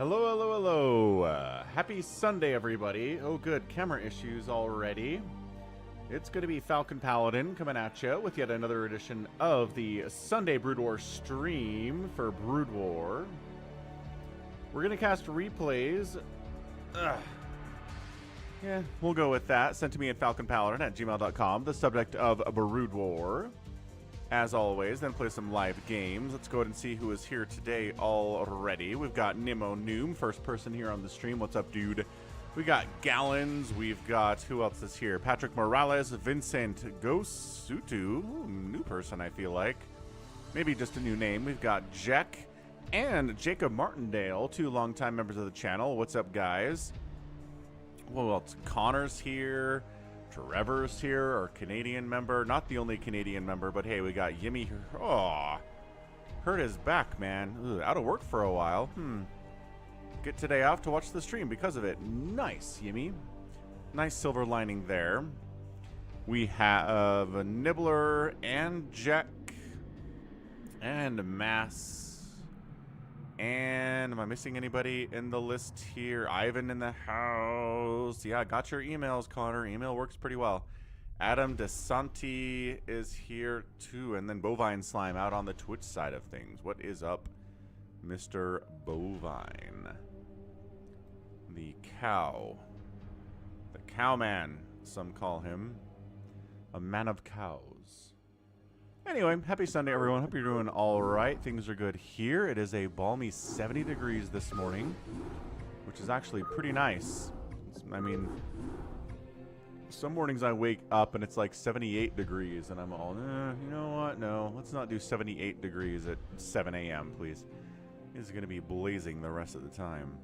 Hello, hello, hello. Happy Sunday, everybody. Oh, good. Camera issues already. It's going to be Falcon Paladin coming at you with yet another edition of the Sunday Brood War stream for Brood War. We're going to cast replays. Yeah, we'll go with that. Sent to me at falconpaladin@gmail.com. The subject of Brood War. As always, then play some live games. Let's go ahead and see who is here today already. We've got nOOB, first person here on the stream. What's up, dude? We got Gallons. We've got, who else is here? Patrick Morales, Vincent Gosutu. New person, I feel like. Maybe just a new name. We've got Jack and Jacob Martindale, two longtime members of the channel. What's up, guys? What else? Connor's here. Trevor's here, our Canadian member. Not the only Canadian member, but hey, we got Yimmy here. Oh, hurt his back, man. Ugh, out of work for a while. Get today off to watch the stream because of it. Nice, Yimmy. Nice silver lining there. We have a Nibbler and Jack and Mass. And am I missing anybody in the list here? Ivan in the house. Yeah, got your emails, Connor. Email works pretty well. Adam DeSanti is here too. And then Bovine Slime out on the Twitch side of things. What is up, Mr. Bovine? The cow. The cowman, some call him. A man of cows. Anyway, happy Sunday, everyone. Hope you're doing all right. Things are good here. It is a balmy 70 degrees this morning, which is actually pretty nice. I mean, some mornings I wake up and it's like 78 degrees, and I'm all, you know what? No, let's not do 78 degrees at 7 a.m., please. It's going to be blazing the rest of the time.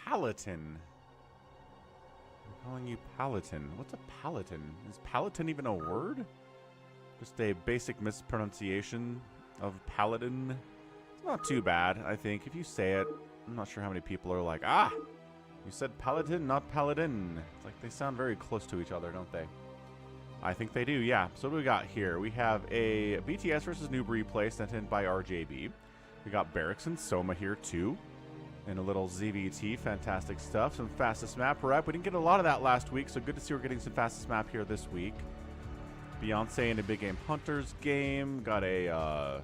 Palatine. Calling you Palatine. What's a Palatine? Is Palatine even a word? Just a basic mispronunciation of Paladin. It's not too bad, I think. If you say it, I'm not sure how many people are like, ah, you said Paladin, not Paladin. It's like they sound very close to each other, don't they? I think they do, yeah. So what do we got here? We have a BTS versus nOOB replay sent in by RJB. We got Barracks and Soma here too. And a little ZVT, fantastic stuff. Some fastest map rep. We didn't get a lot of that last week, so good to see we're getting some fastest map here this week. Beyonce in a big game Hunters game. Got a,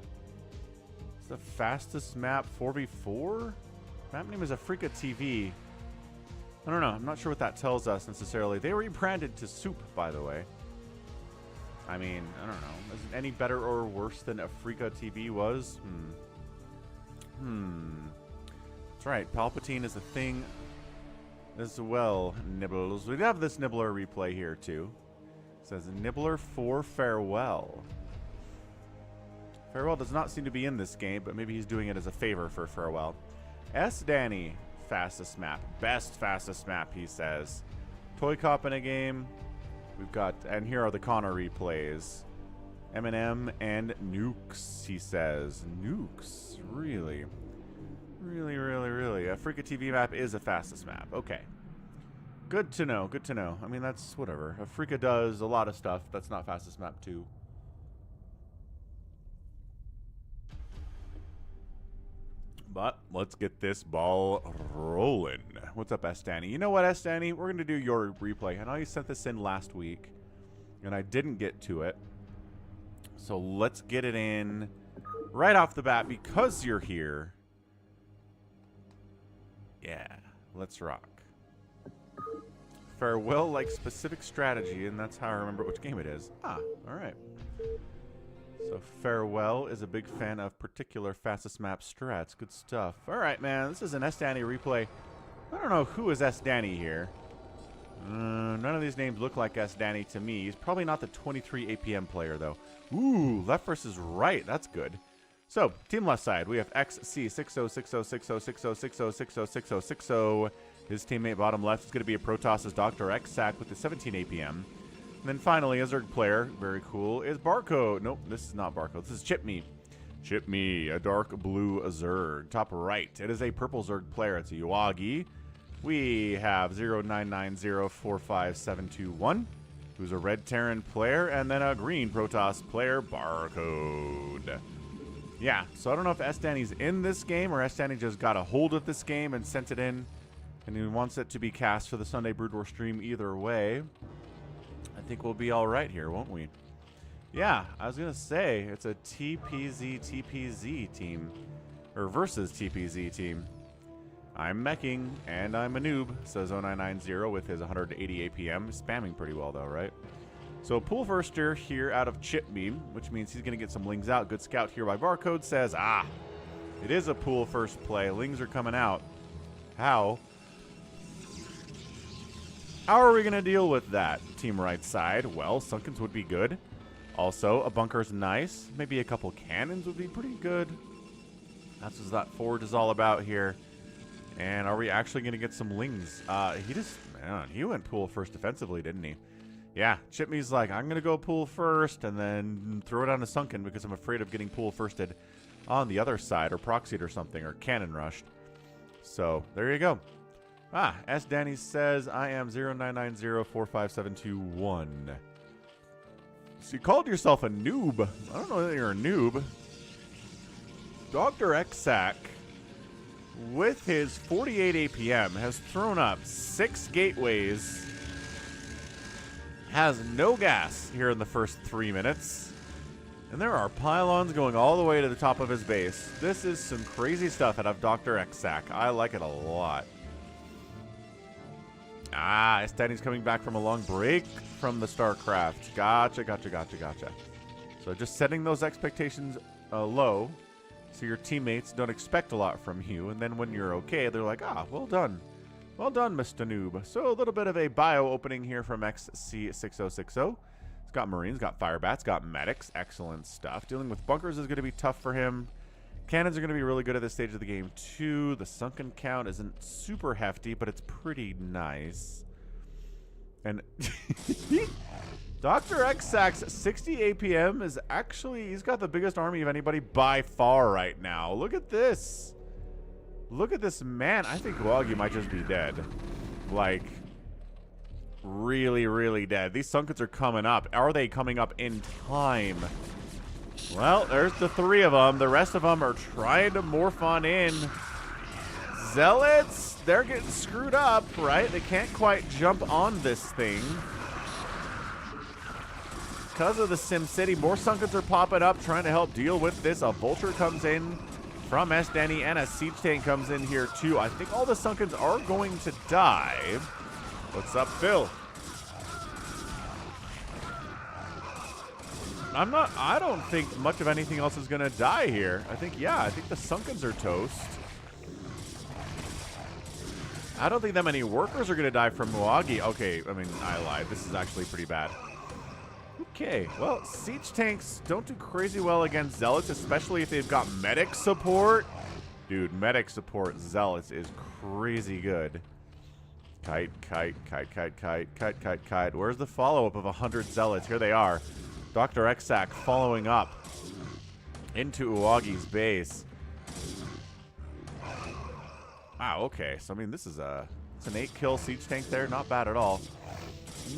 it's the fastest map 4v4? Map name is AvcaTiNuS. I don't know. I'm not sure what that tells us necessarily. They rebranded to Soup, by the way. I mean, I don't know. Is it any better or worse than AvcaTiNuS was? That's right, Palpatine is a thing as well, Nibbles. We have this Nibbler replay here, too. It says, Nibbler for Farewell. Farewell does not seem to be in this game, but maybe he's doing it as a favor for Farewell. SDanny, fastest map. Best fastest map, he says. ToyCop in a game. We've got, and here are the Connor replays. Eminem and NUKES, he says. NUKES, really? Really, really, really. AvcaTiNuS map is a fastest map. Okay. Good to know. Good to know. I mean, that's whatever. Africa does a lot of stuff. That's not fastest map too. But let's get this ball rolling. What's up, SDanny? You know what, SDanny? We're going to do your replay. I know you sent this in last week, and I didn't get to it. So let's get it in right off the bat because you're here. Yeah, let's rock. Farewell like specific strategy, and that's how I remember which game it is. Ah, alright. So Farewell is a big fan of particular fastest map strats. Good stuff. Alright, man, this is an SDanny replay. I don't know who is SDanny here. None of these names look like SDanny to me. He's probably not the 23 APM player, though. Ooh, left versus right. That's good. So, team left side, we have XC6060606060606060. His teammate bottom left is going to be a Protoss's Dr. Xsack with the 17 APM. And then finally, a Zerg player, very cool, is Barcode. Nope, this is not Barcode. This is Chipme. Chipme, a dark blue Zerg. Top right, it is a purple Zerg player. It's a Yuagi. We have 09904571, who's a red Terran player, and then a green Protoss player, Barcode. Yeah, so I don't know if SDanny's in this game or SDanny just got a hold of this game and sent it in. And he wants it to be cast for the Sunday Brood War stream either way. I think we'll be all right here, won't we? Yeah, I was going to say, it's a TPZ team. Or versus TPZ team. I'm meching, and I'm a noob, says 0990 with his 180 APM. Spamming pretty well, though, right? So, pool firster here out of Chip Beam, which means he's going to get some Lings out. Good scout here by Barcode says, it is a pool first play. Lings are coming out. How? How are we going to deal with that, team right side? Well, Sunkens would be good. Also, a bunker's nice. Maybe a couple cannons would be pretty good. That's what that forge is all about here. And are we actually going to get some Lings? He went pool first defensively, didn't he? Yeah, Chipme's like, I'm going to go pool first and then throw it on to Sunken because I'm afraid of getting pool firsted on the other side or proxied or something or cannon rushed. So, there you go. SDanny says, I am 0990457221. So you called yourself a noob. I don't know that you're a noob. Dr. Xac, with his 48 APM, has thrown up 6 gateways. Has no gas here in the first 3 minutes. And there are pylons going all the way to the top of his base. This is some crazy stuff out of Dr. Xac. I like it a lot. SDanny's coming back from a long break from the StarCraft. Gotcha. So just setting those expectations low so your teammates don't expect a lot from you. And then when you're okay, they're like, well done. Well done, Mr. Noob. So a little bit of a bio opening here from XC6060. He's got Marines, got Firebats, got Medics. Excellent stuff. Dealing with bunkers is going to be tough for him. Cannons are going to be really good at this stage of the game, too. The sunken count isn't super hefty, but it's pretty nice. And Dr. Xsac's 60 APM is actually, he's got the biggest army of anybody by far right now. Look at this. Look at this man. I think Wagi might just be dead. Like, really, really dead. These Sunkens are coming up. Are they coming up in time? Well, there's the 3 of them. The rest of them are trying to morph on in. Zealots, they're getting screwed up, right? They can't quite jump on this thing. Because of the Sim City, more Sunkens are popping up, trying to help deal with this. A Vulture comes in from SDanny, and a Siege Tank comes in here, too. I think all the Sunkens are going to die. What's up, Phil? I don't think much of anything else is going to die here. I think the Sunkens are toast. I don't think that many workers are going to die from Wagi. Okay, I mean, I lied. This is actually pretty bad. Okay, well, Siege Tanks don't do crazy well against Zealots, especially if they've got Medic support. Dude, Medic support Zealots is crazy good. Kite. Where's the follow-up of 100 Zealots? Here they are. Dr. Xsac following up into Uwagi's base. Wow, okay. So, I mean, this is it's an 8-kill Siege Tank there. Not bad at all.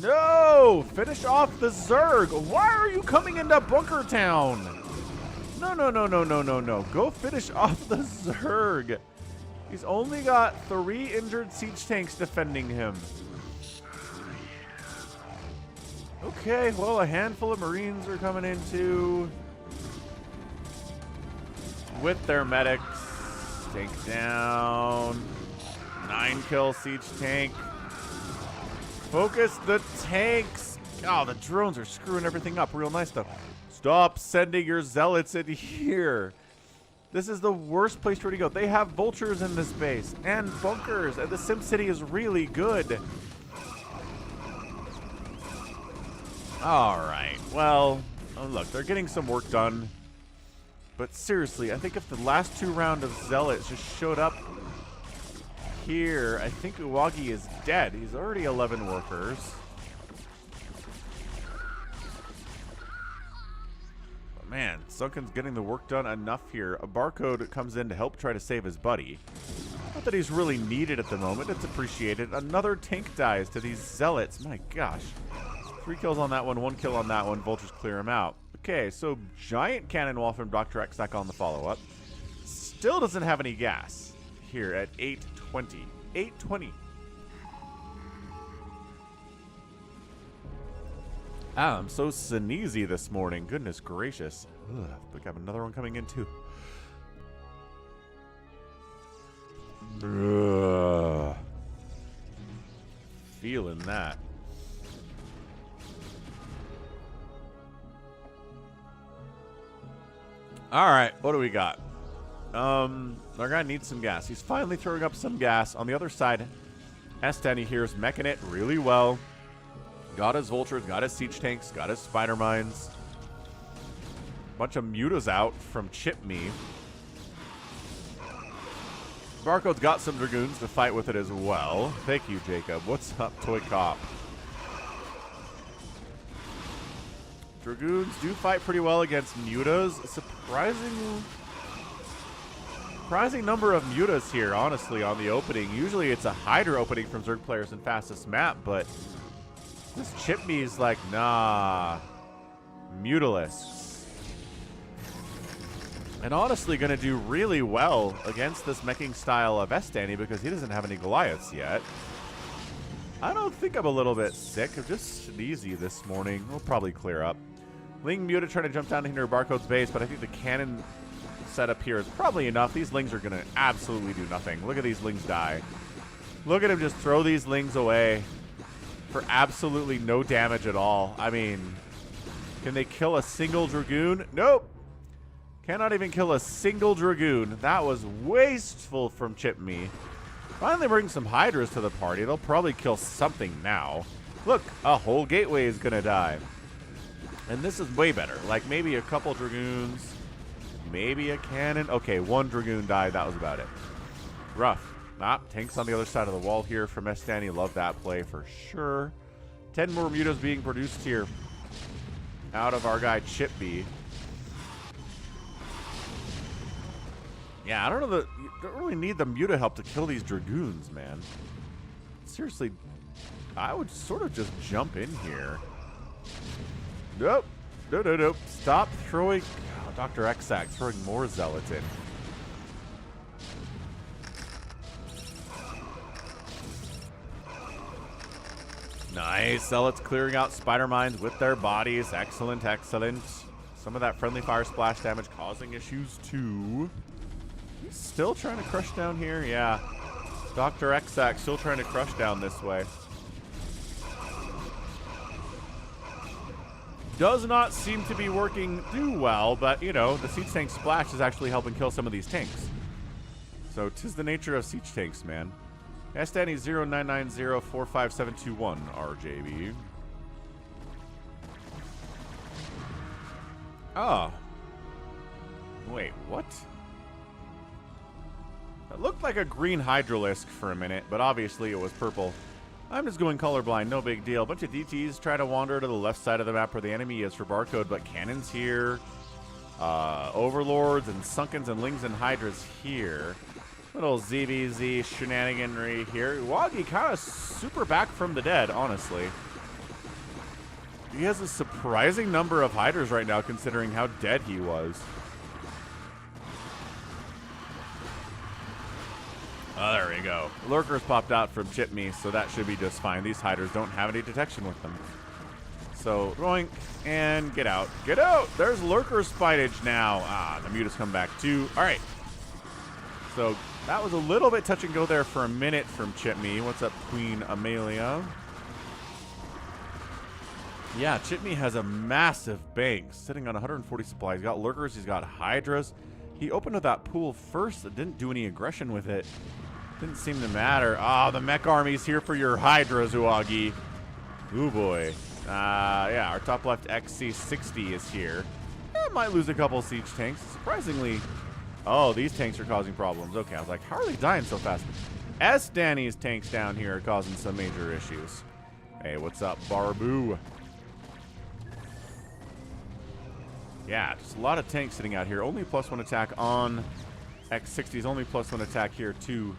No! Finish off the Zerg. Why are you coming into Bunker Town? No. Go finish off the Zerg. He's only got 3 injured Siege Tanks defending him. Okay, well, a handful of Marines are coming in too. With their medics. Take down. 9-kill Siege Tank. Focus the tanks. Oh, the drones are screwing everything up real nice, though. Stop sending your zealots in here. This is the worst place for it to go. They have vultures in this base and bunkers, and the Sim City is really good. All right. Well, oh, look, they're getting some work done. But seriously, I think if the last 2 rounds of zealots just showed up here, I think Uwagi is dead. He's already 11 workers. But man, Sunken's getting the work done enough here. A Barcode comes in to help try to save his buddy. Not that he's really needed at the moment. It's appreciated. Another tank dies to these zealots. My gosh. 3 kills on that one, 1 kill on that one. Vultures clear him out. The Okay, so giant cannon wall from Dr. Xack on the follow-up. Still doesn't have any gas here at 820. 820. Ah, I'm so sneezy this morning. Goodness gracious. Ugh, I think I have another one coming in too. Ugh. Feeling that. Alright, what do we got? Our guy needs some gas. He's finally throwing up some gas. On the other side, SDanny here is meching it really well. Got his vultures, got his siege tanks, got his spider mines. Bunch of mutas out from ChipMe. Barcode's got some dragoons to fight with it as well. Thank you, Jacob. What's up, ToyCop? Dragoons do fight pretty well against mutas. Surprising number of mutas here, honestly, on the opening. Usually it's a Hydra opening from Zerg players in fastest map, but this ChipMe's like, nah, mutalists. And honestly going to do really well against this meching style of SDanny because he doesn't have any Goliaths yet. I don't think I'm a little bit sick. I'm just sneezy this morning. We'll probably clear up. Ling Muta trying to jump down into Barcode's base, but I think the cannon setup here is probably enough. These Lings are going to absolutely do nothing. Look at these Lings die. Look at him just throw these Lings away for absolutely no damage at all. I mean, can they kill a single Dragoon? Nope. Cannot even kill a single Dragoon. That was wasteful from ChipMe. Finally bring some Hydras to the party. They'll probably kill something now. Look, a whole gateway is going to die. And this is way better. Like maybe a couple Dragoons, maybe a cannon. Okay, one Dragoon died. That was about it. Rough. Tanks on the other side of the wall here from SDanny. Love that play for sure. 10 more mutas being produced here out of our guy ChipMe. Yeah, I don't know. You don't really need the muta help to kill these Dragoons, man. Seriously, I would sort of just jump in here. Nope. Nope. Stop throwing. Oh, Dr. Xack throwing more Zealots in. Nice. Zealots clearing out spider mines with their bodies. Excellent, excellent. Some of that friendly fire splash damage causing issues too. He's still trying to crush down here. Yeah. Dr. Xack still trying to crush down this way. Does not seem to be working too well, but, you know, the siege tank splash is actually helping kill some of these tanks. So, 'tis the nature of siege tanks, man. SDanny 0990-45721, RJB. Oh. Wait, what? It looked like a green Hydralisk for a minute, but obviously it was purple. I'm just going colorblind, no big deal. A bunch of DTs try to wander to the left side of the map where the enemy is for Barcode, but cannons here. Overlords and Sunkens and Lings and Hydras here. Little ZVZ shenaniganry here. Wagi kind of super back from the dead, honestly. He has a surprising number of Hydras right now, considering how dead he was. Oh, there we go. Lurkers popped out from ChipMe, so that should be just fine. These Hydras don't have any detection with them. So, roink, and get out. Get out! There's Lurker Spinage now. Ah, the Mutas come back too. All right. So, that was a little bit touch and go there for a minute from ChipMe. What's up, Queen Amelia? Yeah, ChipMe has a massive bank sitting on 140 supplies. He's got Lurkers, he's got Hydras. He opened with that pool first, didn't do any aggression with it. Didn't seem to matter. Ah, the mech army's here for your Hydras, Uagi. Ooh, boy. Yeah, our top left XC60 is here. Might lose a couple siege tanks. Surprisingly, oh, these tanks are causing problems. Okay, I was like, how are they dying so fast? SDanny's tanks down here are causing some major issues. Hey, what's up, Barbu? Yeah, just a lot of tanks sitting out here. Only +1 attack on X60s. Only +1 attack here, too,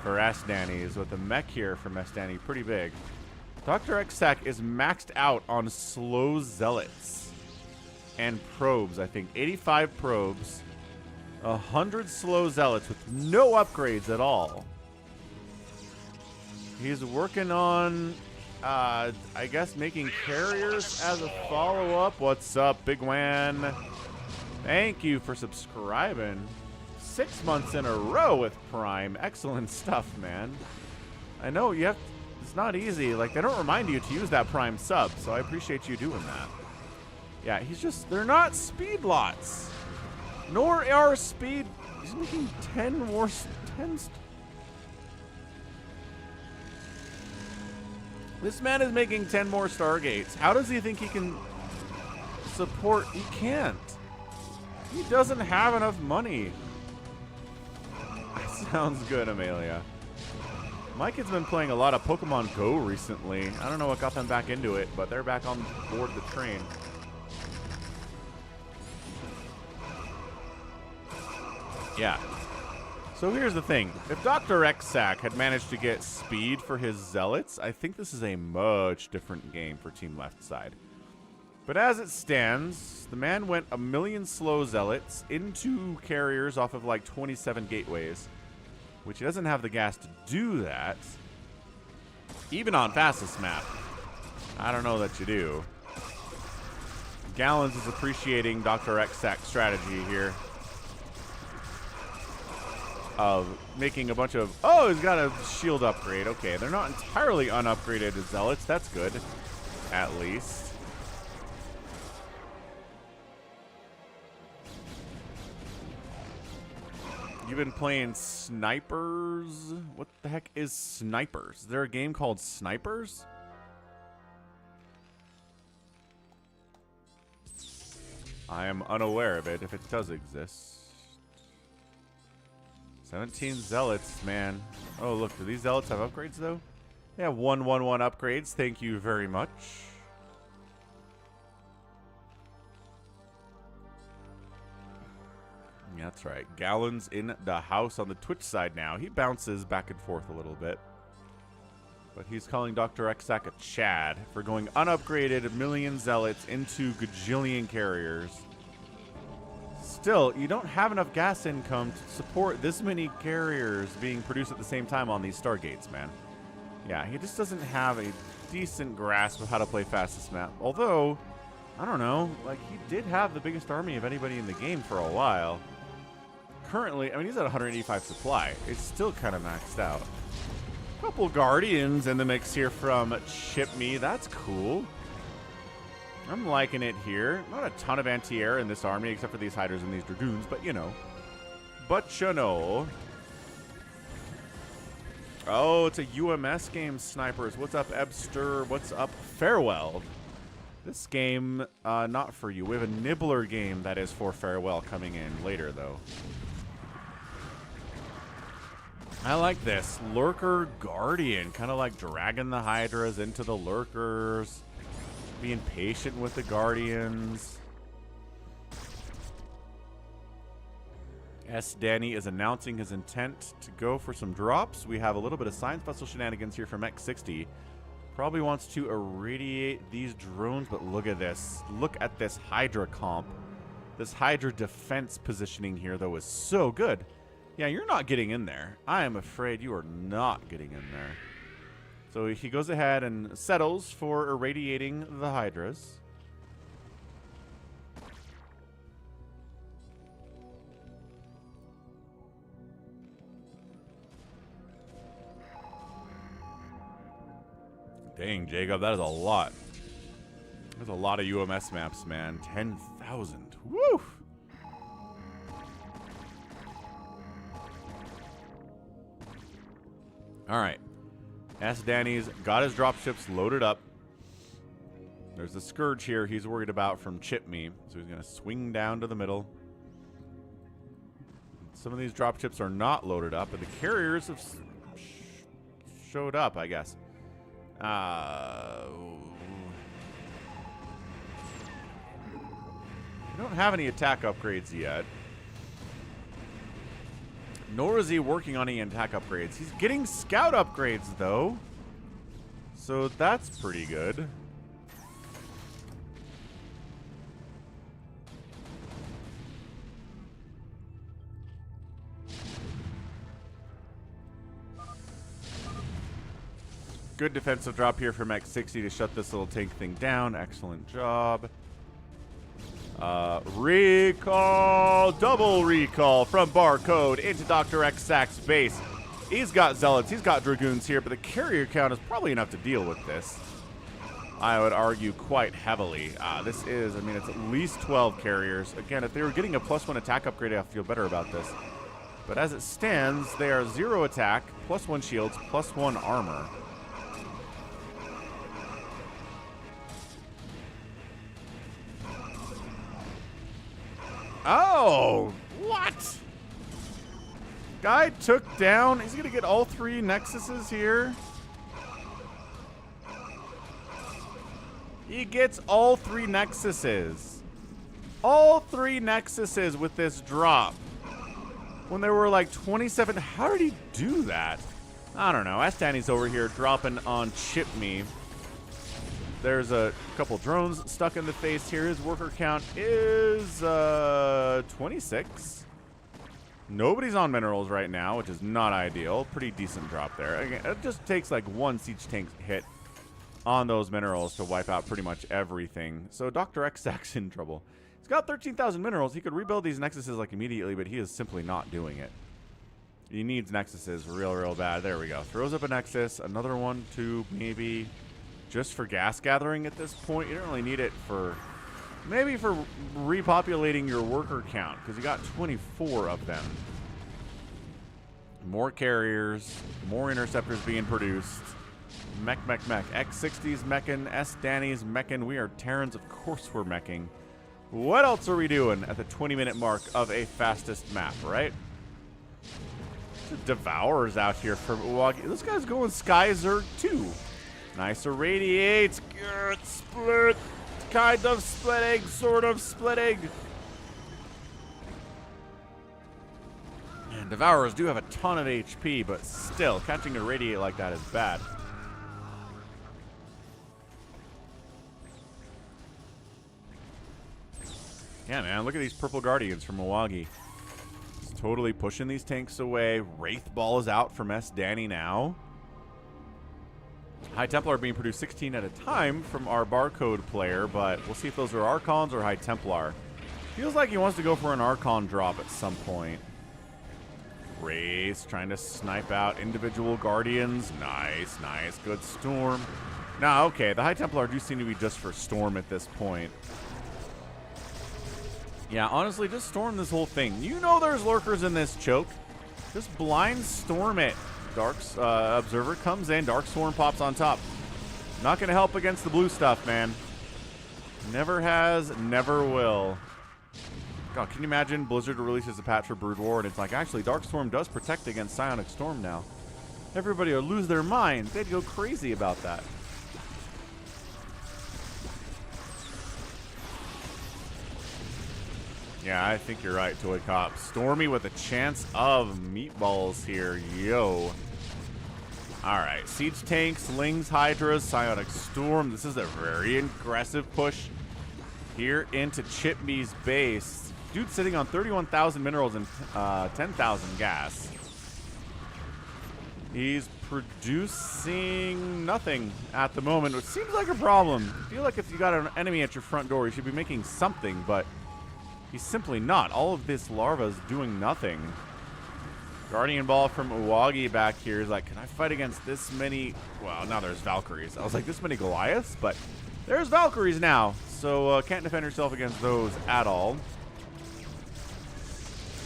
for SDanny's. With the mech here from SDanny, pretty big. Dr. Xack is maxed out on slow Zealots. and probes, I think. 85 probes. 100 slow zealots with no upgrades at all. He's working on, I guess, making carriers as a follow-up. What's up, Bigwan? Thank you for subscribing. 6 months in a row with Prime. Excellent stuff, man. I know you have. It's not easy. Like, they don't remind you to use that Prime sub, so I appreciate you doing that. Yeah, he's just. They're not speed lots. Nor are speed. He's making 10 more. 10. This man is making 10 more Stargates. How does he think he can support? He can't. He doesn't have enough money. Sounds good, Amelia. My kid's been playing a lot of Pokemon Go recently. I don't know what got them back into it, but they're back on board the train. Yeah. So here's the thing. If Dr. Exac had managed to get speed for his Zealots, I think this is a much different game for Team Left Side. But as it stands, the man went 1 million slow Zealots into carriers off of like 27 gateways, which he doesn't have the gas to do that. Even on fastest map. I don't know that you do. Gallons is appreciating Dr. Exac's strategy here. Of making a bunch of... Oh, he's got a shield upgrade. Okay, they're not entirely unupgraded Zealots. That's good. At least. You've been playing Snipers? What the heck is Snipers? Is there a game called Snipers? I am unaware of it, if it does exist. 17 Zealots, man. Oh, look, do these Zealots have upgrades, though? They have 111 upgrades. Thank you very much. Yeah, that's right. Gallons in the house on the Twitch side now. He bounces back and forth a little bit. But he's calling Dr. Exac a Chad for going unupgraded 1 million Zealots into gajillion carriers. Still, you don't have enough gas income to support this many carriers being produced at the same time on these Stargates, man. Yeah, he just doesn't have a decent grasp of how to play fastest map. Although, I don't know, like, he did have the biggest army of anybody in the game for a while. Currently, I mean, he's at 185 supply. It's still kind of maxed out. Couple Guardians in the mix here from Chipme. That's cool. I'm liking it here. Not a ton of anti-air in this army, except for these Hydras and these Dragoons, but you know. But you know. Oh, it's a UMS game, Snipers. What's up, Ebster? What's up, Farewell? This game, not for you. We have a Nibbler game that is for Farewell coming in later, though. I like this. Lurker Guardian. Kind of like dragging the Hydras into the Lurkers. Being patient with the Guardians. SDanny is announcing his intent to go for some drops. We have a little bit of science puzzle shenanigans here from X60. Probably wants to irradiate these drones, but look at this. Look at this Hydra comp. This Hydra defense positioning here, though, is so good. Yeah, you're not getting in there. I am afraid you are not getting in there. So he goes ahead and settles for irradiating the Hydras. Dang, Jacob, that is a lot. There's a lot of UMS maps, man. 10,000. Woo! All right. SDanny's got his dropships loaded up. There's a Scourge here he's worried about from Chipme, so he's going to swing down to the middle. Some of these dropships are not loaded up, but the carriers have showed up, I guess. We don't have any attack upgrades yet. Nor is he working on any attack upgrades. He's getting scout upgrades, though. So that's pretty good. Good defensive drop here from X60 to shut this little tank thing down. Excellent job. Recall, double recall from Barcode into Dr. X-Sack's base. He's got Zealots, he's got Dragoons here, but the carrier count is probably enough to deal with this. I would argue quite heavily. This is, I mean, it's at least 12 carriers. Again, if they were getting a +1 attack upgrade, I feel better about this. But as it stands, they are 0 attack, +1 shields, +1 armor. Oh, what? Guy took down, he's gonna get all 3 Nexuses here. He gets all 3 Nexuses. All 3 Nexuses with this drop. When there were like 27, how did he do that? I don't know. SDanny's over here dropping on Chip Me. There's a couple drones stuck in the face here. His worker count is 26. Nobody's on minerals right now, which is not ideal. Pretty decent drop there. Again, it just takes like 1 siege tank hit on those minerals to wipe out pretty much everything. So Dr. X-Sack's in trouble. He's got 13,000 minerals. He could rebuild these Nexuses like immediately, but he is simply not doing it. He needs Nexuses real bad. There we go. Throws up a Nexus. Another one, 2, maybe. Just for gas gathering at this point. You don't really need it for... Maybe for repopulating your worker count, because you got 24 of them. More carriers. More interceptors being produced. Mech. X60's mechin. SDanny's mechin. We are Terrans. Of course we're meching. What else are we doing at the 20-minute mark of a fastest map, right? Devourers out here from Uwagi. This guy's going Skyzerg too. Nice irradiates. Good split. Kind of splitting. Sort of splitting. And Devourers do have a ton of HP, but still, catching a radiate like that is bad. Yeah, man, look at these purple Guardians from Milwaukee. It's totally pushing these tanks away. Wraith Ball is out from SDanny now. High Templar being produced 16 at a time from our Barcode player, but we'll see if those are Archons or High Templar. Feels like he wants to go for an Archon drop at some point. Wraith trying to snipe out individual Guardians. Nice. Good Storm. Now, okay, the High Templar do seem to be just for Storm at this point. Yeah, honestly, just storm this whole thing. You know there's lurkers in this choke. Just blind storm it. Dark's Observer comes in. Dark Swarm pops on top. Not going to help against the blue stuff, man. Never has, never will. God, can you imagine Blizzard releases a patch for Brood War, and it's like, actually, Dark Storm does protect against Psionic Storm now. Everybody will lose their mind. They'd go crazy about that. Yeah, I think you're right, ToyCop. Stormy with a chance of meatballs here. Yo. Alright. Siege tanks, Lings, Hydras, Psionic Storm. This is a very aggressive push here into Chipme's base. Dude sitting on 31,000 minerals and 10,000 gas. He's producing nothing at the moment, which seems like a problem. I feel like if you got an enemy at your front door, you should be making something, but he's simply not. All of this larva is doing nothing. Guardian Ball from Uwagi back here is like, can I fight against this many? Well, now there's Valkyries. I was like, this many Goliaths? But there's Valkyries now. So can't defend yourself against those at all.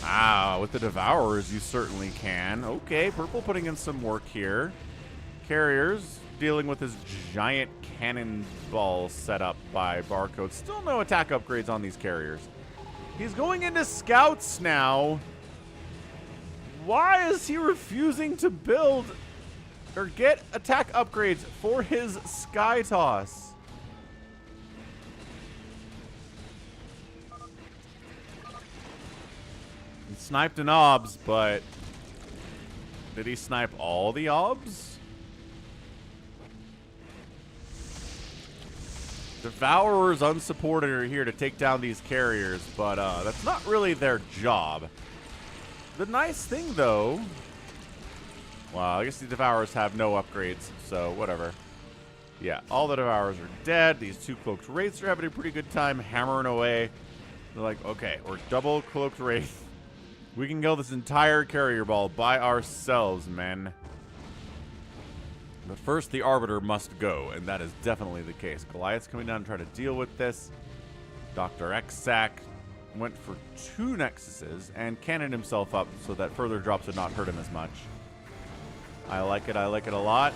Ah, with the Devourers, you certainly can. Okay, Purple putting in some work here. Carriers dealing with his giant cannonball setup by Barcode. Still no attack upgrades on these carriers. He's going into scouts now. Why is he refusing to build or get attack upgrades for his Sky Toss? He sniped an OBS, but did he snipe all the OBS? Devourers unsupported are here to take down these carriers, but that's not really their job. The nice thing, though, Well, I guess the Devourers have no upgrades, so whatever. Yeah, all the Devourers are dead. These two Cloaked Wraiths are having a pretty good time hammering away. They're like, okay, we're double Cloaked Wraith. We can kill this entire carrier ball by ourselves, men. But first, the Arbiter must go, and that is definitely the case. Goliath's coming down to try to deal with this. Dr. X-Sack went for 2 Nexuses and cannoned himself up so that further drops would not hurt him as much. I like it a lot.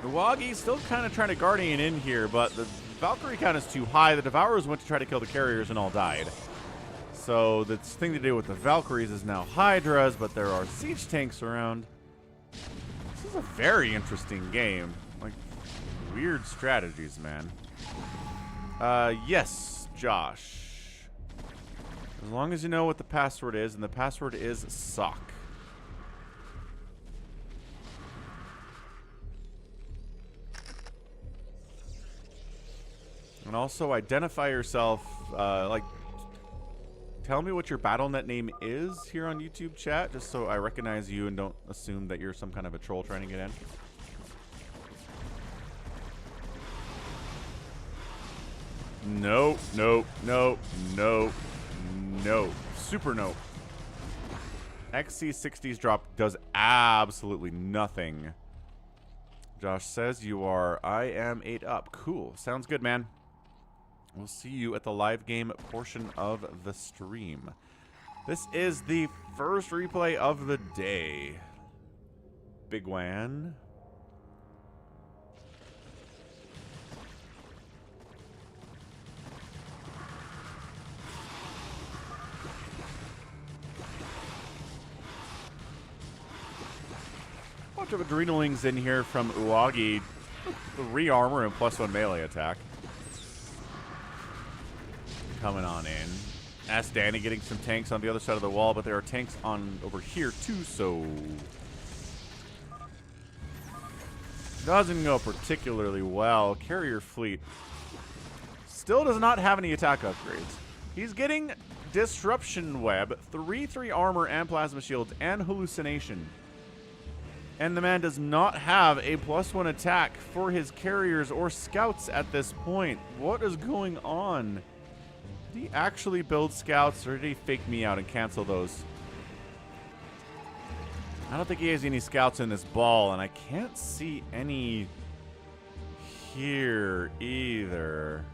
Uwagi's still kind of trying to Guardian in here, but the Valkyrie count is too high. The Devourers went to try to kill the carriers and all died. So the thing to do with the Valkyries is now Hydras, but there are siege tanks around. This is a very interesting game. Like, weird strategies, man. Yes, Josh. As long as you know what the password is, and the password is SOC. And also identify yourself, like, tell me what your BattleNet name is here on YouTube chat, just so I recognize you and don't assume that you're some kind of a troll trying to get in. No, no, no, no, no. Super no. XC60's drop does absolutely nothing. Josh says you are, I am 8 up. Cool. Sounds good, man. We'll see you at the live game portion of the stream. This is the first replay of the day. Bigwan. Bunch of Adrenalings in here from Uwagi. The re-armor and +1 melee attack. Coming on in. SDanny getting some tanks on the other side of the wall, but there are tanks on over here too, so doesn't go particularly well. Carrier fleet still does not have any attack upgrades. He's getting Disruption Web, 3/3 armor and plasma shields, and hallucination. And the man does not have a +1 attack for his carriers or scouts at this point. What is going on? Did he actually build scouts, or did he fake me out and cancel those? I don't think he has any scouts in this ball, and I can't see any here either.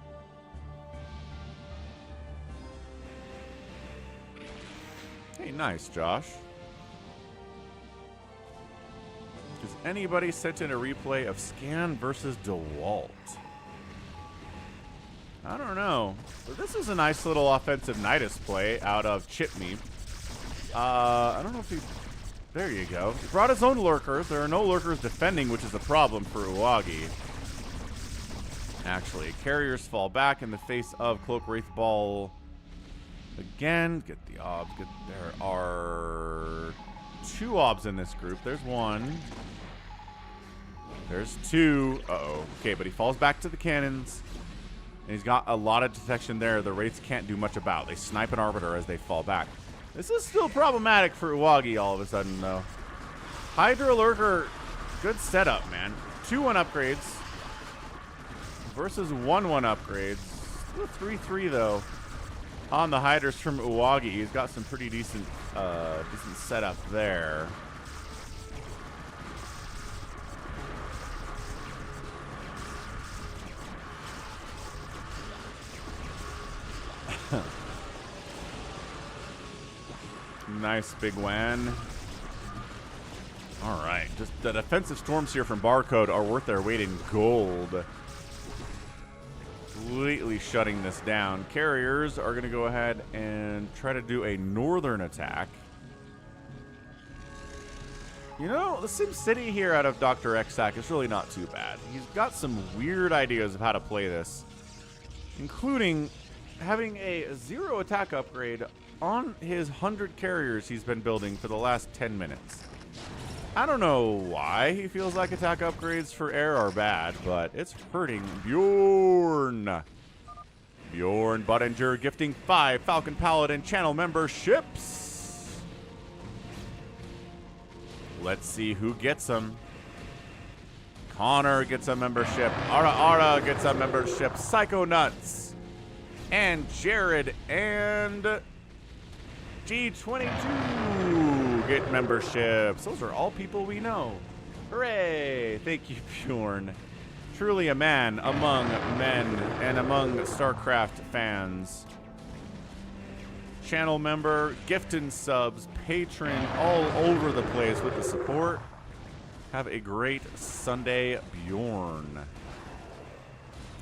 Hey, nice, Josh. Has anybody sent in a replay of Scan versus DeWalt? I don't know. But this is a nice little offensive Nidus play out of Chipney. I don't know if he... There you go. He brought his own lurkers. There are no lurkers defending, which is a problem for Uwagi. Actually, carriers fall back in the face of Cloak Wraith Ball. Again, get the obs. There are 2 obs in this group. There's 1. There's 2. Uh-oh. Okay, but he falls back to the cannons. And he's got a lot of detection there the Wraiths can't do much about. They snipe an Arbiter as they fall back. This is still problematic for Uwagi all of a sudden, though. Hydra Lurker, good setup, man. 2-1 upgrades versus 1-1 upgrades. Still 3-3, though, on the Hydras from Uwagi. He's got some pretty decent setup there. Nice, Bigwan. All right, just the defensive storms here from Barcode are worth their weight in gold. Completely shutting this down. Carriers are going to go ahead and try to do a northern attack. You know, the Sim City here out of Dr. X-Sack is really not too bad. He's got some weird ideas of how to play this, including having a 0 attack upgrade on his 100 carriers he's been building for the last 10 minutes. I don't know why he feels like attack upgrades for air are bad, but it's hurting Bjorn. Bjorn Buttinger gifting 5 Falcon Paladin channel memberships. Let's see who gets them. Connor gets a membership. Ara gets a membership. Psychonuts. And Jared and G22 get memberships. Those are all people we know. Hooray! Thank you, Bjorn. Truly a man among men and among StarCraft fans. Channel member, gift and subs, patron, all over the place with the support. Have a great Sunday, Bjorn.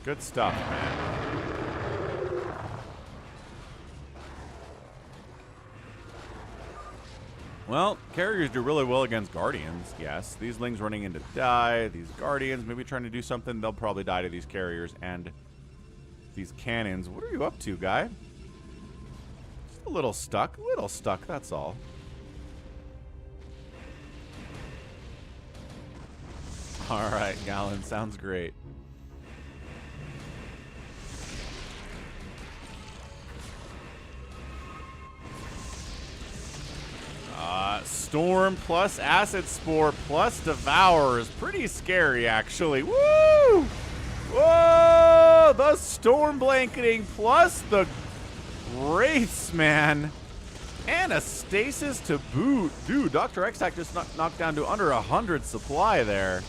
Good stuff, man. Well, carriers do really well against Guardians, yes. These Lings running into die, these Guardians maybe trying to do something, they'll probably die to these carriers and these cannons. What are you up to, guy? Just a little stuck, that's all. All right, Gallon, sounds great. Storm plus Acid Spore plus Devour is pretty scary, actually. Woo! Whoa! The Storm Blanketing plus the Wraiths, man. And a Stasis to boot. Dude, Dr. X-Tac just knocked down to under 100 supply there.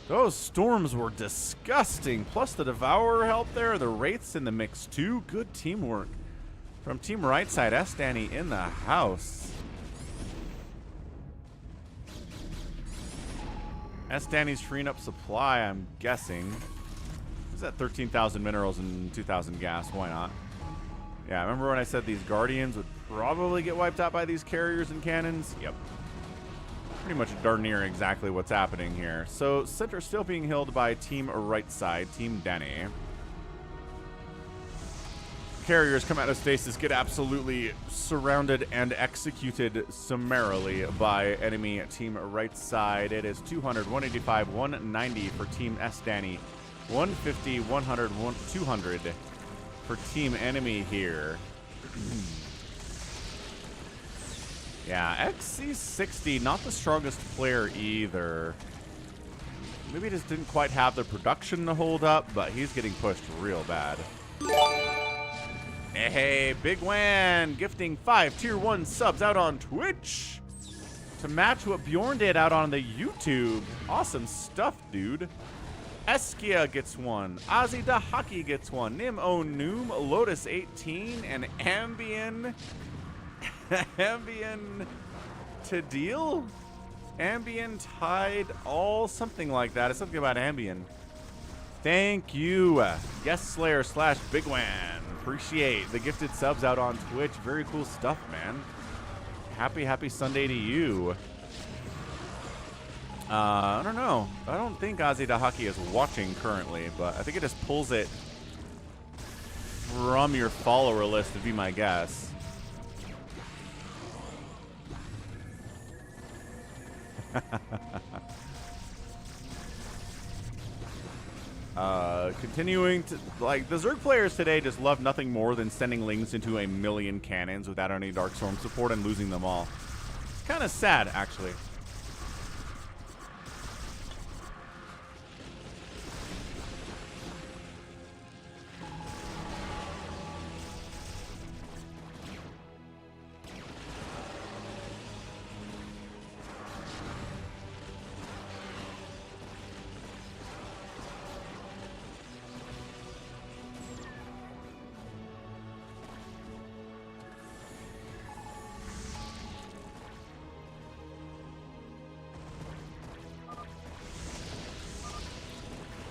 Those storms were disgusting. Plus the Devourer help there. The Wraiths in the mix, too. Good teamwork from Team Right Side. SDanny in the house. SDanny's freeing up supply, I'm guessing. Is that 13,000 minerals and 2,000 gas? Why not? Yeah, remember when I said these Guardians would probably get wiped out by these carriers and cannons? Yep. Pretty much darn near exactly what's happening here. So, center still being held by Team Right Side, Team Denny. Carriers come out of Stasis, get absolutely surrounded and executed summarily by enemy Team Right Side. It is 200, 185, 190 for Team SDanny, 150, 100, 200 for Team Enemy here. Yeah, XC60, not the strongest player either. Maybe just didn't quite have the production to hold up, but he's getting pushed real bad. Hey, Bigwan gifting 5 Tier 1 subs out on Twitch to match what Bjorn did out on the YouTube. Awesome stuff, dude. Eskia gets one. Ozzy the Hockey gets one. Nim O'Noom, Lotus 18, and Ambien. Ambien Tadil? Ambien Tide, all something like that. It's something about Ambien. Thank you. Yes Slayer / Bigwan. Appreciate the gifted subs out on Twitch. Very cool stuff, man. Happy Sunday to you. I don't know. I don't think Ozzy Dahaki is watching currently, but I think it just pulls it from your follower list would be my guess. Continuing to, like, the Zerg players today just love nothing more than sending Lings into a million cannons without any Darkstorm support and losing them all. It's kind of sad, actually.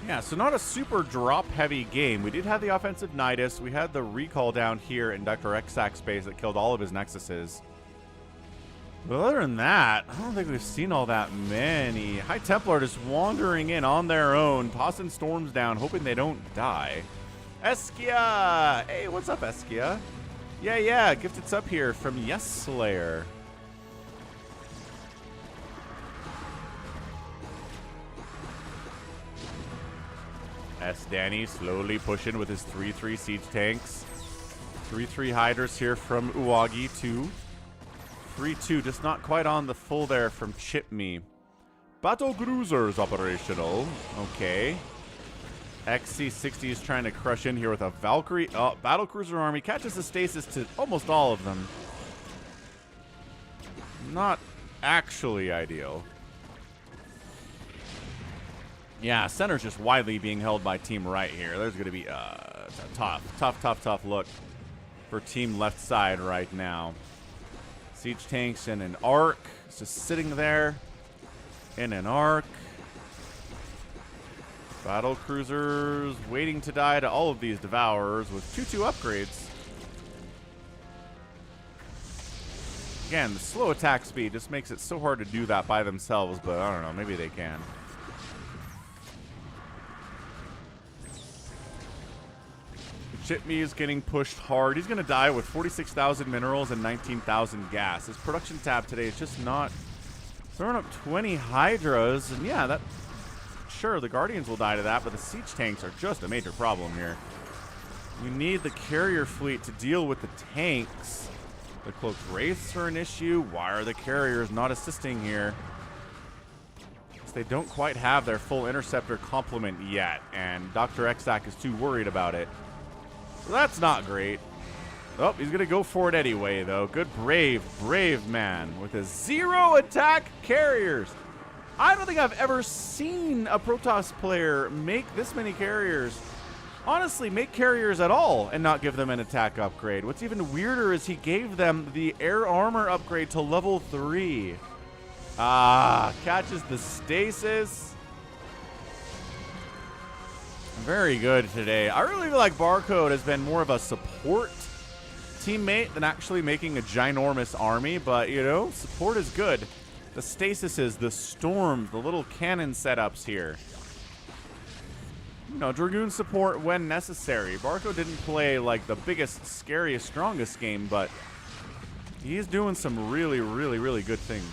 Yeah, so not a super drop-heavy game. We did have the offensive Nidus. We had the recall down here in Dr. X-Sac space that killed all of his Nexuses. But other than that, I don't think we've seen all that many. High Templar just wandering in on their own, tossing storms down, hoping they don't die. Eskia! Hey, what's up, Eskia? Yeah, gifted sub here from Yes Slayer. SDanny slowly pushing with his 3-3 siege tanks. 3-3 hiders here from Uwagi too. 3-2, just not quite on the full there from Chipme. Battle Cruisers operational. Okay. XC60 is trying to crush in here with a Valkyrie. Oh, Battle Cruiser army catches the stasis to almost all of them. Not actually ideal. Yeah, center's just widely being held by Team Right here. There's going to be a tough look for Team Left side right now. Siege tanks in an arc. It's just sitting there in an arc. Battle cruisers waiting to die to all of these devourers with 2-2 upgrades. Again, the slow attack speed just makes it so hard to do that by themselves, but I don't know, maybe they can. Chipme is getting pushed hard. He's going to die with 46,000 minerals and 19,000 gas. His production tab today is just not throwing up 20 Hydras. And yeah, that sure, the Guardians will die to that, but the siege tanks are just a major problem here. You need the carrier fleet to deal with the tanks. The Cloaked Wraiths are an issue. Why are the carriers not assisting here? Because they don't quite have their full interceptor complement yet, and Dr. Exac is too worried about it. So that's not great. Oh, he's going to go for it anyway, though. Good, brave man with his 0 attack carriers. I don't think I've ever seen a Protoss player make this many carriers. Honestly, make carriers at all and not give them an attack upgrade. What's even weirder is he gave them the air armor upgrade to level 3. Ah, catches the stasis. Very good today. I really feel like Barcode has been more of a support teammate than actually making a ginormous army, but, you know, support is good. The stasises, the storms, the little cannon setups here. You know, Dragoon support when necessary. Barcode didn't play, like, the biggest, scariest, strongest game, but he's doing some really, really, really good things.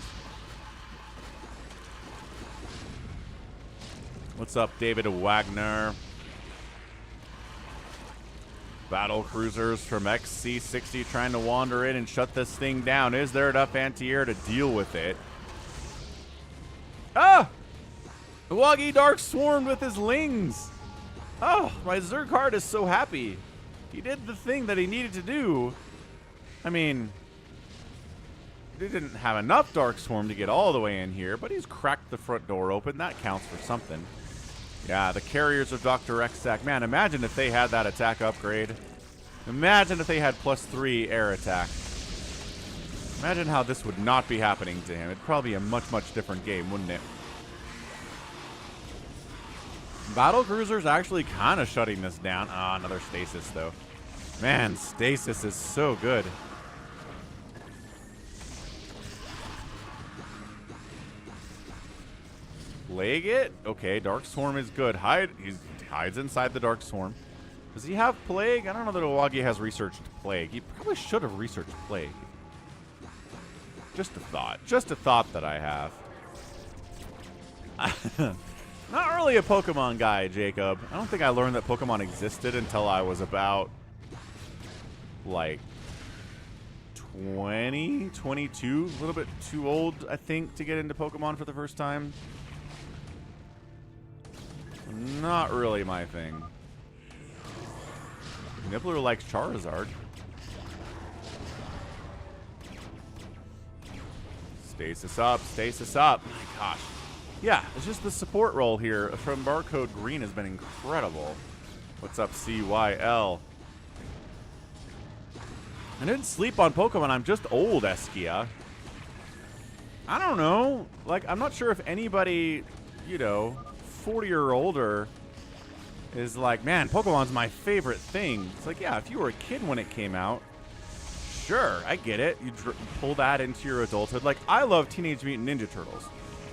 What's up, David Wagner? Battle cruisers from XC60 trying to wander in and shut this thing down. Is there enough anti-air to deal with it? Ah! Wagi Dark swarmed with his lings. Oh, my Zerg heart is so happy. He did the thing that he needed to do. I mean, he didn't have enough Dark Swarm to get all the way in here, but he's cracked the front door open. That counts for something. Yeah, the carriers of Dr. Exac. Man, imagine if they had that attack upgrade. Imagine if they had +3 air attack. Imagine how this would not be happening to him. It'd probably be a much, much different game, wouldn't it? Battle cruisers actually kind of shutting this down. Ah, another stasis, though. Man, stasis is so good. Plague it? Okay, Dark Swarm is good. He hides inside the Dark Swarm. Does he have Plague? I don't know that Owagi has researched Plague. He probably should have researched Plague. Just a thought. Just a thought that I have. Not really a Pokemon guy, Jacob. I don't think I learned that Pokemon existed until I was about, like, 20, 22. A little bit too old, I think, to get into Pokemon for the first time. Not really my thing. Nibbler likes Charizard. Stasis up, stasis up. My gosh. Yeah, it's just the support role here from Barcode Green has been incredible. What's up, CYL? I didn't sleep on Pokemon. I'm just old, Eskia. I don't know. Like, I'm not sure if anybody, you know, 40 or older is like, man, Pokemon's my favorite thing. It's like, yeah, if you were a kid when it came out, sure, I get it. You pull that into your adulthood. Like, I love Teenage Mutant Ninja Turtles.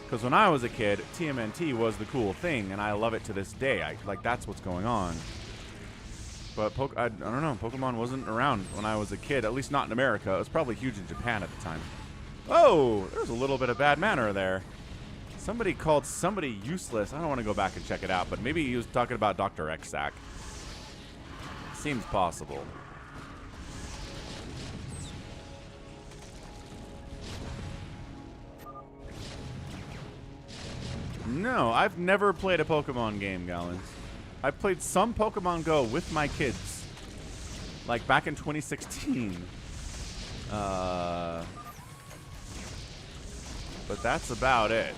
Because when I was a kid, TMNT was the cool thing, and I love it to this day. Like, that's what's going on. But, I don't know, Pokemon wasn't around when I was a kid, at least not in America. It was probably huge in Japan at the time. Oh, there's a little bit of bad manner there. Somebody called somebody useless. I don't want to go back and check it out, but maybe he was talking about Dr. Exac. Seems possible. No, I've never played a Pokemon game, Gallons. I played some Pokemon Go with my kids. Like back in 2016. But that's about it.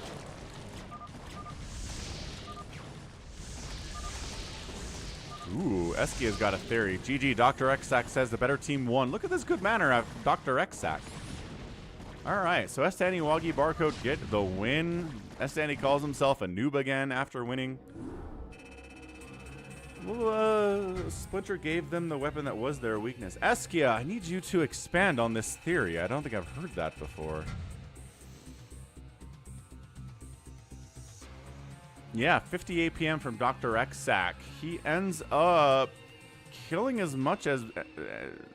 Ooh, Eskia's got a theory. GG, Dr. Xac says the better team won. Look at this good manner of Dr. Xac. Alright, so SDanny, Woggy, Barcode get the win. SDanny calls himself a noob again after winning. Well, Splinter gave them the weapon that was their weakness. Eskia, I need you to expand on this theory. I don't think I've heard that before. Yeah, 50 APM from Dr. Xac. He ends up killing as much as,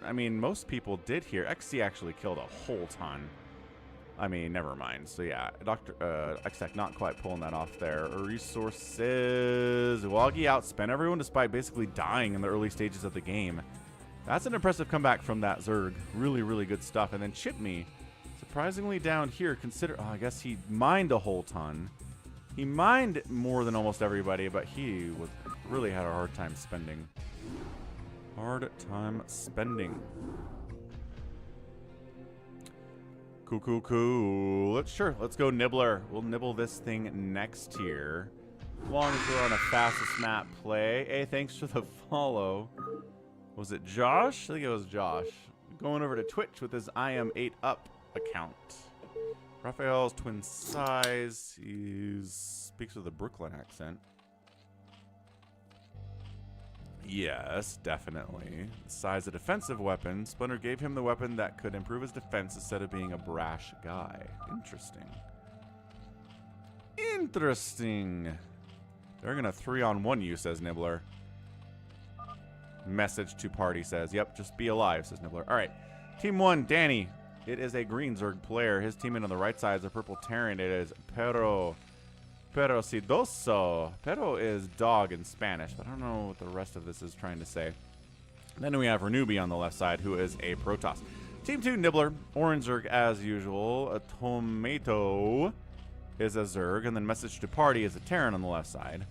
I mean, most people did here. XC actually killed a whole ton. I mean, never mind. So yeah, Dr. Xac not quite pulling that off there. Resources. Woggy outspent everyone despite basically dying in the early stages of the game. That's an impressive comeback from that Zerg. Really, really good stuff. And then Chip Me, surprisingly down here. Consider, oh, I guess he mined a whole ton. He mined more than almost everybody, but he was really had a hard time spending. Hard time spending. Cool. Let's go Nibbler. We'll nibble this thing next here. As long as we're on a fastest map play. Hey, thanks for the follow. Was it Josh? I think it was Josh. Going over to Twitch with his I am 8 up account. Raphael's twin size. He speaks with a Brooklyn accent. Yes, definitely. Size a defensive weapon. Splinter gave him the weapon that could improve his defense instead of being a brash guy. Interesting. They're gonna 3-on-1 you, says Nibbler. Message to party says, yep, just be alive, says Nibbler. All right, team 1, Danny. It is a green Zerg player. His teammate on the right side is a purple Terran. It is Perocidoso. Pero is dog in Spanish, but I don't know what the rest of this is trying to say. Then we have Renubi on the left side, who is a Protoss. Team 2, Nibbler. Orange Zerg as usual. A Tomato is a Zerg. And then message to party is a Terran on the left side.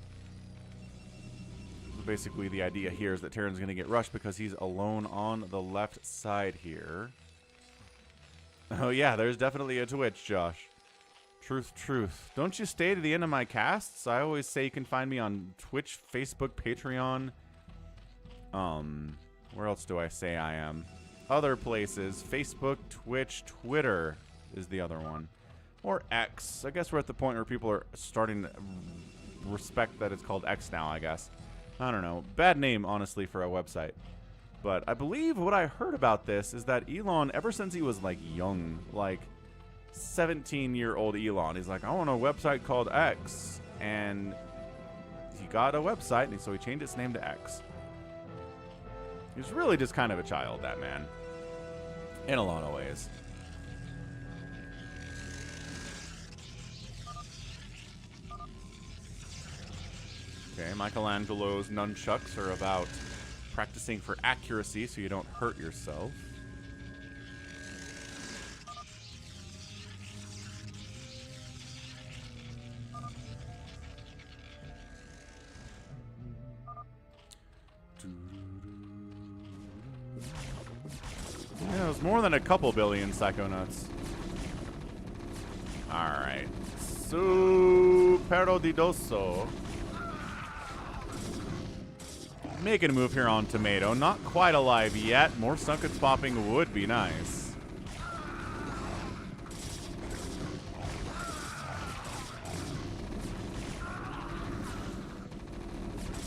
So basically, the idea here is that Terran's going to get rushed because he's alone on the left side here. Oh, yeah, there's definitely a Twitch, Josh. Truth. Don't you stay to the end of my casts? I always say you can find me on Twitch, Facebook, Patreon. Where else do I say I am? Other places. Facebook, Twitch, Twitter is the other one. Or X. I guess we're at the point where people are starting to respect that it's called X now, I guess. I don't know. Bad name, honestly, for a website. But I believe what I heard about this is that Elon, ever since he was, like, young, like 17-year-old Elon, he's like, I want a website called X. And he got a website, and so he changed its name to X. He's really just kind of a child, that man. In a lot of ways. Okay, Michelangelo's nunchucks are about practicing for accuracy so you don't hurt yourself. Yeah, it was more than a couple billion Psychonuts. Alright. Superdidoso. Making a move here on Tomato. Not quite alive yet. More Sunkets popping would be nice.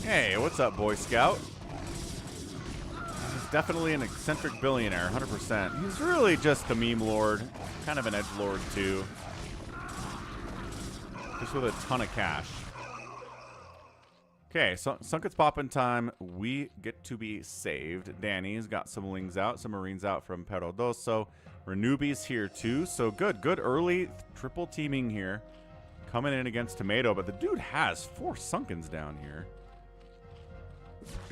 Hey, what's up, Boy Scout? He's definitely an eccentric billionaire, 100%. He's really just a meme lord. Kind of an edge lord, too. Just with a ton of cash. Okay, so Sunkets popping time. We get to be saved. Danny's got some wings out, some Marines out from Perodoso. Renubi's here too. So good early triple teaming here. Coming in against Tomato, but the dude has 4 Sunkens down here.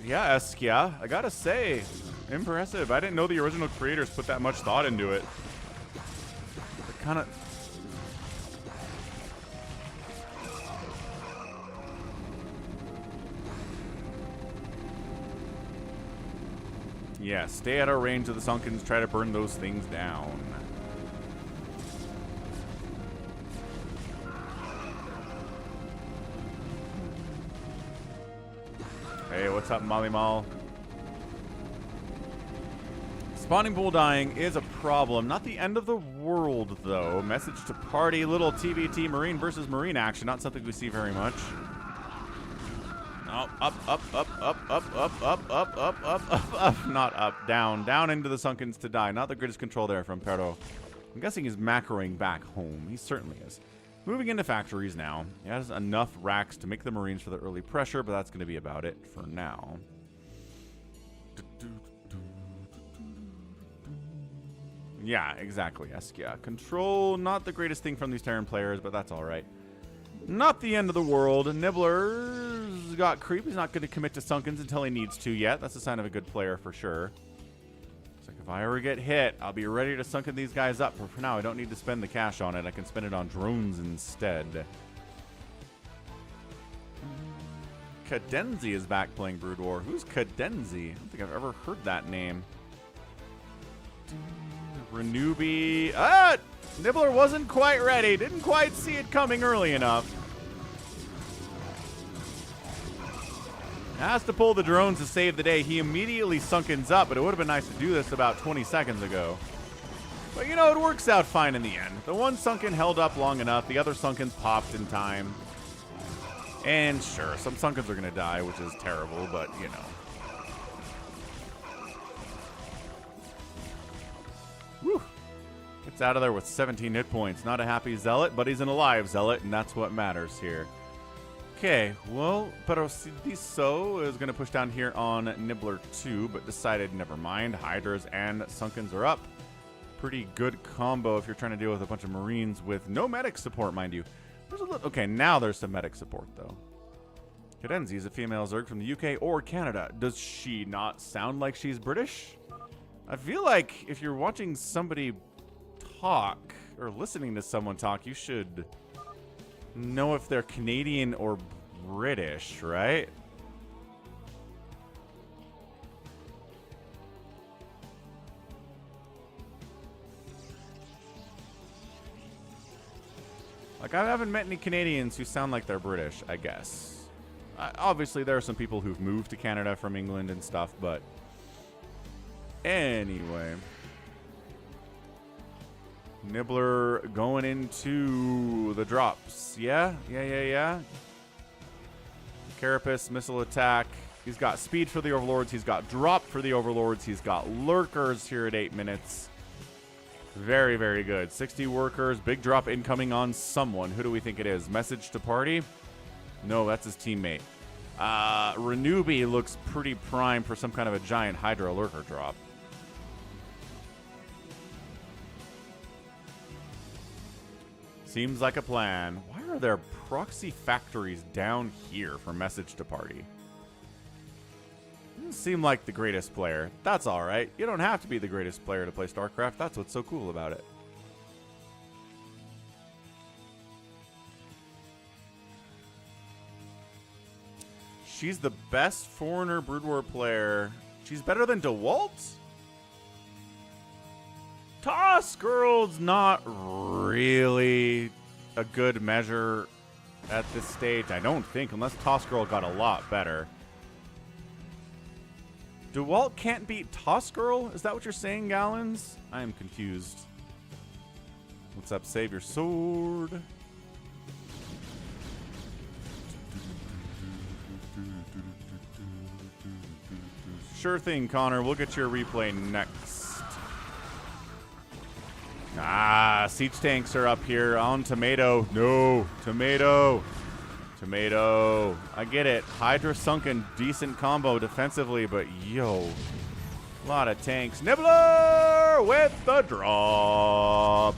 Yeah, Eskia, I gotta say, impressive. I didn't know the original creators put that much thought into it. They're kind of... Yeah, stay out of range of the Sunkens. Try to burn those things down. Hey, what's up, Molly Mall? Spawning bull dying is a problem. Not the end of the world, though. Message to party. Little TBT Marine versus Marine action. Not something we see very much. Oh, up. Not up. Down into the Sunkens to die. Not the greatest control there from Perro. I'm guessing he's macroing back home. He certainly is. Moving into factories now. He has enough racks to make the Marines for the early pressure, but that's going to be about it for now. Yeah, exactly. Eskia. Control, not the greatest thing from these Terran players, but that's all right. Not the end of the world. Nibbler's got creep. He's not going to commit to Sunkens until he needs to yet. That's a sign of a good player for sure. It's like if I ever get hit, I'll be ready to Sunken these guys up. But for now, I don't need to spend the cash on it. I can spend it on drones instead. Cadenzi is back playing Brood War. Who's Cadenzi? I don't think I've ever heard that name. Renubi. Ah! Nibbler wasn't quite ready. Didn't quite see it coming early enough. Has to pull the drones to save the day. He immediately Sunkens up, but it would have been nice to do this about 20 seconds ago. But, you know, it works out fine in the end. The one Sunken held up long enough. The other Sunkens popped in time. And sure, some Sunkens are going to die, which is terrible, but, you know. Whew. Gets out of there with 17 hit points. Not a happy Zealot, but he's an alive Zealot, and that's what matters here. Okay, well, Verzivo is going to push down here on Nibbler 2, but decided never mind. Hydras and Sunkens are up. Pretty good combo if you're trying to deal with a bunch of Marines with no medic support, mind you. There's a little, okay, now there's some medic support, though. Cadenzi is a female Zerg from the UK or Canada. Does she not sound like she's British? I feel like if you're watching somebody talk or listening to someone talk, you should know if they're Canadian or British, right? Like, I haven't met any Canadians who sound like they're British, I guess. Obviously, there are some people who've moved to Canada from England and stuff, but anyway. Nibbler going into the drops. Yeah. Carapace, missile attack. He's got speed for the Overlords. He's got drop for the Overlords. He's got lurkers here at 8 minutes. Very, very good. 60 workers. Big drop incoming on someone. Who do we think it is? Message to party? No, that's his teammate. Renubi looks pretty prime for some kind of a giant Hydra lurker drop. Seems like a plan. Why are there proxy factories down here for message to party? Doesn't seem like the greatest player. That's all right. You don't have to be the greatest player to play StarCraft. That's what's so cool about it. She's the best foreigner Brood War player. She's better than DeWalt? Toss Girl's not really a good measure at this stage, I don't think, unless Toss Girl got a lot better. DeWalt can't beat Toss Girl? Is that what you're saying, Gallons? I am confused. What's up, SaviorSword? Sure thing, Connor. We'll get your replay next. Ah, siege tanks are up here on Tomato. No, Tomato. Tomato. I get it. Hydra Sunken, decent combo defensively, but yo, a lot of tanks. Nibbler with the drop.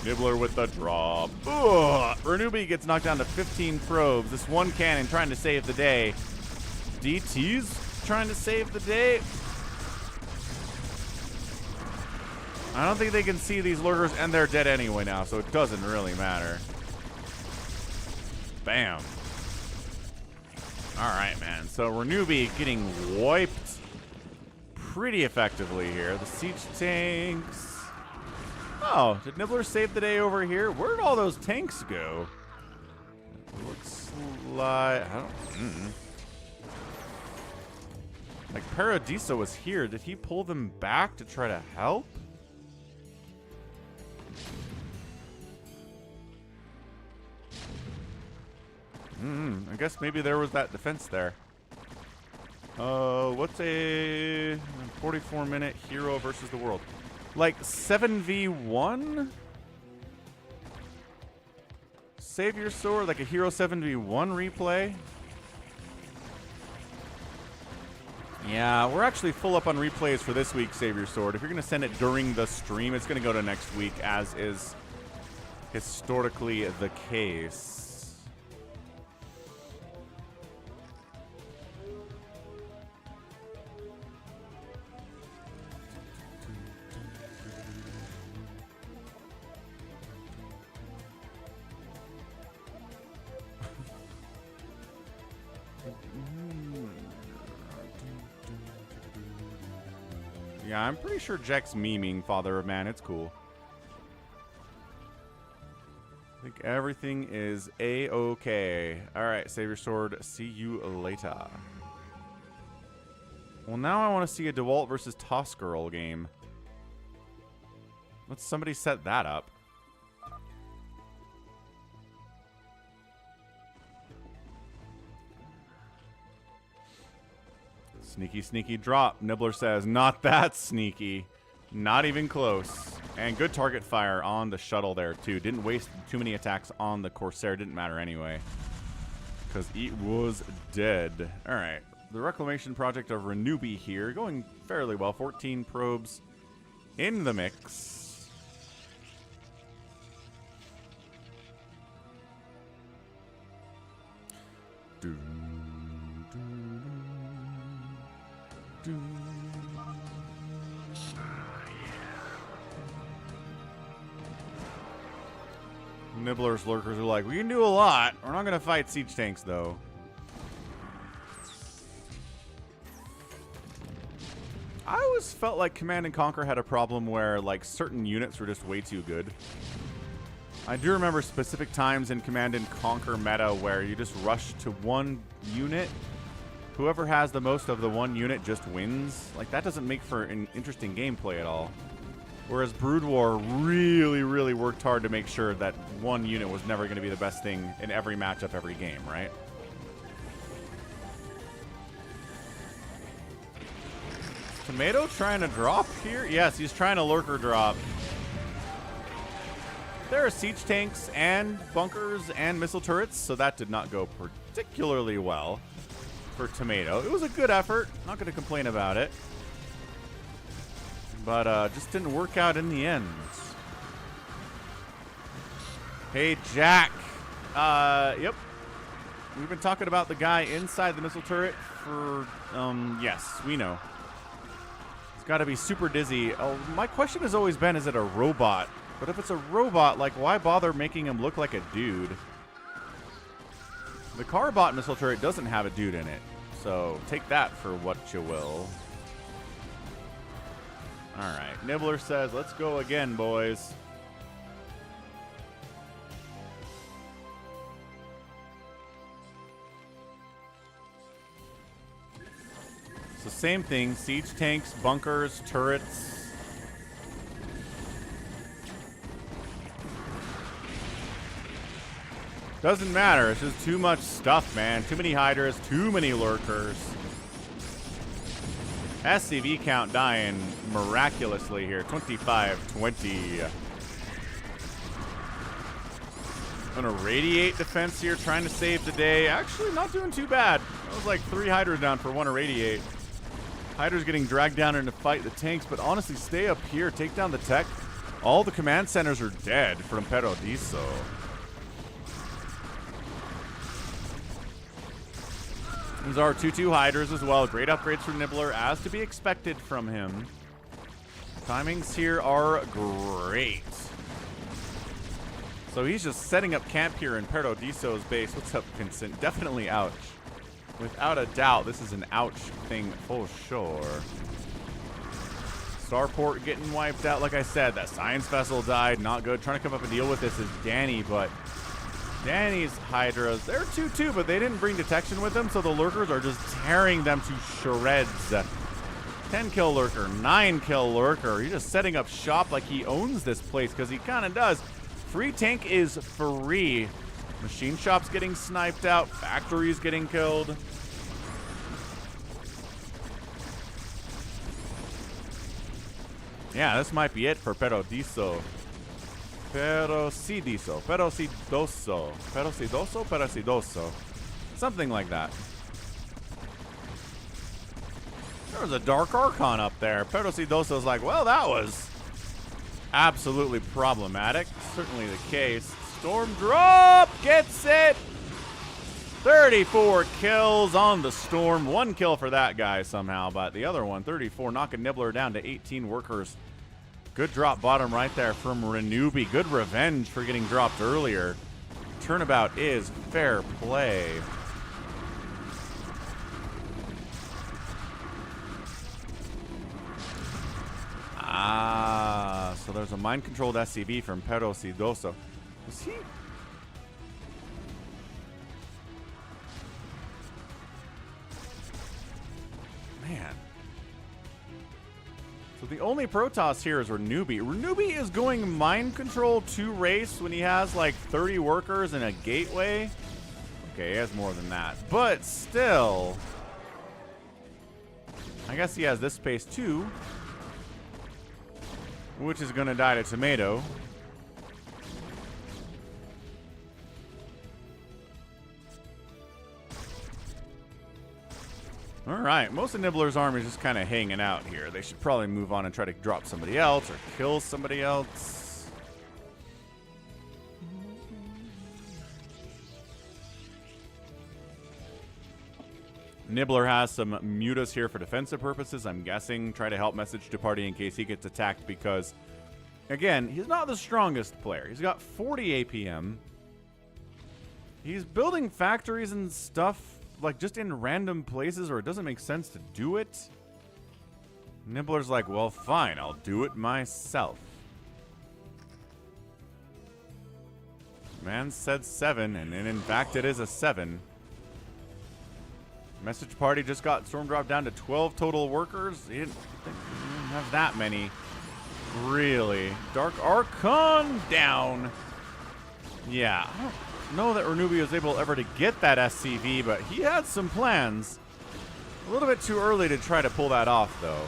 Nibbler with the drop. Ugh. Renubi gets knocked down to 15 probes. This one cannon trying to save the day. DT's trying to save the day. I don't think they can see these lurkers, and they're dead anyway now, so it doesn't really matter. Bam. All right, man. So Renubi getting wiped pretty effectively here. The siege tanks. Oh, did Nibbler save the day over here? Where did all those tanks go? Looks like I don't. Like Paradiso was here. Did he pull them back to try to help? I guess maybe there was that defense there. What's a 44-minute hero versus the world? Like 7v1? SaviorSword, like a hero 7v1 replay? Yeah, we're actually full up on replays for this week, SaviorSword. If you're going to send it during the stream, it's going to go to next week, as is historically the case. Yeah, I'm pretty sure Jack's memeing Father of Man. It's cool. I think everything is A-okay. Alright, SaviorSword, see you later. Well, now I want to see a DeWalt versus Toss Girl game. Let's somebody set that up. Sneaky, sneaky drop. Nibbler says, not that sneaky. Not even close. And good target fire on the shuttle there, too. Didn't waste too many attacks on the Corsair. Didn't matter anyway, because it was dead. All right. The Reclamation Project of Renewbi here. Going fairly well. 14 probes in the mix. Nibbler's lurkers are like, we can do a lot. We're not going to fight siege tanks, though. I always felt like Command & Conquer had a problem where, like, certain units were just way too good. I do remember specific times in Command & Conquer meta where you just rush to one unit. Whoever has the most of the one unit just wins. Like, that doesn't make for an interesting gameplay at all. Whereas Brood War really, really worked hard to make sure that one unit was never going to be the best thing in every matchup, every game, right? Tomato trying to drop here? Yes, he's trying to lurker drop. There are siege tanks and bunkers and missile turrets, so that did not go particularly well for Tomato. It was a good effort. Not going to complain about it. But just didn't work out in the end. Hey, Jack. Yep. We've been talking about the guy inside the missile turret for, yes, we know. He's got to be super dizzy. Oh, my question has always been, is it a robot? But if it's a robot, like, why bother making him look like a dude? The Carbot missile turret doesn't have a dude in it. So take that for what you will. All right, Nibbler says, let's go again, boys. So same thing, siege tanks, bunkers, turrets. Doesn't matter, it's just too much stuff, man. Too many hiders, too many lurkers. SCV count dying miraculously here. 25-20. On a radiate defense here, trying to save the day. Actually, not doing too bad. That was like 3 hiders down for 1 irradiate. Hiders getting dragged down in to fight the tanks, but honestly, stay up here, take down the tech. All the command centers are dead from Paradiso. These are 2-2 hiders as well. Great upgrades for Nibbler, as to be expected from him. Timings here are great. So he's just setting up camp here in Paradiso's base. What's up, Vincent? Definitely ouch. Without a doubt, this is an ouch thing for sure. Starport getting wiped out. Like I said, that science vessel died. Not good. Trying to come up and deal with this is Danny, but Danny's Hydras, they're 2-2, but they didn't bring detection with them, so the lurkers are just tearing them to shreds. 10 kill lurker, 9 kill lurker. He's just setting up shop like he owns this place, because he kind of does. Free tank is free. Machine shop's getting sniped out. Factory's getting killed. Yeah, this might be it for Perodiso. Perosidoso. Something like that. There was a Dark Archon up there. Perosidoso's like, well, that was absolutely problematic. Certainly the case. Storm Drop gets it. 34 kills on the Storm. 1 kill for that guy somehow, but the other one, 34, knocking Nibbler down to 18 workers. Good drop bottom right there from Renewby. Good revenge for getting dropped earlier. Turnabout is fair play. Ah, so there's a mind-controlled SCV from Perosidoso. Was he? Man. So the only Protoss here is Renewby. Renewby is going mind control to race when he has like 30 workers and a gateway. Okay, he has more than that. But still, I guess he has this space too, which is going to die to Tomato. All right, most of Nibbler's army is just kind of hanging out here. They should probably move on and try to drop somebody else or kill somebody else. Nibbler has some mutas here for defensive purposes, I'm guessing. Try to help message to party in case he gets attacked because, again, he's not the strongest player. He's got 40 APM. He's building factories and stuff like just in random places or it doesn't make sense to do it. Nibbler's like, well, fine, I'll do it myself. Man said 7, and in fact it is a 7. Message party just got storm dropped down to 12 total workers. He didn't have that many. Really. Dark Archon down. Yeah, I don't know that Renewby was able ever to get that SCV, but he had some plans. A little bit too early to try to pull that off, though.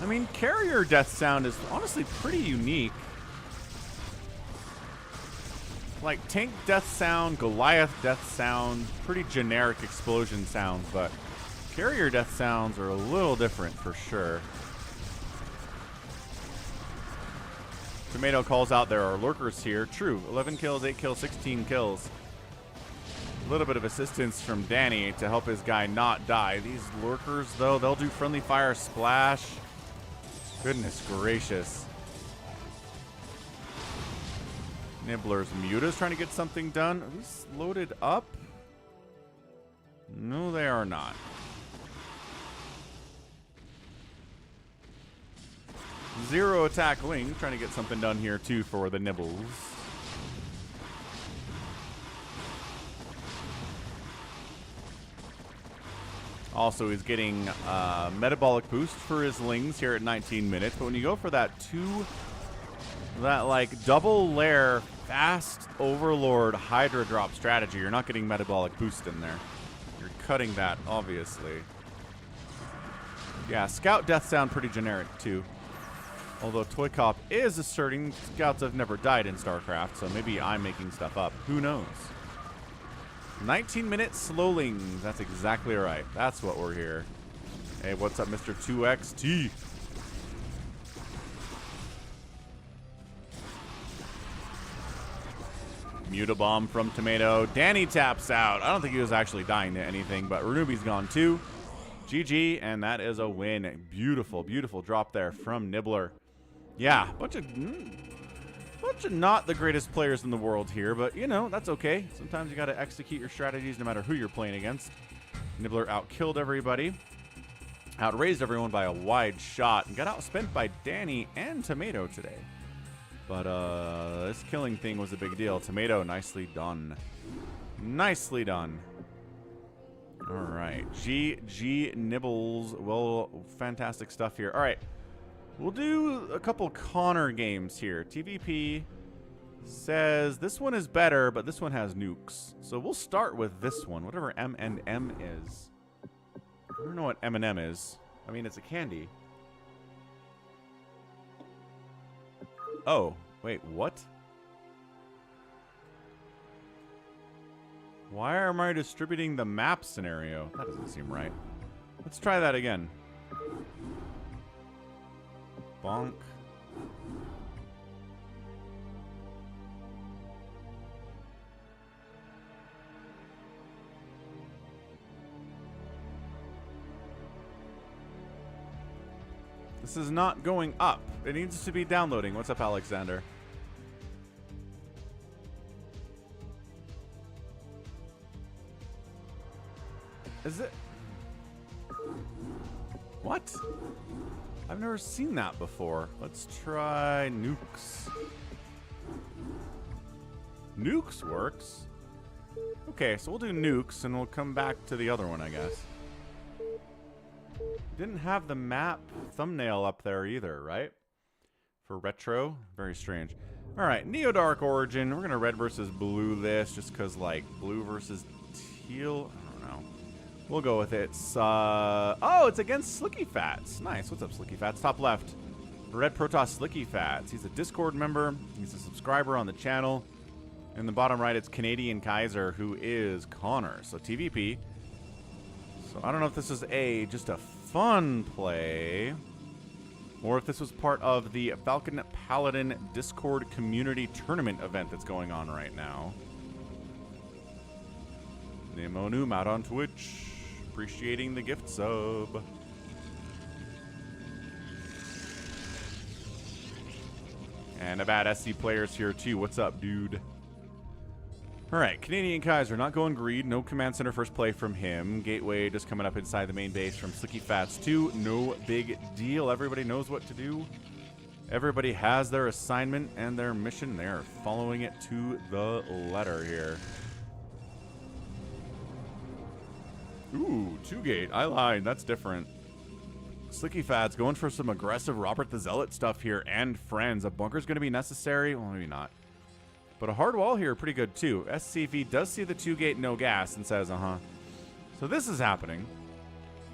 I mean, carrier death sound is honestly pretty unique. Like tank death sound, Goliath death sound, pretty generic explosion sounds, but carrier death sounds are a little different for sure. Tomato calls out there are lurkers here. True. 11 kills, 8 kills, 16 kills. A little bit of assistance from Danny to help his guy not die. These lurkers, though, they'll do friendly fire splash. Goodness gracious. Nibbler's Muta's trying to get something done. Are these loaded up? No, they are not. Zero attack wing, trying to get something done here too for the Nibbles. Also, he's getting metabolic boost for his lings here at 19 minutes. But when you go for that like double layer fast overlord Hydra drop strategy, you're not getting metabolic boost in there. You're cutting that, obviously. Yeah, scout death sound pretty generic too. Although ToyCop is asserting scouts have never died in StarCraft, so maybe I'm making stuff up. Who knows? 19-minute slowlings. That's exactly right. That's what we're here. Hey, what's up, Mr. 2XT? Mutabomb from Tomato. Danny taps out. I don't think he was actually dying to anything, but Renewby's gone too. GG, and that is a win. Beautiful, beautiful drop there from Nibbler. Yeah, bunch of Bunch of not the greatest players in the world here, but, you know, that's okay. Sometimes you got to execute your strategies no matter who you're playing against. Nibbler outkilled everybody. Outraised everyone by a wide shot. And got outspent by Danny and Tomato today. But this killing thing was a big deal. Tomato, nicely done. Nicely done. All right. GG Nibbles. Well, fantastic stuff here. All right. We'll do a couple Connor games here. TVP says this one is better, but this one has nukes. So we'll start with this one, whatever M&M is. I don't know what M&M is. I mean, it's a candy. Oh, wait, what? Why am I distributing the map scenario? That doesn't seem right. Let's try that again. Bonk. This is not going up. It needs to be downloading. What's up, Alexander? Is it? What? I've never seen that before. Let's try nukes. Nukes works. Okay, so we'll do nukes and we'll come back to the other one, I guess. Didn't have the map thumbnail up there either, right? For retro? Very strange. Alright, Neo Dark Origin. We're gonna red versus blue this just because, like, blue versus teal. I don't know. We'll go with it. Oh, it's against Slickyfats. Nice. What's up, Slickyfats? Top left. Red Protoss Slickyfats. He's a Discord member. He's a subscriber on the channel. In the bottom right, it's Canadian Kaiser, who is Connor. So TVP. So I don't know if this is just a fun play, or if this was part of the Falcon Paladin Discord community tournament event that's going on right now. nOOB out on Twitch. Appreciating the gift sub. And a bad SC players here too. What's up, dude? Alright, Canadian Kaiser not going greed. No command center first play from him. Gateway just coming up inside the main base from Slickyfats 2. No big deal. Everybody knows what to do. Everybody has their assignment and their mission. They're following it to the letter here. Ooh, 2-gate. I lied. That's different. Slickyfats going for some aggressive Robert the Zealot stuff here and friends. A bunker's going to be necessary. Well, maybe not. But a hard wall here, pretty good too. SCV does see the 2-gate no gas and says, uh-huh. So this is happening.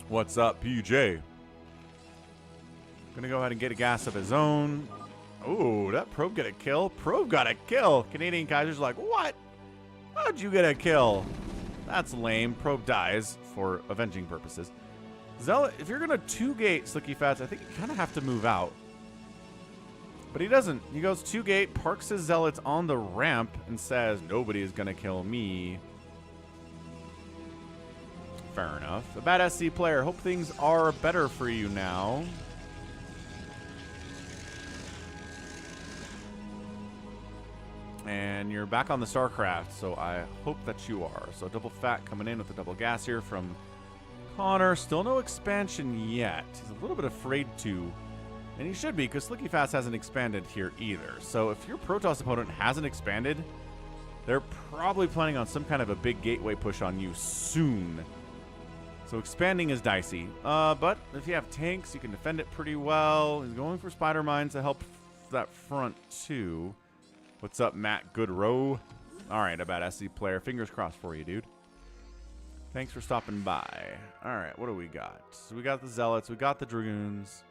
What's up, PJ? Gonna go ahead and get a gas of his own. Oh, that probe get a kill? Probe got a kill. Canadian Kaiser's like, what? How'd you get a kill? That's lame. Probe dies for avenging purposes. Zealot, if you're gonna 2-gate Slickyfats, I think you kind of have to move out. But he doesn't. He goes 2-gate, parks his Zealots on the ramp, and says, nobody is going to kill me. Fair enough. A bad SC player. Hope things are better for you now. And you're back on the StarCraft, so I hope that you are. So double fat coming in with the double gas here from Connor. Still no expansion yet. He's a little bit afraid to. And he should be, because Slickyfats hasn't expanded here either. So if your Protoss opponent hasn't expanded, they're probably planning on some kind of a big gateway push on you soon. So expanding is dicey. But if you have tanks, you can defend it pretty well. He's going for Spider Mines to help that front too. What's up, Matt Goodrow? All right, a bad SC player. Fingers crossed for you, dude. Thanks for stopping by. All right, what do we got? So we got the Zealots. We got the Dragoons.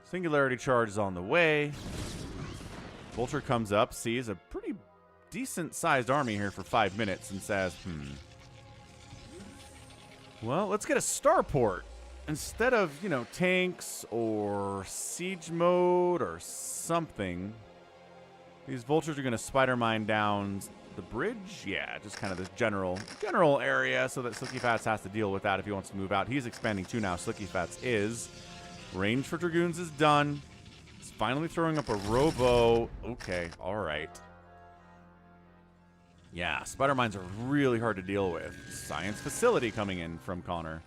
Singularity charge is on the way. Vulture comes up, sees a pretty decent-sized army here for 5 minutes, and says, well, let's get a starport. Instead of, you know, tanks or siege mode or something, these Vultures are going to spider mine down the bridge. Yeah, just kind of this general area so that Slickyfats has to deal with that if he wants to move out. He's expanding too now. Slickyfats is. Range for Dragoons is done. His finally throwing up a robo. Okay, all right. Yeah, spider mines are really hard to deal with. Science facility coming in from Connor.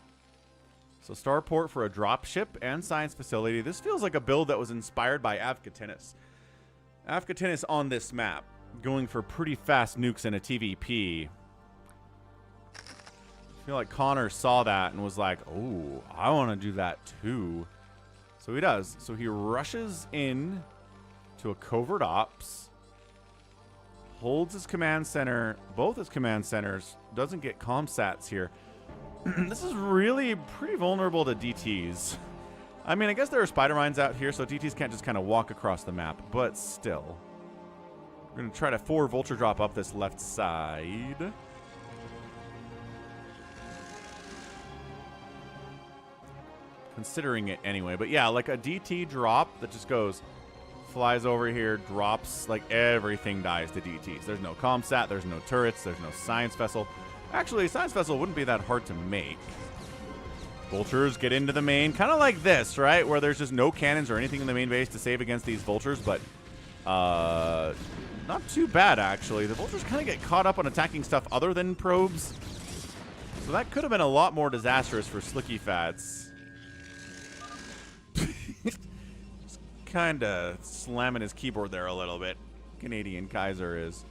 So starport for a dropship and science facility. This feels like a build that was inspired by AvcaTiNuS. AvcaTiNuS on this map, going for pretty fast nukes in a TVP. I feel like Connor saw that and was like, oh, I want to do that too. So he does. So he rushes in to a covert ops. Holds his command center, both his command centers, doesn't get comsats here. This is really pretty vulnerable to DTs. I mean, I guess there are spider mines out here, so DTs can't just kind of walk across the map, but still. We're going to try to 4 vulture drop up this left side. Considering it anyway, but yeah, like a DT drop that just goes... Flies over here, drops, like everything dies to DTs. There's no comsat, there's no turrets, there's no science vessel. Actually, science vessel wouldn't be that hard to make. Vultures get into the main, kind of like this, right? Where there's just no cannons or anything in the main base to save against these vultures, but not too bad, actually. The vultures kind of get caught up on attacking stuff other than probes. So that could have been a lot more disastrous for Slickyfats. Kind of slamming his keyboard there a little bit. Canadian Kaiser is.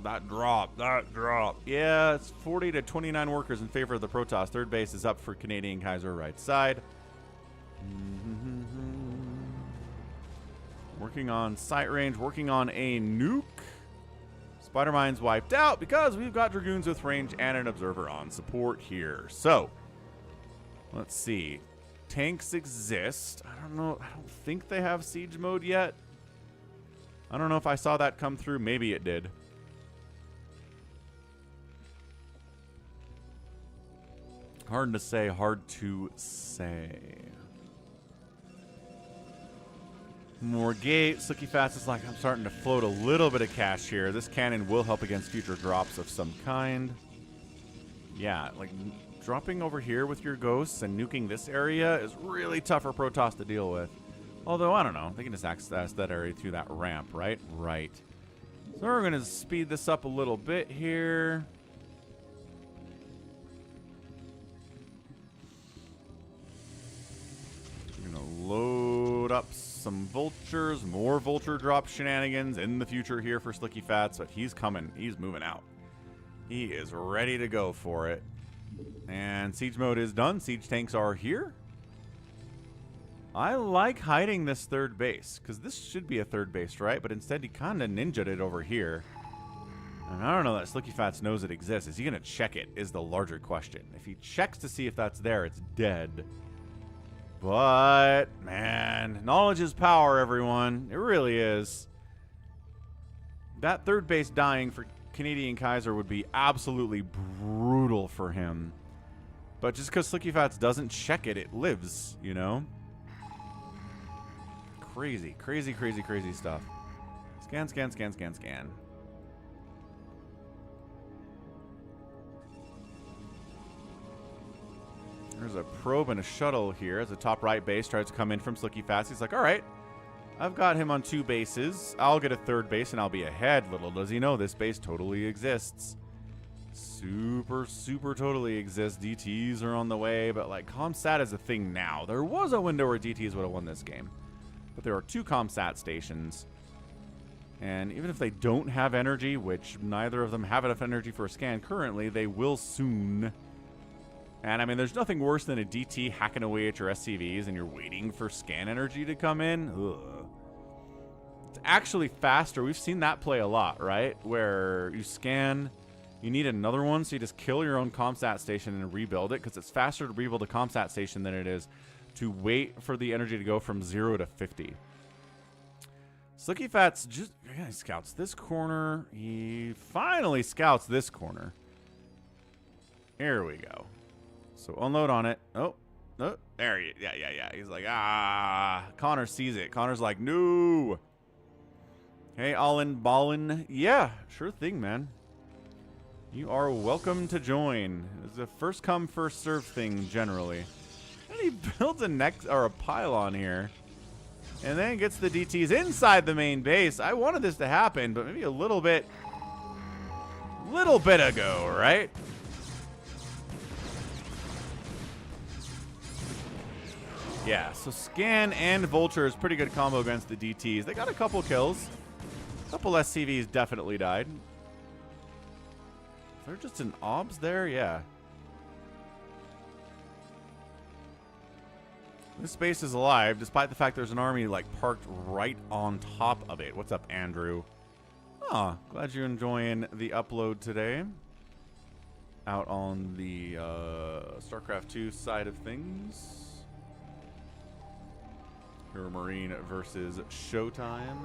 That drop. Yeah, it's 40 to 29 workers in favor of the Protoss. Third base is up for Canadian Kaiser right side. Working on sight range, working on a nuke. Spider mine's wiped out because we've got Dragoons with range and an observer on support here. So, let's see. Tanks exist. I don't know. I don't think they have siege mode yet. I don't know if I saw that come through. Maybe it did. Hard to say. Hard to say. More gates. Slickyfats is like, I'm starting to float a little bit of cash here. This cannon will help against future drops of some kind. Yeah, like... Dropping over here with your ghosts and nuking this area is really tough for Protoss to deal with. Although, I don't know. They can just access that area through that ramp, right? Right. So we're going to speed this up a little bit here. We're going to load up some vultures. More vulture drop shenanigans in the future here for Slickyfats. But he's coming. He's moving out. He is ready to go for it. And siege mode is done. Siege tanks are here. I like hiding this third base, because this should be a third base, right? But instead he kind of ninja'd it over here. And I don't know that Slickyfats knows it exists. Is he going to check it is the larger question. If he checks to see if that's there, it's dead. But, man, knowledge is power, everyone. It really is. That third base dying for Canadian Kaiser would be absolutely brutal for him. But just because Slickyfats doesn't check it, it lives, you know? Crazy, crazy, crazy, crazy stuff. Scan, scan, scan, scan, scan. There's a probe and a shuttle here as the top right base tries to come in from Slickyfats. He's like, all right, I've got him on 2 bases. I'll get a third base and I'll be ahead. Little does he know this base totally exists. Super, super totally exists. DTs are on the way, but like ComSat is a thing now. There was a window where DTs would have won this game. But there are 2 ComSat stations. And even if they don't have energy, which neither of them have enough energy for a scan currently, they will soon. And I mean, there's nothing worse than a DT hacking away at your SCVs and you're waiting for scan energy to come in. Ugh. It's actually faster. We've seen that play a lot, right? Where you scan, you need another one, so you just kill your own ComSat station and rebuild it, because it's faster to rebuild a ComSat station than it is to wait for the energy to go from 0 to 50. Slickyfats just, yeah, he scouts this corner. He finally scouts this corner. Here we go. So unload on it. Oh, there he is. Yeah. He's like, ah. Connor sees it. Connor's like, no. Hey, Allin Ballin. Yeah, sure thing, man. You are welcome to join. It's a first come, first serve thing generally. And he builds a next or a pylon here. And then gets the DTs inside the main base. I wanted this to happen, but maybe a little bit ago, right? Yeah, so Scan and Vulture is pretty good combo against the DTs. They got a couple kills. A couple SCVs definitely died. Is there just an OBS there? Yeah. This space is alive, despite the fact there's an army like parked right on top of it. What's up, Andrew? Oh, glad you're enjoying the upload today. Out on the StarCraft 2 side of things. Hero Marine versus Showtime.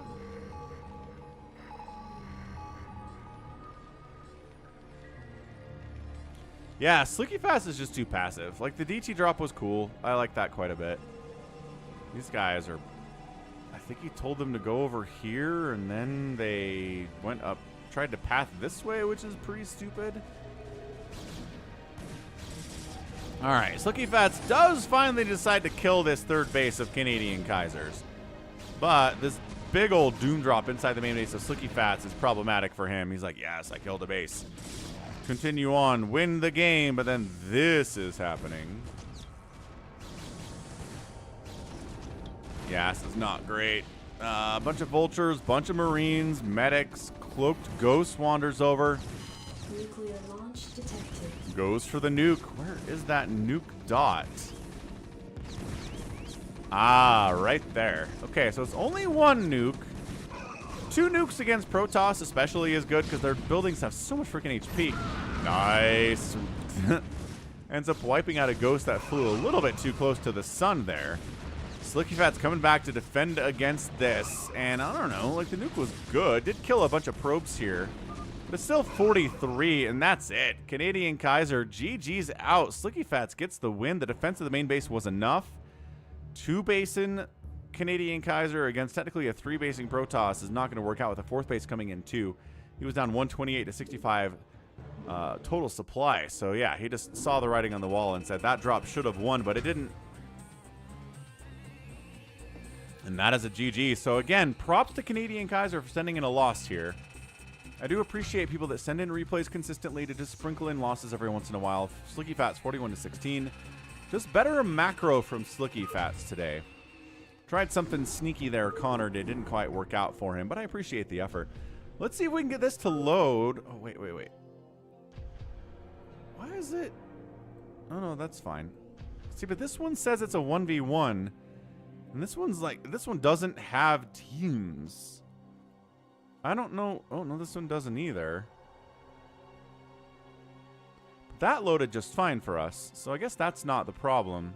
Yeah, Slickyfats is just too passive. Like, the DT drop was cool. I like that quite a bit. These guys are... I think he told them to go over here, and then they went up, tried to path this way, which is pretty stupid. Alright, Slickyfats does finally decide to kill this third base of Canadian Kaisers. But this big old Doom drop inside the main base of Slickyfats is problematic for him. He's like, yes, I killed a base. Continue on, win the game, but then this is happening. Yeah, this is not great. A bunch of vultures, bunch of marines, medics, cloaked ghost wanders over. Nuclear launch detected. Goes for the nuke. Where is that nuke dot? Ah, right there. Okay, so it's only one nuke. 2 nukes against Protoss especially is good because their buildings have so much freaking HP. Nice. Ends up wiping out a ghost that flew a little bit too close to the sun there. Slickyfat's coming back to defend against this. And I don't know, like the nuke was good. Did kill a bunch of probes here. But it's still 43, and that's it. Canadian Kaiser, GG's out. Slickyfats gets the win. The defense of the main base was enough. 2 basin Canadian Kaiser against technically a 3 basing Protoss is not going to work out with a 4th base coming in too. He was down 128 to 65 total supply. So yeah, he just saw the writing on the wall and said that drop should have won, but it didn't. And that is a GG. So again, props to Canadian Kaiser for sending in a loss here. I do appreciate people that send in replays consistently to just sprinkle in losses every once in a while. Slickyfats 41 to 16. Just better macro from Slickyfats today. Tried something sneaky there, Connor did. Didn't quite work out for him, but I appreciate the effort. Let's see if we can get this to load. Oh, wait. Why is it? Oh, no, that's fine. See, but this one says it's a 1v1. And this one's like, this one doesn't have teams. I don't know. Oh, no, this one doesn't either. That loaded just fine for us. So I guess that's not the problem.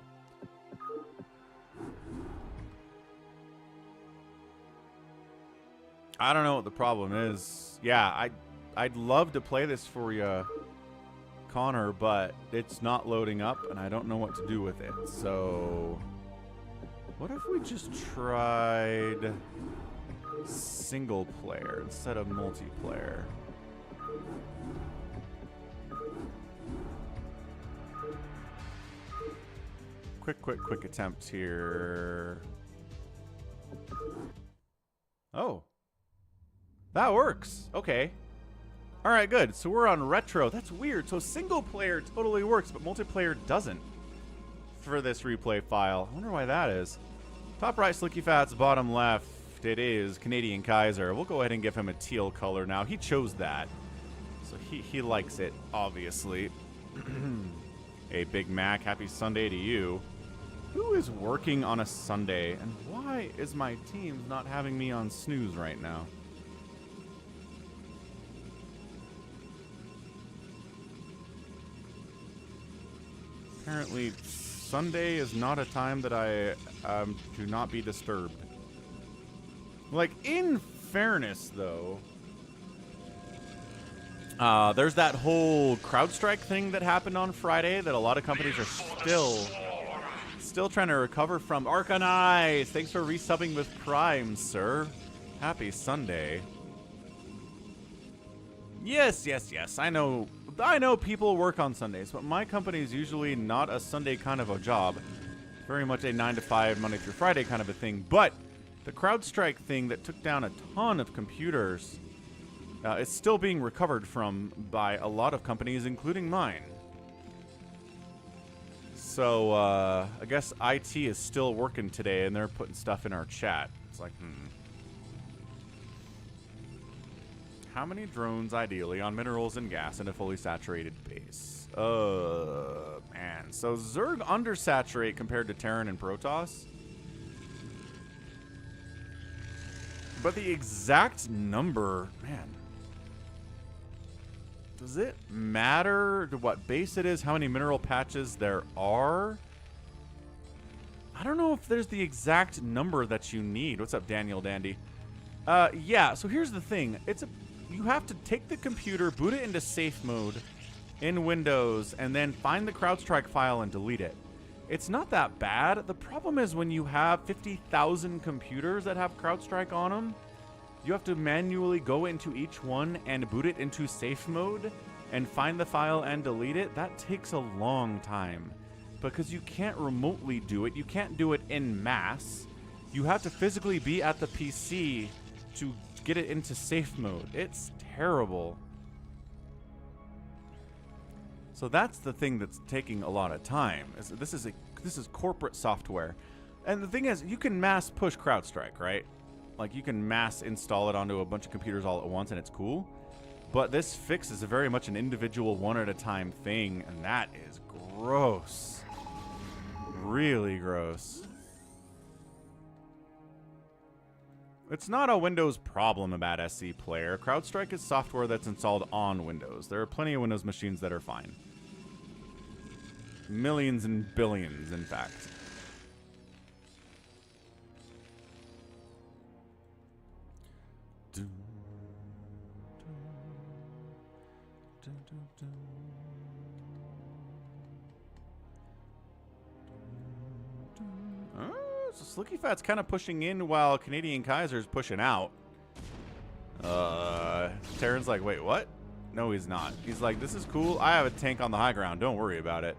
I don't know what the problem is. Yeah, I'd love to play this for you, Connor, but it's not loading up, and I don't know what to do with it. So, what if we just tried single player instead of multiplayer? Quick attempt here. Oh. That works. Okay. All right, good. So we're on retro. That's weird. So single player totally works, but multiplayer doesn't for this replay file. I wonder why that is. Top right, Slickyfats. Bottom left, it is Canadian Kaiser. We'll go ahead and give him a teal color now. He chose that. So he likes it, obviously. Hey, Big Mac, happy Sunday to you. Who is working on a Sunday? And why is my team not having me on snooze right now? Apparently, Sunday is not a time that I do not be disturbed. Like, in fairness, though, there's that whole CrowdStrike thing that happened on Friday that a lot of companies are still trying to recover from. Arcanize, thanks for resubbing with Prime, sir. Happy Sunday. Yes. I know people work on Sundays, but my company is usually not a Sunday kind of a job. Very much a 9 to 5, Monday through Friday kind of a thing. But The CrowdStrike thing that took down a ton of computers is still being recovered from by a lot of companies, including mine. So, I guess IT is still working today, and they're putting stuff in our chat. It's like, How many drones, ideally, on minerals and gas in a fully saturated base? Man. So, Zerg undersaturate compared to Terran and Protoss. But the exact number, man. Does it matter to what base it is, how many mineral patches there are? I don't know if there's the exact number that you need. What's up, Daniel Dandy? Yeah, so here's the thing. You have to take the computer, boot it into safe mode in Windows, and then find the CrowdStrike file and delete it. It's not that bad. The problem is when you have 50,000 computers that have CrowdStrike on them, you have to manually go into each one and boot it into safe mode and find the file and delete it. That takes a long time because you can't remotely do it. You can't do it en masse. You have to physically be at the PC to get it into safe mode. It's terrible. So that's the thing that's taking a lot of time. This is corporate software. And the thing is, you can mass push CrowdStrike, right? Like, you can mass install it onto a bunch of computers all at once, and it's cool. But this fix is very much an individual, one-at-a-time thing, and that is gross. Really gross. It's not a Windows problem about SC Player. CrowdStrike is software that's installed on Windows. There are plenty of Windows machines that are fine. Millions and billions, in fact. So Slickyfats kind of pushing in while Canadian Kaiser's pushing out. Terran's like, wait, what? No, he's not. He's like, this is cool. I have a tank on the high ground. Don't worry about it.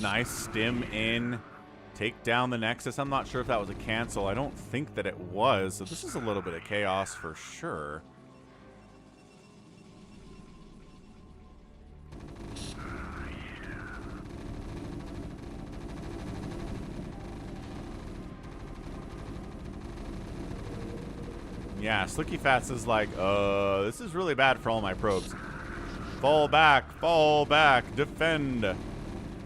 Nice stim in. Take down the Nexus. I'm not sure if that was a cancel. I don't think that it was. So this is a little bit of chaos for sure. Yeah, Slickyfats is like, this is really bad for all my probes. Fall back, defend.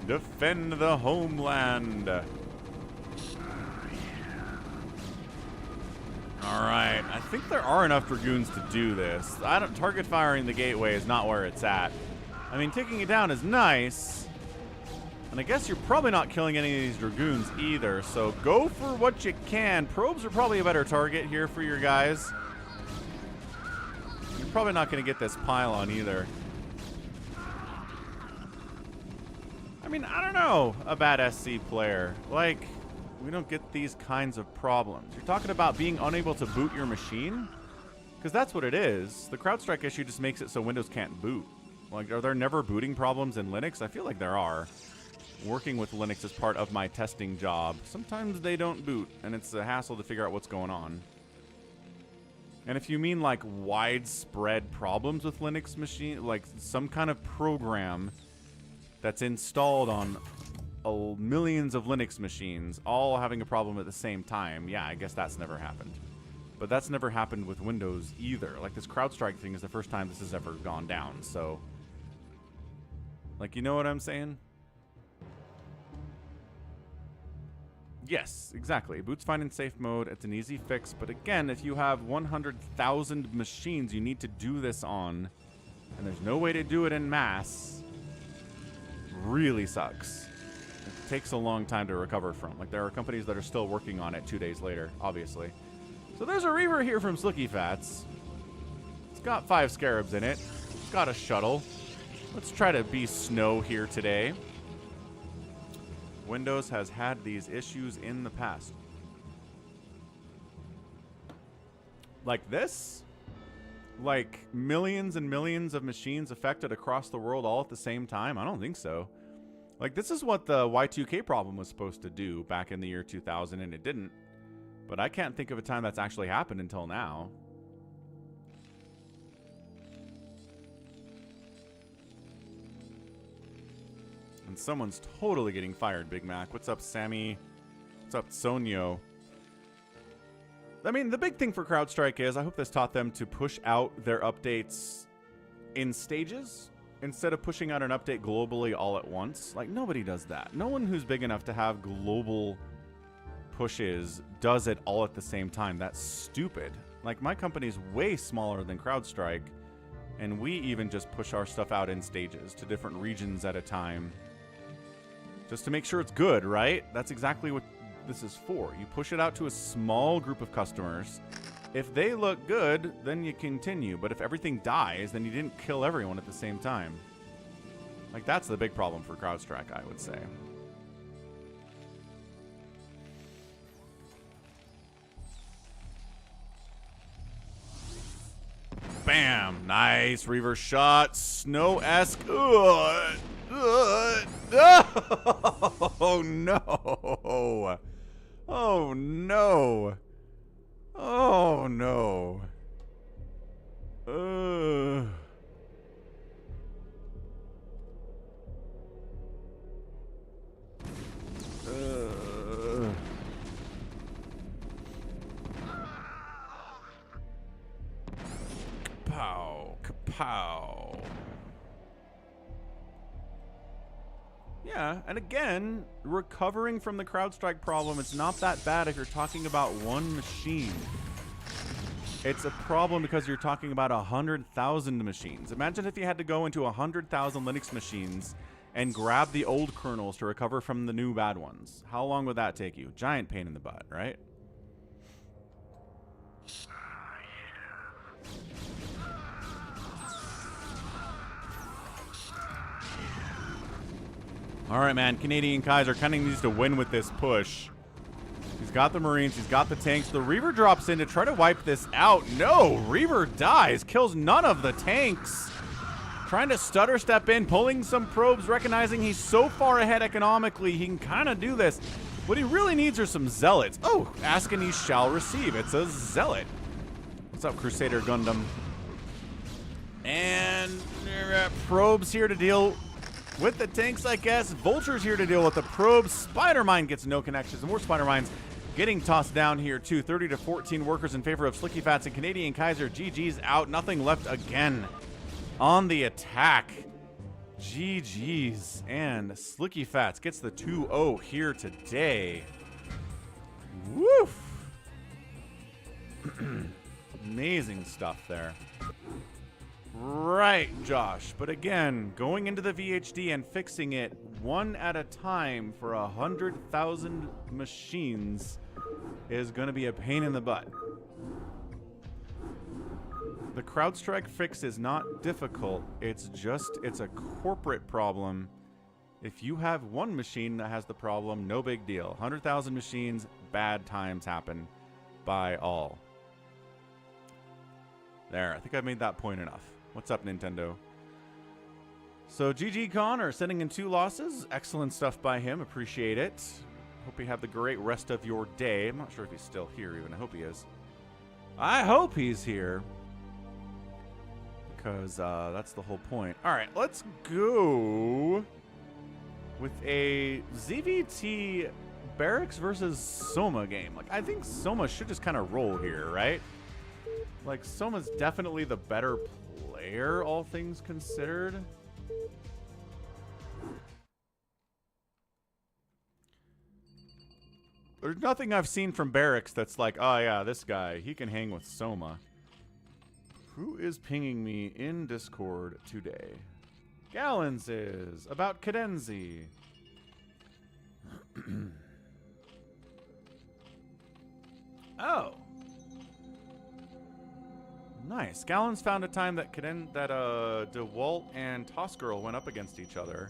Defend the homeland. Alright, I think there are enough Dragoons to do this. Target firing the gateway is not where it's at. I mean, taking it down is nice. And I guess you're probably not killing any of these Dragoons either, so go for what you can. Probes are probably a better target here for your guys. You're probably not going to get this pylon either. I mean, I don't know about SC Player. Like, we don't get these kinds of problems. You're talking about being unable to boot your machine? Because that's what it is. The CrowdStrike issue just makes it so Windows can't boot. Like, are there never booting problems in Linux? I feel like there are. Working with Linux is part of my testing job. Sometimes they don't boot, and it's a hassle to figure out what's going on. And if you mean, like, widespread problems with Linux machine, like some kind of program that's installed on millions of Linux machines, all having a problem at the same time, yeah, I guess that's never happened. But that's never happened with Windows either. Like, this CrowdStrike thing is the first time this has ever gone down, so... Like, you know what I'm saying? Yes, exactly. Boot's fine in safe mode. It's an easy fix. But again, if you have 100,000 machines you need to do this on, and there's no way to do it en masse, really sucks. It takes a long time to recover from. Like, there are companies that are still working on it 2 days later, obviously. So there's a Reaver here from Slickyfats. It's got 5 Scarabs in it. It's got a shuttle. Let's try to be snow here today. Windows has had these issues in the past. Like this? Like millions and millions of machines affected across the world all at the same time? I don't think so. Like, this is what the Y2K problem was supposed to do back in the year 2000, and it didn't. But I can't think of a time that's actually happened until now. And someone's totally getting fired, Big Mac. What's up, Sammy? What's up, Sonyo? I mean, the big thing for CrowdStrike is I hope this taught them to push out their updates in stages instead of pushing out an update globally all at once. Like, nobody does that. No one who's big enough to have global pushes does it all at the same time. That's stupid. Like, my company's way smaller than CrowdStrike, and we even just push our stuff out in stages to different regions at a time just to make sure it's good, right? That's exactly what this is for. You push it out to a small group of customers. If they look good, then you continue. But if everything dies, then you didn't kill everyone at the same time. Like, that's the big problem for CrowdStrike, I would say. Bam! Nice reverse shot. Snow-esque. Oh no! Oh no! Oh no! Kapow! Kapow! Yeah, and again, recovering from the CrowdStrike problem, it's not that bad if you're talking about one machine. It's a problem because you're talking about 100,000 machines. Imagine if you had to go into 100,000 Linux machines and grab the old kernels to recover from the new bad ones. How long would that take you? Giant pain in the butt, right? All right, man. Canadian Kaiser kind of needs to win with this push. He's got the Marines. He's got the tanks. The Reaver drops in to try to wipe this out. No, Reaver dies. Kills none of the tanks. Trying to stutter step in, pulling some probes, recognizing he's so far ahead economically, he can kind of do this. What he really needs are some zealots. Oh, ask and he shall receive. It's a zealot. What's up, Crusader Gundam? And probes here to deal with the tanks, I guess. Vulture's here to deal with the probes. Spider-Mine gets no connections. More Spider-Mines getting tossed down here, too. 30 to 14 workers in favor of Slickyfats and Canadian Kaiser. GG's out. Nothing left again on the attack. GG's. And Slickyfats gets the 2-0 here today. Woof. Amazing stuff there. Right, Josh. But again, going into the VHD and fixing it one at a time for 100,000 machines is going to be a pain in the butt. The CrowdStrike fix is not difficult. It's a corporate problem. If you have one machine that has the problem, no big deal. 100,000 machines, bad times happen by all. There, I think I've made that point enough. What's up, Nintendo? So GG Connor sending in 2 losses. Excellent stuff by him. Appreciate it. Hope you have the great rest of your day. I'm not sure if he's still here even. I hope he is. I hope he's here. Because that's the whole point. All right, let's go with a ZVT Barracks versus Soma game. Like, I think Soma should just kind of roll here, right? Like, Soma's definitely the better player, all things considered. There's nothing I've seen from Barracks that's like, oh yeah, this guy, he can hang with Soma. Who is pinging me in Discord today? Gallons is about Cadenzi. Oh. Nice. Gallons found a time that could end that DeWalt and Toss Girl went up against each other.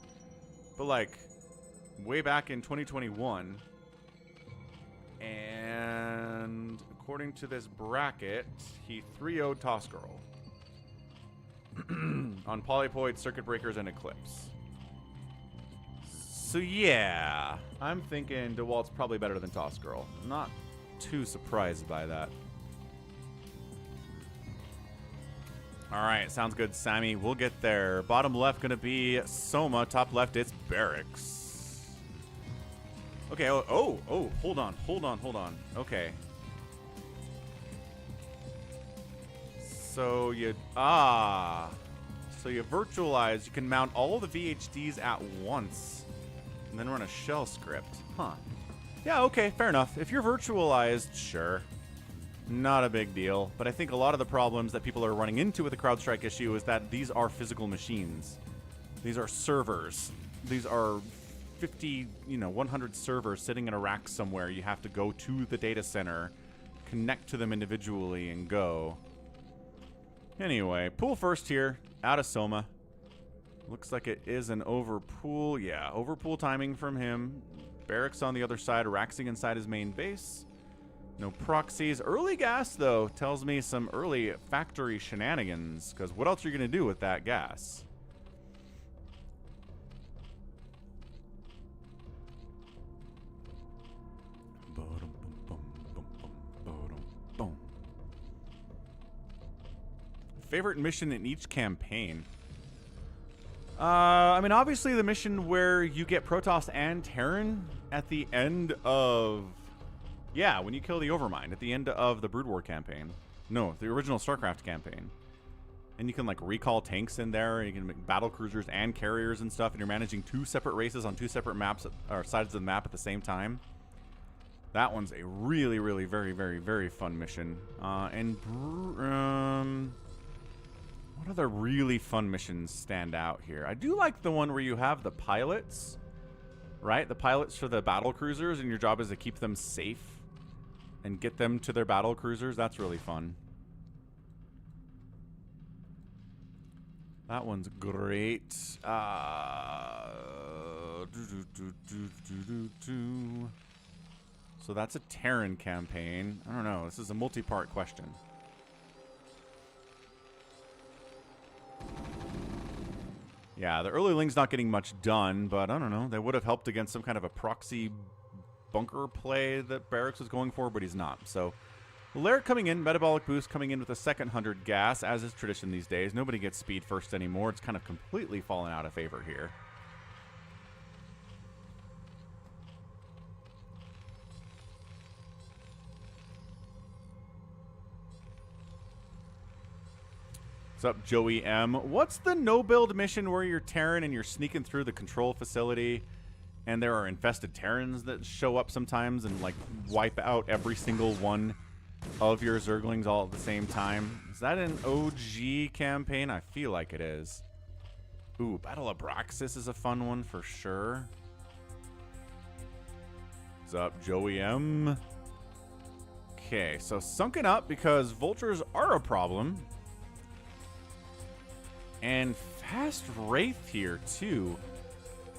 But like way back in 2021. And according to this bracket, he 3-0'd Toss Girl. On Polypoid, Circuit Breakers, and Eclipse. So yeah, I'm thinking DeWalt's probably better than Toss Girl. Not too surprised by that. Alright, sounds good, Sammy. We'll get there. Bottom left gonna be Soma. Top left, it's Barracks. Okay, hold on. Okay. So you virtualize, you can mount all the VHDs at once and then run a shell script. Huh. Yeah, okay, fair enough. If you're virtualized, sure. Not a big deal. But I think a lot of the problems that people are running into with the CrowdStrike issue is that these are physical machines. These are servers. These are 50, 100 servers sitting in a rack somewhere. You have to go to the data center, connect to them individually, and go. Anyway, pool first here, out of Soma. Looks like it is an overpool. Yeah, overpool timing from him. Barracks on the other side, raxing inside his main base. No proxies. Early gas, though, tells me some early factory shenanigans. Because what else are you going to do with that gas? Favorite mission in each campaign? I mean, obviously the mission where you get Protoss and Terran at the end of... Yeah, when you kill the Overmind at the end of the Brood War campaign. No, the original StarCraft campaign. And you can, like, recall tanks in there, and you can make battle cruisers and carriers and stuff, and you're managing 2 separate races on 2 separate maps, or sides of the map at the same time. That one's a really, really, very, very, very fun mission. What other really fun missions stand out here? I do like the one where you have the pilots, right? The pilots for the battle cruisers, and your job is to keep them safe and get them to their battle cruisers. That's really fun. That one's great. So that's a Terran campaign. I don't know. This is a multi-part question. Yeah, the early Ling's not getting much done, but I don't know. They would have helped against some kind of a proxy bunker play that Barracks was going for, but he's not. So, Laird coming in, Metabolic Boost coming in with a second 100 gas, as is tradition these days. Nobody gets speed first anymore. It's kind of completely fallen out of favor here. What's up, Joey M? What's the no-build mission where you're Terran and you're sneaking through the control facility and there are infested Terrans that show up sometimes and, like, wipe out every single one of your Zerglings all at the same time? Is that an OG campaign? I feel like it is. Ooh, Battle of Braxis is a fun one for sure. What's up, Joey M? Okay, so sunken up because vultures are a problem. And fast Wraith here, too,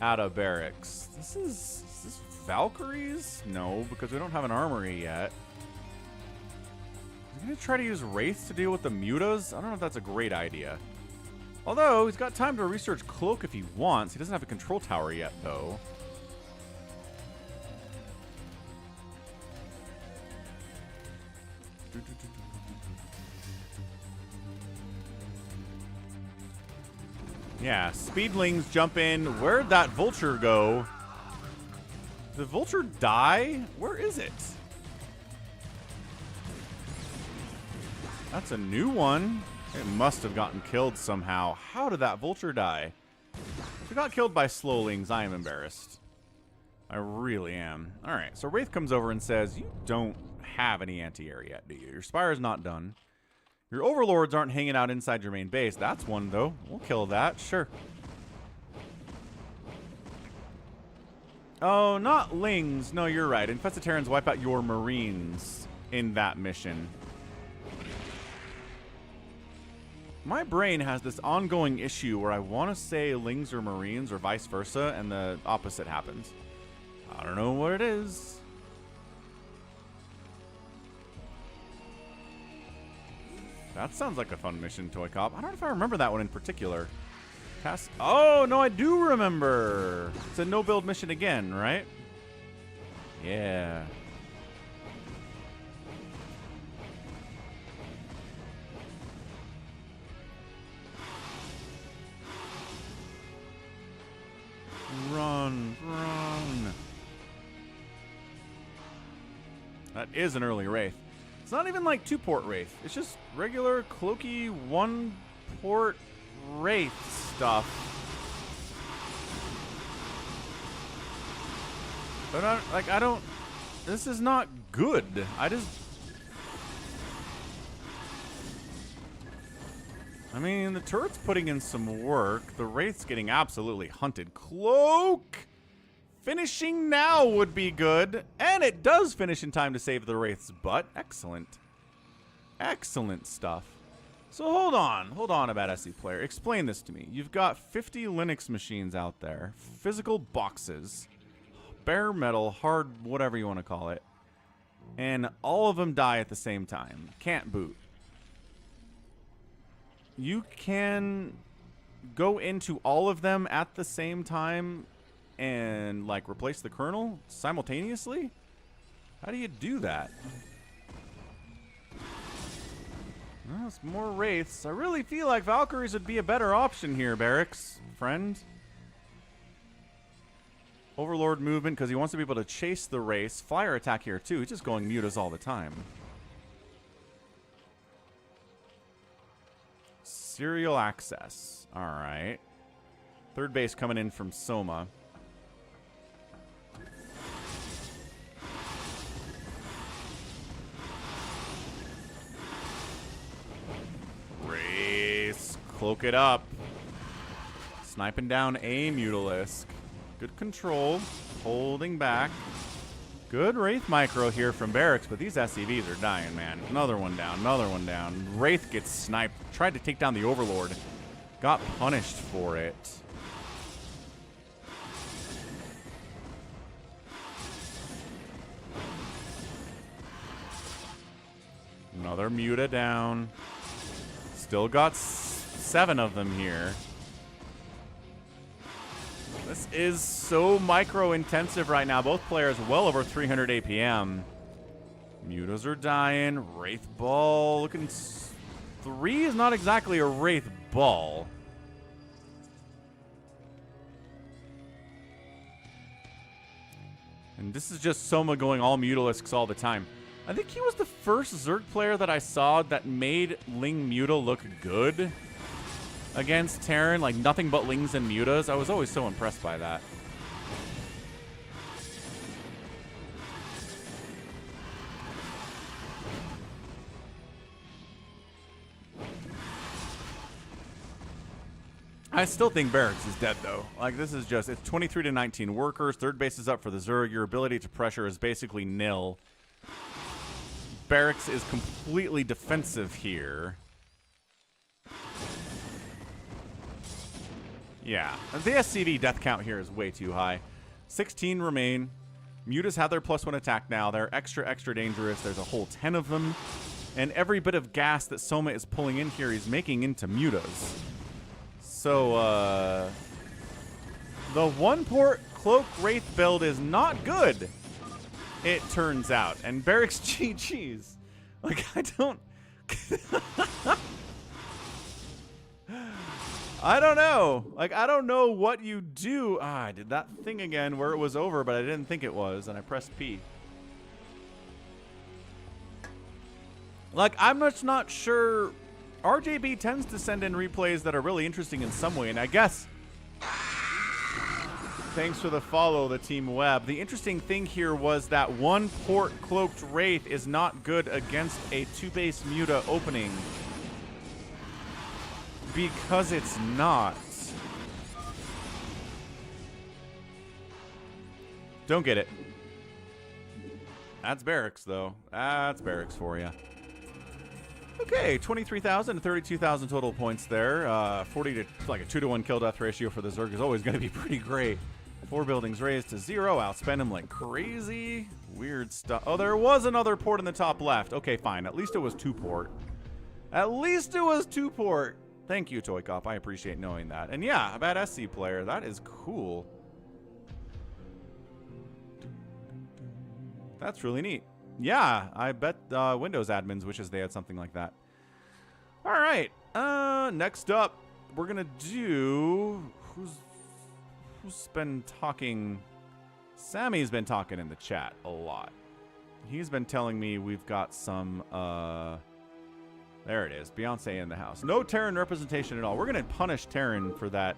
out of Barracks. Is this Valkyries? No, because we don't have an armory yet. Are we going to try to use Wraiths to deal with the mutas? I don't know if that's a great idea. Although, he's got time to research Cloak if he wants. He doesn't have a control tower yet, though. Yeah, Speedlings jump in. Where'd that vulture go? Did the vulture die? Where is it? That's a new one. It must have gotten killed somehow. How did that vulture die? If it got killed by slowlings, I am embarrassed. I really am. Alright, so Wraith comes over and says, you don't have any anti-air yet, do you? Your Spire's not done. Your Overlords aren't hanging out inside your main base. That's one, though. We'll kill that. Sure. Oh, not Lings. No, you're right. Infested Terrans wipe out your Marines in that mission. My brain has this ongoing issue where I want to say Lings or Marines or vice versa, and the opposite happens. I don't know what it is. That sounds like a fun mission, ToyCop. I don't know if I remember that one in particular. Task. Oh, no, I do remember. It's a no-build mission again, right? Yeah. Run, run. That is an early Wraith. It's not even like 2-port Wraith. It's just regular cloaky 1-port Wraith stuff. But I don't. This is not good. I mean, the turret's putting in some work. The Wraith's getting absolutely hunted. Cloak! Finishing now would be good. And it does finish in time to save the Wraith's butt. Excellent. Excellent stuff. So hold on about SE player. Explain this to me. You've got 50 Linux machines out there. Physical boxes. Bare metal, hard, whatever you want to call it. And all of them die at the same time. Can't boot. You can go into all of them at the same time and, like, replace the kernel simultaneously? How do you do that? Well, it's more Wraiths. I really feel like Valkyries would be a better option here, Barracks, friend. Overlord movement, because he wants to be able to chase the Wraiths. Flyer attack here, too. He's just going mutas all the time. Serial access. All right. Third base coming in from Soma. Race. Cloak it up. Sniping down a Mutalisk. Good control. Holding back. Good Wraith micro here from Barracks, but these SCVs are dying, man. Another one down, another one down. Wraith gets sniped. Tried to take down the Overlord. Got punished for it. Another Muta down. Still got 7 of them here. This is so micro-intensive right now. Both players well over 300 APM. Mutas are dying. Wraith Ball looking... 3 is not exactly a Wraith Ball. And this is just Soma going all Mutalisks all the time. I think he was the first Zerg player that I saw that made Ling Muta look good against Terran, like nothing but Lings and Mutas. I was always so impressed by that. I still think Barracks is dead, though. Like, this is just, it's 23 to 19 workers. Third base is up for the Zerg. Your ability to pressure is basically nil. Barracks is completely defensive here. Yeah, the SCV death count here is way too high. 16 remain. Mutas have their +1 attack now. They're extra dangerous. There's a whole 10 of them. And every bit of gas that Soma is pulling in here, he's making into Mutas. So, the 1-port Cloak Wraith build is not good, it turns out. And Barracks GG's. Like, I don't... I don't know. Like, I don't know what you do. Ah, I did that thing again where it was over, but I didn't think it was, and I pressed P. Like, I'm just not sure. RJB tends to send in replays that are really interesting in some way, and I guess... Thanks for the follow, the Team Web. The interesting thing here was that 1-port Cloaked Wraith is not good against a 2-base Muta opening. Because it's not. Don't get it. That's Barracks, though. That's Barracks for you. Okay, 23,000 to 32,000 total points there. 40 to like a 2-to-1 kill death ratio for the Zerg is always going to be pretty great. 4 buildings raised to 0. Outspend him like crazy. Weird stuff. Oh, there was another port in the top left. Okay, fine. At least it was 2 port. At least it was 2 port. Thank you, ToyCop. I appreciate knowing that. And yeah, a bad SC player. That is cool. That's really neat. Yeah, I bet Windows admins wishes they had something like that. All right. Next up, we're gonna do who's been talking. Sammy's been talking in the chat a lot. He's been telling me we've got some. There it is, Beyonce in the house. No Terran representation at all. We're gonna punish Terran for that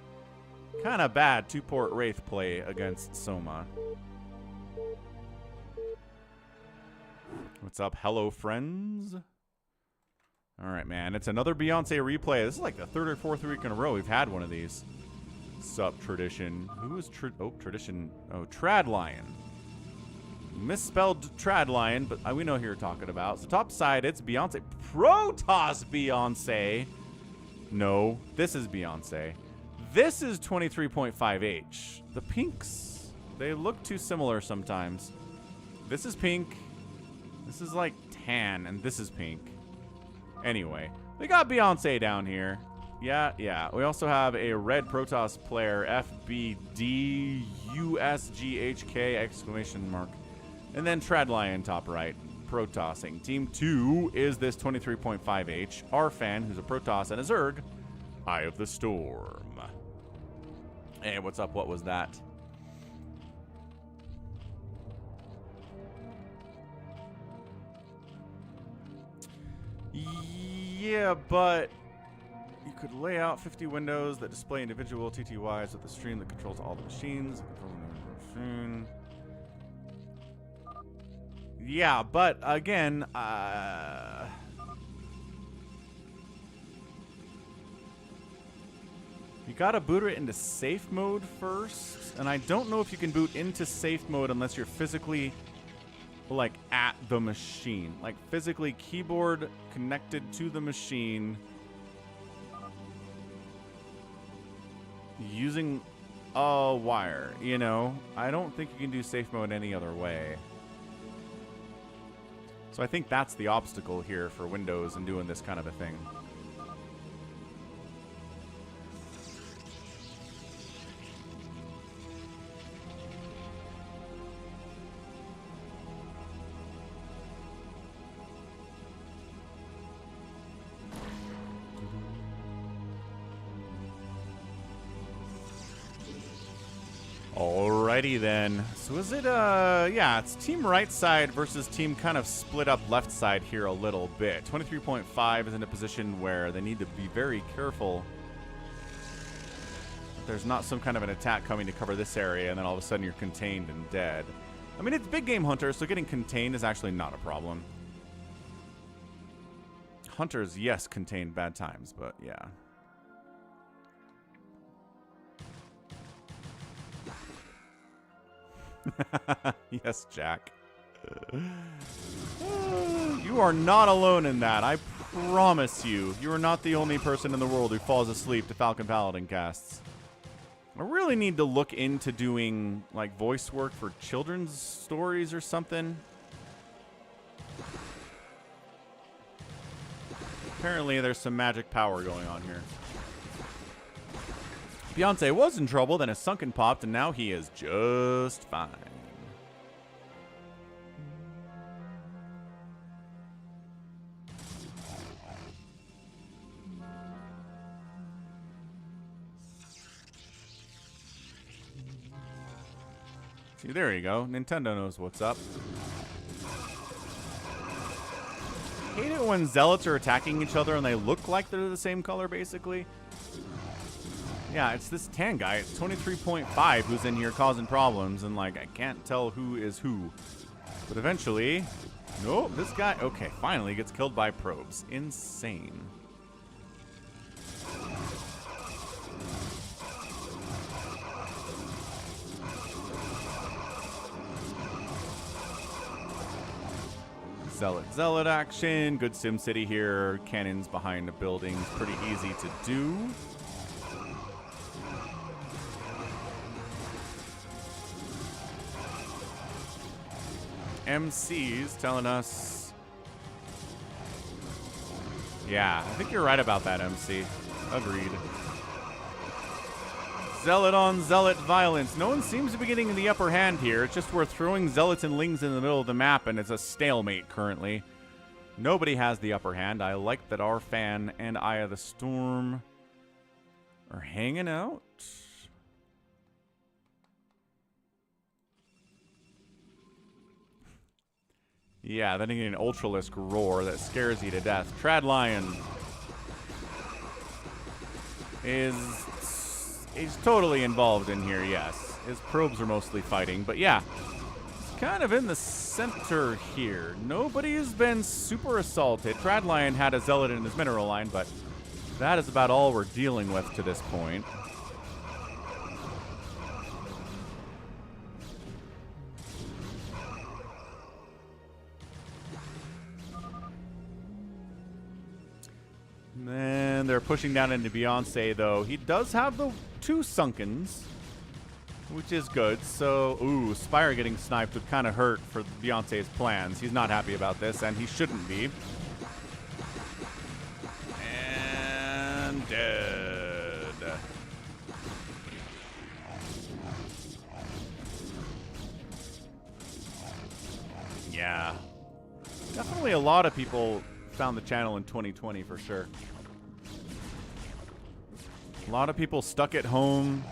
kind of bad 2-port Wraith play against Soma. What's up, hello friends? All right, man. It's another Beyonce replay. This is like the 3rd or 4th week in a row we've had one of these. Sup, Tradition. Who is Tradition? Oh, Tradlion. Misspelled Tradlion, but we know who you're talking about. So top side, it's Beyonce. Protoss Beyonce. No, this is Beyonce. This is 23.5H. The pinks, they look too similar sometimes. This is pink. This is like tan, and this is pink. Anyway, we got Beyonce down here. Yeah. We also have a red Protoss player, FBDUSGHK exclamation mark. And then Tradlion top right, Protossing. Team 2 is this 23.5H. Arfan, who's a Protoss and a Zerg. Eye of the Storm. Hey, what's up? What was that? Yeah, but you could lay out 50 windows that display individual TTYs with a stream that controls all the machines. Yeah, but again, you gotta boot it into safe mode first, and I don't know if you can boot into safe mode unless you're physically like at the machine, like physically keyboard connected to the machine using a wire, you know. I don't think you can do safe mode any other way. So I think that's the obstacle here for Windows and doing this kind of a thing. Alrighty then. So is it, yeah, it's team right side versus team kind of split up left side here a little bit. 23.5 is in a position where they need to be very careful that there's not some kind of an attack coming to cover this area and then all of a sudden you're contained and dead. I mean, it's big game Hunter, so getting contained is actually not a problem. Hunters, yes, contain bad times, but yeah. Yes, Jack. You are not alone in that. I promise you. You are not the only person in the world who falls asleep to Falcon Paladin casts. I really need to look into doing like voice work for children's stories or something. Apparently there's some magic power going on here. Beyonce was in trouble, then a sunken popped, and now he is just fine. See, there you go. Nintendo knows what's up. Hate it when zealots are attacking each other and they look like they're the same color, basically. Yeah, it's this tan guy. It's 23.5 who's in here causing problems, and like I can't tell who is who. But eventually, nope, this guy, okay, finally gets killed by probes. Insane. Zealot action. Good SimCity here. Cannons behind the buildings. Pretty easy to do. MC's telling us. Yeah, I think you're right about that, MC. Agreed. Zealot on Zealot violence. No one seems to be getting the upper hand here. It's just we're throwing Zealots and Lings in the middle of the map, and it's a stalemate currently. Nobody has the upper hand. I like that our fan and Eye of the Storm are hanging out. Yeah, then you get an Ultralisk roar that scares you to death. Trad Lion he's totally involved in here, yes. His probes are mostly fighting, but yeah. It's kind of in the center here. Nobody has been super assaulted. Trad Lion had a Zealot in his mineral line, but that is about all we're dealing with to this point. And they're pushing down into Beyonce, though. He does have the 2 Sunkens, which is good. So, ooh, Spire getting sniped would kind of hurt for Beyonce's plans. He's not happy about this, and he shouldn't be. And dead. Yeah. Definitely a lot of people found the channel in 2020 for sure. A lot of people stuck at home,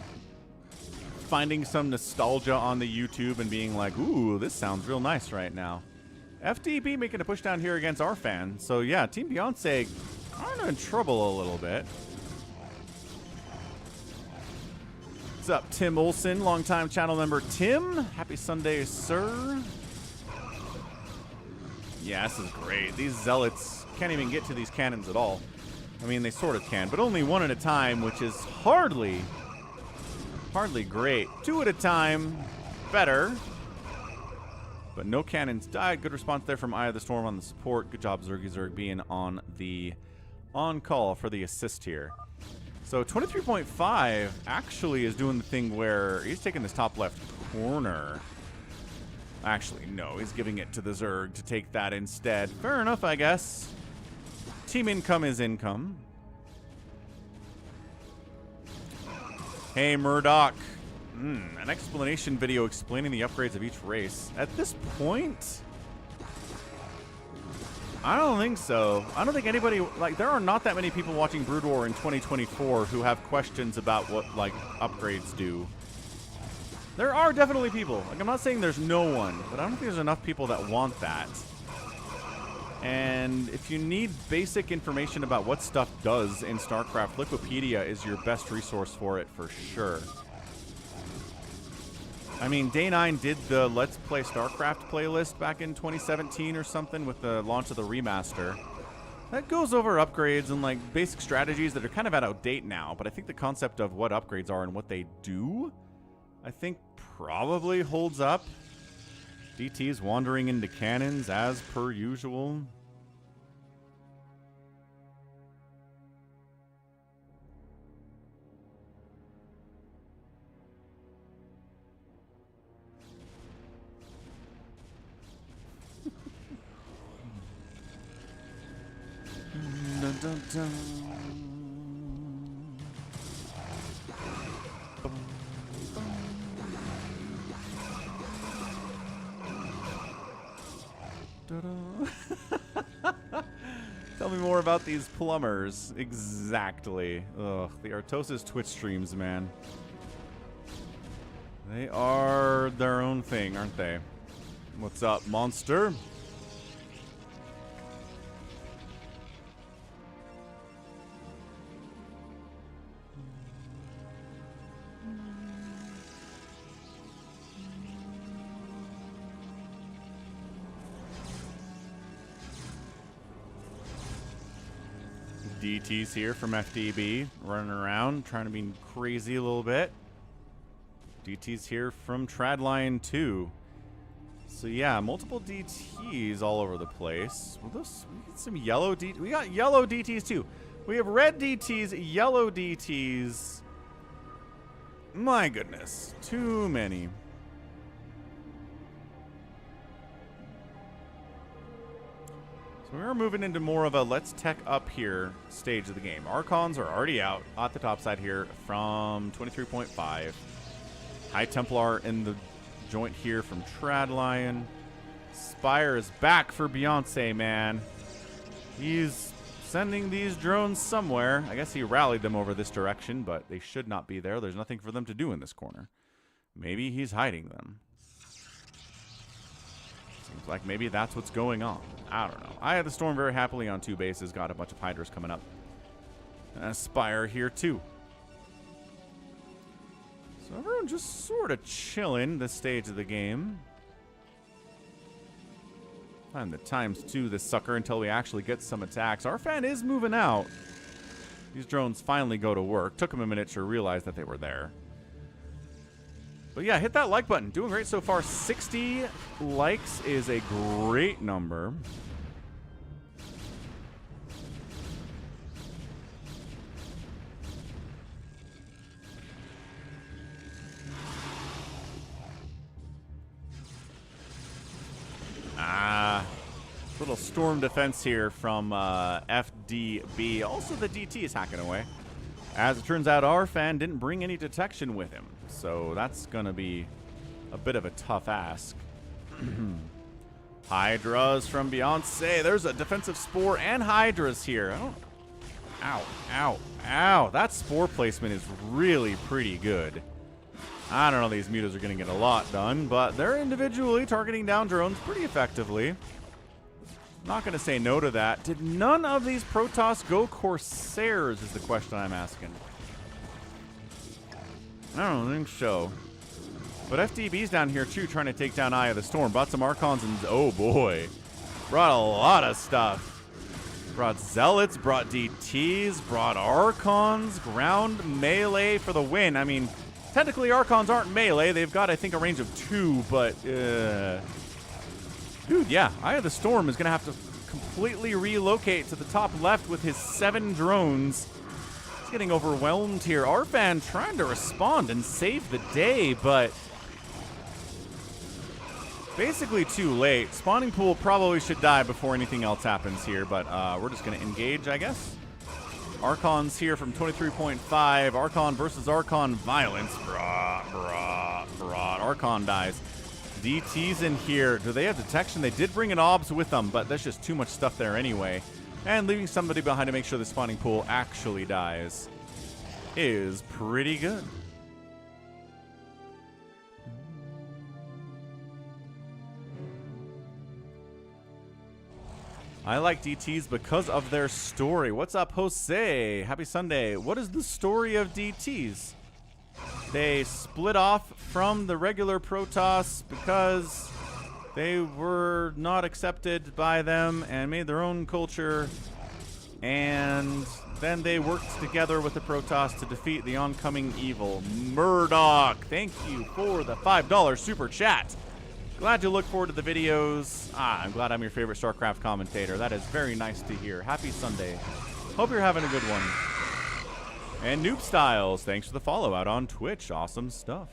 finding some nostalgia on the YouTube and being like, ooh, this sounds real nice right now. FDB making a push down here against our fan. So yeah, Team Beyonce kind of in trouble a little bit. What's up, Tim Olson, longtime channel member Tim? Happy Sunday, sir. Yeah, this is great. These Zealots can't even get to these cannons at all. I mean, they sort of can, but only 1 at a time, which is hardly great. 2 at a time, better. But no cannons died. Good response there from Eye of the Storm on the support. Good job, Zerg being on the on-call for the assist here. So 23.5 actually is doing the thing where he's taking this top left corner. Actually, no, he's giving it to the Zerg to take that instead. Fair enough, I guess. Team income is income. Hey, Murdoch. An explanation video explaining the upgrades of each race. At this point, I don't think so. I don't think anybody, like, there are not that many people watching Brood War in 2024 who have questions about what, like, upgrades do. There are definitely people. Like, I'm not saying there's no one, but I don't think there's enough people that want that. And if you need basic information about what stuff does in StarCraft, Wikipedia is your best resource for it for sure. I mean, Day 9 did the Let's Play StarCraft playlist back in 2017 or something with the launch of the remaster. That goes over upgrades and, like, basic strategies that are kind of out of date now, but I think the concept of what upgrades are and what they do, I think probably holds up. DT's wandering into cannons as per usual. Dun, dun, dun. Tell me more about these plumbers. Exactly. Ugh, the Artosis Twitch streams, man. They are their own thing, aren't they? What's up, monster? DT's here from FDB, running around, trying to be crazy a little bit. DT's here from Tradline 2. So yeah, multiple DTs all over the place. We get some yellow DTs. We got yellow DTs too. We have red DTs, yellow DTs. My goodness, too many. So we're moving into more of a let's tech up here stage of the game. Archons are already out at the top side here from 23.5. High Templar in the joint here from Tradlion. Spire is back for Beyonce, man. He's sending these drones somewhere. I guess he rallied them over this direction, but they should not be there. There's nothing for them to do in this corner. Maybe he's hiding them. Seems like maybe that's what's going on. I don't know. I had the Storm very happily on 2 bases. Got a bunch of Hydras coming up. And a Spire here too. So everyone just sort of chilling this stage of the game. Time to ×2 this sucker until we actually get some attacks. Our fan is moving out. These drones finally go to work. Took them a minute to realize that they were there. But yeah, hit that like button. Doing great so far. 60 likes is a great number. Little storm defense here from FDB. Also, the DT is hacking away. As it turns out, our fan didn't bring any detection with him. So that's going to be a bit of a tough ask. Hydras from Beyonce. There's a defensive Spore and Hydras here. Ow, ow, ow. That Spore placement is really pretty good. I don't know, these mutas are going to get a lot done, but they're individually targeting down drones pretty effectively. Not going to say no to that. Did none of these Protoss go Corsairs is the question I'm asking. I don't think so. But FDB's down here too, trying to take down Eye of the Storm. Brought some Archons and, oh boy, brought a lot of stuff. Brought Zealots, brought DTs, brought Archons, ground melee for the win. I mean, technically Archons aren't melee. They've got, I think, a range of 2, but dude, yeah, Eye of the Storm is going to have to completely relocate to the top left with his 7 drones. He's getting overwhelmed here. Our fan trying to respond and save the day, but basically too late. Spawning pool probably should die before anything else happens here, but we're just going to engage, I guess. Archons here from 23.5. Archon versus Archon violence. Archon dies. DT's in here. Do they have detection? They did bring an OBS with them, but there's just too much stuff there anyway. And leaving somebody behind to make sure the spawning pool actually dies is pretty good. I like DTs because of their story. What's up, Jose? Happy Sunday. What is the story of DTs? They split off from the regular Protoss because they were not accepted by them and made their own culture. And then they worked together with the Protoss to defeat the oncoming evil. Murdoch, thank you for the $5 super chat. Glad you look forward to the videos. I'm glad I'm your favorite StarCraft commentator. That is very nice to hear. Happy Sunday. Hope you're having a good one. And Noob Styles, thanks for the follow out on Twitch. Awesome stuff.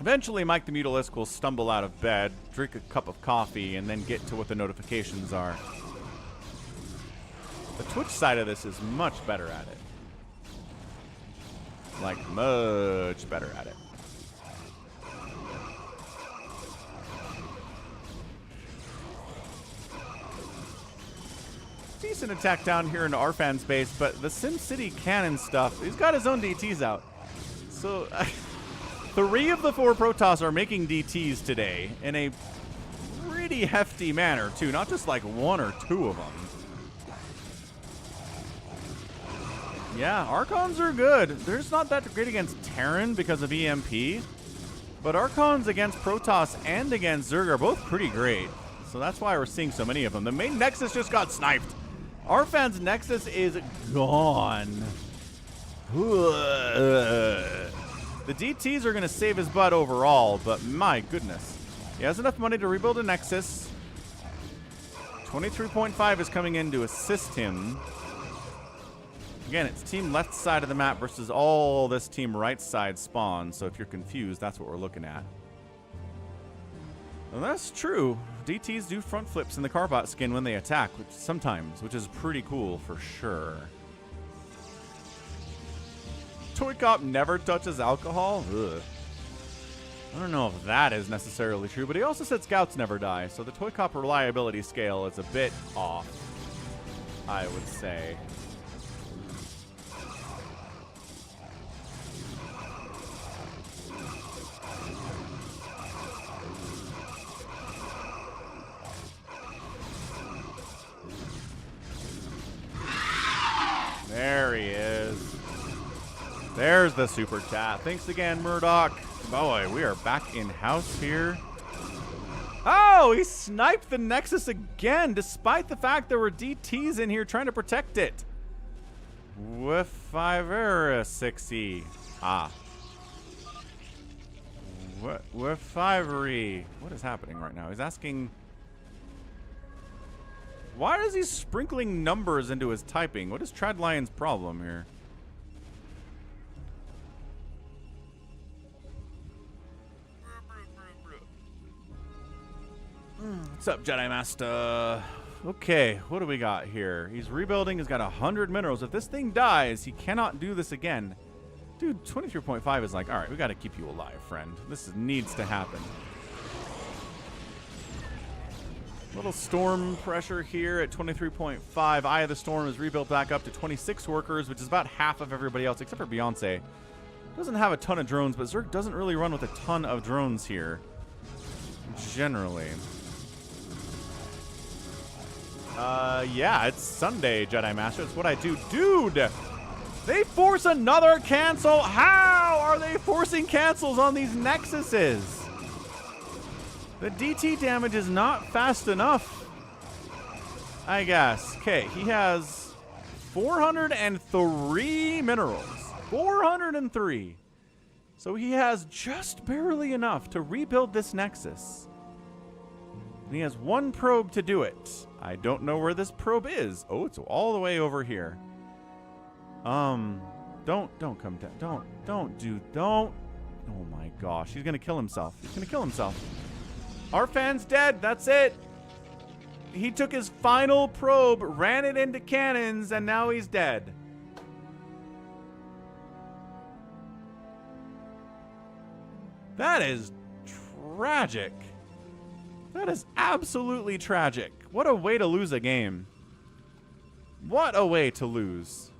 Eventually, Mike the Mutalisk will stumble out of bed, drink a cup of coffee, and then get to what the notifications are. The Twitch side of this is much better at it. Like, much better at it. Decent attack down here in our fan space, but the SimCity cannon stuff, he's got his own DTs out. So, 3 of the 4 Protoss are making DTs today in a pretty hefty manner, too. Not just like 1 or 2 of them. Yeah, Archons are good. They're just not that great against Terran because of EMP. But Archons against Protoss and against Zerg are both pretty great. So that's why we're seeing so many of them. The main Nexus just got sniped. Our fan's Nexus is gone. The DTs are going to save his butt overall, but my goodness. He has enough money to rebuild a Nexus. 23.5 is coming in to assist him. Again, it's team left side of the map versus all this team right side spawn. So if you're confused, that's what we're looking at. And that's true. DTs do front flips in the Carbot skin when they attack, which is pretty cool for sure. ToyCop never touches alcohol? Ugh. I don't know if that is necessarily true, but he also said scouts never die, so the ToyCop reliability scale is a bit off, I would say. There he is. There's the super chat. Thanks again, Murdoch. Boy, we are back in house here. Oh, he sniped the Nexus again, despite the fact there were DTs in here trying to protect it. With 5-6E. Ah. With 5-re. What is happening right now? He's asking... Why is he sprinkling numbers into his typing? What is Tradlion's problem here? What's up, Jedi Master? Okay, what do we got here? He's rebuilding. He's got 100 minerals. If this thing dies, he cannot do this again. Dude, 23.5 is like, all right, we got to keep you alive, friend. This needs to happen. Little storm pressure here at 23.5. Eye of the Storm is rebuilt back up to 26 workers, which is about half of everybody else, except for Beyonce. Doesn't have a ton of drones, but Zerg doesn't really run with a ton of drones here. Generally. Yeah, it's Sunday, Jedi Master. It's what I do. Dude! They force another cancel! How are they forcing cancels on these Nexuses? The DT damage is not fast enough, I guess. Okay, he has 403 minerals. 403. So he has just barely enough to rebuild this Nexus. And he has one probe to do it. I don't know where this probe is. Oh, it's all the way over here. Don't come down. Don't. Oh my gosh, he's gonna kill himself. He's gonna kill himself. Our fan's dead. That's it. He took his final probe, ran it into cannons, and now he's dead. That is tragic. That is absolutely tragic. What a way to lose a game. What a way to lose.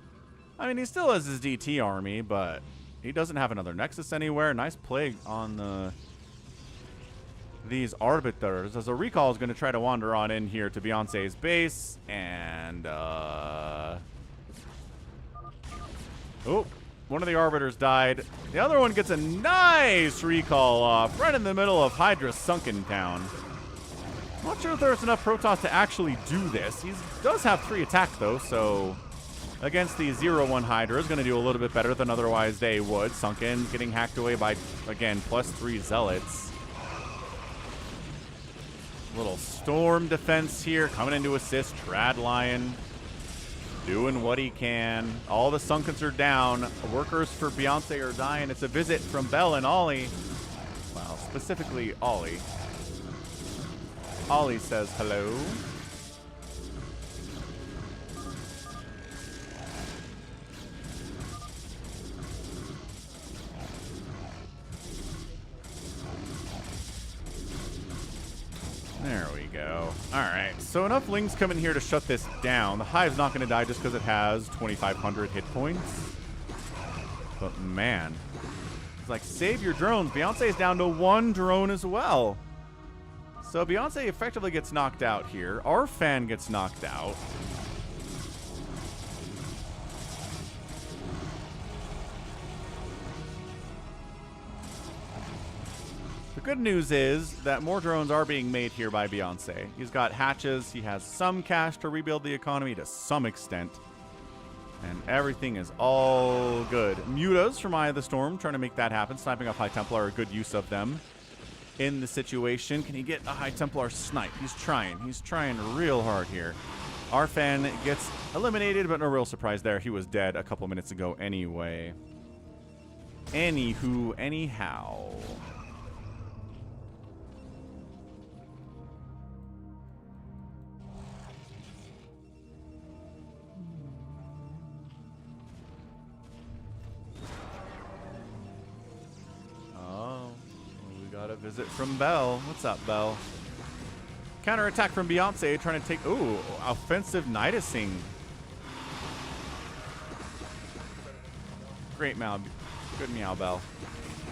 I mean, he still has his DT army, but he doesn't have another Nexus anywhere. Nice play on these Arbiters. As a recall is going to try to wander on in here to Beyonce's base. And, oh, one of the Arbiters died. The other one gets a nice recall off right in the middle of Hydra's sunken town. I'm not sure if there's enough Protoss to actually do this. He does have 3 attack, though, so against the 0-1 Hydra is going to do a little bit better than otherwise they would. Sunken, getting hacked away by, again, +3 Zealots. Little Storm defense here, coming in to assist. Tradlion doing what he can. All the Sunkens are down. Workers for Beyonce are dying. It's a visit from Bell and Ollie. Well, specifically Ollie. Ollie says hello. There we go. All right, so enough Lings come in here to shut this down. The Hive's not going to die just because it has 2,500 hit points. But man, it's like, save your drones. Beyonce's down to 1 drone as well. So Beyonce effectively gets knocked out here. Our fan gets knocked out. The good news is that more drones are being made here by Beyonce. He's got hatches. He has some cash to rebuild the economy to some extent. And everything is all good. Mutas from Eye of the Storm, trying to make that happen. Sniping off High Templar, a good use of them in the situation. Can he get a High Templar snipe? He's trying. He's trying real hard here. Arfan gets eliminated, but no real surprise there. He was dead a couple minutes ago anyway. Anywho, anyhow. Got a visit from Bell. What's up, Bell? Counterattack from Beyonce, trying to take... Ooh, offensive Nidusing. Great meow. Good meow, Bell.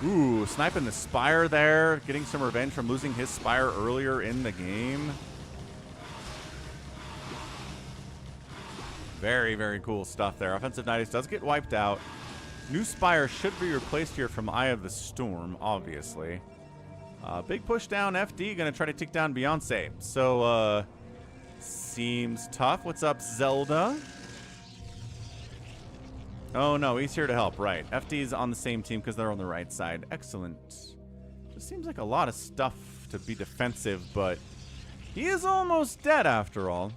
Ooh, sniping the Spire there. Getting some revenge from losing his Spire earlier in the game. Very, very cool stuff there. Offensive Nidus does get wiped out. New Spire should be replaced here from Eye of the Storm, obviously. Big push down FD, gonna try to take down Beyonce. So, seems tough. What's up, Zelda? Oh, no, he's here to help, right. FD's on the same team because they're on the right side. Excellent. Just seems like a lot of stuff to be defensive, but he is almost dead after all.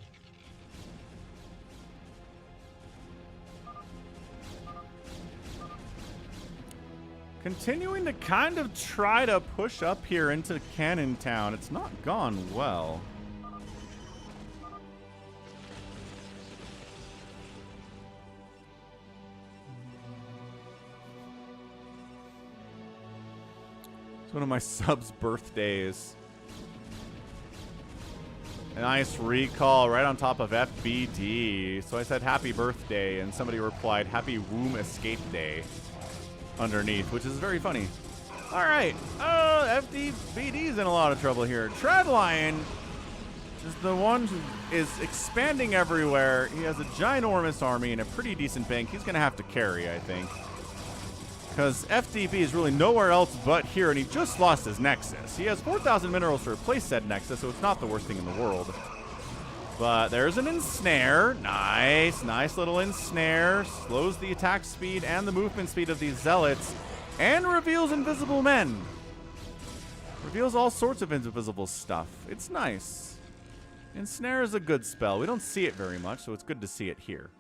Continuing to kind of try to push up here into Cannon Town. It's not gone well. It's one of my subs' birthdays. A nice recall right on top of FBD. So I said happy birthday, and somebody replied happy womb escape day underneath, which is very funny. All right, FDBD's in a lot of trouble here. Treadline is the one who is expanding everywhere. He has a ginormous army and a pretty decent bank. He's going to have to carry, I think, because FDB is really nowhere else but here, and he just lost his Nexus. He has 4,000 minerals to replace said Nexus, so it's not the worst thing in the world. But there's an ensnare. Nice, nice little ensnare. Slows the attack speed and the movement speed of these zealots. And reveals invisible men. Reveals all sorts of invisible stuff. It's nice. Ensnare is a good spell. We don't see it very much, so it's good to see it here.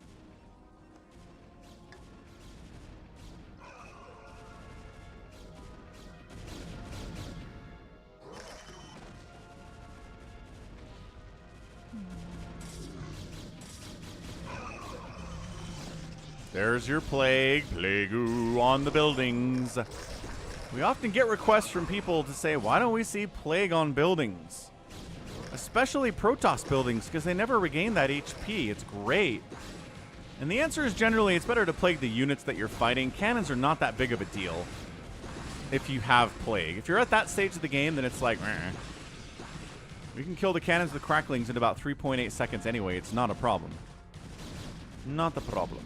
There's your Plague. Plague-oo on the buildings. We often get requests from people to say, why don't we see Plague on buildings? Especially Protoss buildings, because they never regain that HP. It's great. And the answer is generally it's better to Plague the units that you're fighting. Cannons are not that big of a deal if you have Plague. If you're at that stage of the game, then it's like, meh. We can kill the cannons with cracklings in about 3.8 seconds anyway. It's not a problem. Not the problem.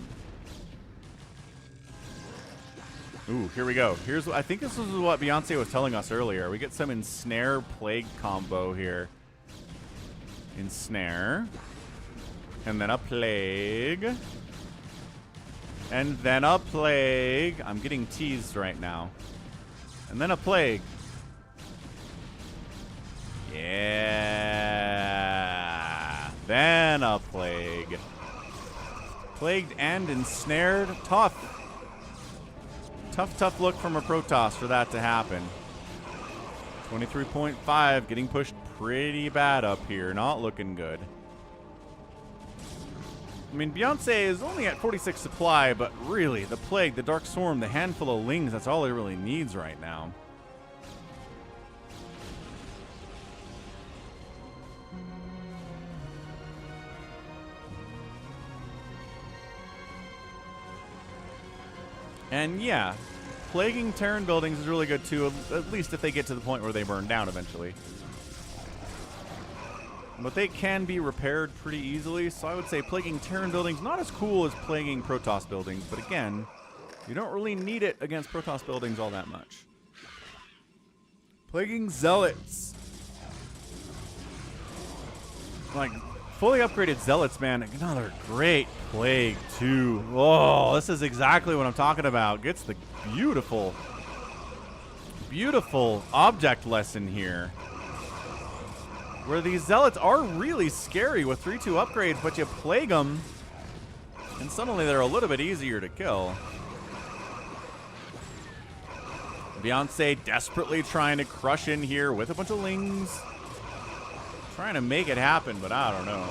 Ooh, here we go. Here's I think this is what Beyonce was telling us earlier. We get some Ensnare Plague combo here. Ensnare. And then a Plague. And then a Plague. I'm getting teased right now. And then a Plague. Yeah. Then a Plague. Plagued and Ensnared. Tough. Tough look from a Protoss for that to happen. 23.5, getting pushed pretty bad up here. Not looking good. I mean, Beyonce is only at 46 supply, but really, the Plague, the Dark Swarm, the handful of Lings, that's all he really needs right now. And yeah, plaguing Terran buildings is really good too, at least if they get to the point where they burn down eventually. But they can be repaired pretty easily, so I would say plaguing Terran buildings, not as cool as plaguing Protoss buildings, but again, you don't really need it against Protoss buildings all that much. Plaguing Zealots. Like, fully upgraded Zealots, man. Another great Plague, too. Oh, this is exactly what I'm talking about. Gets the beautiful, beautiful object lesson here. Where these Zealots are really scary with 3-2 upgrades, but you plague them, and suddenly they're a little bit easier to kill. Beyonce desperately trying to crush in here with a bunch of lings. Trying to make it happen, but I don't know.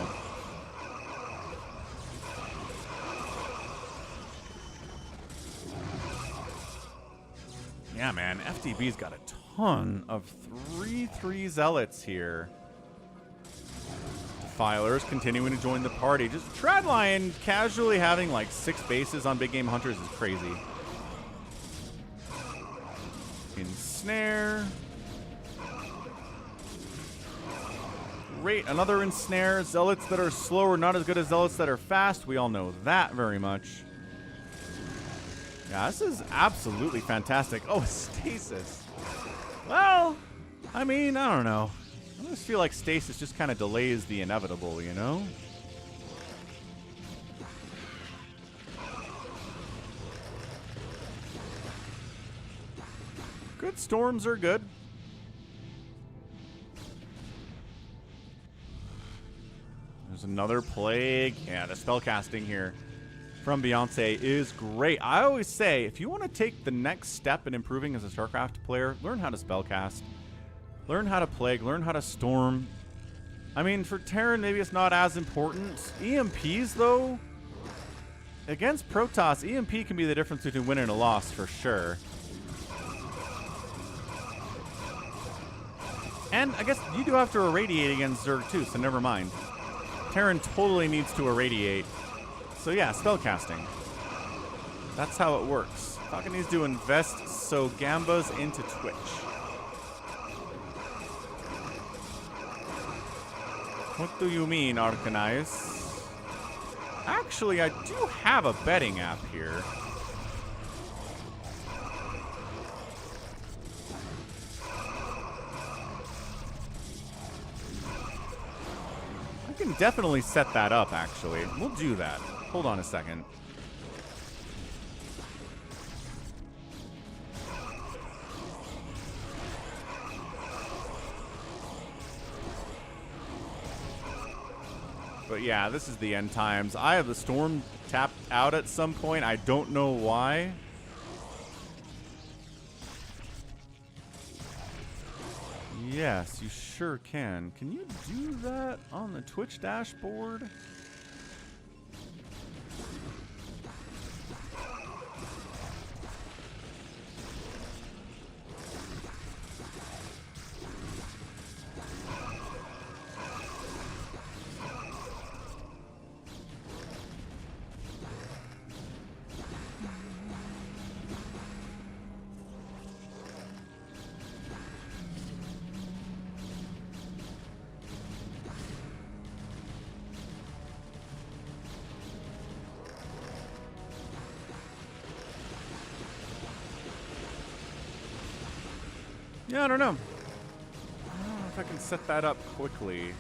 Yeah, man, FTB's got a ton of 3-3 Zealots here. Defilers continuing to join the party. Just Tradlion casually having like 6 bases on big game hunters is crazy. Ensnare. Great, another ensnare. Zealots that are slower, not as good as Zealots that are fast. We all know that very much. Yeah, this is absolutely fantastic. Oh, Stasis. Well, I mean, I don't know. I just feel like Stasis just kind of delays the inevitable, you know? Good storms are good. There's another plague. Yeah, the spellcasting here from Beyonce is great. I always say, if you want to take the next step in improving as a StarCraft player, learn how to spellcast. Learn how to plague. Learn how to storm. I mean, for Terran, maybe it's not as important. EMPs, though, against Protoss, EMP can be the difference between win and a loss for sure. And I guess you do have to irradiate against Zerg too, so never mind. Terran totally needs to irradiate. So yeah, spellcasting. That's how it works. Falcon needs to invest so Gamba's into Twitch. What do you mean, AvcaTiNuS? Actually, I do have a betting app here. I can definitely set that up, actually. We'll do that. Hold on a second. But yeah, this is the end times. I have the storm tapped out at some point. I don't know why. Yes, you sure can. Can you do that on the Twitch dashboard? Yeah, I don't know. I don't know if I can set that up quickly.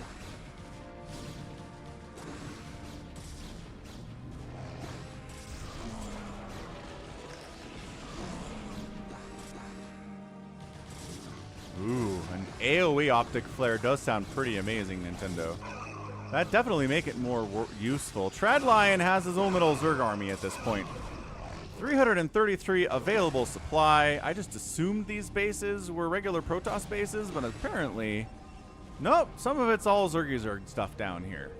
Ooh, an AoE optic flare does sound pretty amazing, Nintendo. That'd definitely make it more useful. Tradlion has his own little Zerg army at this point. 333 available supply. I just assumed these bases were regular Protoss bases, but apparently, nope, some of it's all Zerg stuff down here.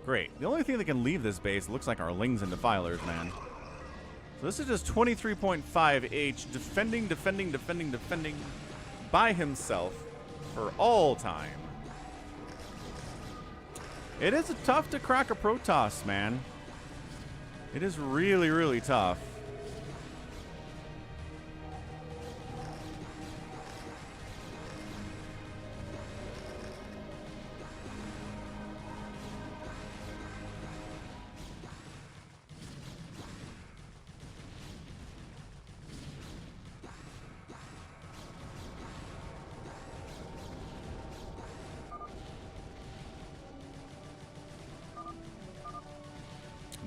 Great. The only thing that can leave this base looks like our Lings and Defilers, man. So this is just 23.5 H, defending by himself for all time. It is tough to crack a Protoss, man. It is really, really tough.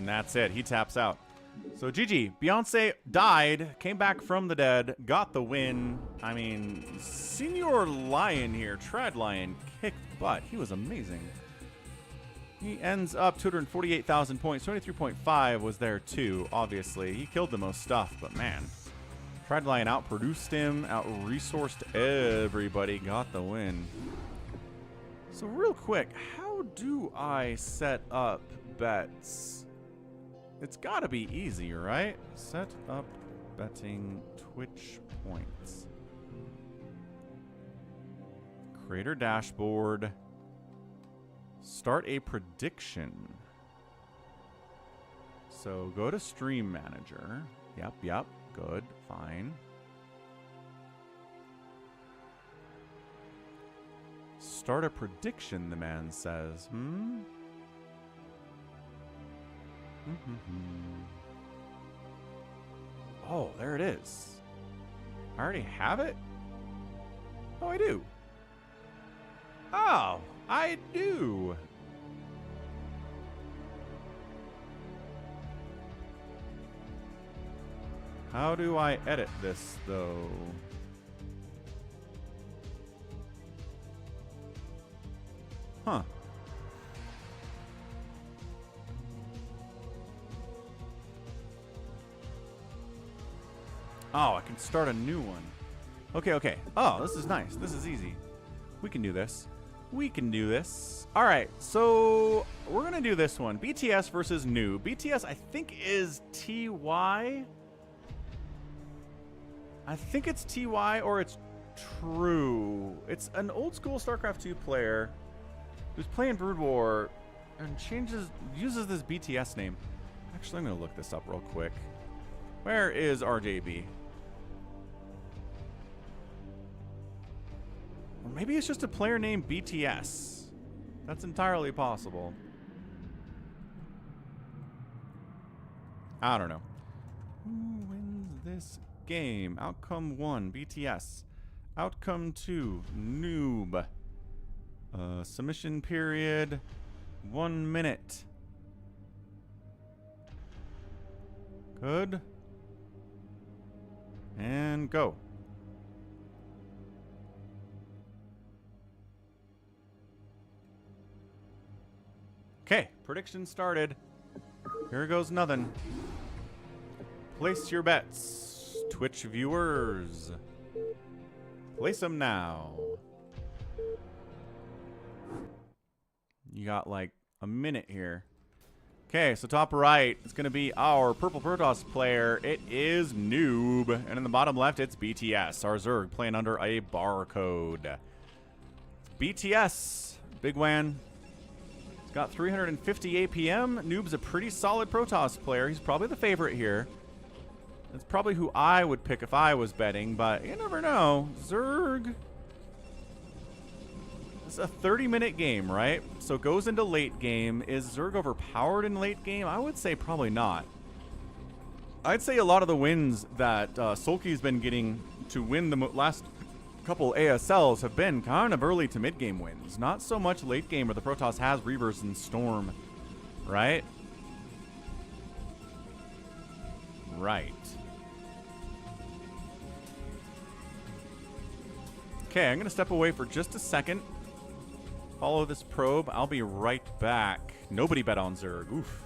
And that's it. He taps out. So GG. Beyonce died, came back from the dead, got the win. I mean, Senior Lion here, Trad Lion, kicked butt. He was amazing. He ends up 248,000 points. 23.5 was there too, obviously. He killed the most stuff, but man. Trad Lion outproduced him, out-resourced everybody, got the win. So real quick, how do I set up bets? It's gotta be easy, right? Set up betting Twitch points. Creator dashboard. Start a prediction. So go to Stream Manager. Yep, good, fine. Start a prediction, the man says. Oh, there it is. I already have it? Oh, I do. Oh, I do. How do I edit this, though? Huh. Oh, I can start a new one. Okay. Oh, this is nice. This is easy. We can do this. We can do this. All right, so we're going to do this one. BTS versus nOOB. BTS, I think, is TY. I think it's TY or it's True. It's an old school StarCraft 2 player who's playing Brood War and uses this BTS name. Actually, I'm going to look this up real quick. Where is RJB? Or maybe it's just a player named BTS. That's entirely possible. I don't know. Who wins this game? Outcome 1, BTS. Outcome 2, nOOB. Submission period, 1 minute. Good. And go. Okay, prediction started. Here goes nothing. Place your bets, Twitch viewers. Place them now. You got like a minute here. Okay, so top right, it's going to be our Purple Protoss player. It is nOOB. And in the bottom left, it's BTS. Our Zerg playing under a barcode. BTS. Bigwan. He's got 350 APM. nOOB's a pretty solid Protoss player. He's probably the favorite here. That's probably who I would pick if I was betting, but you never know. Zerg. It's a 30-minute game, right? So it goes into late game. Is Zerg overpowered in late game? I would say probably not. I'd say a lot of the wins that Sulky's been getting to win the last couple ASLs have been kind of early to mid-game wins. Not so much late game where the Protoss has Reavers and Storm, right? Right. Okay, I'm going to step away for just a second. Follow this probe. I'll be right back. Nobody bet on Zerg. Oof.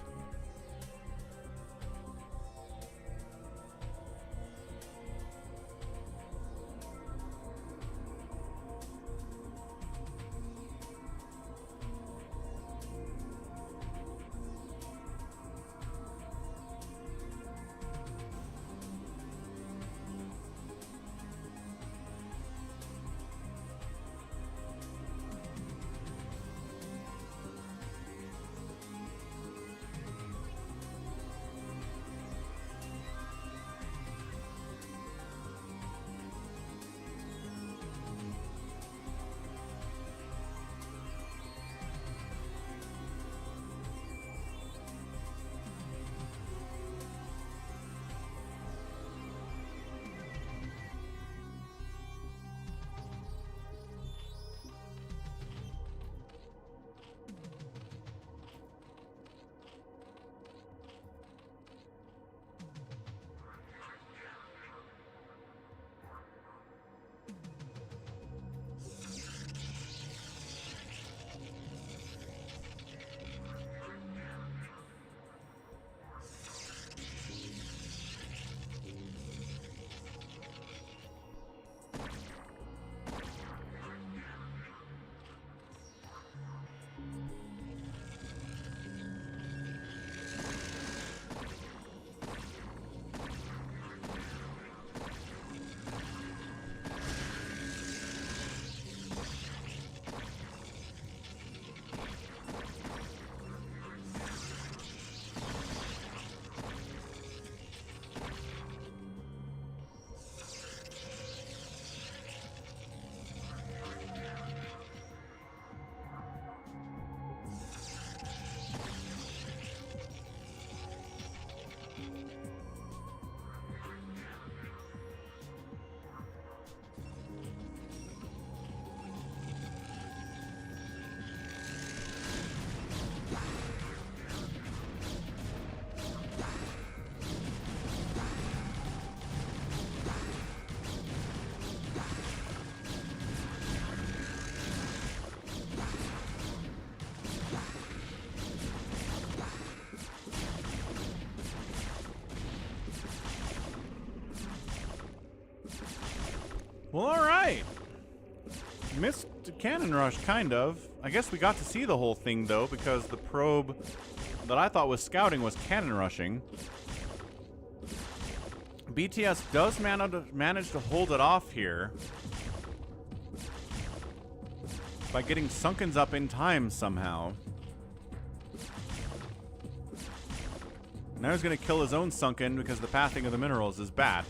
Well, all right. Missed cannon rush, kind of. I guess we got to see the whole thing, though, because the probe that I thought was scouting was cannon rushing. BTS does manage to hold it off here by getting Sunkens up in time somehow. Now he's going to kill his own Sunken because the pathing of the minerals is bad.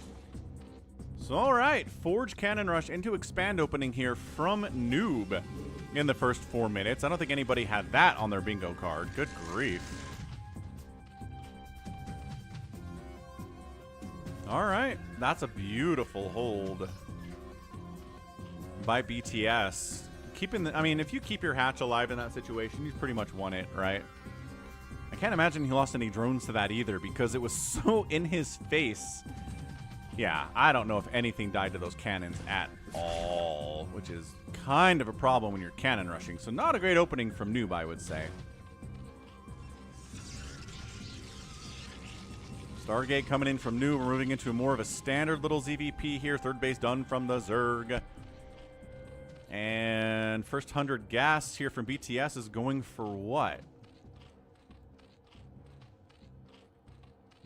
So, all right. Forge Cannon Rush into Expand opening here from nOOB in the first 4 minutes. I don't think anybody had that on their bingo card. Good grief. All right. That's a beautiful hold by BTS. I mean, if you keep your hatch alive in that situation, you've pretty much won it, right? I can't imagine he lost any drones to that either because it was so in his face. Yeah, I don't know if anything died to those cannons at all, which is kind of a problem when you're cannon rushing. So not a great opening from nOOB, I would say. Stargate coming in from nOOB. We're moving into more of a standard little ZVP here. Third base done from the Zerg. And first 100 gas here from BTS is going for what?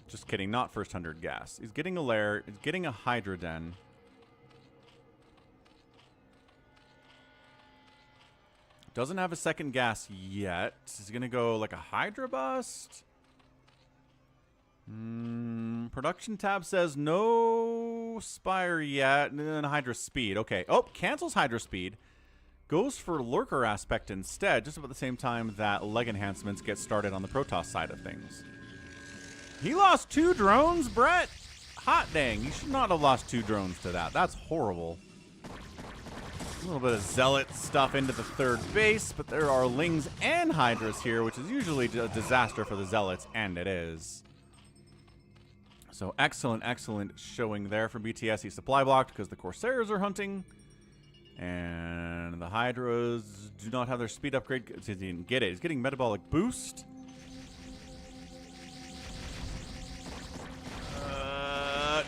Just kidding, not first 100 gas. He's getting a lair. He's getting a Hydra Den. Doesn't have a second gas yet. He's going to go like a Hydra bust. Production tab says no Spire yet. And then Hydra Speed. Okay. Oh, cancels Hydra Speed. Goes for Lurker Aspect instead, just about the same time that leg enhancements get started on the Protoss side of things. He lost 2 drones, Brett. Hot dang. You should not have lost 2 drones to that. That's horrible. A little bit of Zealot stuff into the third base, but there are Lings and Hydras here, which is usually a disaster for the Zealots, and it is. So excellent, excellent showing there from BTS. He's supply blocked because the Corsairs are hunting. And the Hydras do not have their speed upgrade. He didn't get it. He's getting metabolic boost.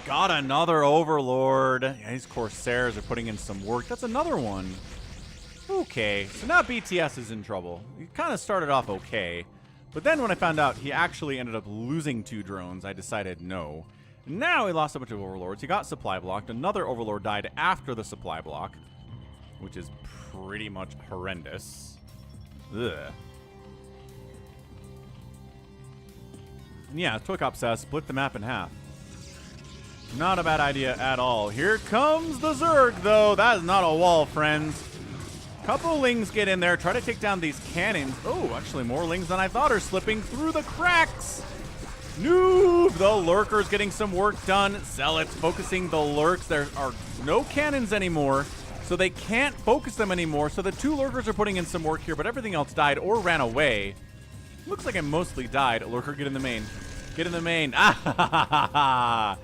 Got another Overlord. Yeah, these Corsairs are putting in some work. That's another one. Okay, so now BTS is in trouble. He kind of started off okay. But then when I found out he actually ended up losing 2 drones, I decided no. Now he lost a bunch of Overlords. He got supply blocked. Another Overlord died after the supply block, which is pretty much horrendous. Ugh. Yeah, ToyCop says split the map in half. Not a bad idea at all. Here comes the Zerg, though. That is not a wall, friends. Couple Lings get in there, try to take down these cannons. Oh, actually more Lings than I thought are slipping through the cracks. nOOB, the Lurker's getting some work done. Zealots focusing the Lurks. There are no cannons anymore, so they can't focus them anymore. So the 2 Lurkers are putting in some work here, but everything else died or ran away. Looks like it mostly died. Lurker, get in the main. Get in the main. Ah, ha, ha, ha, ha.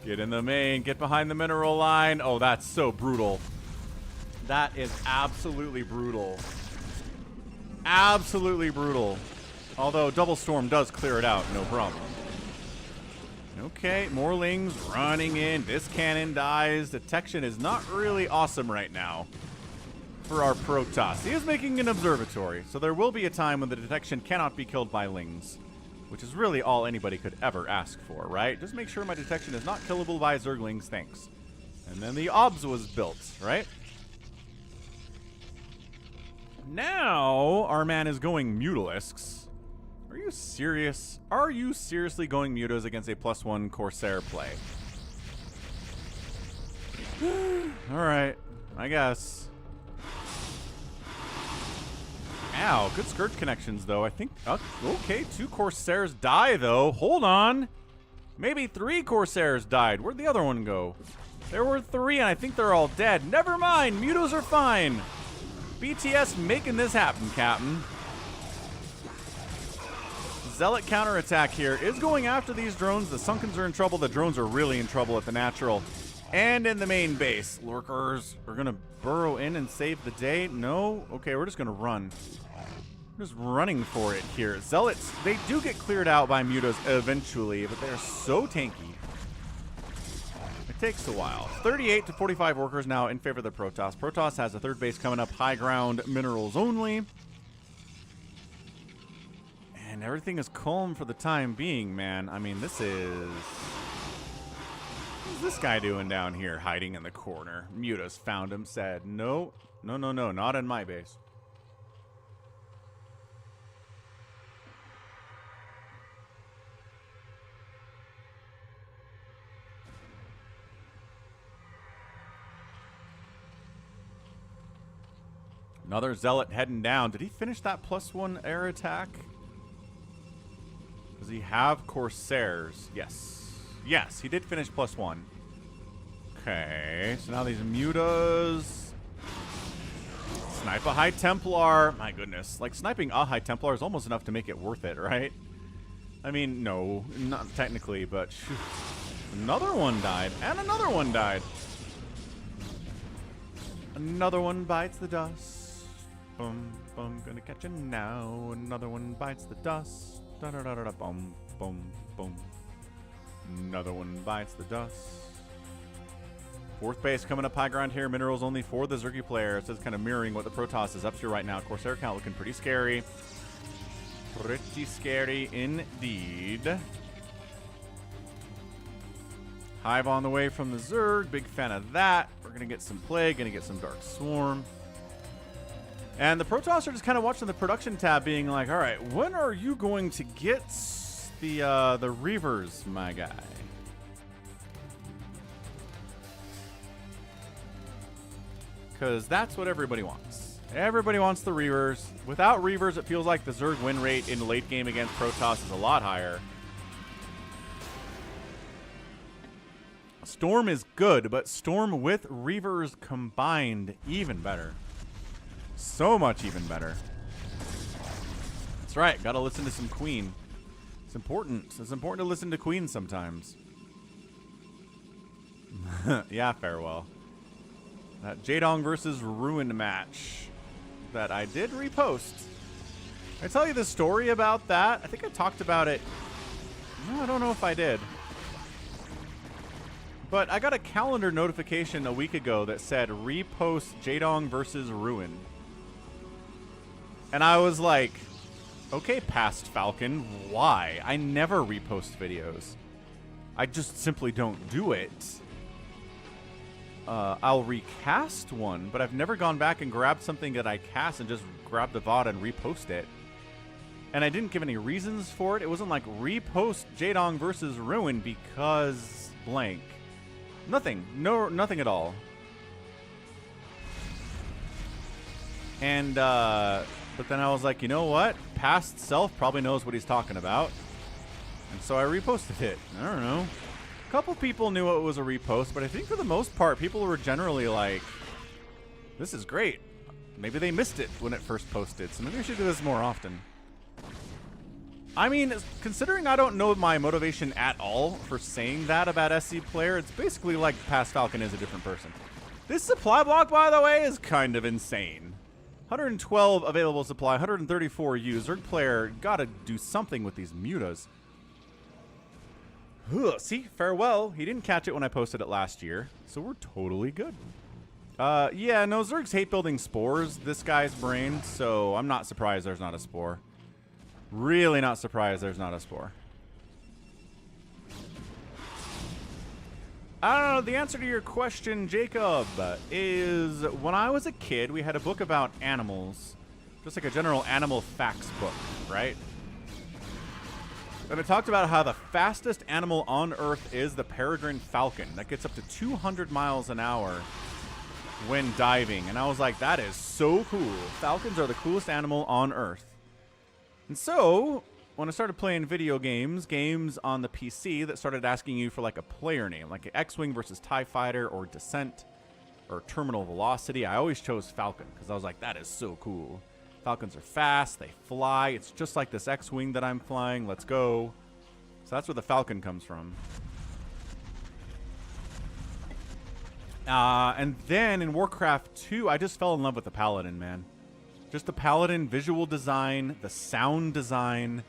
Get in the main. Get behind the mineral line. Oh, that's so brutal. That is absolutely brutal. Absolutely brutal. Although Double Storm does clear it out, no problem. Okay, more Lings running in. This cannon dies. Detection is not really awesome right now for our Protoss. He is making an observatory, so there will be a time when the detection cannot be killed by Lings, which is really all anybody could ever ask for, right? Just make sure my detection is not killable by Zerglings, thanks. And then the OBS was built, right? Now, our man is going Mutalisks. Are you serious? Are you seriously going Mutas against a +1 Corsair play? Alright, I guess. Ow, good skirt connections, though. I think... okay, 2 Corsairs die, though. Hold on. Maybe 3 Corsairs died. Where'd the other one go? There were 3, and I think they're all dead. Never mind. Mutos are fine. BTS making this happen, Captain. Zealot counterattack here is going after these drones. The Sunkens are in trouble. The drones are really in trouble at the natural. And in the main base. Lurkers are going to burrow in and save the day. No? Okay, we're just going to run. We're just running for it here. Zealots, they do get cleared out by Mutas eventually, but they're so tanky. It Takes a while. 38 to 45 workers now in favor of the Protoss. Protoss has a third base coming up, high ground, minerals only. And everything is calm for the time being, man. I mean, this is... What's this guy doing down here, hiding in the corner? Mutas found him, said, no, no, no, no, not in my base. Another Zealot heading down. Did he finish that +1 air attack? Does he have Corsairs? Yes. Yes, he did finish +1. Okay, so now these mutas. Snipe a High Templar. My goodness. Like, sniping a High Templar is almost enough to make it worth it, right? I mean, no, not technically, but shoot. Another one died, and another one died. Another one bites the dust. Boom, boom, gonna catch it now. Another one bites the dust. Da da da da da. Boom, boom, boom. Another one bites the dust. Fourth base coming up high ground here. Minerals only for the Zergy players. It's kind of mirroring what the Protoss is up to right now. Corsair count looking pretty scary. Pretty scary indeed. Hive on the way from the Zerg. Big fan of that. We're going to get some Plague. Going to get some Dark Swarm. And the Protoss are just kind of watching the production tab being like, all right, when are you going to get the Reavers, my guy? Because that's what everybody wants. Everybody wants the Reavers. Without Reavers, it feels like the Zerg win rate in the late game against Protoss is a lot higher. Storm is good, but Storm with Reavers combined, even better. So much even better. That's right, gotta listen to some Queen. It's important. It's important to listen to Queen sometimes. Yeah, farewell. That JohnDoe versus Ruin match that I did repost. Did I tell you the story about that? I think I talked about it. No, I don't know if I did. But I got a calendar notification a week ago that said repost JohnDoe versus Ruin. And I was like, okay, past Falcon, why? I never repost videos. I just simply don't do it. I'll recast one, but I've never gone back and grabbed something that I cast and just grabbed the VOD and repost it. And I didn't give any reasons for it. It wasn't like repost JohnDoe versus Ruin because blank. Nothing. No, nothing at all. And, but then I was like, you know what? Past self probably knows what he's talking about. And so I reposted it. I don't know. A couple people knew it was a repost, but I think for the most part, people were generally like, this is great. Maybe they missed it when it first posted, so maybe I should do this more often. I mean, considering I don't know my motivation at all for saying that about SC player, it's basically like past Falcon is a different person. This supply block, by the way, is kind of insane. 112 available supply, 134 used. Zerg player gotta do something with these mutas. Ugh, see, farewell. He didn't catch it when I posted it last year, so we're totally good. Yeah, no, Zergs hate building spores, this guy's brain, so I'm not surprised there's not a spore. Really not surprised there's not a spore. I don't know, the answer to your question, Jacob, is when I was a kid, we had a book about animals. Just like a general animal facts book, right? And it talked about how the fastest animal on Earth is the peregrine falcon. That gets up to 200 miles an hour when diving. And I was like, that is so cool. Falcons are the coolest animal on Earth. And so, when I started playing video games, games on the PC that started asking you for like a player name, like X-Wing versus TIE Fighter or Descent or Terminal Velocity, I always chose Falcon because I was like, that is so cool. Falcons are fast, they fly, it's just like this X-Wing that I'm flying, let's go. So that's where the Falcon comes from. And then in Warcraft 2, I just fell in love with the Paladin, man. Just the Paladin visual design, the sound design,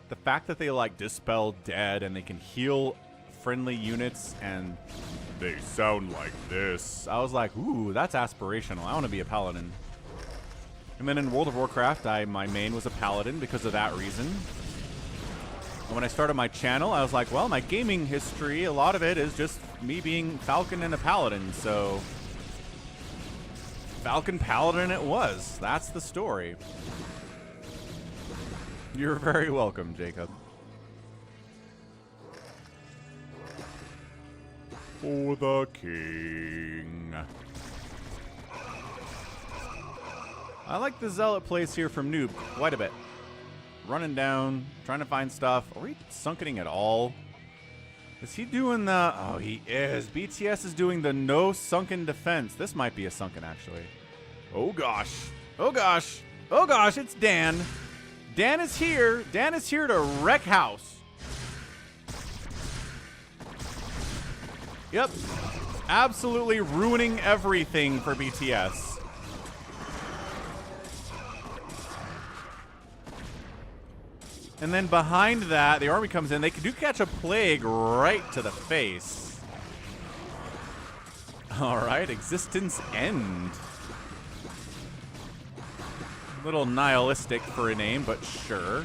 the fact that they like dispel dead and they can heal friendly units and They sound like this. I was like, ooh, that's aspirational. I want to be a paladin. And then in World of Warcraft, my main was a paladin because of that reason. And when I started my channel, I was like, well, my gaming history, a lot of it is just me being Falcon and a paladin, so Falcon Paladin it was. That's the story. You're very welcome, Jacob. For the king. I like the zealot place here from nOOB quite a bit. Running down, trying to find stuff. Are we sunkening at all? Is he doing the... Oh, he is. BTS is doing the no sunken defense. This might be a sunken, actually. Oh, gosh. Oh, gosh. Oh, gosh, it's Dan. Dan is here. Dan is here to wreck house. Yep. Absolutely ruining everything for BTS. And then behind that, the army comes in. They do catch a plague right to the face. All right, existence end. A little nihilistic for a name, but sure.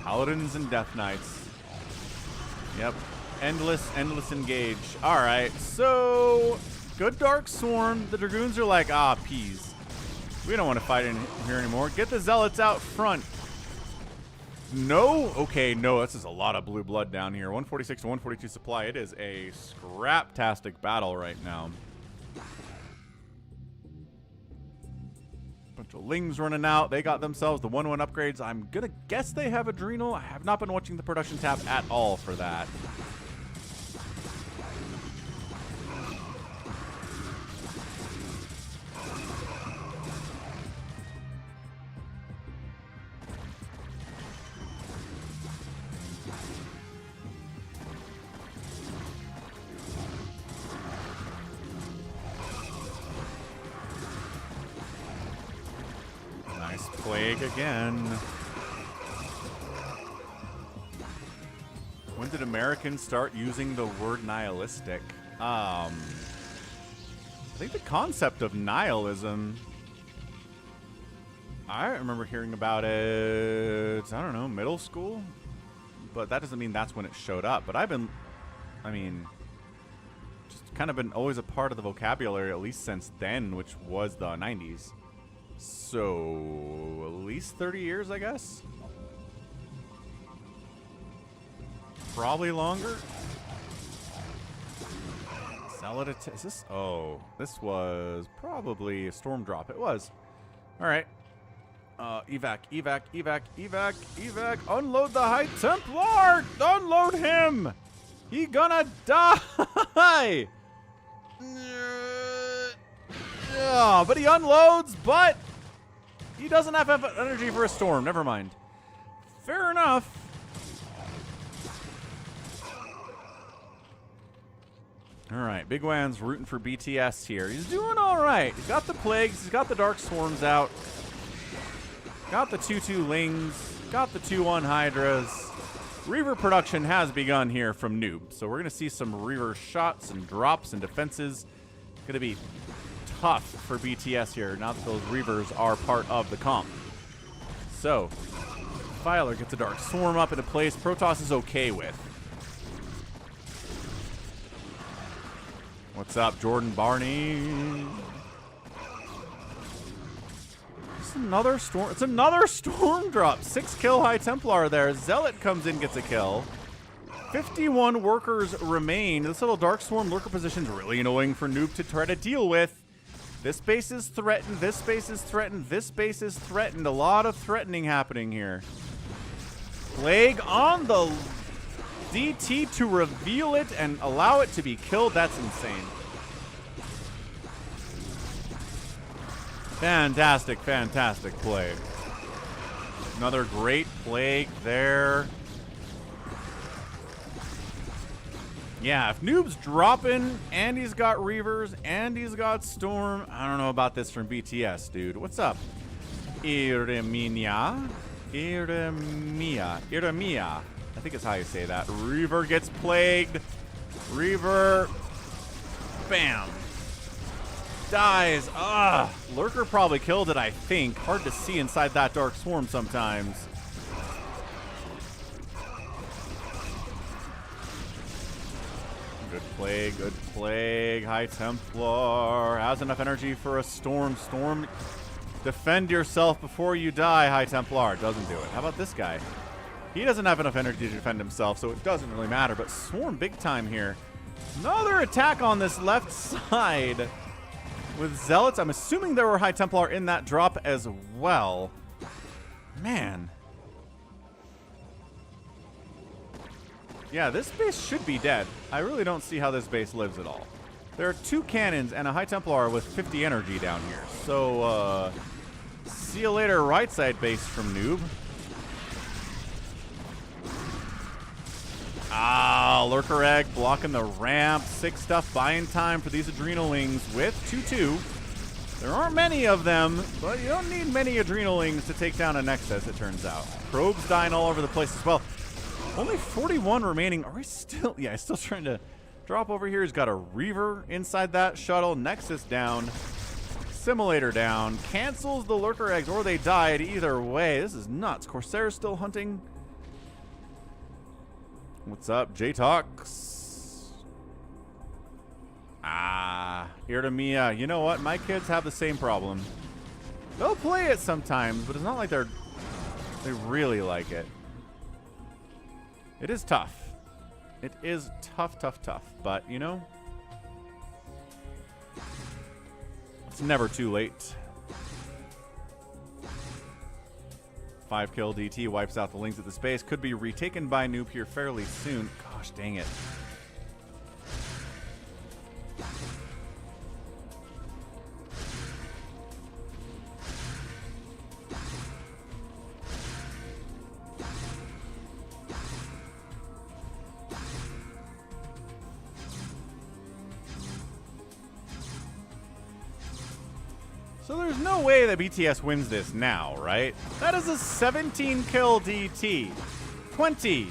Paladins and Death Knights. Yep. Endless engage. All right, so... Good Dark Swarm. The Dragoons are like, ah, peas. We don't want to fight in here anymore. Get the Zealots out front. No? Okay, no. This is a lot of blue blood down here. 146 to 142 supply. It is a scrap-tastic battle right now. Bunch of Lings running out. They got themselves the 1-1 upgrades. I'm going to guess they have Adrenal. I have not been watching the production tab at all for that. Plague again. When did Americans start using the word nihilistic? I think the concept of nihilism, I remember hearing about it, I don't know, middle school? But that doesn't mean that's when it showed up. But I've been, I mean, just kind of been always a part of the vocabulary, at least since then, which was the 90s. So, at least 30 years, I guess? Probably longer? Zealot is this? Oh, this was probably a storm drop. It was. Alright. Evac. Unload the High Templar! Unload him! He gonna die! Yeah, but he unloads, but he doesn't have energy for a storm. Never mind. Fair enough. All right, Bigwan's rooting for BTS here. He's doing all right. He's got the plagues. He's got the dark swarms out. Got the 2/2 Lings. Got the 2/1 Hydras. Reaver production has begun here from nOOB. So we're going to see some Reaver shots and drops and defenses. Going to be tough for BTS here now that those Reavers are part of the comp. So, Filer gets a Dark Swarm up into place. Protoss is okay with. What's up, Jordan Barney? It's another storm. It's another storm drop. 6 kill High Templar there. Zealot comes in, gets a kill. 51 workers remain. This little Dark Swarm lurker position is really annoying for nOOB to try to deal with. This base is threatened. This base is threatened. This base is threatened. A lot of threatening happening here. Plague on the DT to reveal it and allow it to be killed. That's insane. Fantastic, fantastic Plague. Another great Plague there. Yeah, if nOOB's dropping, and he's got Reavers, and he's got Storm, I don't know about this from BTS, dude. What's up, Ireminia? Iremia. Iremia. I think it's how you say that. Reaver gets plagued. Reaver. Bam. Dies. Ugh. Lurker probably killed it, I think. Hard to see inside that Dark Swarm sometimes. Good plague, good plague. High Templar has enough energy for a storm. Storm, defend yourself before you die, High Templar. Doesn't do it. How about this guy? He doesn't have enough energy to defend himself, so it doesn't really matter. But Swarm big time here. Another attack on this left side with Zealots. I'm assuming there were High Templar in that drop as well. Man. Yeah, this base should be dead. I really don't see how this base lives at all. There are 2 cannons and a High Templar with 50 energy down here. So, see you later, right side base from nOOB. Ah, Lurker Egg blocking the ramp. 6 stuff buying time for these Adrenalings with 2-2. There aren't many of them, but you don't need many Adrenalings to take down a Nexus, it turns out. Probes dying all over the place as well. Only 41 remaining. Are we still? Yeah, still trying to drop over here. He's got a Reaver inside that shuttle. Nexus down. Simulator down. Cancels the Lurker Eggs, or they died. Either way, this is nuts. Corsair's still hunting. What's up, J-Tox? Ah, Iremia. You know what? My kids have the same problem. They'll play it sometimes, but it's not like they really like it. It is tough. It is tough, tough, tough. But, you know, it's never too late. 5-kill DT wipes out the links at the space. Could be retaken by nOOB here fairly soon. Gosh, dang it. So there's no way that BTS wins this now, right? That is a 17-kill DT. 20.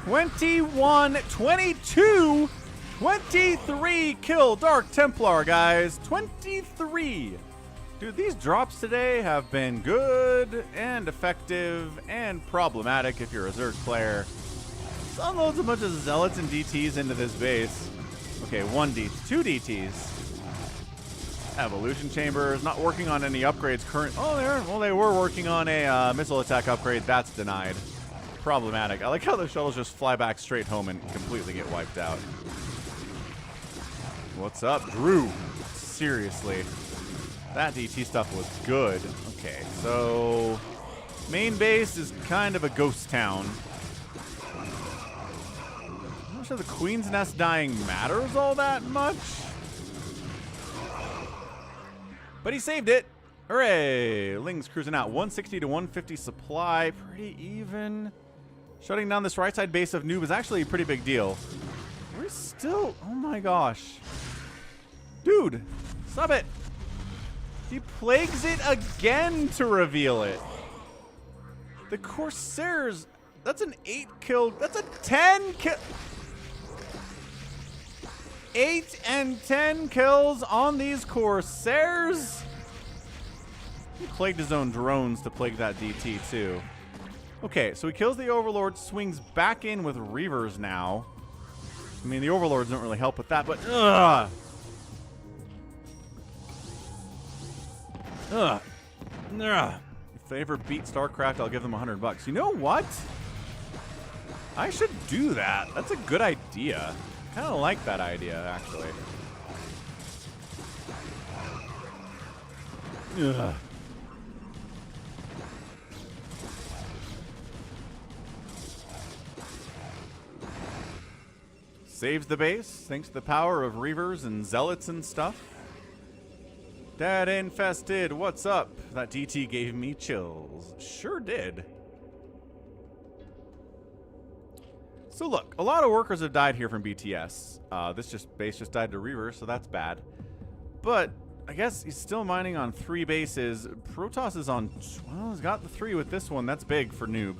21. 22. 23 kill Dark Templar, guys. 23. Dude, these drops today have been good and effective and problematic if you're a Zerg player. Just unloads a bunch of Zealots and DTs into this base. Okay, 2 DTs. Evolution Chamber is not working on any upgrades current. Oh, well, they were working on a missile attack upgrade. That's denied. Problematic. I like how the shuttles just fly back straight home and completely get wiped out. What's up, Drew? Seriously. That DT stuff was good. Okay, so main base is kind of a ghost town. I'm not sure the Queen's Nest dying matters all that much. But he saved it. Hooray. Ling's cruising out. 160 to 150 supply. Pretty even. Shutting down this right side base of nOOB is actually a pretty big deal. We're still... Oh my gosh. Dude. Stop it. He plagues it again to reveal it. The Corsairs... That's an 8-kill... That's a 10-kill... 8 and 10 kills on these Corsairs. He plagued his own drones to plague that DT too. Okay, so he kills the Overlord, swings back in with Reavers now. I mean, the Overlords don't really help with that, but ugh. Ugh. Ugh. If they ever beat StarCraft, I'll give them $100. You know what? I should do that. That's a good idea. Kind of like that idea, actually. Ugh. Saves the base, thanks to the power of Reavers and Zealots and stuff. Dead infested, what's up? That DT gave me chills. Sure did. So look, a lot of workers have died here from BTS. This base just died to Reaver, so that's bad. But I guess he's still mining on 3 bases. Protoss is on, well, he's got the 3 with this one. That's big for nOOB.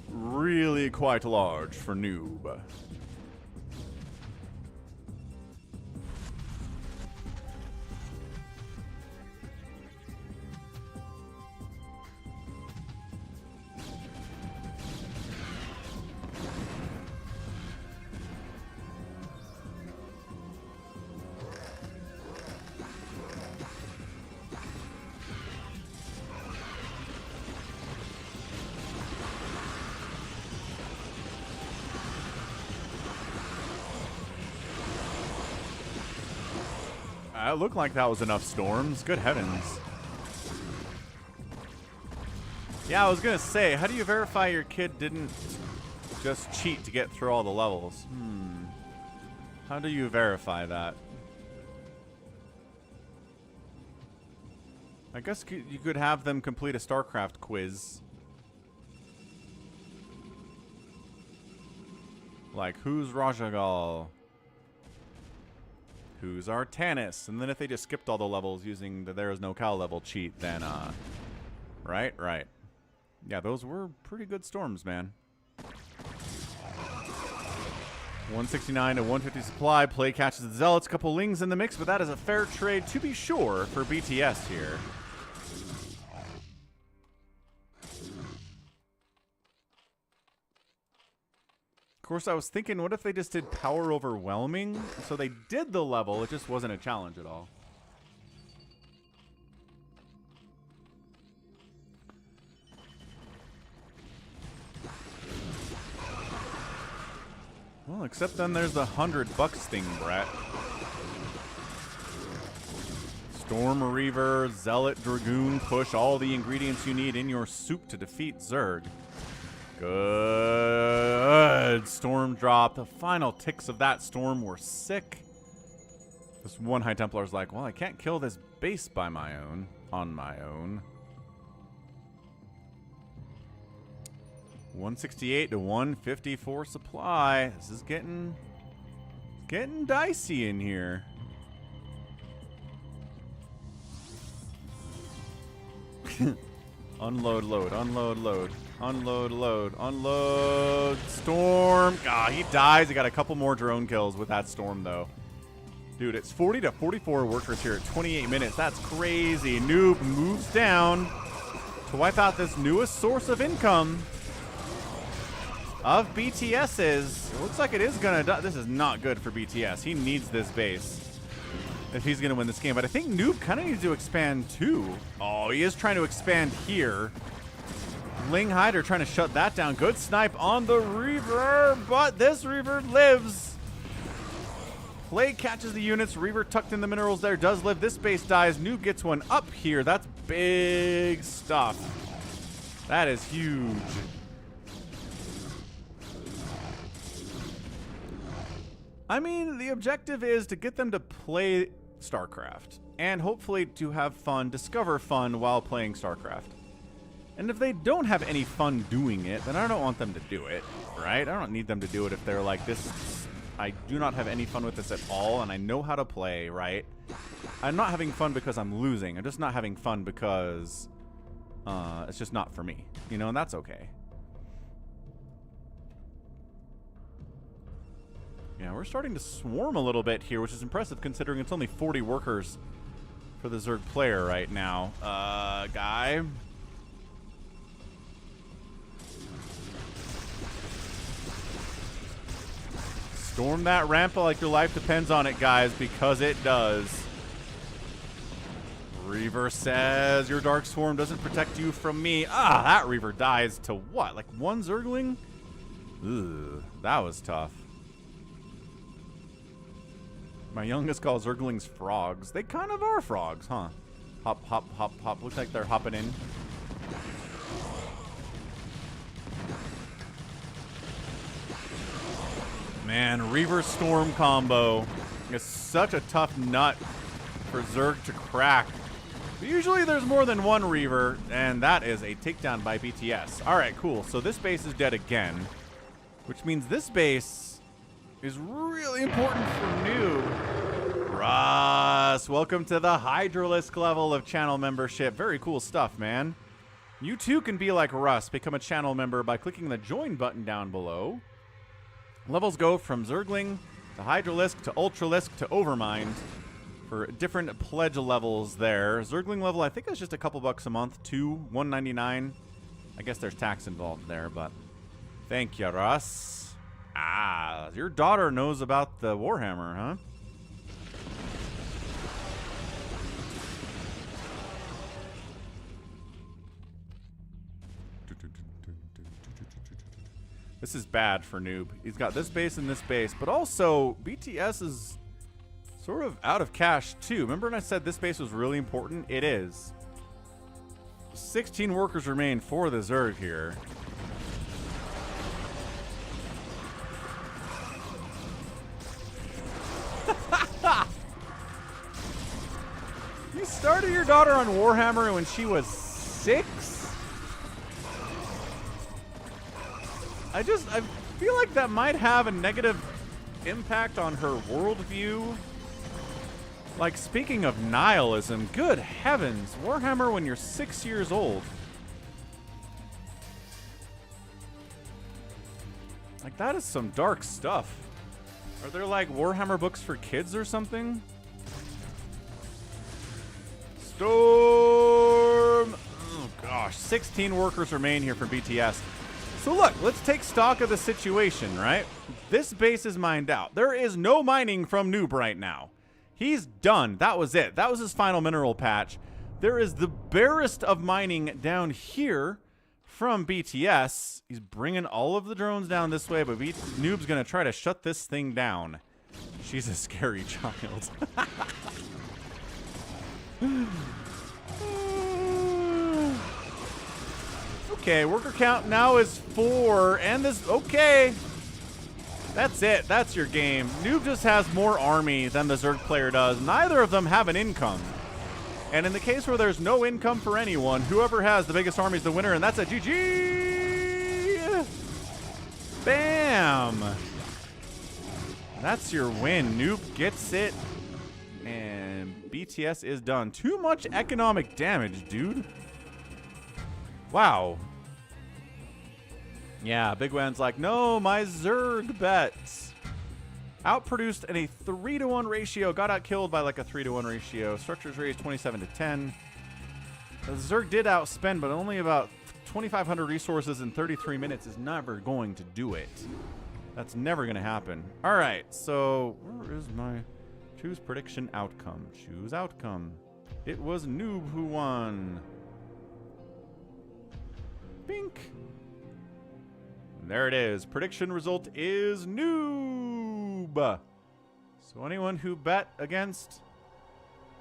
Really quite large for nOOB. It looked like that was enough storms. Good heavens. Yeah, I was going to say, how do you verify your kid didn't just cheat to get through all the levels? How do you verify that? I guess you could have them complete a StarCraft quiz. Like, who's Rajagal? Who's Artanis? And then if they just skipped all the levels using the There Is No Cow level cheat, then, right? Yeah, those were pretty good storms, man. 169 to 150 supply. Play catches the Zealots. Couple Lings in the mix, but that is a fair trade to be sure for BTS here. Of course, I was thinking, what if they just did power overwhelming? So they did the level, it just wasn't a challenge at all. Well, except then there's the $100 thing, Brett. Storm Reaver, Zealot, Dragoon, push all the ingredients you need in your soup to defeat Zerg. Good. Storm drop. The final ticks of that storm were sick. This one High Templar's like, well, I can't kill this base by my own. On my own. 168 to 154 supply. This is getting dicey in here. Unload, load, unload, load. Unload, load, unload. Storm. Ah, he dies. He got a couple more drone kills with that storm, though. Dude, it's 40 to 44 workers here at 28 minutes. That's crazy. nOOB moves down to wipe out this newest source of income of BTS's. It looks like it is going to die. This is not good for BTS. He needs this base if he's going to win this game. But I think nOOB kind of needs to expand, too. Oh, he is trying to expand here. Ling Hyder trying to shut that down. Good snipe on the Reaver, but this Reaver lives. Play catches the units. Reaver tucked in the minerals there. Does live. This base dies. nOOB gets one up here. That's big stuff. That is huge. I mean, the objective is to get them to play StarCraft. And hopefully to have fun, discover fun while playing StarCraft. And if they don't have any fun doing it, then I don't want them to do it, right? I don't need them to do it if they're like, this, I do not have any fun with this at all, and I know how to play, right? I'm not having fun because I'm losing. I'm just not having fun because it's just not for me, you know, and that's okay. Yeah, we're starting to swarm a little bit here, which is impressive considering it's only 40 workers for the Zerg player right now. Guy. Storm that rampa like your life depends on it, guys, because it does. Reaver says, your Dark Swarm doesn't protect you from me. Ah, that Reaver dies to what? Like one Zergling? Ugh, that was tough. My youngest calls Zerglings frogs. They kind of are frogs, huh? Hop, hop, hop, hop. Looks like they're hopping in. Man, Reaver Storm combo is such a tough nut for Zerg to crack. But usually there's more than one Reaver, and that is a takedown by BTS. All right, cool. So this base is dead again, which means this base is really important for nOOB. Russ, welcome to the Hydralisk level of channel membership. Very cool stuff, man. You too can be like Russ. Become a channel member by clicking the join button down below. Levels go from Zergling to Hydralisk to Ultralisk to Overmind for different pledge levels there. Zergling level, I think it's just a couple bucks a month, $1.99. I guess there's tax involved there, but thank you, Russ. Ah, your daughter knows about the Warhammer, huh? This is bad for Noob. He's got this base and this base, but also BTS is sort of out of cash too. Remember when I said this base was really important? It is. 16 workers remain for the Zerg here. You started your daughter on Warhammer when she was 6? I feel like that might have a negative impact on her worldview. Like, speaking of nihilism, good heavens, Warhammer when you're 6 years old. Like, that is some dark stuff. Are there, like, Warhammer books for kids or something? Storm! Oh, gosh. 16 workers remain here for BTS. So look, let's take stock of the situation, right? This base is mined out. There is no mining from Noob right now. He's done. That was it. That was his final mineral patch. There is the barest of mining down here from BTS. He's bringing all of the drones down this way, but Noob's going to try to shut this thing down. She's a scary child. Okay, worker count now is 4, and this, okay. That's it, that's your game. Noob just has more army than the Zerg player does. Neither of them have an income. And in the case where there's no income for anyone, whoever has the biggest army is the winner, and that's a GG! Bam! That's your win. Noob gets it, and BTS is done. Too much economic damage, dude. Wow. Yeah, Bigwan's like, no, my Zerg bets. Outproduced in a 3-to-1 ratio. Got outkilled by like a 3-to-1 ratio. Structures raised 27-10. The Zerg did outspend, but only about 2,500 resources in 33 minutes is never going to do it. That's never going to happen. All right, so where is my choose prediction outcome? Choose outcome. It was Noob who won. Bink. There it is. Prediction result is Noob. So anyone who bet against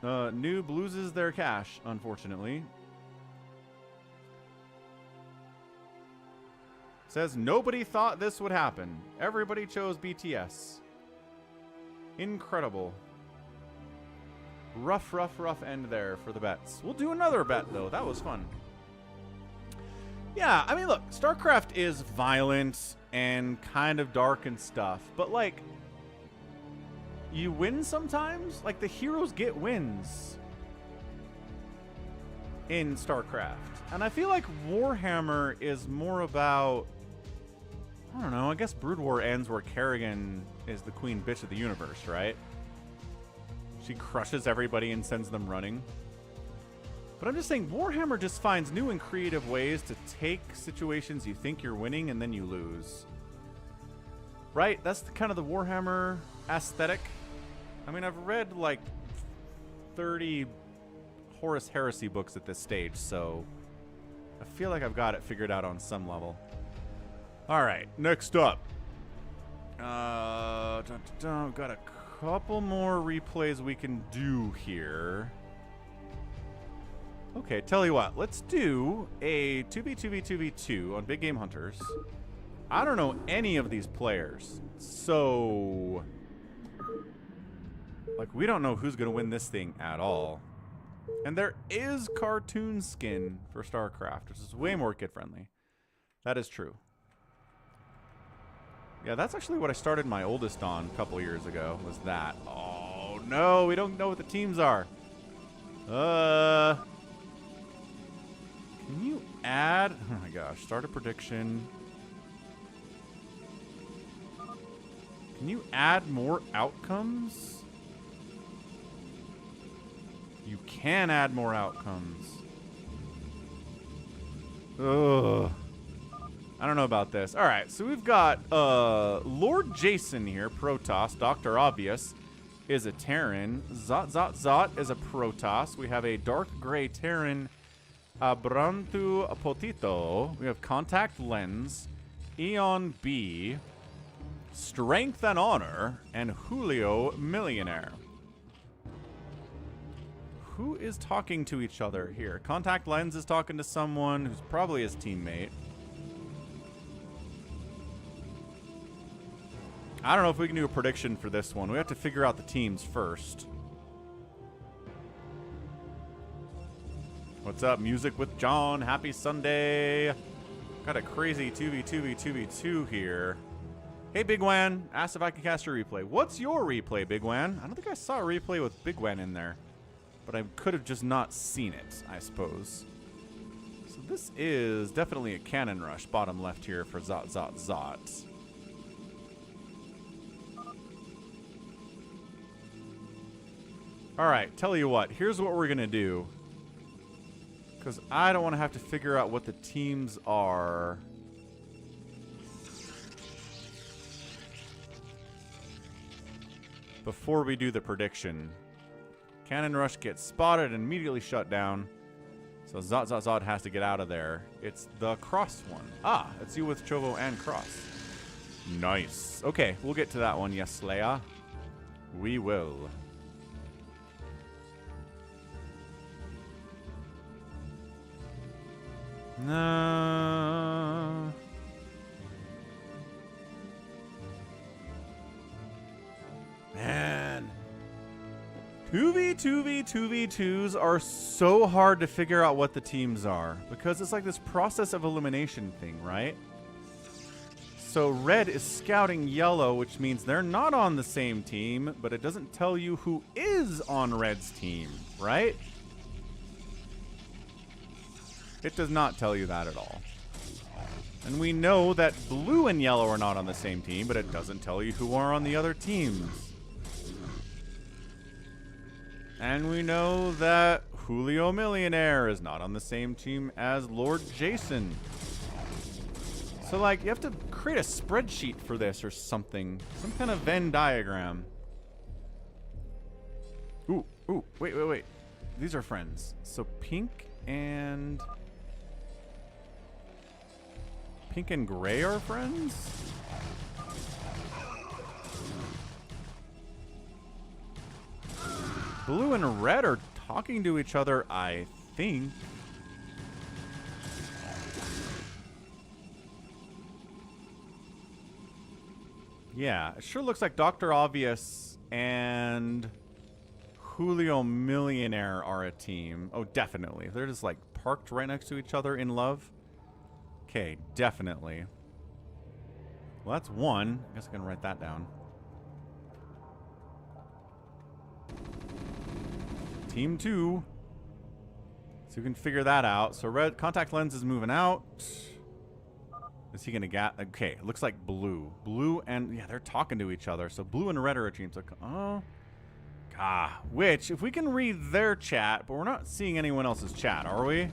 Noob loses their cash, unfortunately. Says nobody thought this would happen. Everybody chose BTS. Incredible. Rough end there for the bets. We'll do another bet, though. That was fun. Yeah, I mean, look, StarCraft is violent and kind of dark and stuff, but, like, you win sometimes? Like, the heroes get wins in StarCraft. And I feel like Warhammer is more about, I don't know, I guess Brood War ends where Kerrigan is the queen bitch of the universe, right? She crushes everybody and sends them running. But I'm just saying, Warhammer just finds new and creative ways to take situations you think you're winning and then you lose. Right? That's kind of the Warhammer aesthetic. I mean, I've read like 30 Horus Heresy books at this stage, so I feel like I've got it figured out on some level. All right, next up. Got a couple more replays we can do here. Okay, tell you what, let's do a 2v2v2v2 on Big Game Hunters. I don't know any of these players, so like we don't know who's gonna win this thing at all. And there is cartoon skin for StarCraft, which is way more kid-friendly. That is true. Yeah, that's actually what I started my oldest on a couple years ago, was that. Oh don't know. We don't know what the teams are. Can you add? Oh my gosh. Start a prediction. Can you add more outcomes? You can add more outcomes. Ugh. I don't know about this. All right, so we've got Lord Jason here, Protoss. Dr. Obvious is a Terran. Zot is a Protoss. We have a dark gray Terran, Abrantu Potito. We have Contact Lens, Eon B, Strength and Honor, and Julio Millionaire. Who is talking to each other here? Contact Lens is talking to someone who's probably his teammate. I don't know if we can do a prediction for this one. We have to figure out the teams first. What's up, Music with John? Happy Sunday. Got a crazy 2v2v2v2 here. Hey, Bigwan. Asked if I can cast a replay. What's your replay, Bigwan? I don't think I saw a replay with Bigwan in there. But I could have just not seen it, I suppose. So this is definitely a cannon rush, bottom left here for Zot. Alright, tell you what, here's what we're going to do. Because I don't want to have to figure out what the teams are. Before we do the prediction. Cannon Rush gets spotted and immediately shut down. So Zot has to get out of there. It's the Cross one. Ah, it's you with Chovo and Cross. Nice. Okay, we'll get to that one, yes, Leia. We will. No. Man. 2v2v2v2s are so hard to figure out what the teams are. Because it's like this process of elimination thing, right? So red is scouting yellow, which means they're not on the same team, but it doesn't tell you who is on red's team, right? It does not tell you that at all. And we know that blue and yellow are not on the same team, but it doesn't tell you who are on the other teams. And we know that Julio Millionaire is not on the same team as Lord Jason. So, like, you have to create a spreadsheet for this or something. Some kind of Venn diagram. Ooh, wait. These are friends. So pink and gray are friends? Blue and red are talking to each other, I think. Yeah, it sure looks like Dr. Obvious and Julio Millionaire are a team. Oh, definitely. They're just like parked right next to each other in love. Okay, definitely. Well, that's one. I guess I can write that down. Team 2. So you can figure that out. So red contact lens is moving out. Is he gonna get? Okay, it looks like blue. Blue and yeah, they're talking to each other. So blue and red are a team. So which if we can read their chat, but we're not seeing anyone else's chat, are we?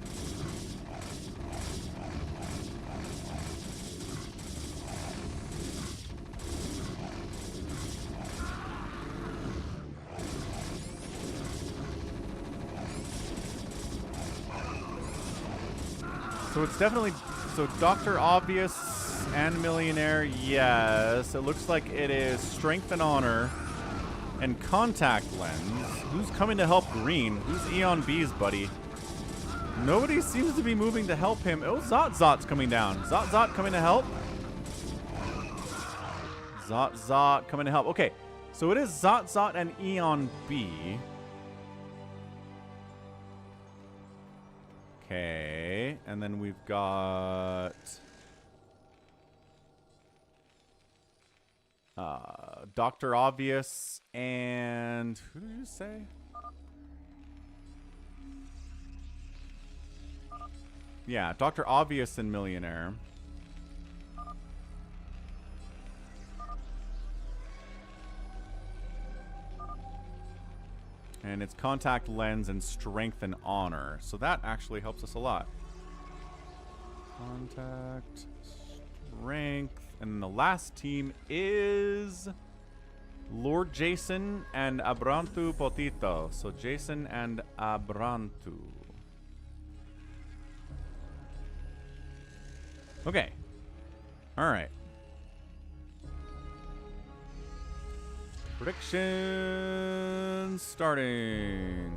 So it's definitely, so Dr. Obvious and Millionaire, yes. It looks like it is Strength and Honor and Contact Lens. Who's coming to help Green? Who's Eon B's buddy? Nobody seems to be moving to help him. Oh, Zot's coming down. Zot coming to help. Zot coming to help. Okay, so it is Zot and Eon B. Okay, and then we've got Dr. Obvious and who did you say? Yeah, Dr. Obvious and Millionaire. And it's Contact Lens and Strength and Honor. So that actually helps us a lot. Contact, Strength. And then the last team is Lord Jason and Abrantu Potito. So Jason and Abrantu. Okay. Alright. Predictions starting.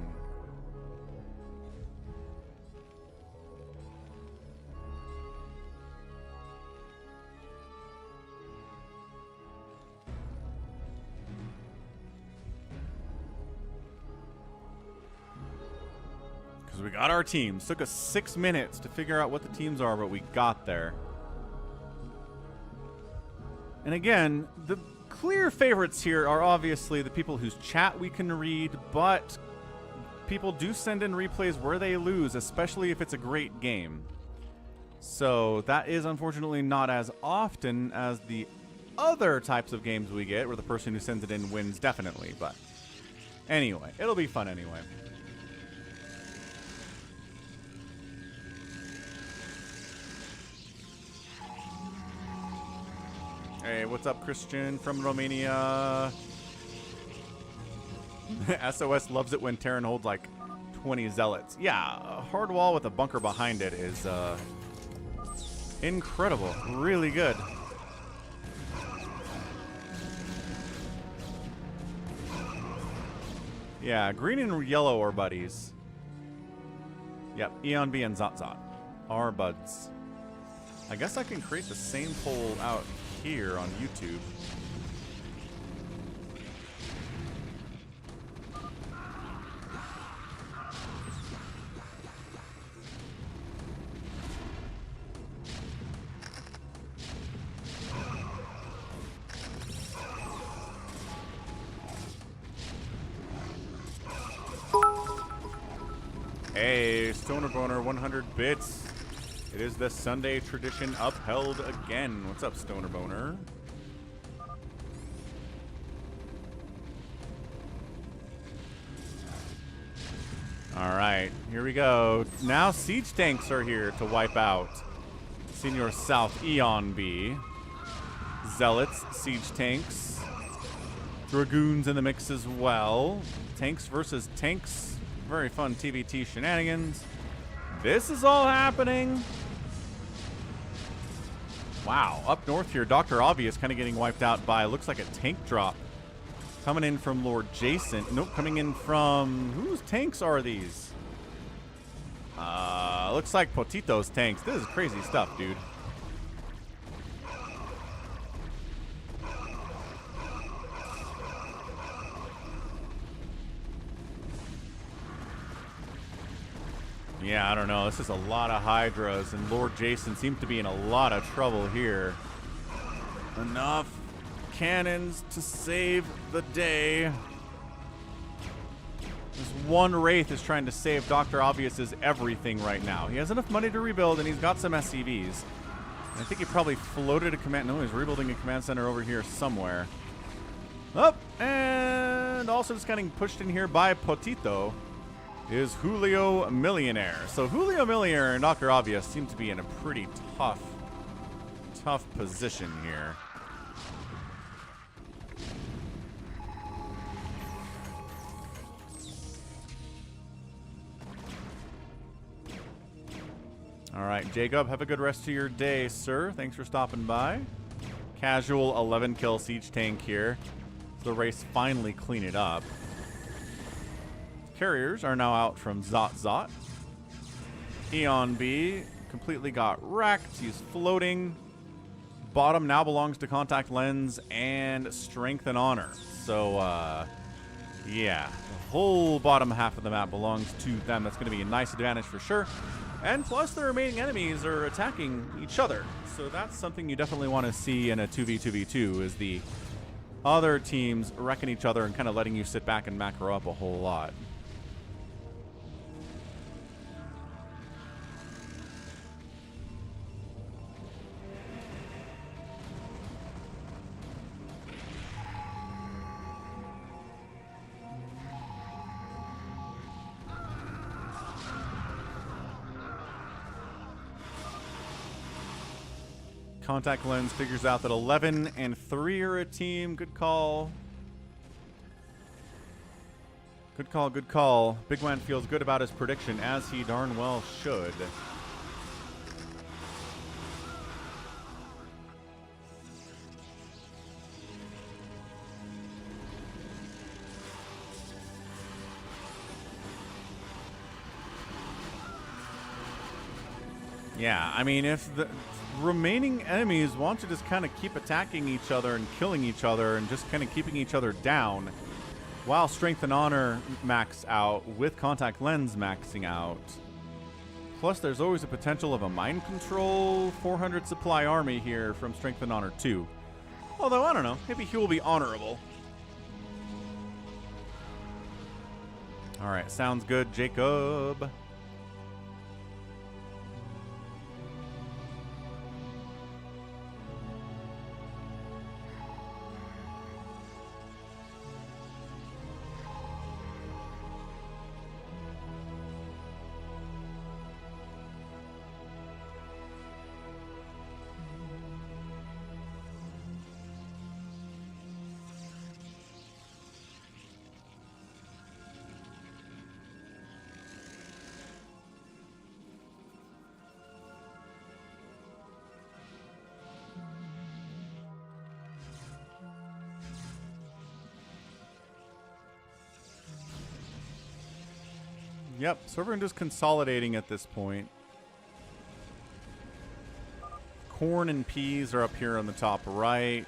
Because we got our teams. Took us 6 minutes to figure out what the teams are, but we got there. And again, the clear favorites here are obviously the people whose chat we can read, but people do send in replays where they lose, especially if it's a great game. So that is unfortunately not as often as the other types of games we get, where the person who sends it in wins definitely. But anyway, it'll be fun anyway. Hey, what's up, Christian from Romania? SOS loves it when Terran holds like 20 zealots. Yeah, a hard wall with a bunker behind it is incredible. Really good. Yeah, green and yellow are buddies. Yep, Eon B and Zot Zot are buds. I guess I can create the same poll out here on YouTube. Hey, Stoner Boner 100 bits. It is the Sunday tradition upheld again. What's up, Stoner Boner? All right, here we go. Now siege tanks are here to wipe out Senior South Eon B. Zealots, siege tanks. Dragoons in the mix as well. Tanks versus tanks. Very fun TVT shenanigans. This is all happening. Wow, up north here, Dr. Obvious kind of getting wiped out by, looks like a tank drop. Coming in from Lord Jason. Nope, coming in from, whose tanks are these? Looks like Potito's tanks. This is crazy stuff, dude. Yeah, I don't know. This is a lot of Hydras, and Lord Jason seems to be in a lot of trouble here. Enough cannons to save the day. This one Wraith is trying to save Dr. Obvious's everything right now. He has enough money to rebuild, and he's got some SCVs. And I think he probably floated a command. No, he's rebuilding a command center over here somewhere. Oh, and also just getting pushed in here by Potito is Julio Millionaire. So Julio Millionaire and Dr. Obvious seem to be in a pretty tough position here. All right, Jacob, have a good rest of your day, sir. Thanks for stopping by. Casual 11 kill siege tank here. The race finally clean it up. Carriers are now out from Zot Zot. Eon B completely got wrecked. He's floating. Bottom now belongs to Contact Lens and Strength and Honor. So, yeah, the whole bottom half of the map belongs to them. That's going to be a nice advantage for sure. And plus, the remaining enemies are attacking each other. So that's something you definitely want to see in a 2v2v2 is the other teams wrecking each other and kind of letting you sit back and macro up a whole lot. Contact Lens figures out that 11 and 3 are a team. Good call. Good call, good call. Bigwan feels good about his prediction, as he darn well should. Yeah, I mean, if the remaining enemies want to just kind of keep attacking each other and killing each other and just kind of keeping each other down while Strength and Honor max out with Contact Lens maxing out. Plus, there's always a potential of a Mind Control 400 supply army here from Strength and Honor 2. Although, I don't know, maybe he will be honorable. Alright, sounds good, Jacob. Yep, so everyone just consolidating at this point. Corn and peas are up here on the top right.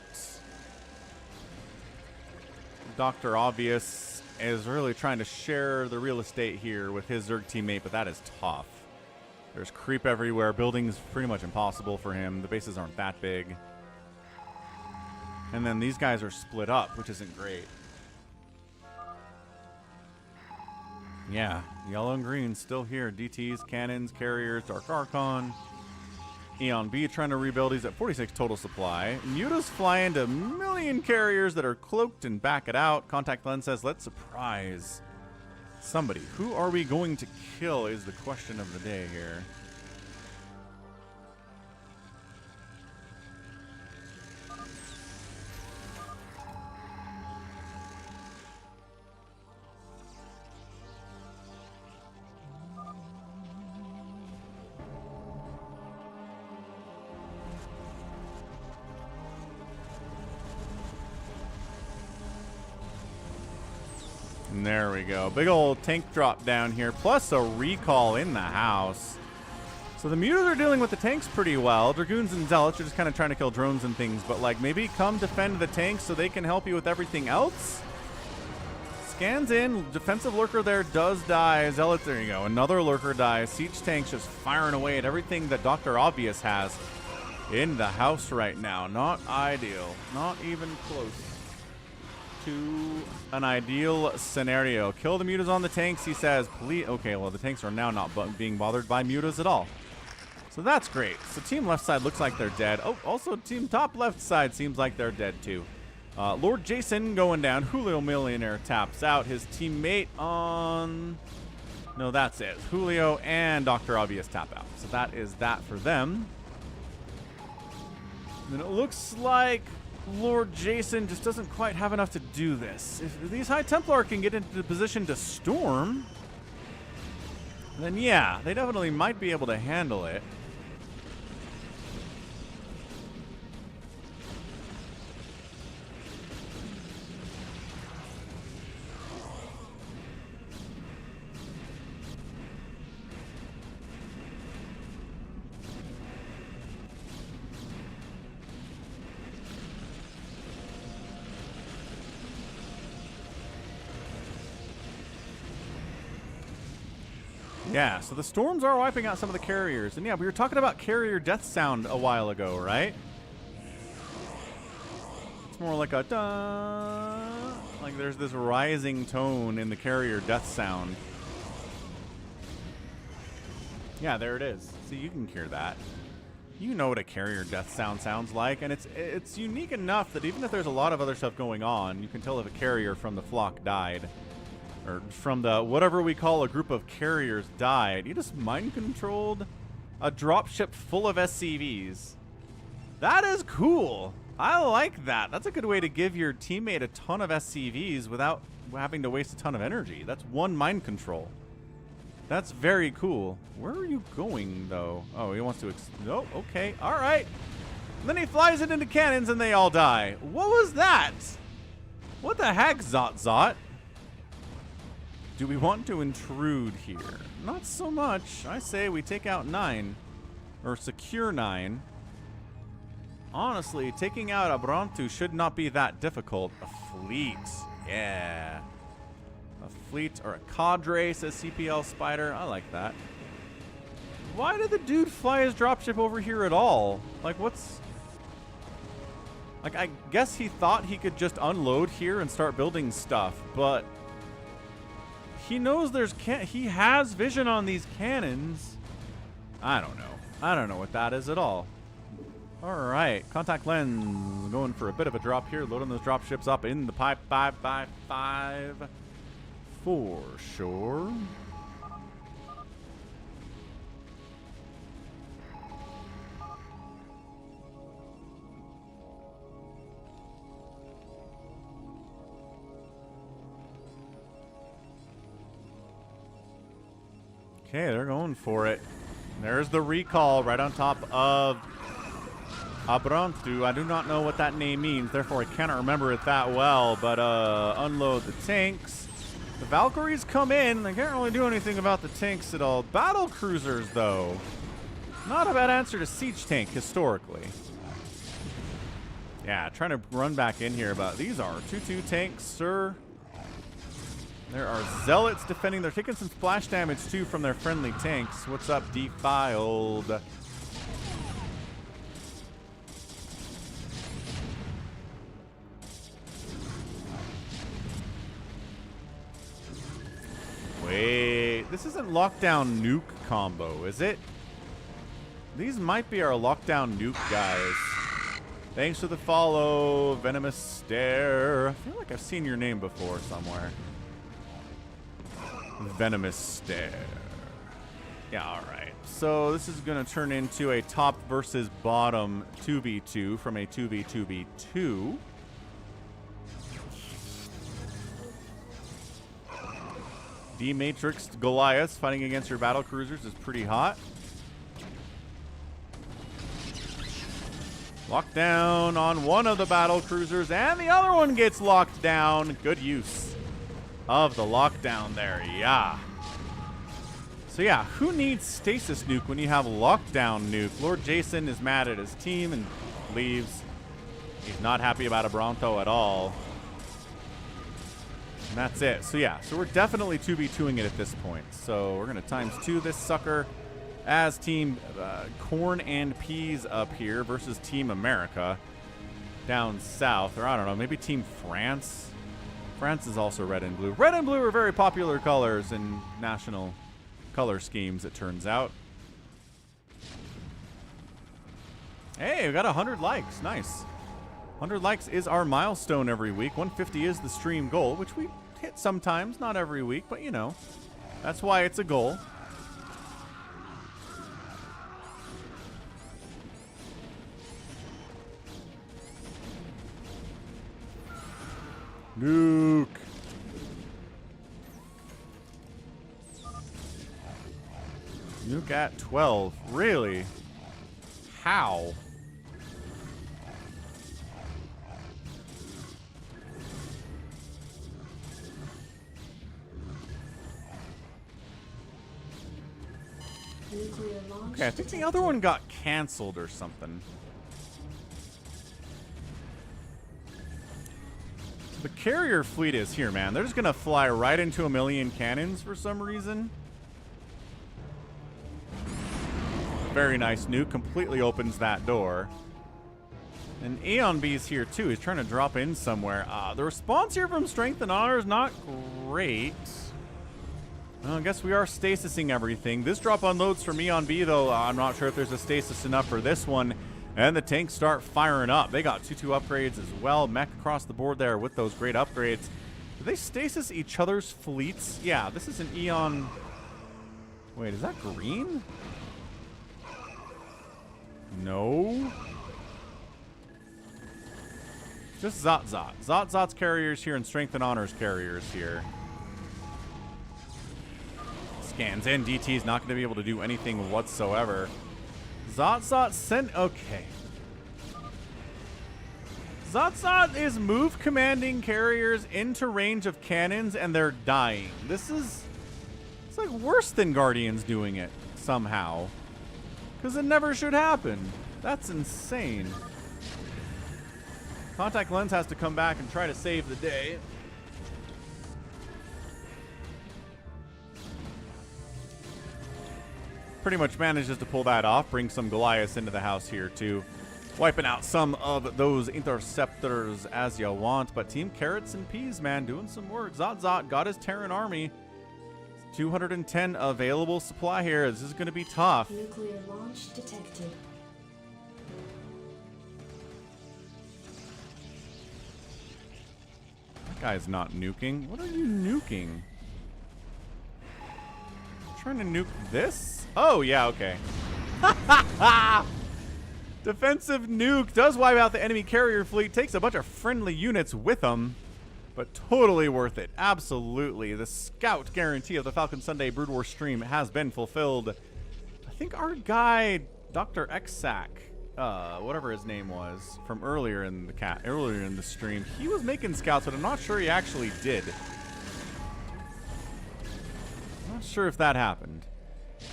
Dr. Obvious is really trying to share the real estate here with his Zerg teammate, but that is tough. There's creep everywhere. Building's pretty much impossible for him. The bases aren't that big. And then these guys are split up, which isn't great. Yeah, yellow and green still here. DTs, cannons, carriers, Dark Archon. Eon B trying to rebuild. He's at 46 total supply. Muta's flying to a million carriers that are cloaked and back it out. Contact Lens says, let's surprise somebody. Who are we going to kill is the question of the day here. There we go. Big old tank drop down here, plus a recall in the house. So the mutas are dealing with the tanks pretty well. Dragoons and Zealots are just kind of trying to kill drones and things, but like maybe come defend the tanks so they can help you with everything else. Scans in. Defensive lurker there does die. Zealots, there you go. Another lurker dies. Siege tanks just firing away at everything that Dr. Obvious has in the house right now. Not ideal. Not even close to an ideal scenario. Kill the mutas on the tanks, he says. Please. Okay, well, the tanks are now not being bothered by mutas at all. So that's great. So team left side looks like they're dead. Oh, also team top left side seems like they're dead too. Lord Jason going down. Julio Millionaire taps out. His teammate on... No, that's it. Julio and Dr. Obvious tap out. So that is that for them. And it looks like Lord Jason just doesn't quite have enough to do this. If these High Templar can get into the position to storm, then yeah, they definitely might be able to handle it. Yeah, so the storms are wiping out some of the carriers. And yeah, we were talking about carrier death sound a while ago, right? It's more like a da. Like there's this rising tone in the carrier death sound. Yeah, there it is. So you can hear that. You know what a carrier death sound sounds like, and it's unique enough that even if there's a lot of other stuff going on, you can tell if a carrier from the flock died. Or from the whatever we call a group of carriers died. You just mind-controlled a dropship full of SCVs. That is cool. I like that. That's a good way to give your teammate a ton of SCVs without having to waste a ton of energy. That's one mind control. That's very cool. Where are you going, though? Oh, he wants to... Oh, okay. All right. And then he flies it into cannons, and they all die. What was that? What the heck, Zot? Do we want to intrude here? Not so much. I say we take out 9. Or secure 9. Honestly, taking out a Brontu should not be that difficult. A fleet. Yeah. A fleet or a cadre, says CPL Spider. I like that. Why did the dude fly his dropship over here at all? Like, what's... Like, I guess he thought he could just unload here and start building stuff, but... He knows there's... He has vision on these cannons. I don't know. I don't know what that is at all. Alright, contact lens. Going for a bit of a drop here. Loading those dropships up in the pipe 555. For sure. Okay, they're going for it. There's the recall right on top of Abrantu. I do not know what that name means, therefore I cannot remember it that well, but unload the tanks. The Valkyries come in. They can't really do anything about the tanks at all. Battle cruisers, though. Not a bad answer to siege tank, historically. Yeah, trying to run back in here, but these are 2-2 tanks, sir. There are zealots defending. They're taking some splash damage, too, from their friendly tanks. What's up, Defiled? Wait, this isn't lockdown nuke combo, is it? These might be our lockdown nuke guys. Thanks for the follow, Venomous Stare. I feel like I've seen your name before somewhere. Venomous Stare. Yeah, alright. So this is going to turn into a top versus bottom 2v2 from a 2v2v2. D-Matrix Goliath fighting against your battle cruisers is pretty hot. Lockdown on one of the battle cruisers, and the other one gets locked down. Good use of the lockdown there, yeah. So yeah, who needs Stasis nuke when you have lockdown nuke? Lord Jason is mad at his team and leaves. He's not happy about Abranto at all. And that's it. So yeah, so we're definitely 2v2ing it at this point. So we're going to ×2 this sucker as Team Corn and Peas up here versus Team America down south. Or I don't know, maybe Team France. France is also red and blue. Red and blue are very popular colors in national color schemes, it turns out. Hey, we got 100 likes. Nice. 100 likes is our milestone every week. 150 is the stream goal, which we hit sometimes, not every week, but you know, that's why it's a goal. Nuke. Nuke at 12. Really? How? Okay, I think the other one got canceled or something. The carrier fleet is here, man. They're just going to fly right into a million cannons for some reason. Very nice nuke. Completely opens that door. And Aeon B's here too. He's trying to drop in somewhere. The response here from Strength and Honor is not great. Well, I guess we are stasising everything. This drop unloads from Aeon B, though. I'm not sure if there's a stasis enough for this one. And the tanks start firing up. They got 2-2 upgrades as well. Mech across the board there with those great upgrades. Do they stasis each other's fleets? Yeah, this is an Aeon... Wait, is that green? No. Just Zot-Zot. Zot-Zot's carriers here and Strength and Honor's carriers here. Scans in. DT's not going to be able to do anything whatsoever. Zot-Zot sent... Okay. Zot-Zot is move commanding carriers into range of cannons and they're dying. This is... It's like worse than Guardians doing it somehow. Because it never should happen. That's insane. Contact Lens has to come back and try to save the day. Pretty much manages to pull that off. Bring some Goliaths into the house here too. Wiping out some of those interceptors as you want. But Team Carrots and Peas, man, doing some work. Zot-Zot got his Terran army. 210 available supply here. This is going to be tough. Nuclear launch detected. That guy's not nuking. What are you nuking? Trying to nuke this? Oh, yeah, okay. Defensive nuke does wipe out the enemy carrier fleet. Takes a bunch of friendly units with them. But totally worth it. Absolutely. The scout guarantee of the Falcon Sunday Brood War stream has been fulfilled. I think our guy, Dr. Xsack, whatever his name was, from earlier in the stream, he was making scouts, but I'm not sure he actually did. Not sure if that happened.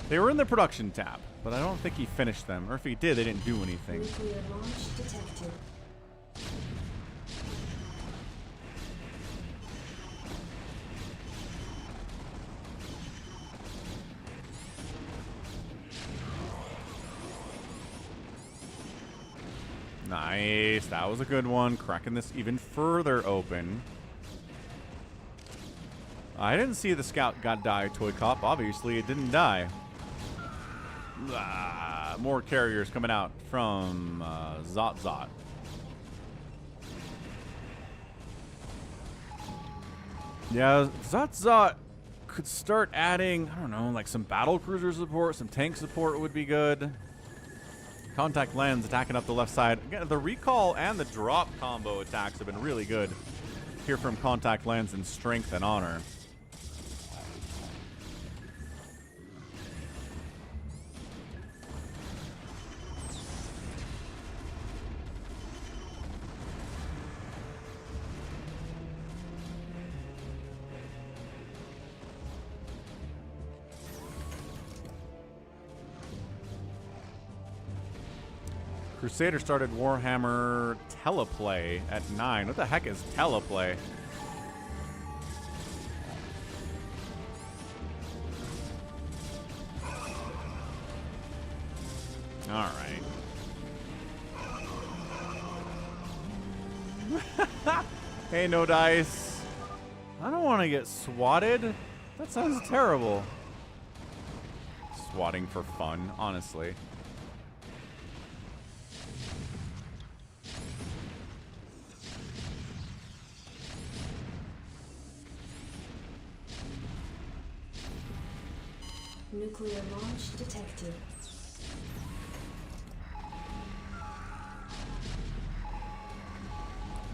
They were in the production tab, but I don't think he finished them. Or if he did, they didn't do anything. Nuclear launch detected. Nice. That was a good one. Cracking this even further open. I didn't see the scout got die, ToyCop. Obviously, it didn't die. More carriers coming out from Zot-Zot. Yeah, Zot-Zot could start adding, I don't know, like some battle cruiser support, some tank support would be good. Contact Lens attacking up the left side. Again, the recall and the drop combo attacks have been really good here from Contact Lens and Strength and Honor. Crusader started Warhammer Teleplay at 9. What the heck is Teleplay? All right. Hey, no dice. I don't want to get swatted. That sounds terrible. Swatting for fun, honestly. Nuclear launch detected.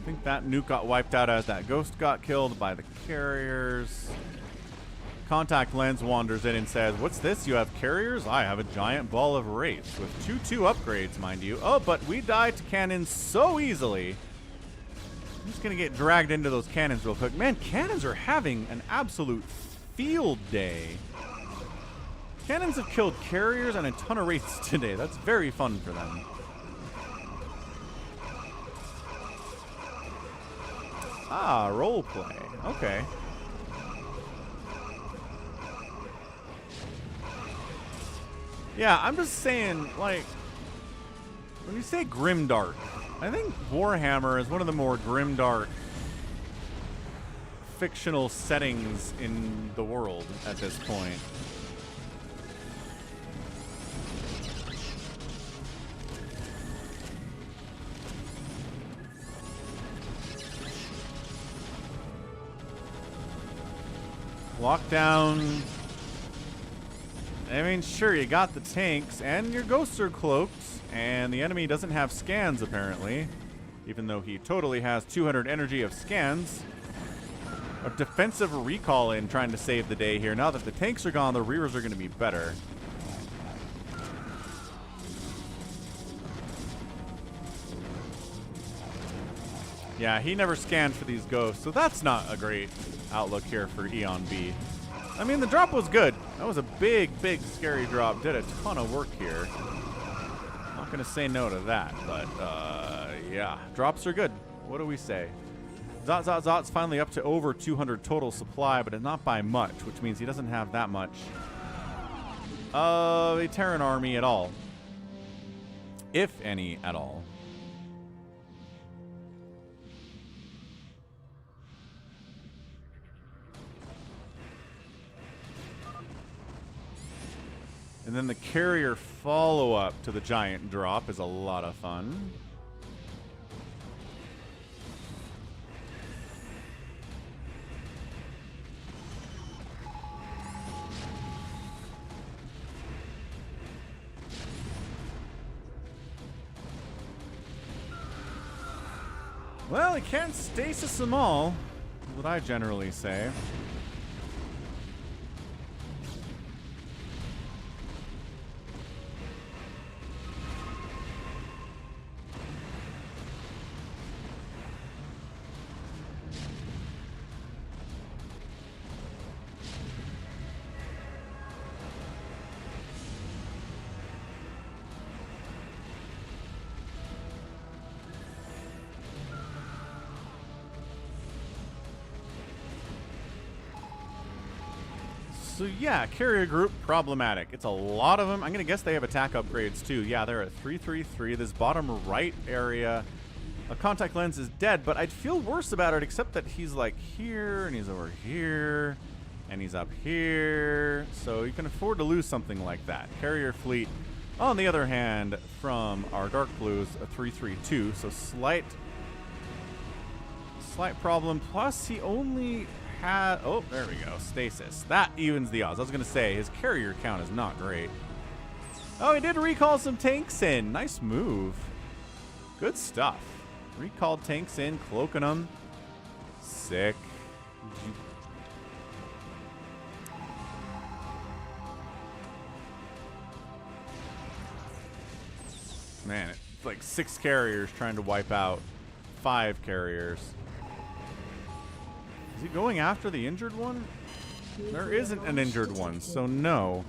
I think that nuke got wiped out as that ghost got killed by the carriers. Contact Lens wanders in and says, "What's this? You have carriers? I have a giant ball of wraiths with 2-2 upgrades, mind you. Oh, but we die to cannons so easily." I'm just going to get dragged into those cannons real quick. Man, cannons are having an absolute field day. Cannons have killed carriers and a ton of wraiths today. That's very fun for them. Ah, roleplay. Okay. Yeah, I'm just saying, like, when you say grimdark, I think Warhammer is one of the more grimdark fictional settings in the world at this point. Lockdown. I mean, sure, you got the tanks, and your ghosts are cloaked, and the enemy doesn't have scans, apparently. Even though he totally has 200 energy of scans. A defensive recall in trying to save the day here. Now that the tanks are gone, the rears are going to be better. Yeah, he never scanned for these ghosts, so that's not a great outlook here for Eon B. I mean, the drop was good. That was a big, big, scary drop. Did a ton of work here. Not going to say no to that, but, yeah. Drops are good. What do we say? Zot's finally up to over 200 total supply, but not by much, which means he doesn't have that much of a Terran army at all. If any at all. And then the carrier follow-up to the giant drop is a lot of fun. Well, he can't stasis them all, is what I generally say. So yeah, carrier group, problematic. It's a lot of them. I'm going to guess they have attack upgrades too. Yeah, they're at 333. This bottom right area, a contact lens is dead, but I'd feel worse about it except that he's like here, and he's over here, and he's up here. So you can afford to lose something like that. Carrier fleet, on the other hand, from our dark blues, a 332. So slight problem. Plus he only had, oh, there we go, stasis. That evens the odds. I was going to say, his carrier count is not great. Oh, he did recall some tanks in. Nice move. Good stuff. Recalled tanks in, cloaking them. Sick. Man, it's like 6 carriers trying to wipe out 5 carriers. Is he going after the injured one? There isn't an injured one, so no.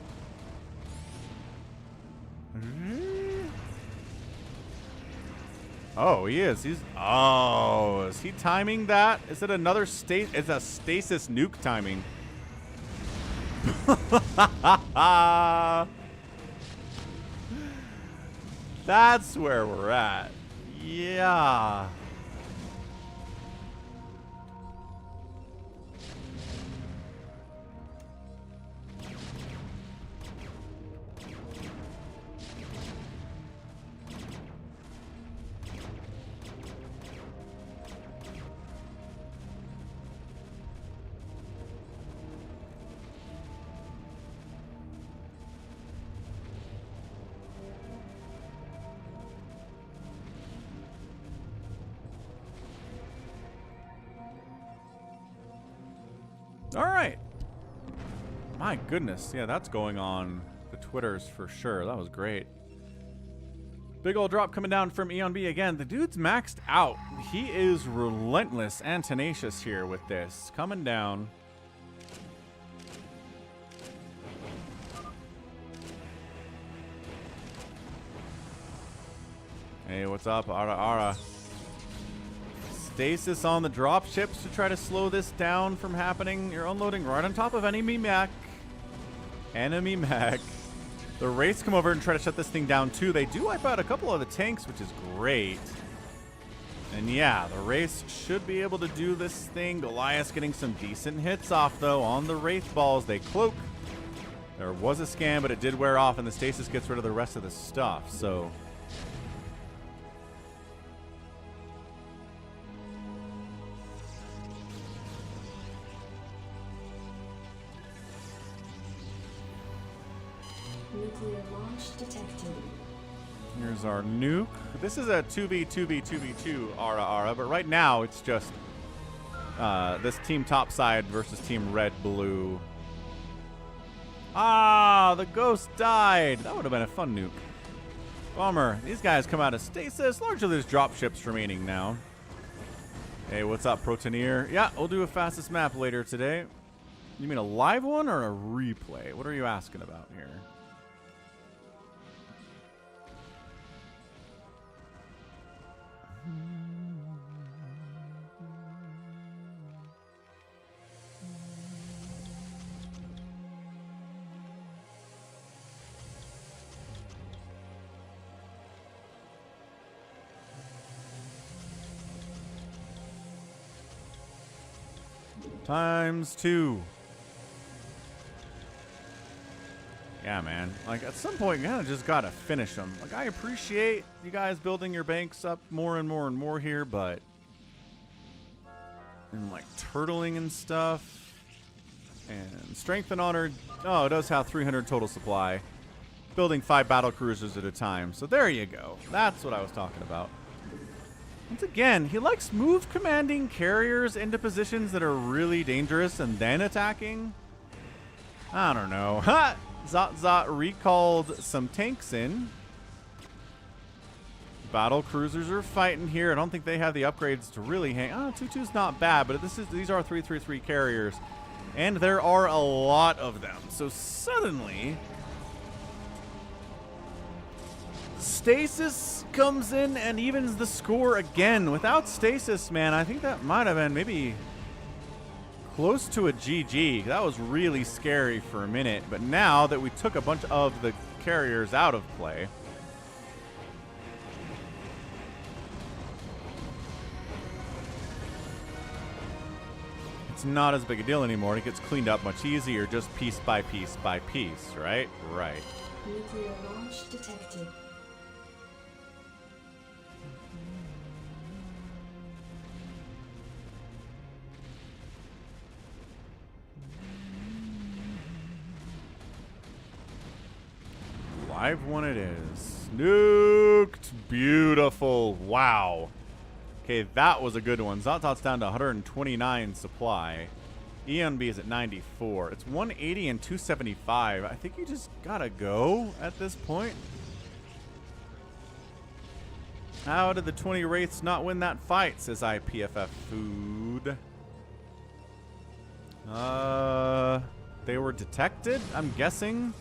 Oh, he is. He's. Oh, is he timing that? Is it another state? It's a stasis nuke timing. That's where we're at. Yeah. All right. My goodness. Yeah, that's going on the Twitters for sure. That was great. Big old drop coming down from Eon B again. The dude's maxed out. He is relentless and tenacious here with this. Coming down. Hey, what's up? Ara. Stasis on the drop ships to try to slow this down from happening. You're unloading right on top of enemy mech. Enemy mech. The Wraiths come over and try to shut this thing down too. They do wipe out a couple of the tanks, which is great. And yeah, the Wraiths should be able to do this thing. Goliath getting some decent hits off, though, on the Wraith balls. They cloak. There was a scan, but it did wear off, and the Stasis gets rid of the rest of the stuff, so... Nuclear launch detected. Here's our nuke. This is a 2v2v2v2 Ara, but right now it's just this team topside versus team red-blue. Ah, the ghost died. That would have been a fun nuke. Bummer. These guys come out of stasis. Largely there's drop ships remaining now. Hey, what's up, Protoneer? Yeah, we'll do a fastest map later today. You mean a live one or a replay? What are you asking about here? ×2. Yeah, man. Like, at some point, you kind of just got to finish them. Like, I appreciate you guys building your banks up more and more and more here, but... And, like, turtling and stuff. And strength and honor... Oh, it does have 300 total supply. Building 5 battle cruisers at a time. So there you go. That's what I was talking about. Once again, he likes move commanding carriers into positions that are really dangerous and then attacking. I don't know. Ha! Zot recalled some tanks in. Battle cruisers are fighting here. I don't think they have the upgrades to really hang. 2-2's not bad, but these are 3-3-3 carriers. And there are a lot of them. So suddenly... Stasis comes in and evens the score again. Without Stasis, man, I think that might have been maybe close to a GG. That was really scary for a minute. But now that we took a bunch of the carriers out of play, it's not as big a deal anymore. It gets cleaned up much easier, just piece by piece by piece, right? Right. Nuclear launch detected. Live one it is. Nuked. Beautiful. Wow. Okay, that was a good one. Zotot's down to 129 supply. ENB is at 94. It's 180 and 275. I think you just gotta go at this point. How did the 20 Wraiths not win that fight, says IPFF Food. They were detected, I'm guessing.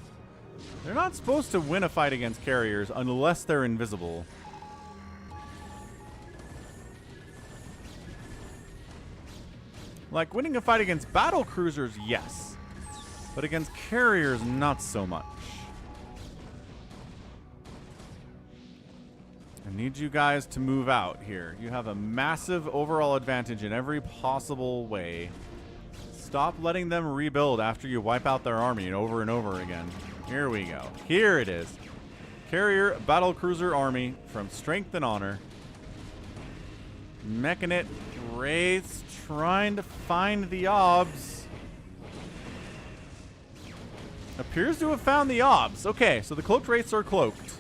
They're not supposed to win a fight against carriers unless they're invisible. Like, winning a fight against battle cruisers, yes. But against carriers, not so much. I need you guys to move out here. You have a massive overall advantage in every possible way. Stop letting them rebuild after you wipe out their army and over again. Here we go. Here it is. Carrier battle cruiser army from Strength and Honor. Mechanit Wraiths trying to find the obs. Appears to have found the obs. Okay, so the cloaked Wraiths are cloaked.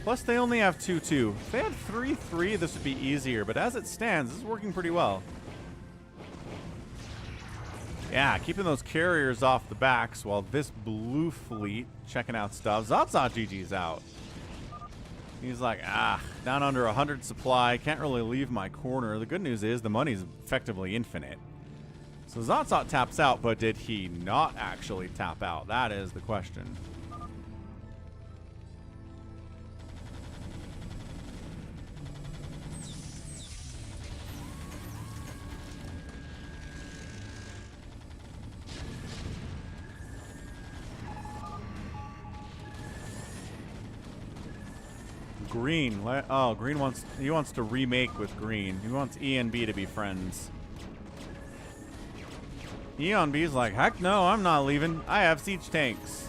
Plus they only have 2-2. If they had 3-3, this would be easier, but as it stands, this is working pretty well. Yeah, keeping those carriers off the backs while this blue fleet checking out stuff. Zotzot GG's out. He's like, down under 100 supply. Can't really leave my corner. The good news is the money's effectively infinite. So Zotzot taps out, but did he not actually tap out? That is the question. green? Oh, green wants to remake with green. He wants E and B to be friends. E on B's like, heck no, I'm not leaving. I have siege tanks.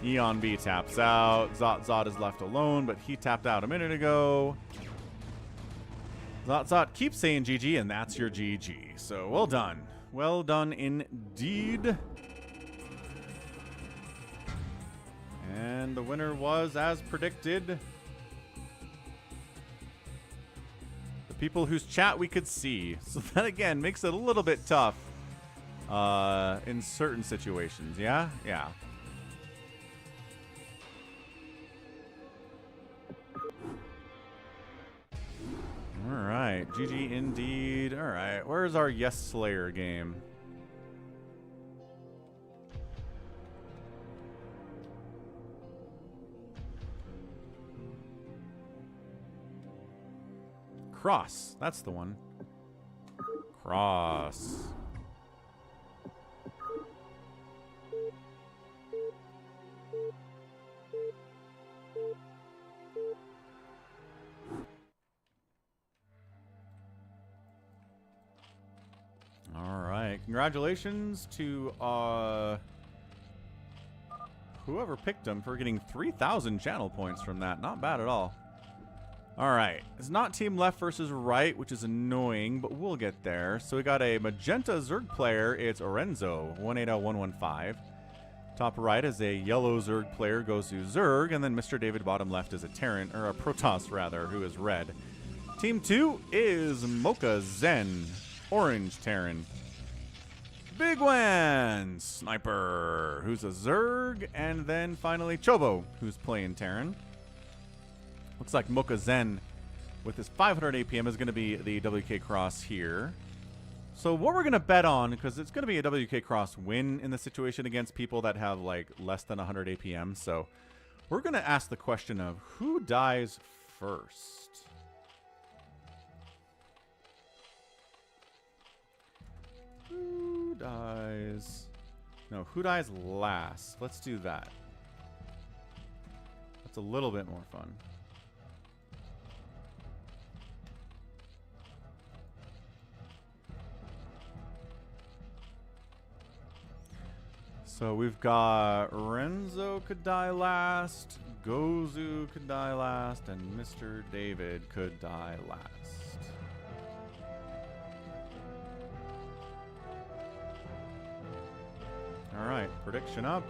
E on B taps out. Zot is left alone, but he tapped out a minute ago. Zot keeps saying GG, and that's your GG. So well done. Well done indeed. And the winner was, as predicted, the people whose chat we could see. So that, again, makes it a little bit tough in certain situations. Yeah? Yeah. All right. GG indeed. All right. Where's our Yes Slayer game? Cross. That's the one. Cross. All right. Congratulations to whoever picked them for getting 3,000 channel points from that. Not bad at all. All right. It's not team left versus right, which is annoying, but we'll get there. So we got a magenta Zerg player. It's Orenzo, 180115. Top right is a yellow Zerg player, goes to Zerg, and then Mr. David bottom left is a Terran, or a Protoss rather, who is red. Team 2 is Mocha Zen, orange Terran. Bigwan Sniper, who's a Zerg, and then finally Chobo, who's playing Terran. Looks like Mocha Zen with his 500 APM is going to be the Wk'cross here. So what we're going to bet on, because it's going to be a Wk'cross win in the situation against people that have like less than 100 APM. So we're going to ask the question of who dies first. Who dies? No, who dies last? Let's do that. That's a little bit more fun. So we've got Renzo could die last, Gozu could die last, and Mr. David could die last. All right, prediction up.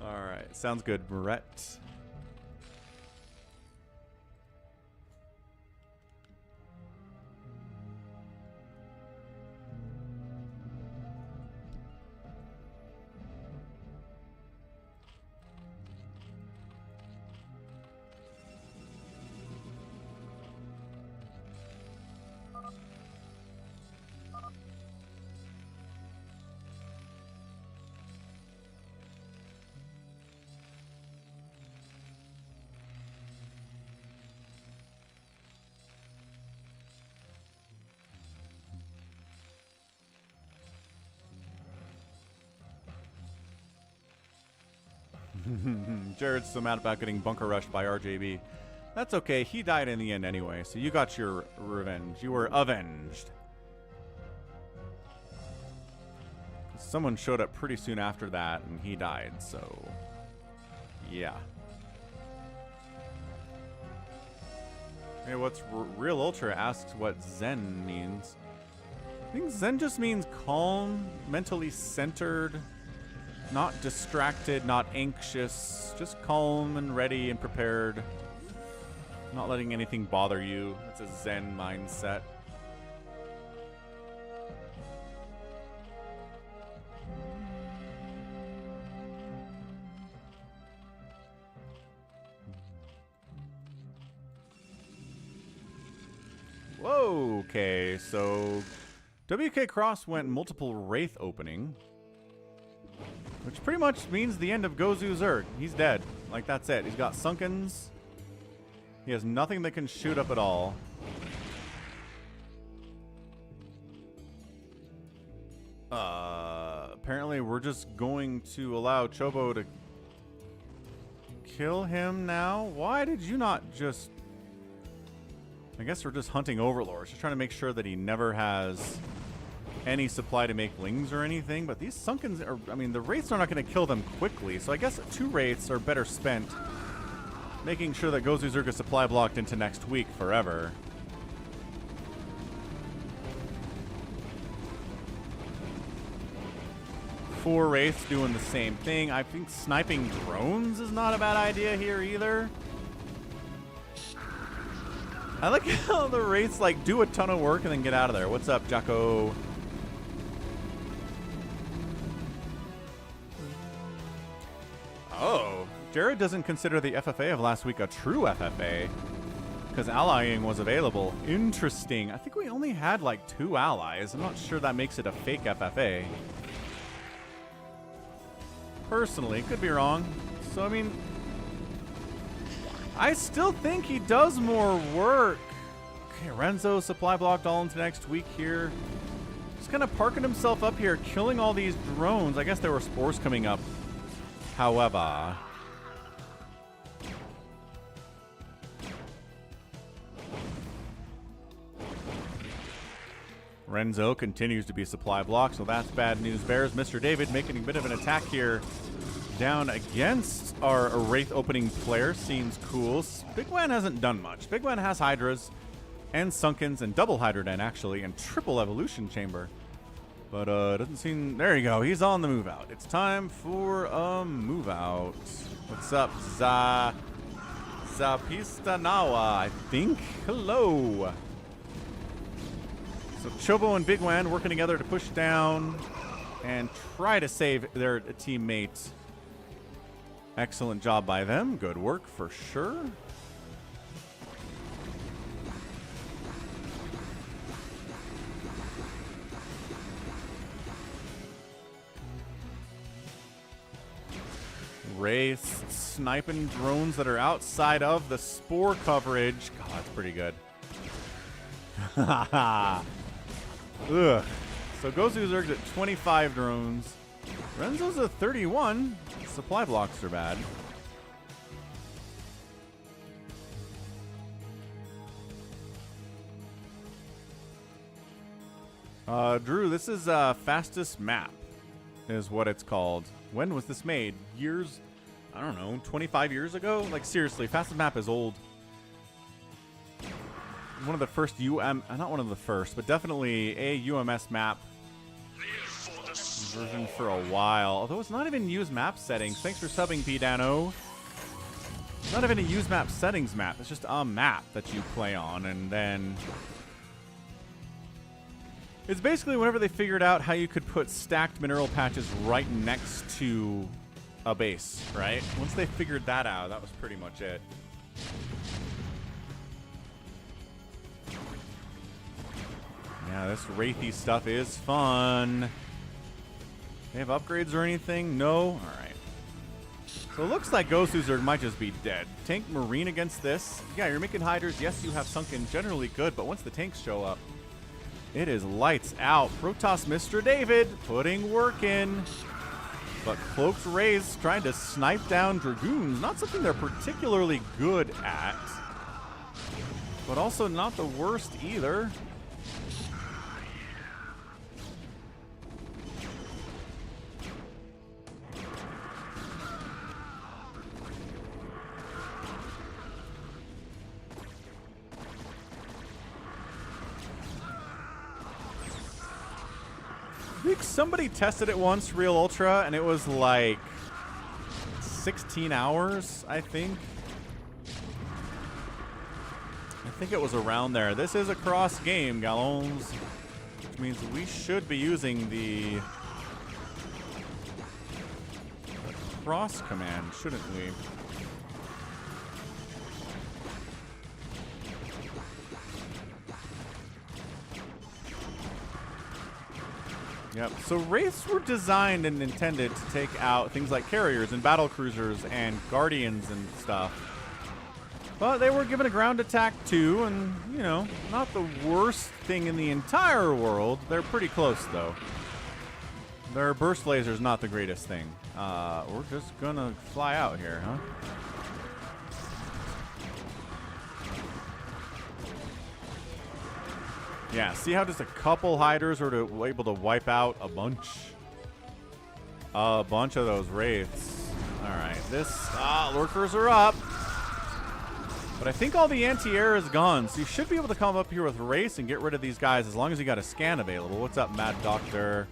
All right, sounds good, Brett. Jared's so mad about getting bunker rushed by RJB. That's okay. He died in the end anyway, so you got your revenge. You were avenged. Someone showed up pretty soon after that, and he died, so yeah. Hey, what's Realultra asks what Zen means. I think Zen just means calm, mentally centered, not distracted, not anxious, just calm and ready and prepared. Not letting anything bother you. It's a Zen mindset. Whoa, okay, so Wk'cross went multiple Wraith opening, which pretty much means the end of Gozu Zerg. He's dead. Like, that's it. He's got Sunkens. He has nothing that can shoot up at all. Apparently we're just going to allow Chobo to kill him now. Why did you not just... I guess we're just hunting Overlords. Just trying to make sure that he never has any supply to make Lings or anything. But these Sunkens are... I mean, the Wraiths are not going to kill them quickly. So I guess 2 Wraiths are better spent making sure that Gozu Zerg is supply blocked into next week forever. Four Wraiths doing the same thing. I think sniping drones is not a bad idea here either. I like how the Wraiths like do a ton of work and then get out of there. What's up, Jocko? Oh, Jared doesn't consider the FFA of last week a true FFA because allying was available. Interesting. I think we only had like 2 allies. I'm not sure that makes it a fake FFA. Personally, could be wrong. So, I mean, I still think he does more work. Okay, Renzo supply blocked all into next week here. Just kind of parking himself up here, killing all these drones. I guess there were spores coming up. However, Renzo continues to be supply blocked, so that's bad news bears. Mr. David making a bit of an attack here down against our Wraith opening player. Seems cool. Bigwan hasn't done much. Bigwan has Hydras and Sunkens and double Hydra Den, actually, and triple Evolution Chamber. But doesn't seem... There you go. He's on the move out. It's time for a move out. What's up, Zapistanawa, I think? Hello. So Chobo and Bigwan working together to push down and try to save their teammate. Excellent job by them. Good work for sure. Wraiths sniping drones that are outside of the spore coverage. God, that's pretty good. Ugh. So Gozu Zerg's at 25 drones. Renzo's at 31. Supply blocks are bad. Drew, this is fastest map is what it's called. When was this made? Years? I don't know, 25 years ago? Like, seriously, fastest map is old. One of the first not one of the first, but definitely a UMS map version for a while. Although it's not even use map settings. Thanks for subbing, P-Dano. It's not even a use map settings map. It's just a map that you play on, and then... It's basically whenever they figured out how you could put stacked mineral patches right next to a base, right? Once they figured that out, that was pretty much it. Yeah, this Wraithy stuff is fun. They have upgrades or anything? No? Alright. So it looks like Gozu Zerg might just be dead. Tank Marine against this. Yeah, you're making Hydras. Yes, you have Sunken. Generally good, but once the tanks show up, it is lights out. Protoss Mr. David putting work in. But Cloaked Rays trying to snipe down Dragoons. Not something they're particularly good at. But also not the worst either. I think somebody tested it once, Realultra, and it was like 16 hours, I think. I think it was around there. This is a cross game, galons, which means we should be using the cross command, shouldn't we? Yep. So Wraiths were designed and intended to take out things like carriers and battle cruisers and guardians and stuff. But they were given a ground attack too, and, you know, not the worst thing in the entire world. They're pretty close, though. Their burst laser's not the greatest thing. We're just gonna fly out here, huh? Yeah, see how just a couple hiders are able to wipe out a bunch of those wraiths. All right, lurkers are up, but I think all the anti-air is gone, so you should be able to come up here with wraiths and get rid of these guys as long as you got a scan available. What's up, Mad Doctor?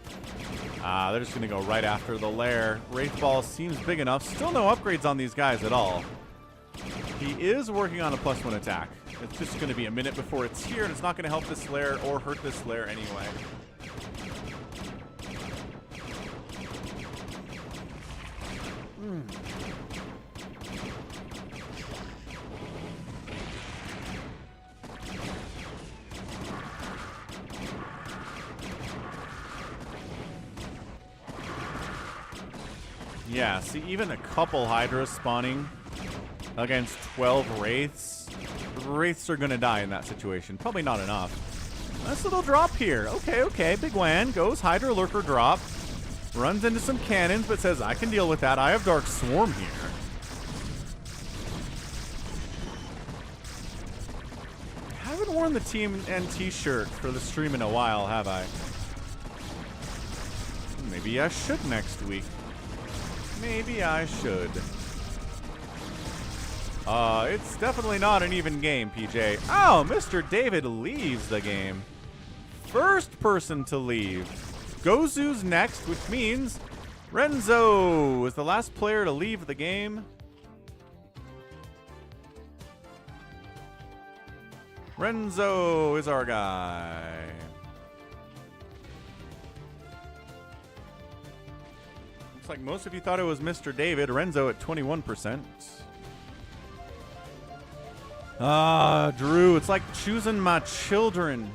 They're just gonna go right after the lair. Wraith Ball seems big enough. Still no upgrades on these guys at all. He is working on a +1 attack. It's just going to be a minute before it's here, and it's not going to help this lair or hurt this lair anyway. Yeah, see, even a couple Hydras spawning against 12 Wraiths. Wraiths are going to die in that situation. Probably not enough. Nice little drop here. Okay. Bigwan goes Hydra Lurker drop. Runs into some cannons, but says, I can deal with that. I have Dark Swarm here. I haven't worn the Team N t-shirt for the stream in a while, have I? Maybe I should next week. Maybe I should. It's definitely not an even game, PJ. Oh, Mr. David leaves the game. First person to leave. Gozu's next, which means Renzo is the last player to leave the game. Renzo is our guy. Looks like most of you thought it was Mr. David. Renzo at 21%. Drew, it's like choosing my children.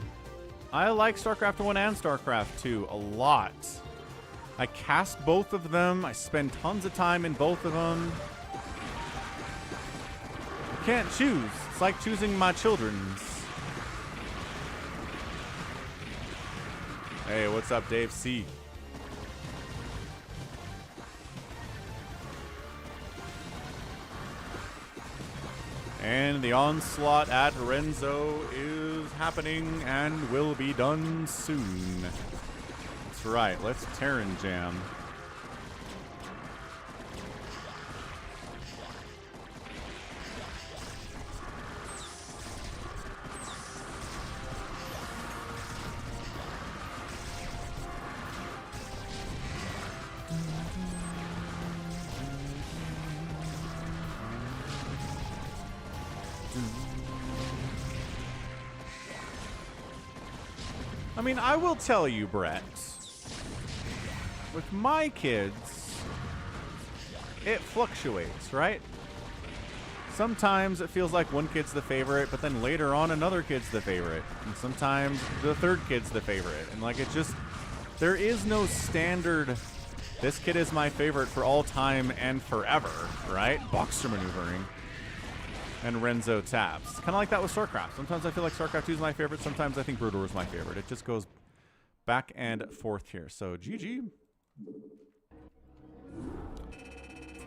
I like StarCraft 1 and StarCraft 2 a lot. I cast both of them. I spend tons of time in both of them. I can't choose. It's like choosing my children's. Hey, what's up, Dave C? And the onslaught at Renzo is happening and will be done soon. That's right, let's Terran Jam. I mean, I will tell you, Brett, with my kids, it fluctuates, right? Sometimes it feels like one kid's the favorite, but then later on another kid's the favorite. And sometimes the third kid's the favorite. And like, it just, there is no standard, this kid is my favorite for all time and forever, right? Boxer maneuvering. And Renzo taps. Kind of like that with StarCraft. Sometimes I feel like StarCraft 2 is my favorite. Sometimes I think Brood War is my favorite. It just goes back and forth here. So GG.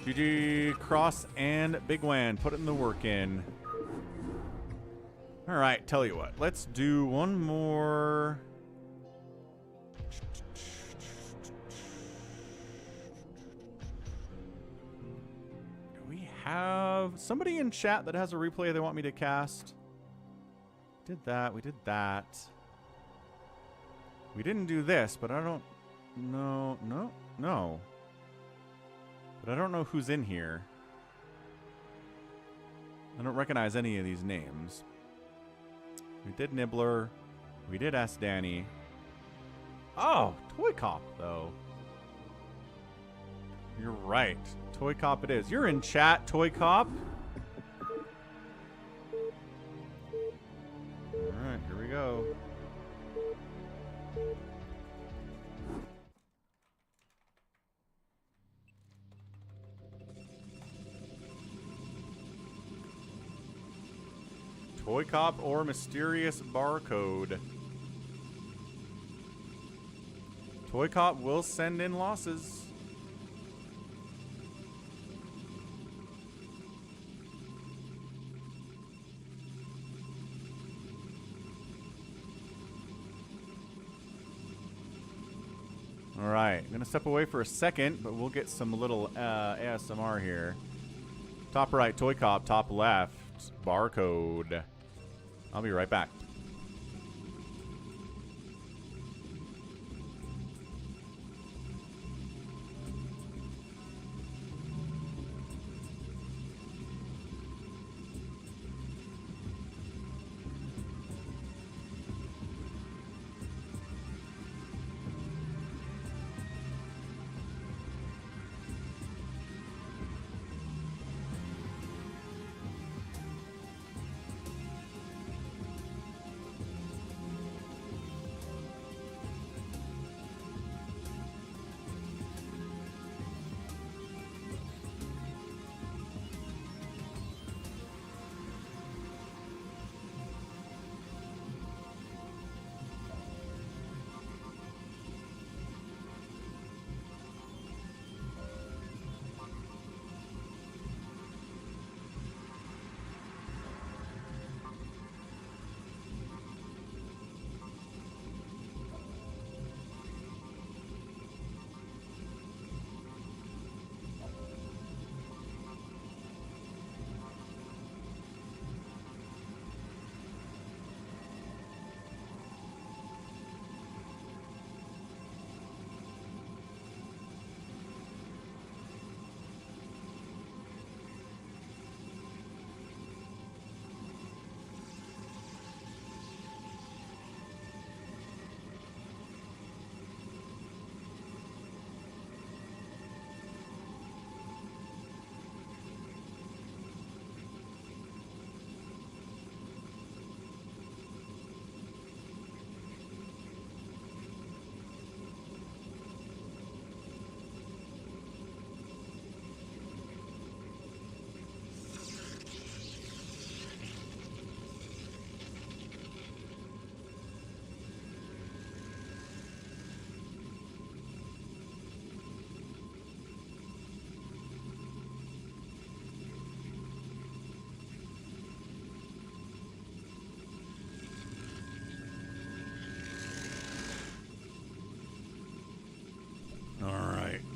GG Cross and Bigwan. Putting the work in. All right, tell you what. Let's do one more. Have somebody in chat that has a replay they want me to cast. Did that. We did that. We didn't do this, but I don't know. No. But I don't know who's in here. I don't recognize any of these names. We did Nibbler. We did SDanny. Oh, ToyCop, though. You're right. ToyCop it is. You're in chat, ToyCop. Alright, here we go. ToyCop or Mysterious Barcode. ToyCop will send in losses. All right, I'm gonna step away for a second, but we'll get some little ASMR here. Top right, ToyCop. Top left, Barcode. I'll be right back.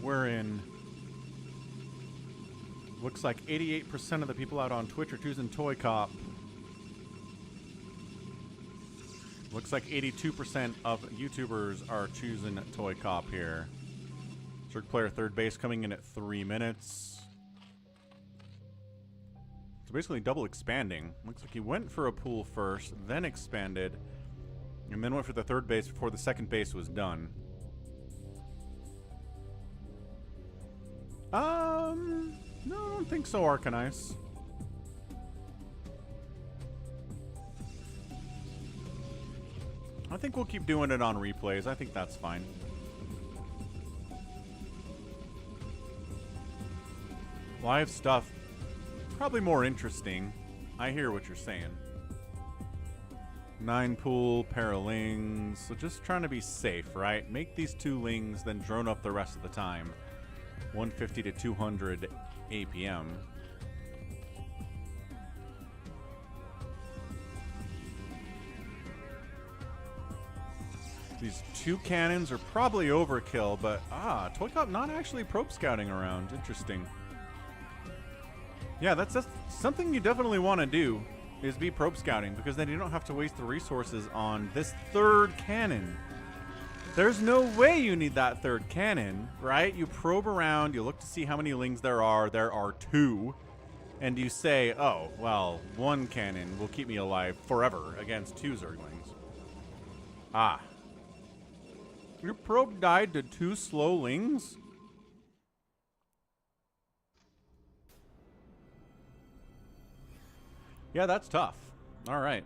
We're in. Looks like 88% of the people out on Twitch are choosing ToyCop. Looks like 82% of YouTubers are choosing ToyCop here. Circ player third base coming in at 3 minutes. So basically double expanding. Looks like he went for a pool first, then expanded, and then went for the third base before the second base was done. No, I don't think so, AvcaTiNuS. I think we'll keep doing it on replays. I think that's fine. Live stuff, probably more interesting. I hear what you're saying. 9 pool, pair of lings. So just trying to be safe, right? Make these 2 lings, then drone up the rest of the time. 150 to 200 APM. These 2 cannons are probably overkill, but ToyCop not actually probe scouting around. Interesting. Yeah, that's something you definitely want to do, is be probe scouting, because then you don't have to waste the resources on this 3rd cannon. There's no way you need that 3rd cannon, right? You probe around, you look to see how many lings there are. There are 2. And you say, oh, well, 1 cannon will keep me alive forever against 2 Zerglings. Ah. Your probe died to 2 slow lings? Yeah, that's tough. All right.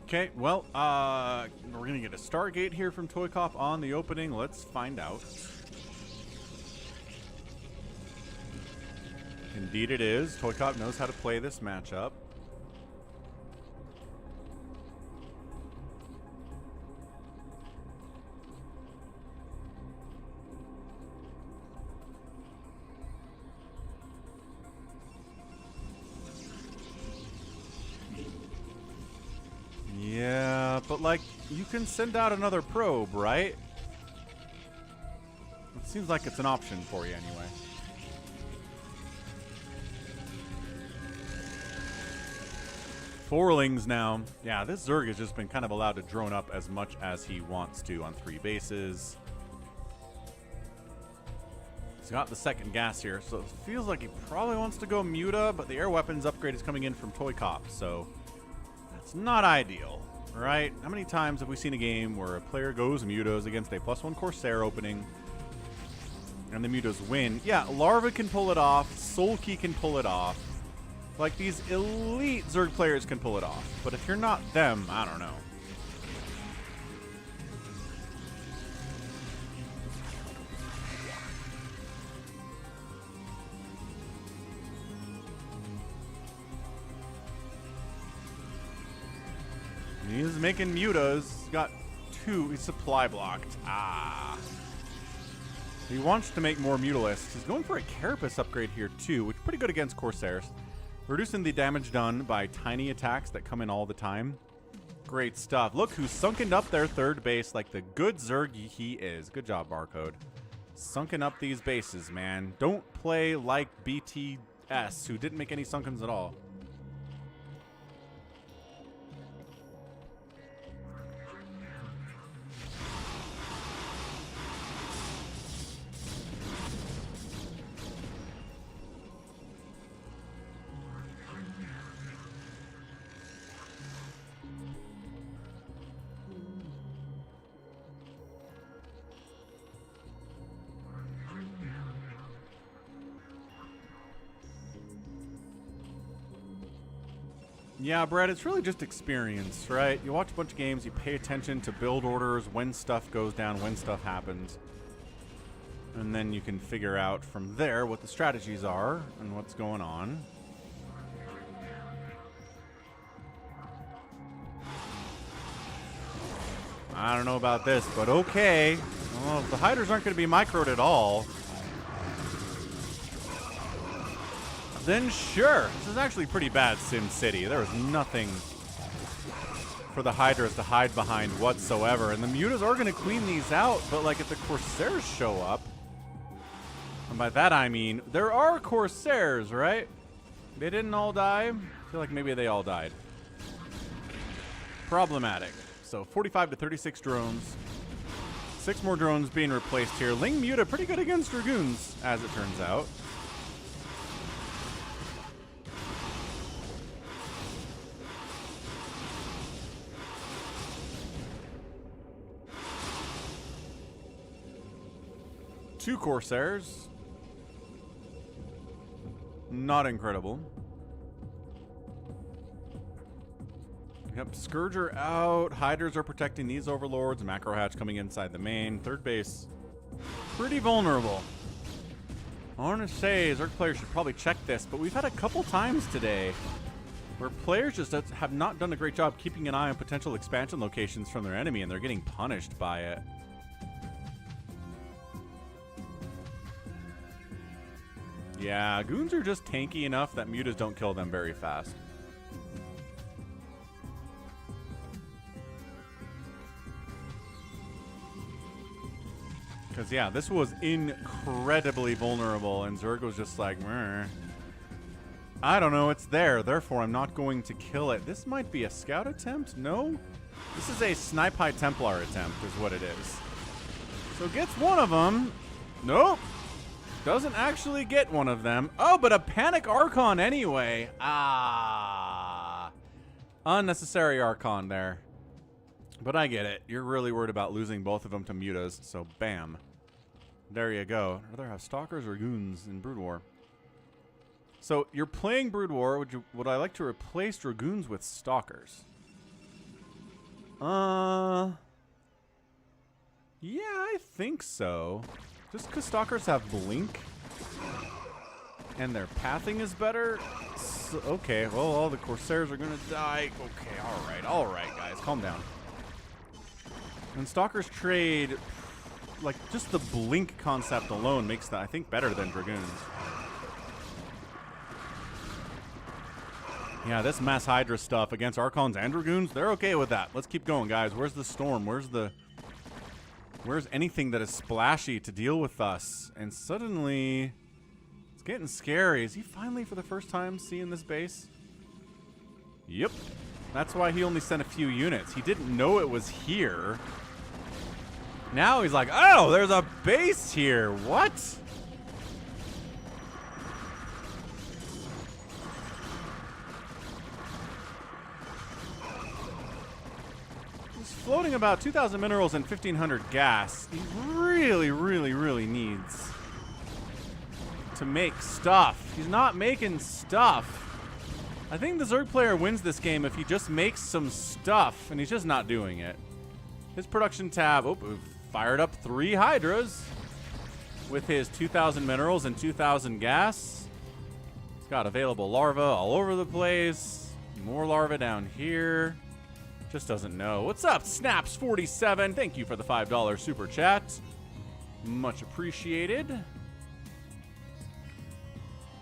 Okay, well, we're gonna get a Stargate here from ToyCop on the opening. Let's find out. Indeed it is. ToyCop knows how to play this matchup. Yeah, but like, you can send out another probe, right? It seems like it's an option for you anyway. Forlings now. Yeah, this Zerg has just been kind of allowed to drone up as much as he wants to on 3 bases. He's got the second gas here, so it feels like he probably wants to go Muta, but the air weapons upgrade is coming in from ToyCop, so that's not ideal, right? How many times have we seen a game where a player goes Mutas against a +1 Corsair opening, and the Mutas win? Yeah, Larva can pull it off, Sulky can pull it off. Like, these elite Zerg players can pull it off. But if you're not them, I don't know. He's making mutas. He's got 2. He's supply blocked. Ah. He wants to make more mutalisks. He's going for a Carapace upgrade here, too, which is pretty good against Corsairs. Reducing the damage done by tiny attacks that come in all the time. Great stuff. Look who's sunken up their third base like the good Zerg he is. Good job, Barcode. Sunken up these bases, man. Don't play like BTS, who didn't make any sunkens at all. Yeah, Brad, it's really just experience, right? You watch a bunch of games, you pay attention to build orders, when stuff goes down, when stuff happens. And then you can figure out from there what the strategies are and what's going on. I don't know about this, but okay. Well, if the hiders aren't going to be microed at all, then sure. This is actually pretty bad Sim City. There was nothing for the hiders to hide behind whatsoever. And the mutas are going to clean these out, but like if the Corsairs show up, and by that I mean there are Corsairs, right? They didn't all die. I feel like maybe they all died. Problematic. So 45 to 36 drones. 6 more drones being replaced here. Ling Muta pretty good against Dragoons, as it turns out. Two Corsairs. Not incredible. Yep, Scourger out. Hiders are protecting these overlords. Macro Hatch coming inside the main. Third base, pretty vulnerable. I want to say Zerg players should probably check this, but we've had a couple times today where players just have not done a great job keeping an eye on potential expansion locations from their enemy, and they're getting punished by it. Yeah, goons are just tanky enough that mutas don't kill them very fast. Because, yeah, this was incredibly vulnerable, and Zerg was just like, meh. I don't know, it's there, therefore I'm not going to kill it. This might be a scout attempt? No? This is a Snipe High Templar attempt, is what it is. So gets one of them. Nope. Doesn't actually get one of them. Oh, but a Panic Archon anyway. Ah. Unnecessary Archon there. But I get it. You're really worried about losing both of them to mutas, so bam. There you go. I'd rather have Stalkers or Goons in Brood War. So you're playing Brood War. Would I like to replace Dragoons with Stalkers? Yeah, I think so. Just because Stalkers have Blink. And their pathing is better. So, okay, well, all the Corsairs are gonna die. Okay, all right, guys, calm down. And Stalker's trade, like, just the blink concept alone makes that, I think, better than Dragoons. Yeah, this Mass Hydra stuff against Archons and Dragoons, they're okay with that. Let's keep going, guys. Where's the storm? Where's anything that is splashy to deal with us? And suddenly, it's getting scary. Is he finally, for the first time, seeing this base? Yep. That's why he only sent a few units. He didn't know it was here. Now he's like, oh, there's a base here. What? He's floating about 2,000 minerals and 1,500 gas. He really, really, really needs to make stuff. He's not making stuff. I think the Zerg player wins this game if he just makes some stuff, and he's just not doing it. His production tab, we've fired up 3 Hydras with his 2,000 minerals and 2,000 gas. He's got available larvae all over the place. More larvae down here. Just doesn't know. What's up, Snaps47? Thank you for the $5 super chat. Much appreciated.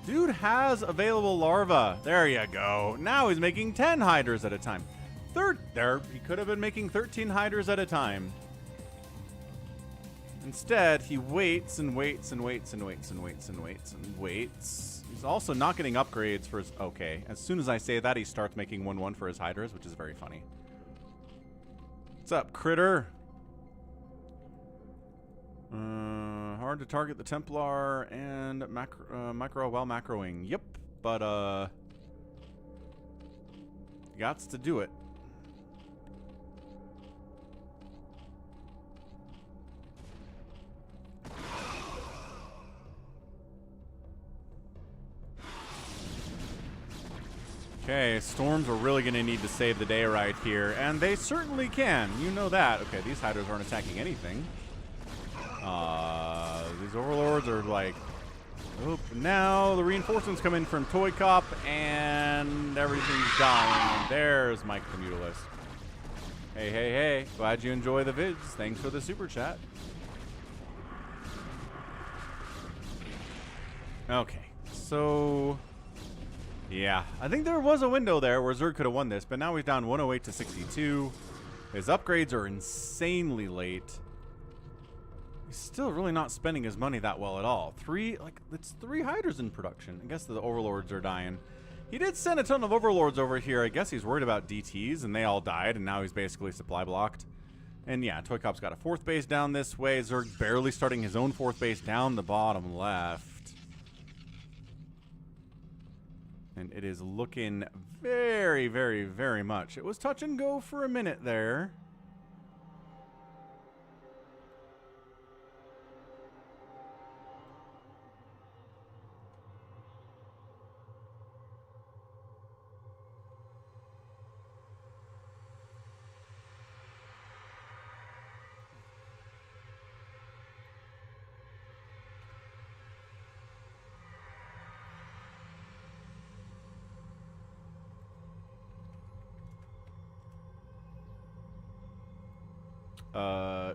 Dude has available larvae. There you go. Now he's making 10 Hydras at a time. He could have been making 13 Hydras at a time. Instead, he waits and waits and waits and waits and waits and waits and waits. He's also not getting upgrades for his... Okay, as soon as I say that, he starts making 1-1 for his Hydras, which is very funny. What's up, Critter? Hard to target the Templar and micro while macroing. Yep, but gots to do it. Okay, Storms are really going to need to save the day right here, and they certainly can. You know that. Okay, these Hydras aren't attacking anything. These Overlords are like... Oop, now the reinforcements come in from ToyCop, and everything's dying. There's Mike the Mutilist. Hey, hey, hey. Glad you enjoy the vids. Thanks for the super chat. Okay, so... Yeah, I think there was a window there where Zerg could have won this, but now he's down 108 to 62. His upgrades are insanely late. He's still really not spending his money that well at all. It's 3 Hydras in production. I guess the Overlords are dying. He did send a ton of Overlords over here. I guess he's worried about DTs, and they all died, and now he's basically supply blocked. And yeah, ToyCop's got a 4th base down this way. Zerg barely starting his own 4th base down the bottom left. And it is looking very, very, very much. It was touch and go for a minute there.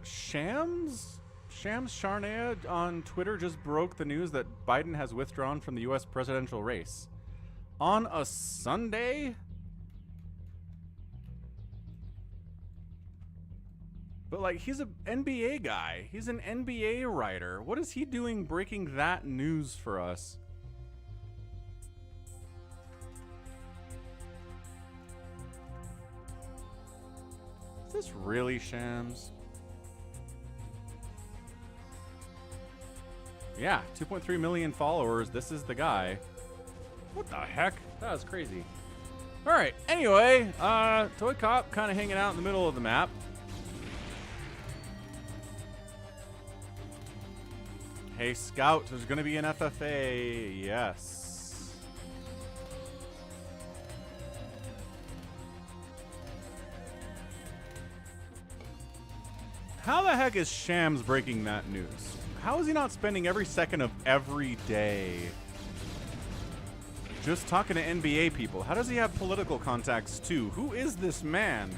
Shams Charnea on Twitter just broke the news that Biden has withdrawn from the U.S. presidential race. On a Sunday? But, like, he's an NBA guy. He's an NBA writer. What is he doing breaking that news for us? Is this really Shams? Yeah, 2.3 million followers. This is the guy. What the heck? That was crazy. All right. Anyway, ToyCop kind of hanging out in the middle of the map. Hey, Scout, there's going to be an FFA. Yes. How the heck is Shams breaking that news? How is he not spending every second of every day just talking to NBA people. How does he have political contacts too? Who is this man?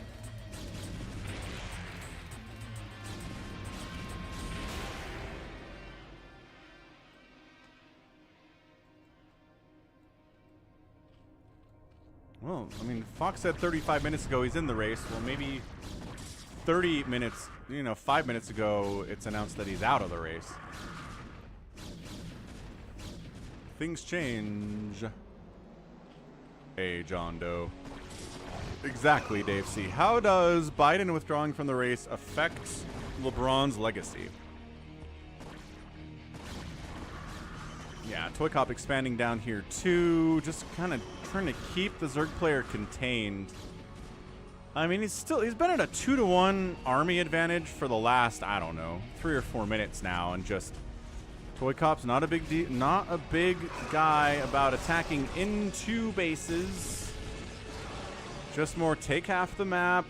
Well, I mean, Fox said 35 minutes ago he's in the race. Well, maybe 30 minutes, 5 minutes ago it's announced that he's out of the race. Things change. Hey, JohnDoe. Exactly, Dave C. How does Biden withdrawing from the race affect LeBron's legacy? Yeah, ToyCop expanding down here too. Just kind of trying to keep the Zerg player contained. I mean, he's been at a 2-to-1 army advantage for the last, I don't know, 3 or 4 minutes now, and just ToyCop's not a big guy about attacking into bases. Just more take half the map,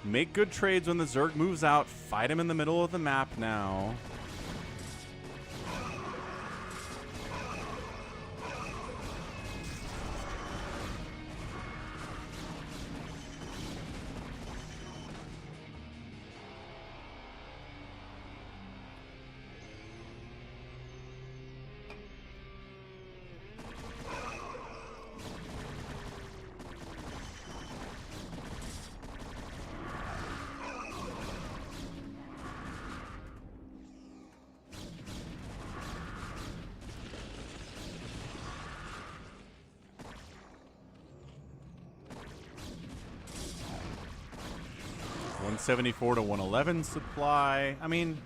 make good trades when the Zerg moves out, fight him in the middle of the map now. $174 to $111 supply. I mean,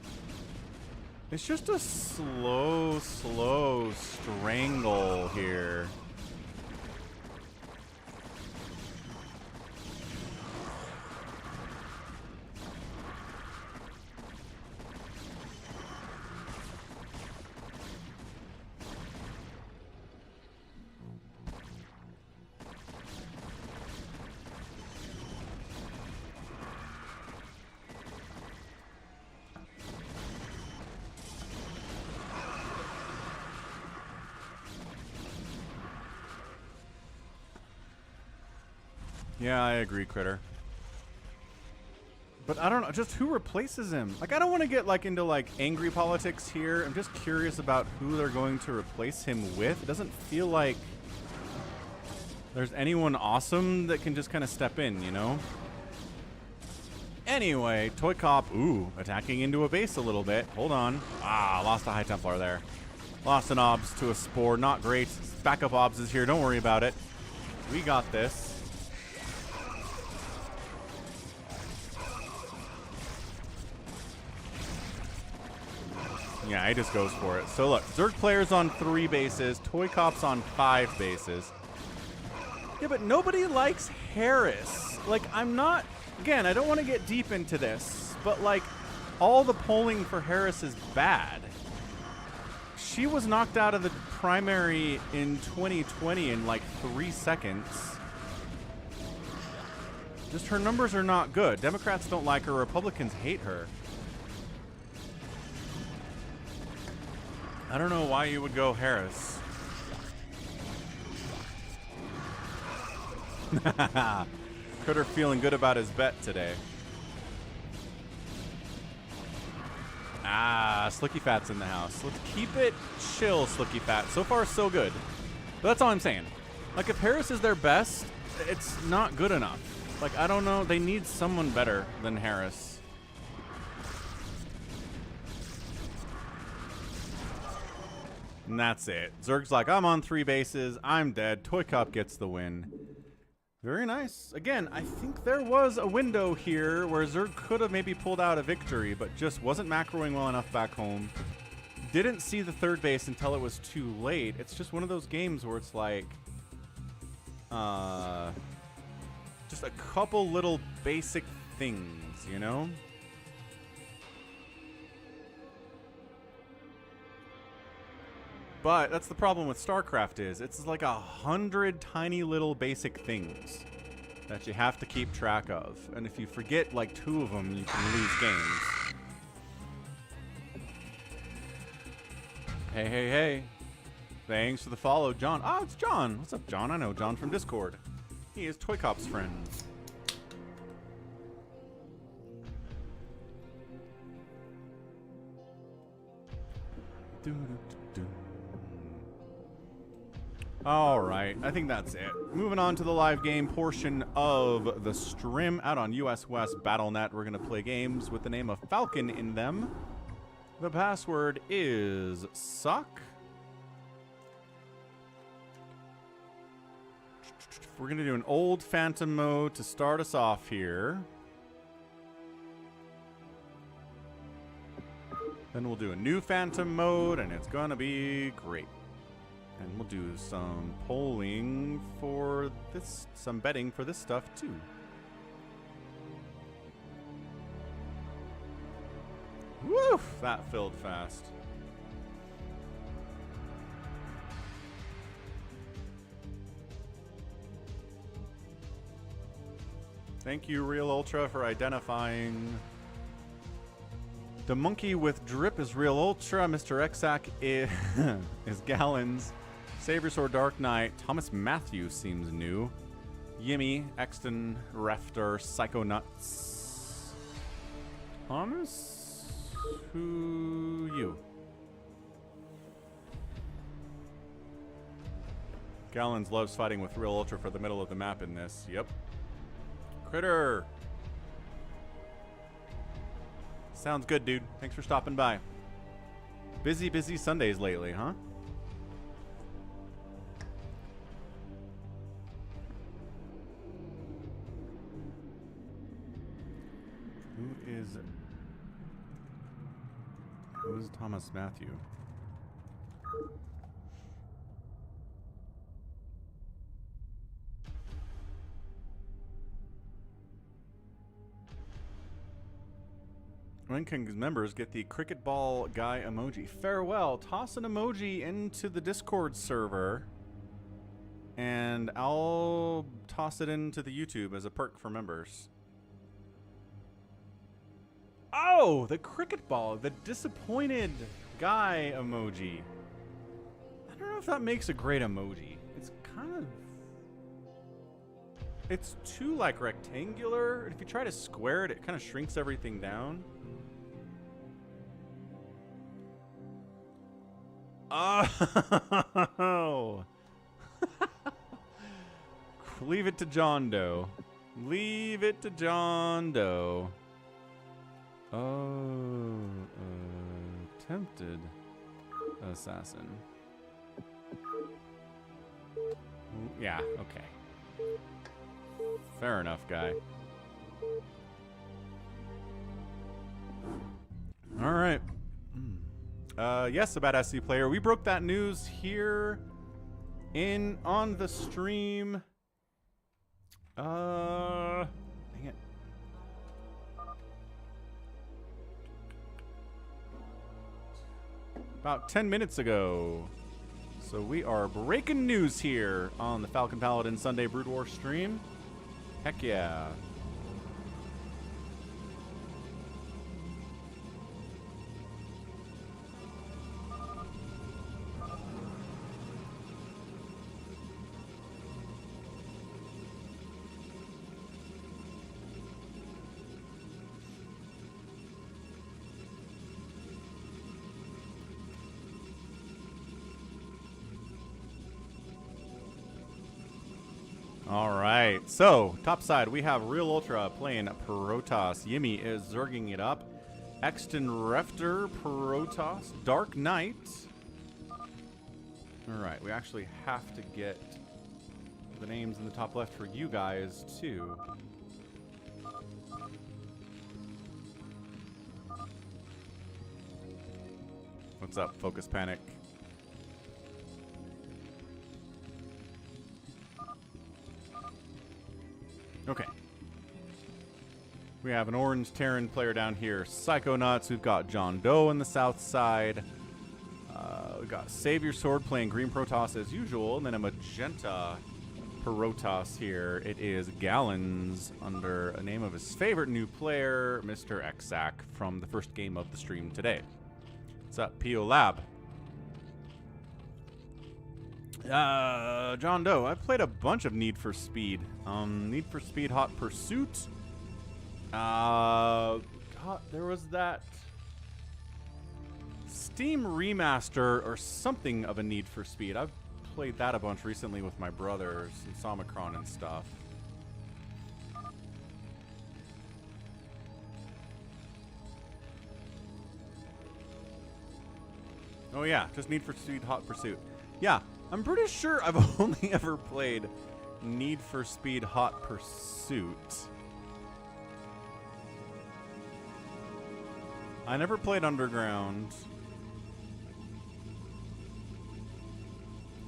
it's just a slow strangle here. Yeah, I agree, Critter. But I don't know, just who replaces him? Like, I don't want to get into angry politics here. I'm just curious about who they're going to replace him with. It doesn't feel like there's anyone awesome that can just kind of step in, Anyway, ToyCop, ooh, attacking into a base a little bit. Hold on. Ah, lost a High Templar there. Lost an Obs to a Spore. Not great. Backup Obs is here. Don't worry about it. We got this. Yeah, he just goes for it. So look, Zerg player's on 3 bases, ToyCop's on 5 bases. Yeah, but nobody likes Harris. I'm not, again, I don't want to get deep into this, but all the polling for Harris is bad. She was knocked out of the primary in 2020 in 3 seconds. Just her numbers are not good. Democrats don't like her, Republicans hate her. I don't know why you would go Harris. Critter feeling good about his bet today. Ah, Slickyfats in the house. Let's keep it chill, Slickyfats. So far, so good. But that's all I'm saying. If Harris is their best, it's not good enough. I don't know. They need someone better than Harris. And that's it. Zerg's I'm on 3 bases. I'm dead. ToyCop gets the win. Very nice. Again, I think there was a window here where Zerg could have maybe pulled out a victory, but just wasn't macroing well enough back home. Didn't see the 3rd base until it was too late. It's just one of those games where it's just a couple little basic things, But that's the problem with StarCraft is it's 100 tiny little basic things that you have to keep track of. And if you forget 2 of them, you can lose games. Hey, hey, hey. Thanks for the follow, John. Oh, it's John. What's up, John? I know John from Discord. He is ToyCop's friend. All right, I think that's it. Moving on to the live game portion of the stream out on US West BattleNet. We're going to play games with the name of Falcon in them. The password is suck. We're going to do an old Phantom mode to start us off here. Then we'll do a new Phantom mode, and it's going to be great. And we'll do some polling for this, some betting for this stuff too. Woof! That filled fast. Thank you, Realultra, for identifying. The monkey with drip is Realultra. Mr. Exac is Gallons. SaviorSword, DarkKnight. Thomas Matthews seems new. Yimmy, Exton, Refter, Psychonuts. Thomas? Who you? Gallons loves fighting with Realultra for the middle of the map in this. Yep. Critter. Sounds good, dude. Thanks for stopping by. Busy Sundays lately, huh? Who is Thomas Matthew? When can members get the cricket ball guy emoji? Farewell. Toss an emoji into the Discord server, and I'll toss it into the YouTube as a perk for members. Oh, the cricket ball, the disappointed guy emoji. I don't know if that makes a great emoji. It's kind of... It's too, like, rectangular. If you try to square it, it kind of shrinks everything down. Oh! Leave it to JohnDoe. Leave it to JohnDoe. Oh, attempted assassin. Yeah, okay. Fair enough, guy. All right. Yes, about SC player. We broke that news here on the stream. Dang it. About 10 minutes ago. So we are breaking news here on the Falcon Paladin Sunday Brood War stream. Heck yeah. All right, so top side we have Realultra playing Protoss. Yimmy is zerging it up. Exton Refter, Protoss, DarkKnight. All right, we actually have to get the names in the top left for you guys too. What's up, fOcUsPanic? Okay. We have an orange Terran player down here. Psychonuts. We've got JohnDoe on the south side. We've got SaviorSword playing green Protoss as usual. And then a magenta Protoss here. It is Gallons under a name of his favorite new player, Mr. Exac, from the first game of the stream today. What's up, PO Lab? JohnDoe. I've played a bunch of Need for Speed. Need for Speed Hot Pursuit. God, there was that Steam remaster or something of a Need for Speed. I've played that a bunch recently with my brothers and Somicron and stuff. Oh yeah, just Need for Speed Hot Pursuit. Yeah, I'm pretty sure I've only ever played Need for Speed Hot Pursuit. I never played Underground.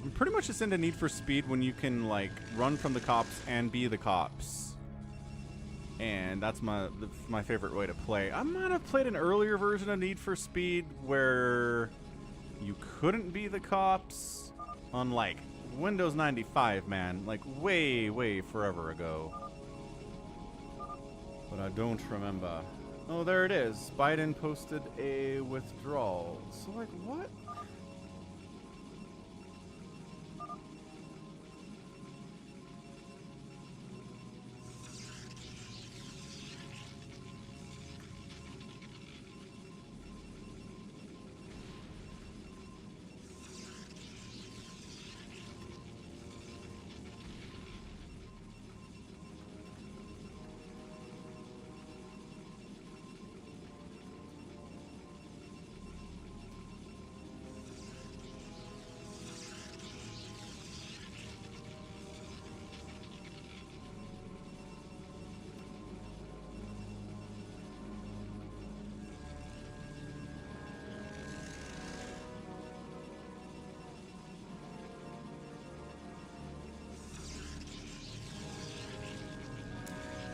I'm pretty much just into Need for Speed when you can, like, run from the cops and be the cops. And that's my favorite way to play. I might have played an earlier version of Need for Speed where you couldn't be the cops on, like, Windows 95, man. Like, way forever ago. But I don't remember. Oh, there it is. Biden posted a withdrawal. So, like, what?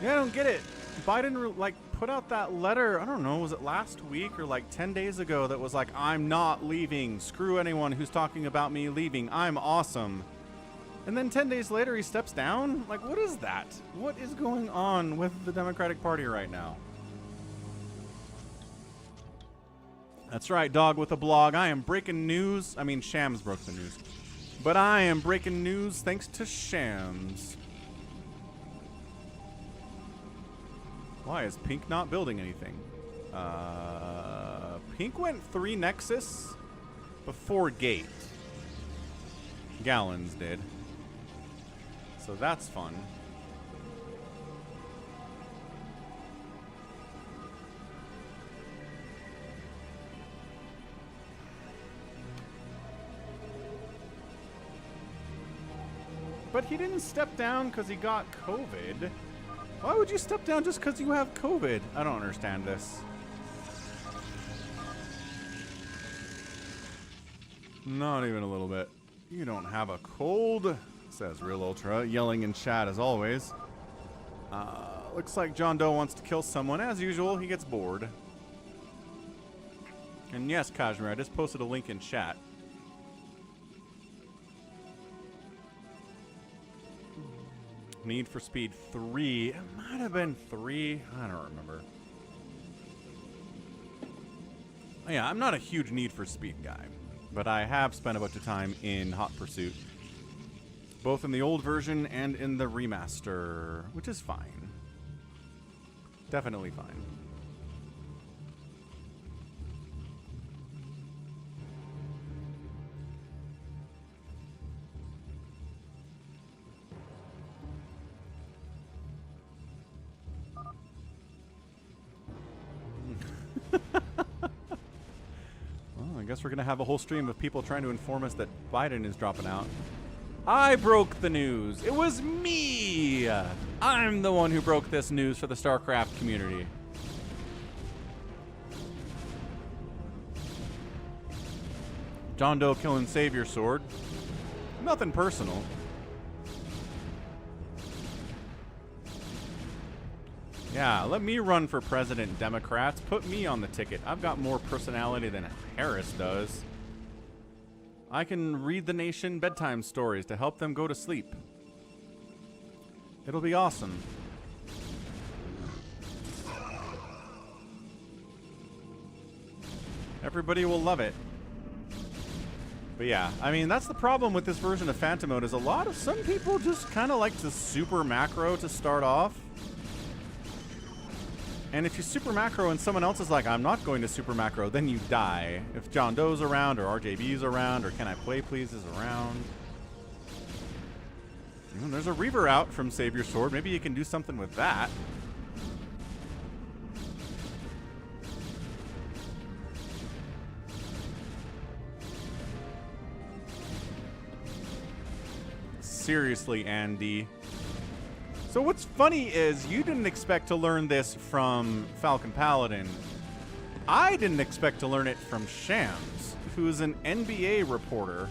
Yeah, I don't get it. Biden, like, put out that letter, I don't know, was it last week or like 10 days ago that was like, I'm not leaving. Screw anyone who's talking about me leaving. I'm awesome. And then 10 days later, he steps down? Like, what is that? What is going on with the Democratic Party right now? That's right, dog with a blog. I am breaking news. I mean, Shams broke the news. But I am breaking news thanks to Shams. Why is Pink not building anything? Pink went 3 Nexus before Gate. Gallons did. So that's fun. But he didn't step down because he got COVID. Why would you step down just because you have COVID? I don't understand this. Not even a little bit. You don't have a cold, says Realultra, yelling in chat as always. Looks like JohnDoe wants to kill someone. As usual, he gets bored. And yes, Kashmir, I just posted a link in chat. Need for Speed 3. It might have been 3. I don't remember. Oh, yeah, I'm not a huge Need for Speed guy, but I have spent a bunch of time in Hot Pursuit, both in the old version and in the remaster, which is fine. Definitely fine. Well, I guess we're going to have a whole stream of people trying to inform us that Biden is dropping out. I broke the news. It was me. I'm the one who broke this news for the StarCraft community. JohnDoe killing SaviorSword. Nothing personal. Yeah, let me run for president, Democrats. Put me on the ticket. I've got more personality than Harris does. I can read the nation bedtime stories to help them go to sleep. It'll be awesome. Everybody will love it. But yeah, I mean, that's the problem with this version of Phantom mode is some people just kind of like to super macro to start off. And if you super macro and someone else is like, I'm not going to super macro, then you die. If JohnDoe's around or RJB's around or CanIplayplz is around. There's a Reaver out from SaviorSword. Maybe you can do something with that. Seriously, Andy. So what's funny is you didn't expect to learn this from Falcon Paladin. I didn't expect to learn it from Shams, who's an NBA reporter.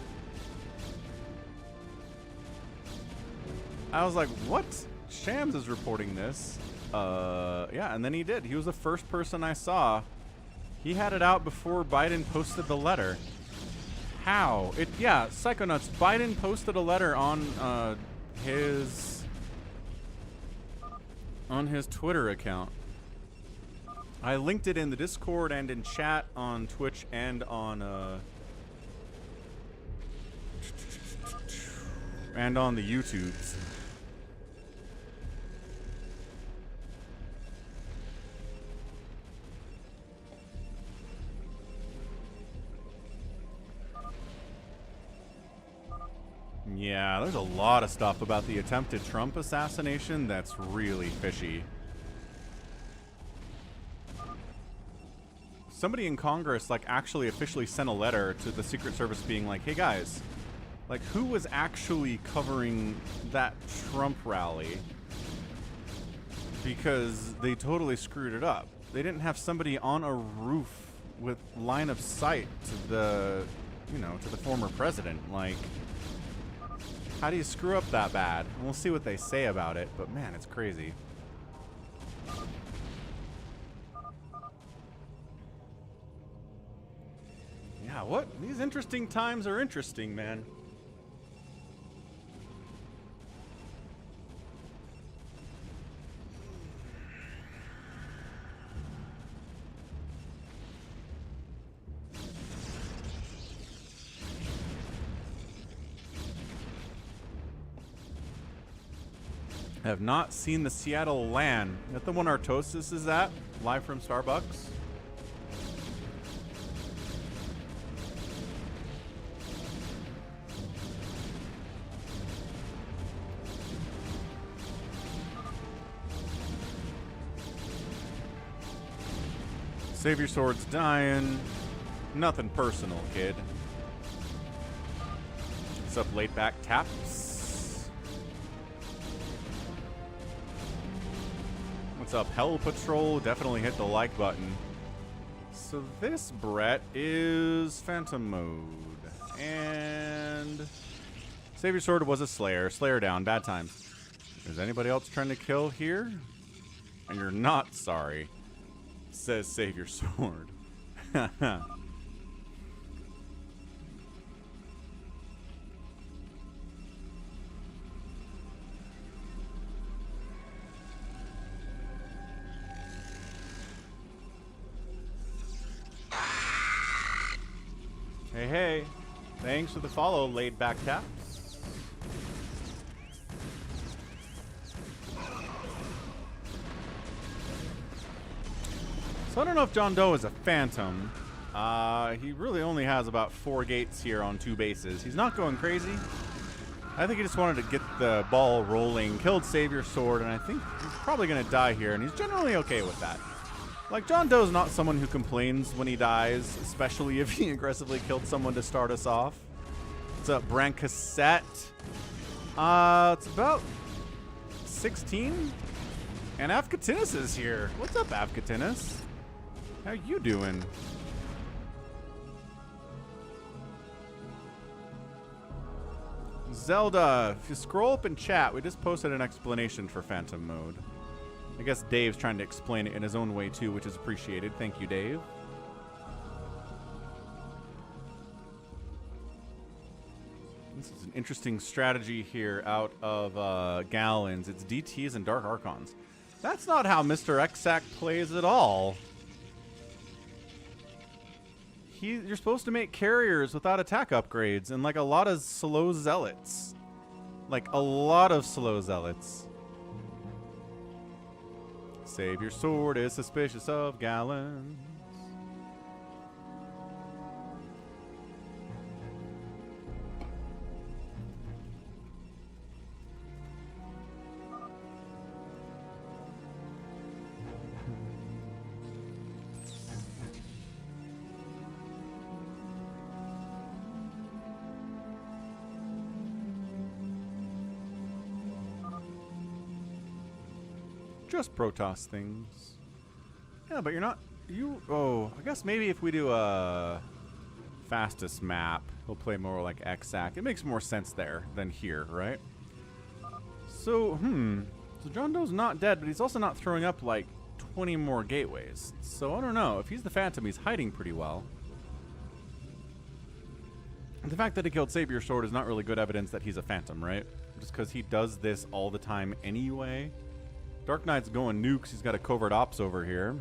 I was like, what? Shams is reporting this. Yeah, and then he did. He was the first person I saw. He had it out before Biden posted the letter. How? Yeah, Psychonuts. Biden posted a letter on his Twitter account. I linked it in the Discord and in chat on Twitch and on the YouTubes. Yeah, there's a lot of stuff about the attempted Trump assassination that's really fishy. Somebody in Congress, like, actually officially sent a letter to the Secret Service being like, hey guys, like, who was actually covering that Trump rally? Because they totally screwed it up. They didn't have somebody on a roof with line of sight to the, to the former president. Like, how do you screw up that bad? We'll see what they say about it, but man, it's crazy. Yeah, what? These interesting times are interesting, man. I have not seen the Seattle LAN. Is that the one Artosis is at? Live from Starbucks? SaviorSword's dying. Nothing personal, kid. What's up, laid back taps? What's up, Hell Patrol? Definitely hit the like button. So this Brett is Phantom mode. And SaviorSword was a Slayer. Slayer down. Bad times. Is anybody else trying to kill here? And you're not sorry. Says SaviorSword. Hey, hey. Thanks for the follow, laid back tap. So I don't know if JohnDoe is a Phantom. He really only has about 4 gates here on 2 bases. He's not going crazy. I think he just wanted to get the ball rolling, killed SaviorSword, and I think he's probably going to die here, and he's generally okay with that. Like, JohnDoe's not someone who complains when he dies, especially if he aggressively killed someone to start us off. What's up, Brancassette? It's about 16. And AvcaTiNuS is here. What's up, AvcaTiNuS? How you doing? Zelda, if you scroll up in chat, we just posted an explanation for Phantom mode. I guess Dave's trying to explain it in his own way too, which is appreciated. Thank you, Dave. This is an interesting strategy here out of Gallons. It's DTs and Dark Archons. That's not how Mr. Exact plays at all. You're supposed to make carriers without attack upgrades and like a lot of slow zealots. Like a lot of slow zealots. SaviorSword is suspicious of gallons. Just Protoss things. Yeah, but you're not... Oh, I guess maybe if we do a fastest map, he'll play more like Exact. It makes more sense there than here, right? So, So JohnDoe's not dead, but he's also not throwing up like 20 more gateways. So I don't know. If he's the Phantom, he's hiding pretty well. The fact that he killed SaviorSword is not really good evidence that he's a Phantom, right? Just because he does this all the time anyway. DarkKnight's going nukes. He's got a covert ops over here.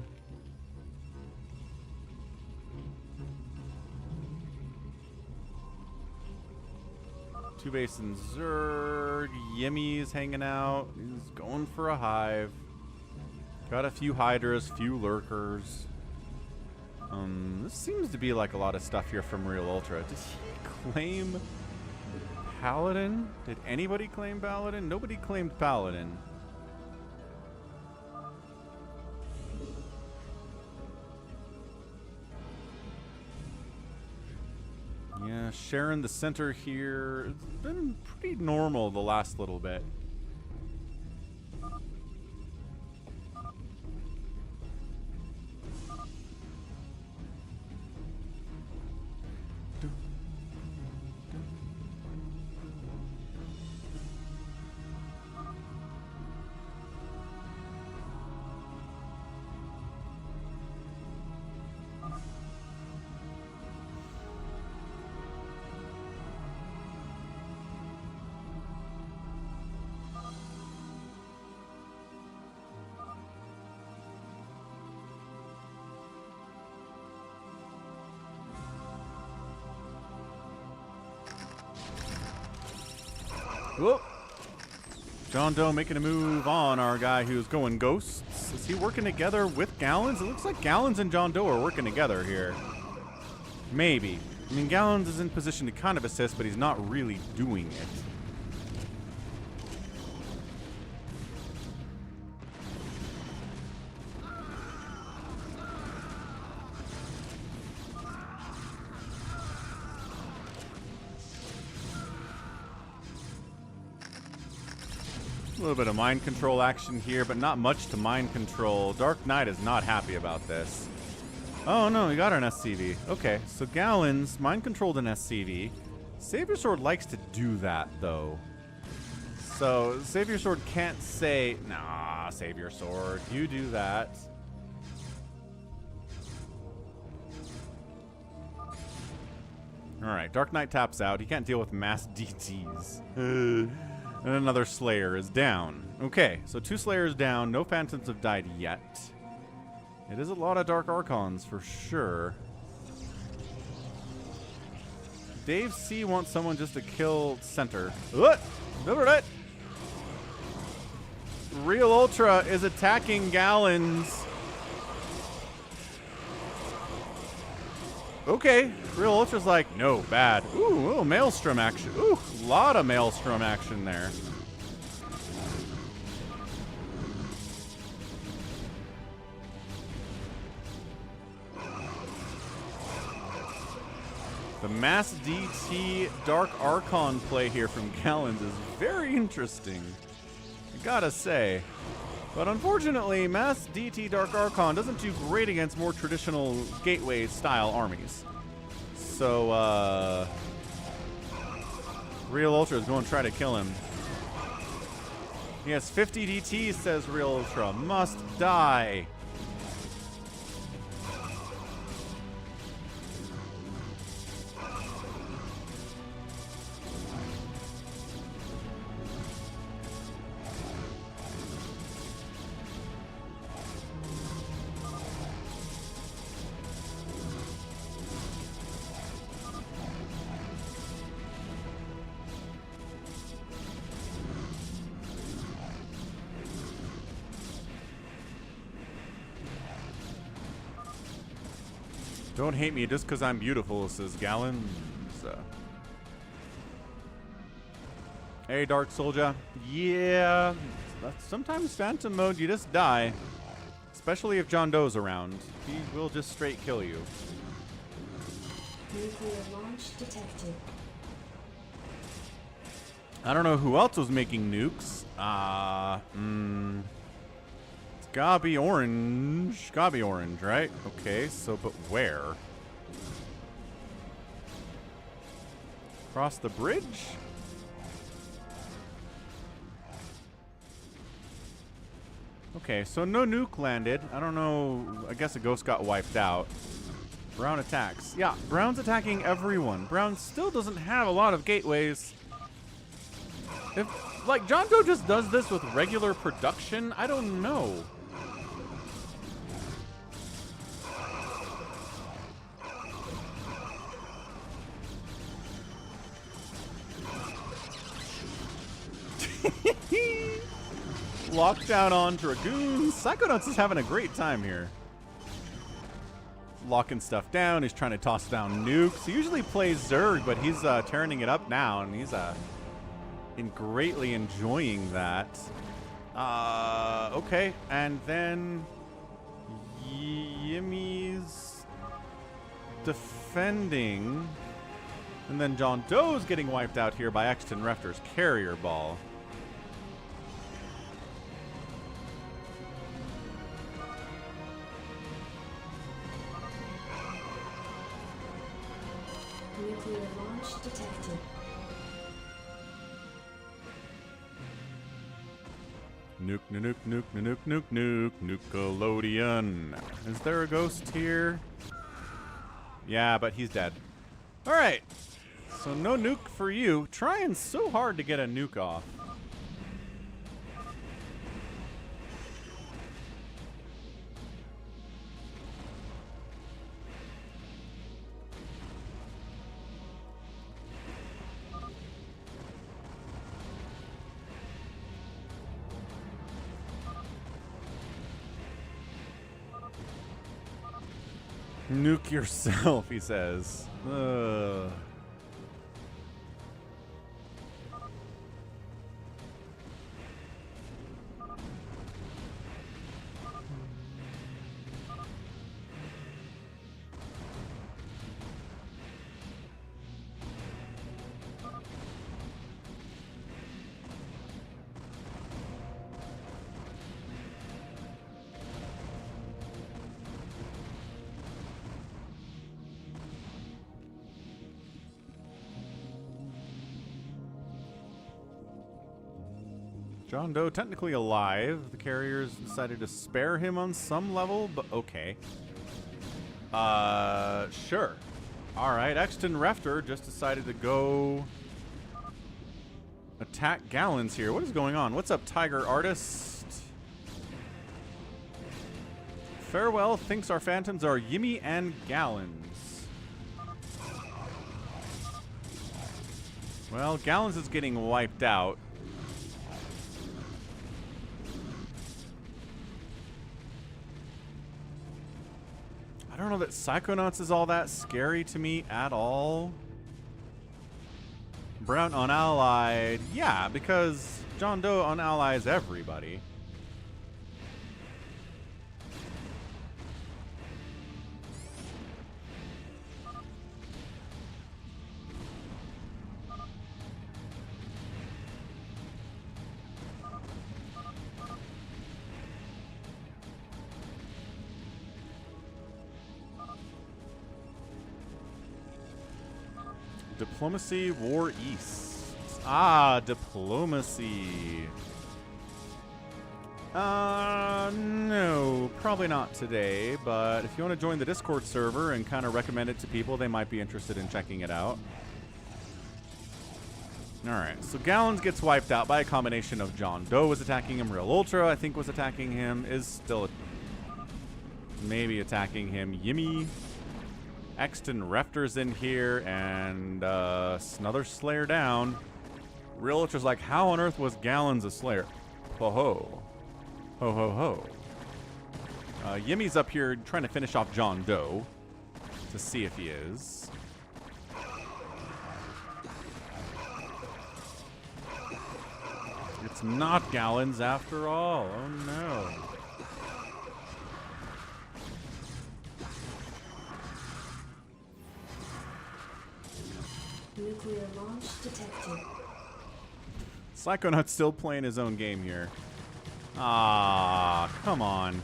Two base and Zerg. Yimmy is hanging out. He's going for a hive. Got a few Hydras, few Lurkers. This seems to be like a lot of stuff here from Realultra. Did he claim Paladin? Did anybody claim Paladin? Nobody claimed Paladin. Yeah, sharing the center here. It's been pretty normal the last little bit. Whoop. JohnDoe making a move on our guy who's going ghosts. Is he working together with Gallons? It looks like Gallons and JohnDoe are working together here. Maybe. I mean, Gallons is in position to kind of assist, but he's not really doing it. A little bit of mind control action here, but not much to mind control. DarkKnight is not happy about this. Oh no, we got an SCV. Okay, so Gallons mind controlled an SCV. SaviorSword likes to do that though. So SaviorSword can't say, nah, SaviorSword, you do that. Alright, DarkKnight taps out. He can't deal with mass DTs. And another Slayer is down. Okay, so 2 Slayers down. No Phantoms have died yet. It is a lot of Dark Archons for sure. Dave C wants someone just to kill center. What? Realultra is attacking Gallons. Okay, Realultra's like, no, bad. Ooh, Maelstrom action. Ooh, a lot of Maelstrom action there. The mass DT Dark Archon play here from Gallons is very interesting, I gotta say. But unfortunately, mass DT Dark Archon doesn't do great against more traditional gateway-style armies. So, Realultra is going to try to kill him. He has 50 DT, says Realultra. Must die. Don't hate me just because I'm beautiful, says Gallons. Hey, Dark Soldier. Yeah, sometimes Phantom mode, you just die. Especially if JohnDoe's around. He will just straight kill you. Nuclear launch detected. I don't know who else was making nukes. It's gotta be orange. Gotta be orange, right? Okay, so, but where? Across the bridge? Okay, so no nuke landed. I don't know. I guess a ghost got wiped out. Brown attacks. Yeah, Brown's attacking everyone. Brown still doesn't have a lot of gateways. If, like, JohnDoe just does this with regular production, I don't know. Lockdown on Dragoons. Psychonuts is having a great time here. Locking stuff down. He's trying to toss down nukes. He usually plays Zerg, but he's turning it up now, and he's greatly enjoying that. Okay, and then Yimmy's defending, and then JohnDoe's getting wiped out here by FFA's carrier ball. Nuclear launch detected. Nuke, nuke, nuke, nuke, nuke, nuke, Nukelodian. Is there a ghost here? Yeah, but he's dead. All right. So no nuke for you. Trying so hard to get a nuke off. Nuke yourself, he says. Ugh. JohnDoe technically alive. The carriers decided to spare him on some level, but okay. Sure. Alright, FFA just decided to go attack Gallons here. What is going on? What's up, Tiger Artist? Farewell thinks our phantoms are Yimmy and Gallons. Well, Gallons is getting wiped out. I don't know that Psychonuts is all that scary to me at all. Brown unallied. Yeah, because JohnDoe unallies everybody. Diplomacy, War East. Ah, diplomacy. No, probably not today, but if you want to join the Discord server and kind of recommend it to people, they might be interested in checking it out. Alright, so Gallons gets wiped out by a combination of JohnDoe was attacking him, Realultra, I think, was attacking him, is still maybe attacking him, Yimmy. FFA's in here, and another Slayer down. Realultra's like, how on earth was Gallons a Slayer? Ho ho. Ho ho ho. Yimmy's up here trying to finish off JohnDoe. to see if he is. It's not gallons after all. Oh no. Nuclear launch detected. Psychonuts still playing his own game here. Ah, come on.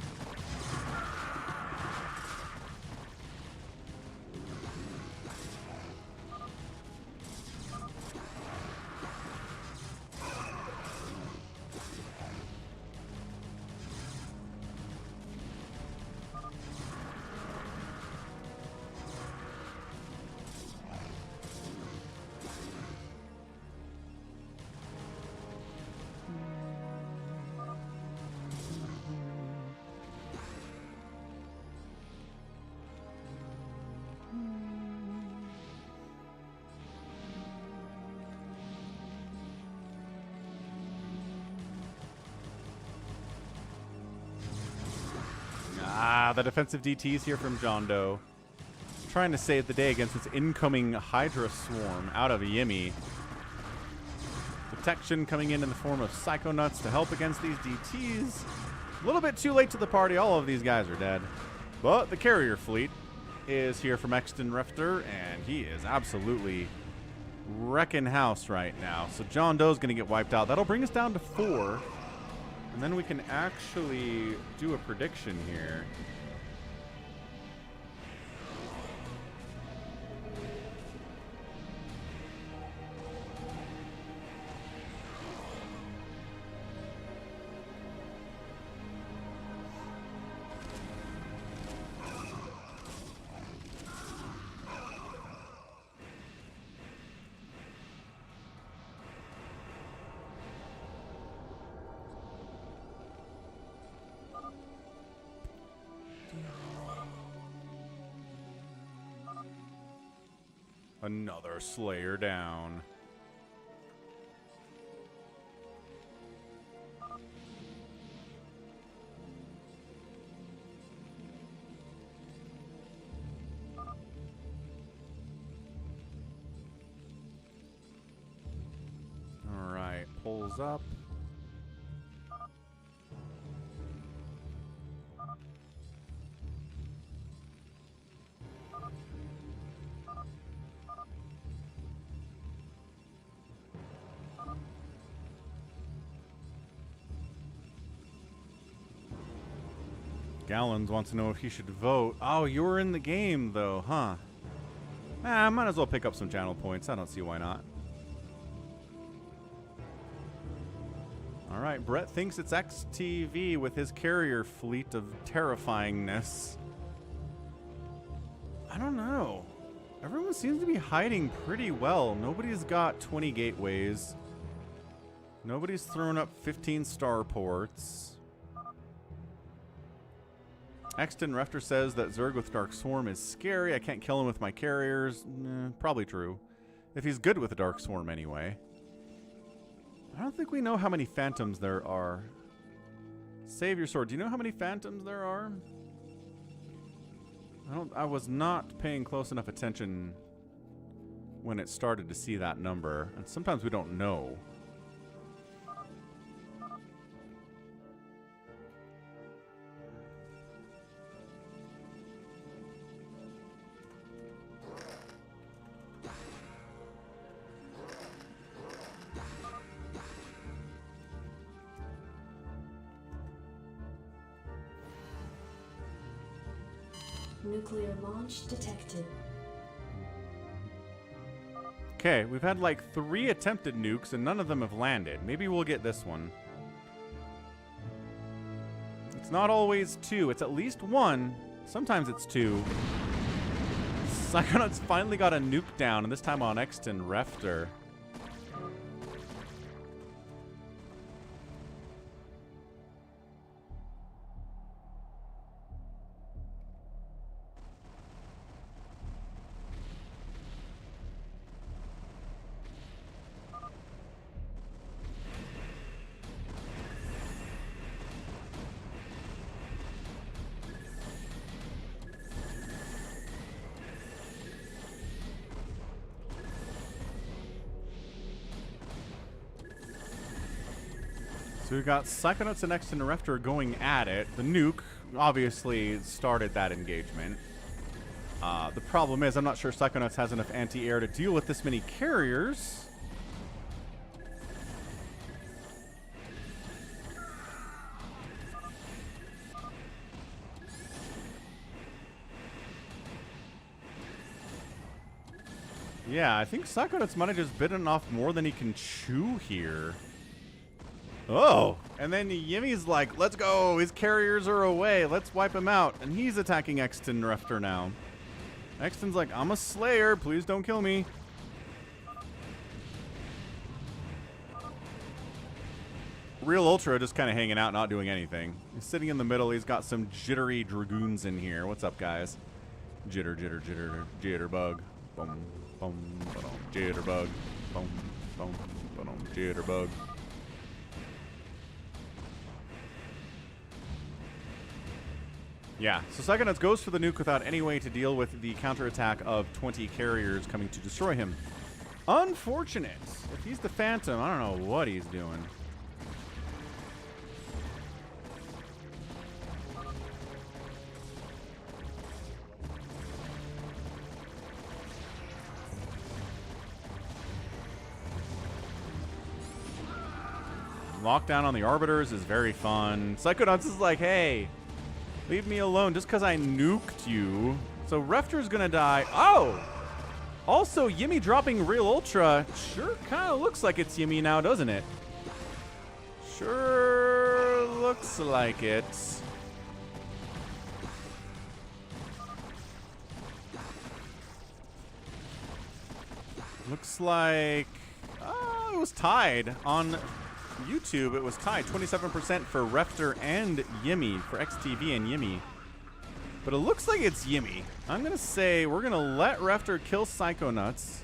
The defensive DTs here from JohnDoe. Trying to save the day against this incoming Hydra swarm out of Yimmy. Protection coming in the form of Psychonuts to help against these DTs. A little bit too late to the party. All of these guys are dead. But the carrier fleet is here from FME, and he is absolutely wrecking house right now. So JohnDoe's going to get wiped out. That'll bring us down to 4. And then we can actually do a prediction here. Another Slayer down. All right, pulls up. Gallons wants to know if he should vote. Oh, you were in the game, though, huh? I might as well pick up some channel points. I don't see why not. All right, Brett thinks it's XTV with his carrier fleet of terrifyingness. I don't know. Everyone seems to be hiding pretty well. Nobody's got 20 gateways. Nobody's thrown up 15 starports. FME says that Zerg with Dark Swarm is scary. I can't kill him with my carriers. Probably true. If he's good with a Dark Swarm anyway. I don't think we know how many Phantoms there are. SaviorSword, do you know how many Phantoms there are? I was not paying close enough attention when it started to see that number. And sometimes we don't know. Nuclear launch detected. Okay, we've had like 3 attempted nukes and none of them have landed. Maybe we'll get this one. It's not always 2. It's at least 1. Sometimes it's 2. Psychonuts finally got a nuke down, and this time on FME. So we've got Psychonuts and X and Raptor going at it. The nuke obviously started that engagement. The problem is I'm not sure Psychonuts has enough anti-air to deal with this many carriers. Yeah, I think Psychonuts might have just bitten off more than he can chew here. Oh, and then Yimmy's like, let's go. His carriers are away. Let's wipe him out. And he's attacking Exton Refter now. Exton's like, I'm a slayer. Please don't kill me. Realultra just kind of hanging out, not doing anything. He's sitting in the middle. He's got some jittery dragoons in here. What's up, guys? Jitter, jitter, jitter, jitterbug. Boom, boom, boom, jitterbug. Boom, boom, boom, jitterbug. Yeah, so Psychonuts goes for the nuke without any way to deal with the counterattack of 20 carriers coming to destroy him. Unfortunate. If he's the Phantom, I don't know what he's doing. Lockdown on the Arbiters is very fun. Psychonuts is like, hey, leave me alone just because I nuked you. So Refter's gonna die. Oh! Also, Yimmy dropping Realultra sure kind of looks like it's Yimmy now, doesn't it? Sure looks like it. Looks like it was tied on YouTube. It was tied 27% for Refter and Yimmy, for XTV and Yimmy. But it looks like it's Yimmy. I'm gonna say we're gonna let Refter kill Psychonuts,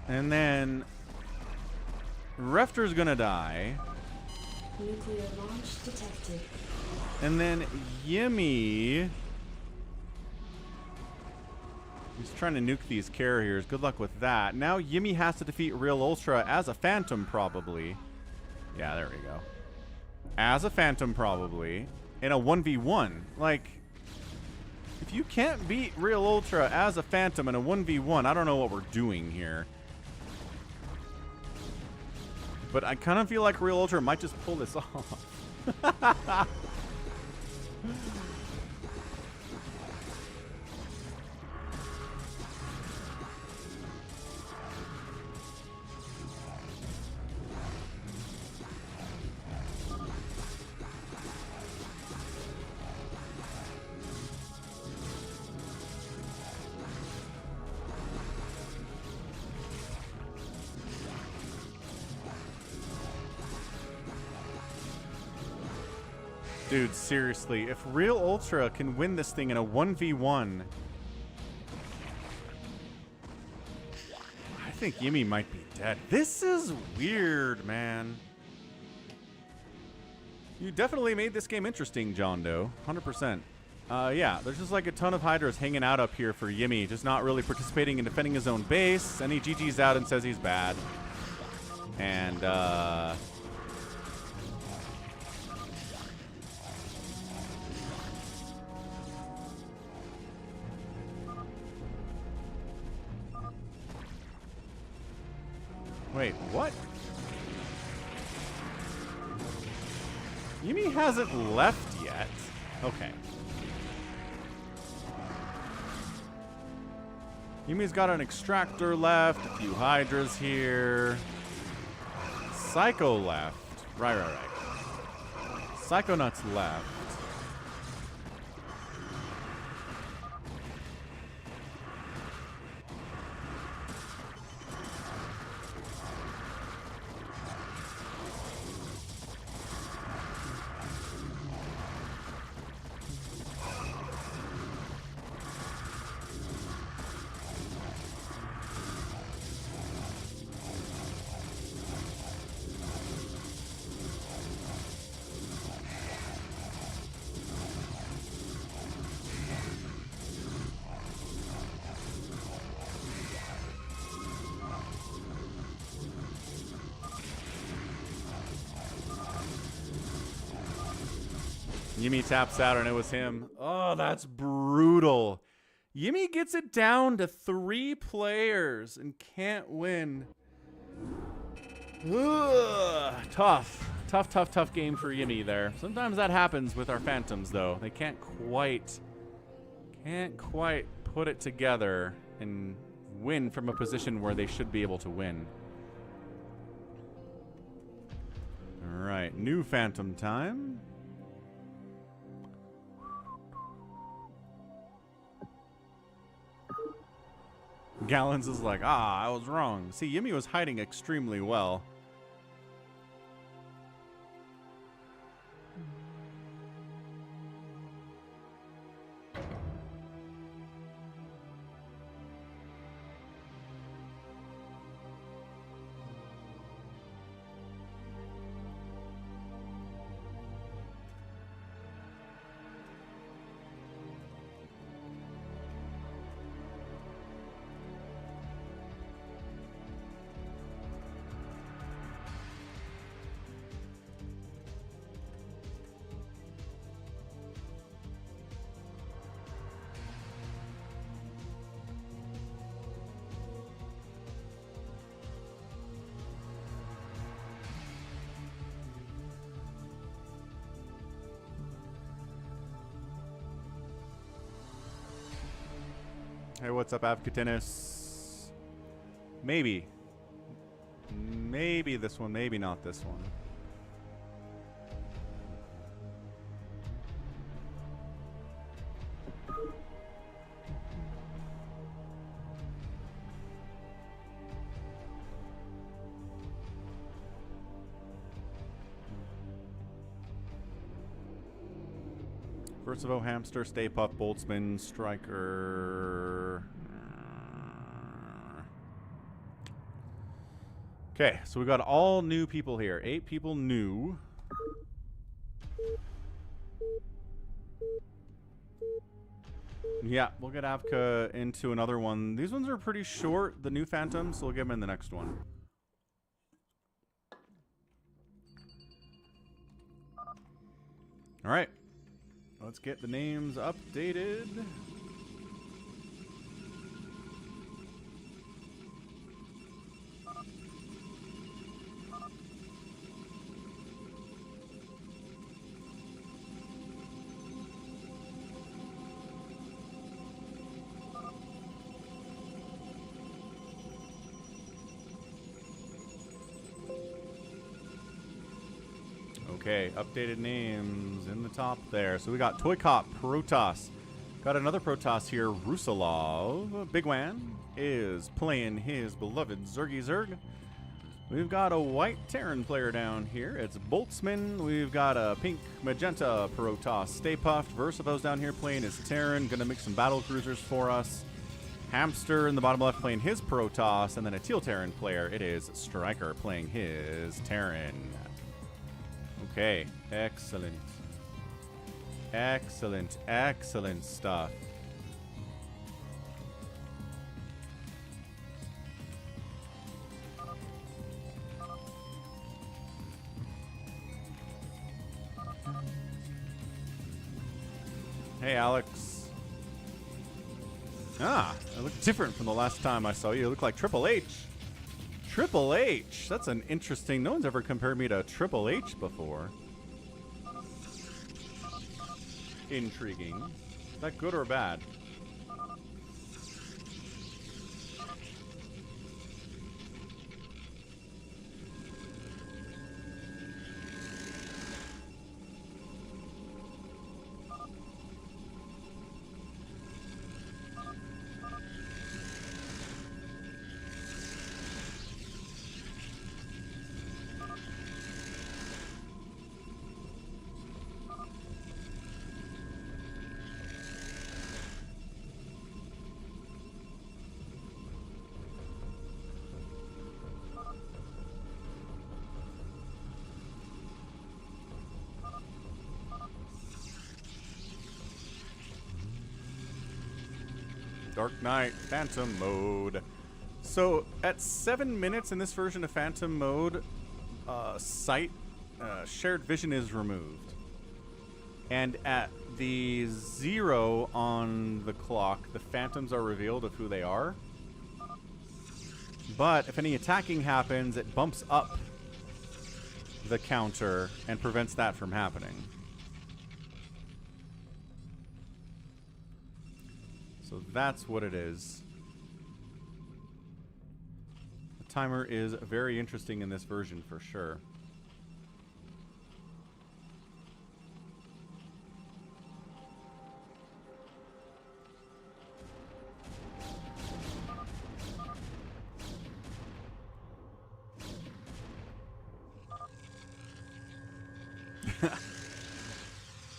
and then Refter's gonna die. Nuclear launch detected. And then Yimmy, he's trying to nuke these carriers. Good luck with that. Now Yimmy has to defeat Realultra as a Phantom, probably. Yeah, there we go. As a Phantom, probably. In a 1v1. Like, if you can't beat Realultra as a Phantom in a 1v1, I don't know what we're doing here. But I kind of feel like Realultra might just pull this off. Dude, seriously, if Realultra can win this thing in a 1v1, I think Yimmy might be dead. This is weird, man. You definitely made this game interesting, JohnDoe. 100%. Yeah, there's just like a ton of Hydras hanging out up here for Yimmy, just not really participating in defending his own base. And he GG's out and says he's bad. And, wait, what? Yimmy hasn't left yet. Okay. Yimmy's got an extractor left, a few Hydras here. Psycho left. Right. Psychonuts left. Yimmy taps out and it was him. Oh, that's brutal. Yimmy gets it down to 3 players and can't win. Ugh, tough. Tough game for Yimmy there. Sometimes that happens with our Phantoms, though. They can't quite put it together and win from a position where they should be able to win. All right, new Phantom time. Gallons is like, I was wrong. See, Yimmy was hiding extremely well. Hey, what's up, AvcaTiNuS? Maybe. Maybe this one, maybe not this one. Verszivo, hamster, StayPuft, Boltzmann, striker. Okay, so we got all new people here. 8 people new. Yeah, we'll get Avca into another one. These ones are pretty short, the new Phantoms, so we'll get them in the next one. All right. Let's get the names updated. Okay, updated names in the top there. So we got ToyCop, Protoss. Got another Protoss here, Rusalov. Bigwan is playing his beloved Zerg. We've got a white Terran player down here. It's Boltzmann. We've got a pink magenta Protoss StayPuft. Verzivo's down here playing his Terran. Gonna make some battle cruisers for us. Hamster in the bottom left playing his Protoss. And then a teal Terran player. It is Striker playing his Terran. Okay, excellent. Excellent, excellent stuff. Hey, Alex. Ah, I look different from the last time I saw you. You look like Triple H. Triple H. That's an interesting. No one's ever compared me to Triple H before. Intriguing. Is that good or bad? DarkKnight, Phantom mode. So at 7 minutes in this version of Phantom mode, shared vision is removed. And at the 0 on the clock, the phantoms are revealed of who they are. But if any attacking happens, it bumps up the counter and prevents that from happening. So that's what it is. The timer is very interesting in this version for sure.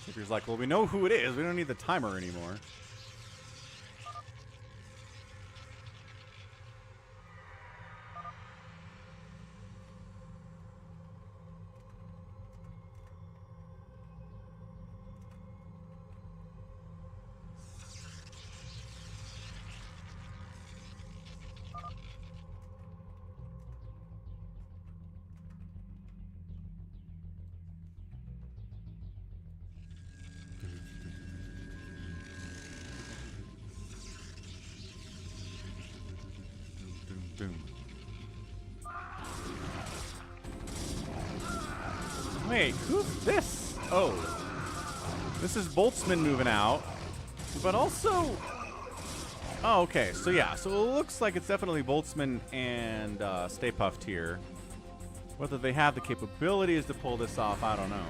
Saviour's like, well, we know who it is. We don't need the timer anymore. Wait, who's this? Oh. This is Boltzmann moving out. But also... Oh, okay. So, yeah. So, it looks like it's definitely Boltzmann and StayPuft here. Whether they have the capabilities to pull this off, I don't know.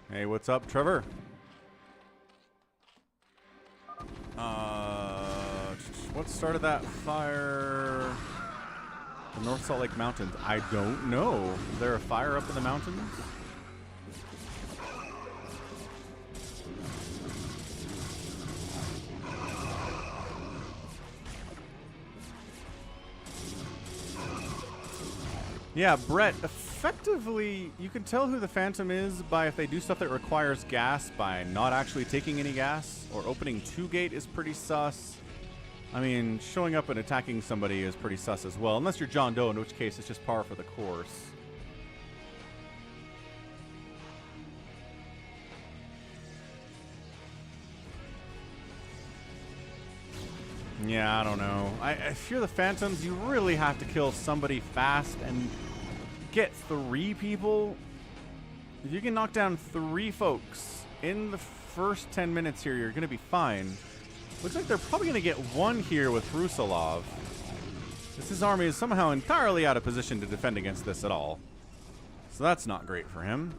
Hey, what's up, Trevor? What started that fire? The North Salt Lake Mountains. I don't know. Is there a fire up in the mountains? Yeah, Brett, effectively, you can tell who the Phantom is by if they do stuff that requires gas by not actually taking any gas, or opening 2 gate is pretty sus. I mean, showing up and attacking somebody is pretty sus as well, unless you're JohnDoe, in which case it's just par for the course. Yeah, I don't know. If you're the Phantoms, you really have to kill somebody fast and get 3 people. If you can knock down 3 folks in the first 10 minutes here, you're going to be fine. Looks like they're probably going to get 1 here with Rusalov. His army is somehow entirely out of position to defend against this at all. So that's not great for him.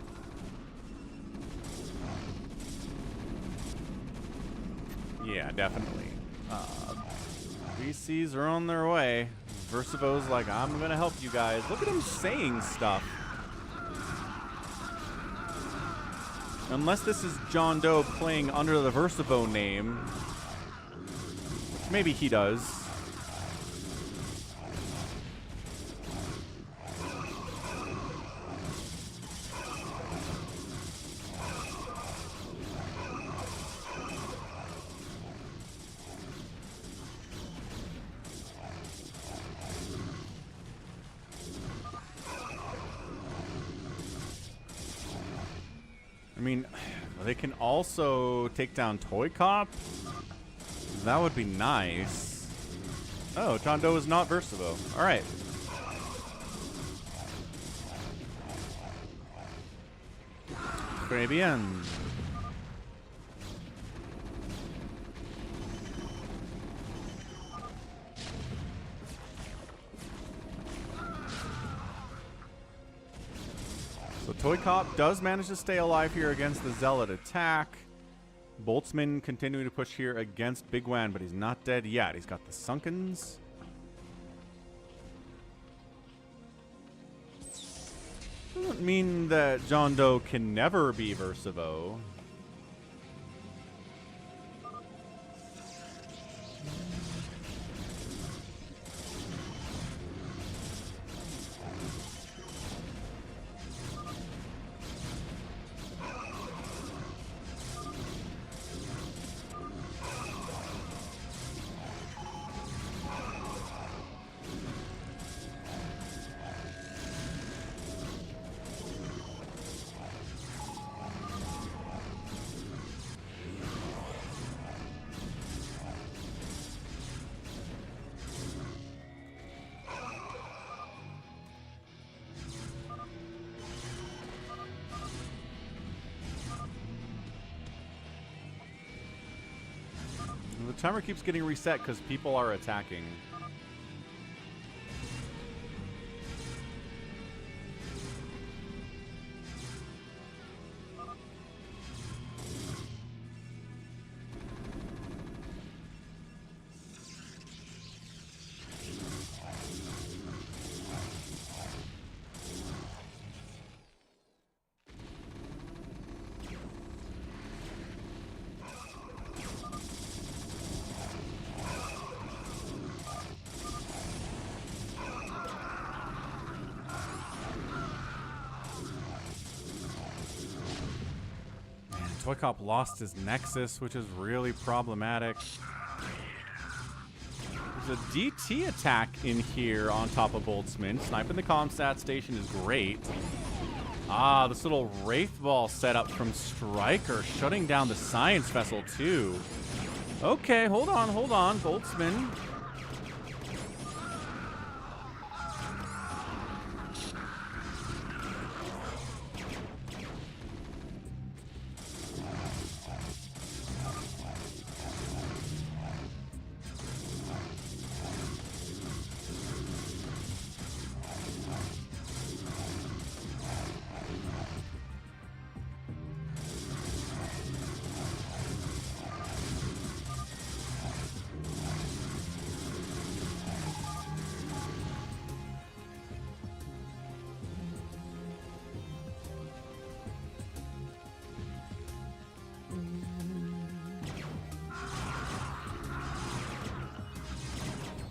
Yeah, definitely. VCs are on their way. Verzivo's like, I'm going to help you guys. Look at him saying stuff. Unless this is JohnDoe playing under the Verzivo name. Maybe he does. I mean, they can also take down ToyCop. That would be nice. Oh, JohnDoe is not Verzivo. All right. Très bien. So ToyCop does manage to stay alive here against the Zealot attack. Boltzmann continuing to push here against Bigwan, but he's not dead yet. He's got the Sunkens. Doesn't mean that JohnDoe can never be verszivo. The timer keeps getting reset because people are attacking. ToyCop lost his Nexus, which is really problematic. There's a DT attack in here on top of Boltzmann. Sniping the Comstat station is great. Ah, this little Wraith Ball setup from Striker, shutting down the Science Vessel too. Okay, hold on, Boltzmann.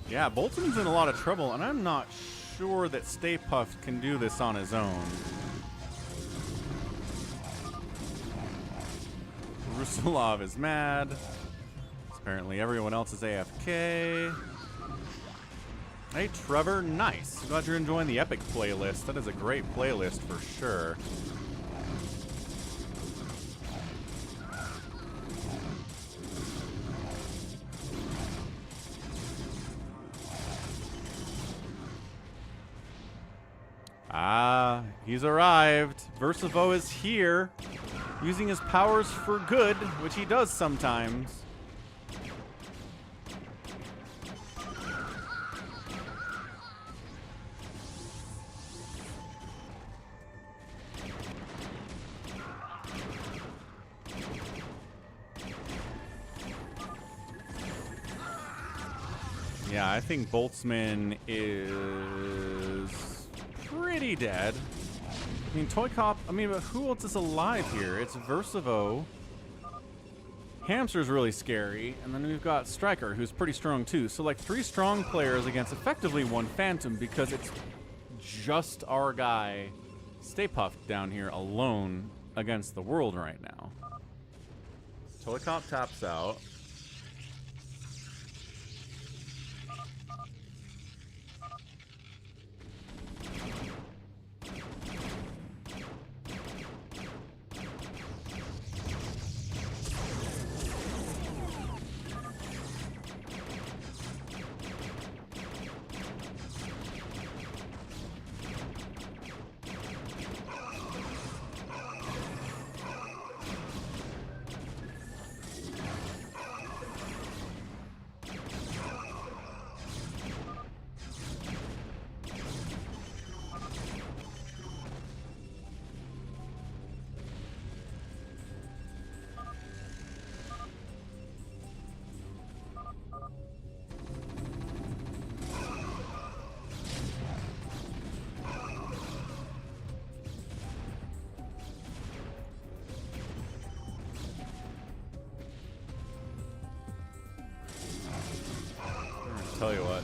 Yeah, Boltzmann's in a lot of trouble, and I'm not sure that StayPuft can do this on his own. Rusalov is mad. Apparently everyone else is AFK. Hey, Trevor, nice. Glad you're enjoying the Epic playlist. That is a great playlist for sure. Ah, he's arrived. Verszivo is here, using his powers for good, which he does sometimes. Yeah, I think Boltzmann is pretty dead. I mean, ToyCop, but who else is alive here? It's Verszivo. Hamster's really scary, and then we've got Striker, who's pretty strong too. So like 3 strong players against effectively 1 Phantom, because it's just our guy StayPuft down here alone against the world right now. ToyCop taps out. tell you what.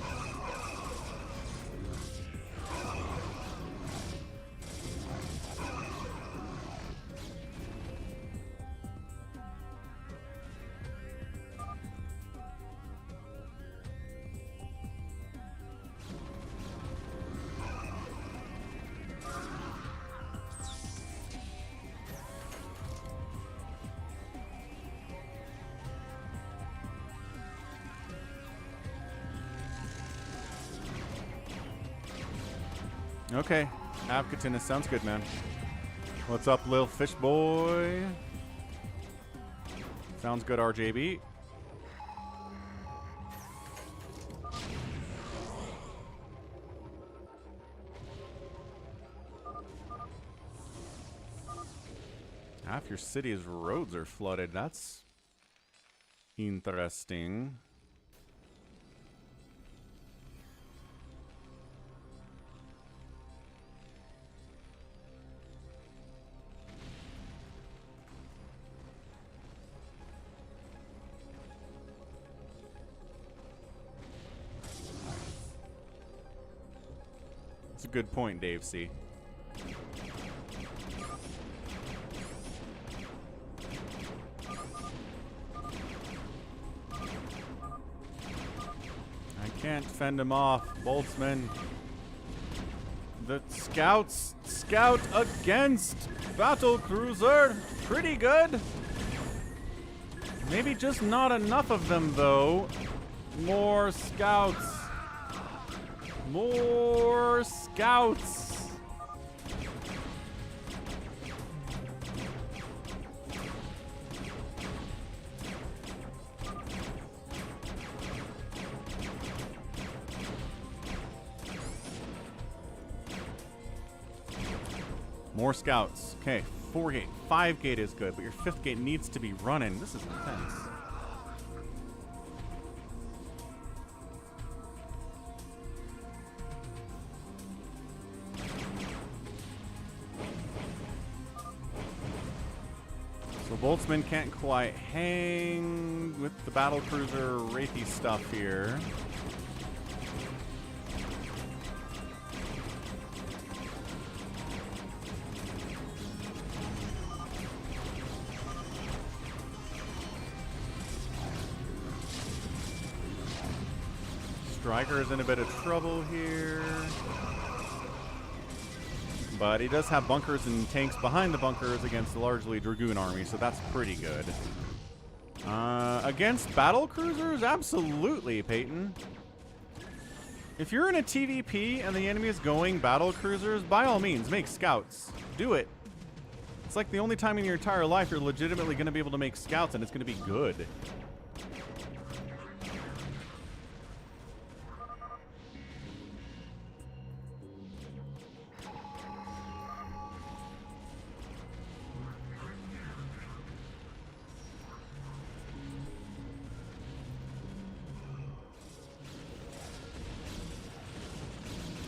Okay, AvcaTiNuS sounds good, man. What's up, little fish boy? Sounds good, RJB. Half your city's roads are flooded. That's interesting. That's a good point, Dave C. Can't fend him off, Boltzmann. The scouts scout against battle cruiser. Pretty good. Maybe just not enough of them, though. More scouts. More scouts. More scouts. Okay, 4 gate. 5 gate is good, but your 5th gate needs to be running. This is intense. So Boltzmann can't quite hang with the battlecruiser wraithy stuff here. Striker is in a bit of trouble here. But he does have bunkers and tanks behind the bunkers against a largely Dragoon army, so that's pretty good. Against battle cruisers? Absolutely, Peyton. If you're in a TVP and the enemy is going battle cruisers, by all means, make scouts. Do it. It's like the only time in your entire life you're legitimately going to be able to make scouts, and it's going to be good.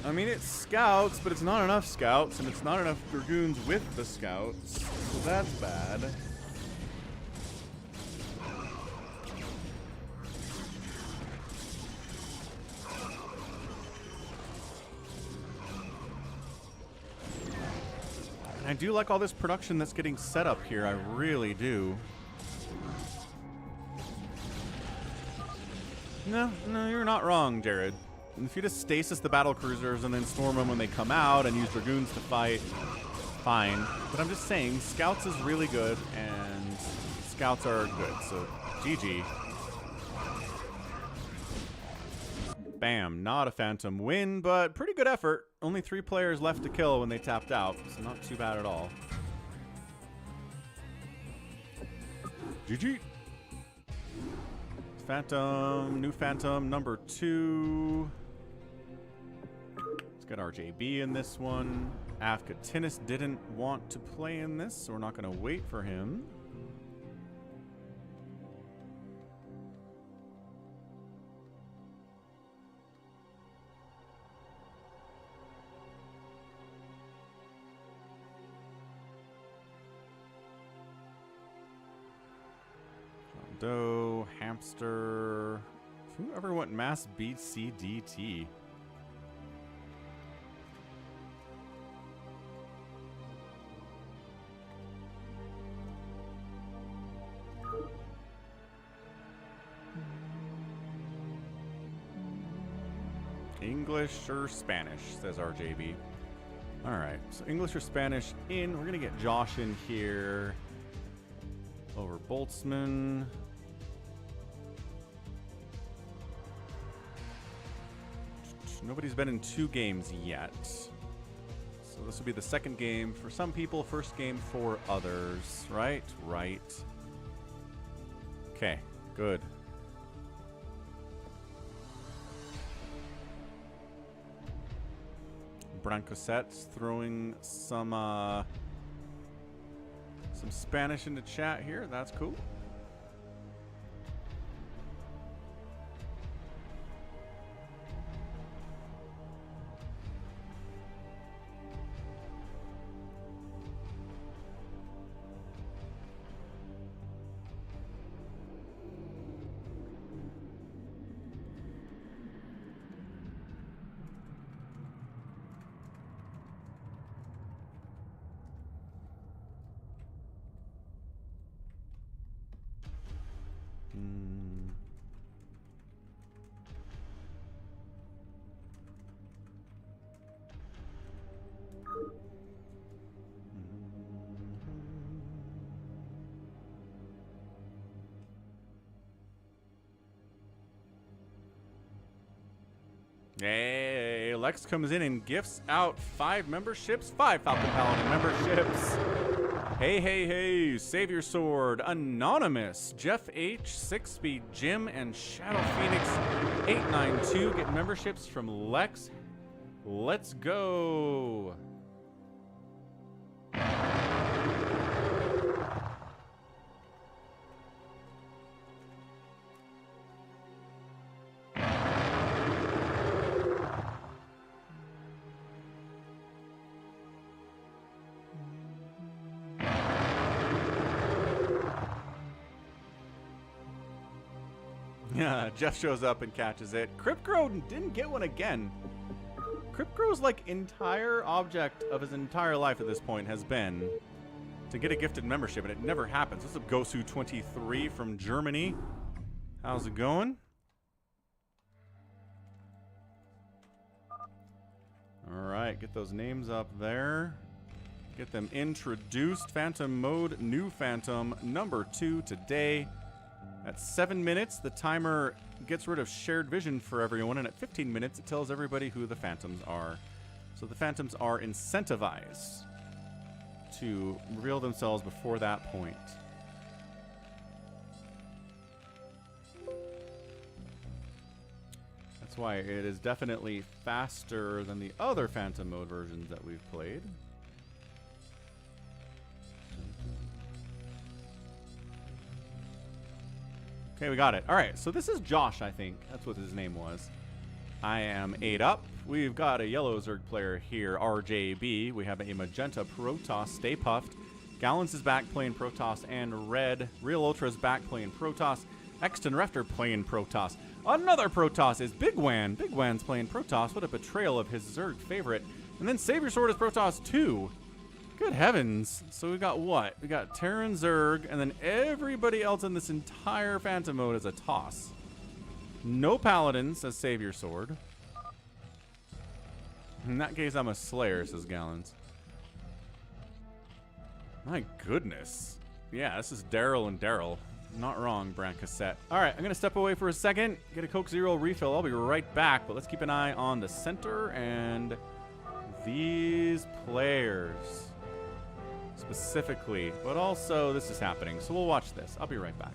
I mean, it's scouts, but it's not enough scouts, and it's not enough Dragoons with the scouts, so that's bad. And I do like all this production that's getting set up here, I really do. No, you're not wrong, Jared. If you just stasis the battle cruisers and then storm them when they come out and use Dragoons to fight, fine. But I'm just saying, scouts is really good, and scouts are good, so GG. Bam, not a Phantom win, but pretty good effort. Only 3 players left to kill when they tapped out, so not too bad at all. GG. Phantom, new Phantom, number 2. Let's get RJB in this one. AvcaTiNuS didn't want to play in this, so we're not going to wait for him. JohnDoe, hamster, Whoever went mass BCDT? English or Spanish, says RJB. All right, so English or Spanish in. We're going to get Josh in here over Boltzmann. Nobody's been in 2 games yet. So this will be the second game for some people, first game for others, right? Right. Okay, good. Brancoset's throwing some Spanish into chat here. That's cool. Hey, Lex comes in and gifts out 5 memberships, 5 Falcon Paladin memberships. Hey, hey, hey, SaviorSword, Anonymous, Jeff H, 6-Speed Jim, and Shadow Phoenix 892 get memberships from Lex. Let's go. Yeah, Jeff shows up and catches it. Cryptgrow didn't get one again. Cryptgrow's like entire object of his entire life at this point has been to get a gifted membership, and it never happens. This is Gosu23 from Germany. How's it going? All right, get those names up there. Get them introduced. Phantom mode, new Phantom, number 2 today. At 7 minutes, the timer gets rid of shared vision for everyone, and at 15 minutes, it tells everybody who the Phantoms are. So the Phantoms are incentivized to reveal themselves before that point. That's why it is definitely faster than the other Phantom mode versions that we've played. Okay, we got it. All right, so this is Josh, I think. That's what his name was. I am 8 up. We've got a yellow Zerg player here, RJB. We have a magenta Protoss StayPuft. Gallons is back playing Protoss and red. Realultra is back playing Protoss. Exton Refter playing Protoss. Another Protoss is Bigwan. Bigwan's playing Protoss. What a betrayal of his Zerg favorite. And then SaviorSword is Protoss 2. Good heavens. So we got what? We got Terran Zerg, and then everybody else in this entire Phantom mode is a toss. No Paladin, says SaviorSword. In that case, I'm a Slayer, says Gallons. My goodness. Yeah, this is Daryl and Daryl. Not wrong, Brancassette. All right, I'm going to step away for a second, get a Coke Zero refill. I'll be right back, but let's keep an eye on the center and these players specifically, but also this is happening, so we'll watch this. I'll be right back.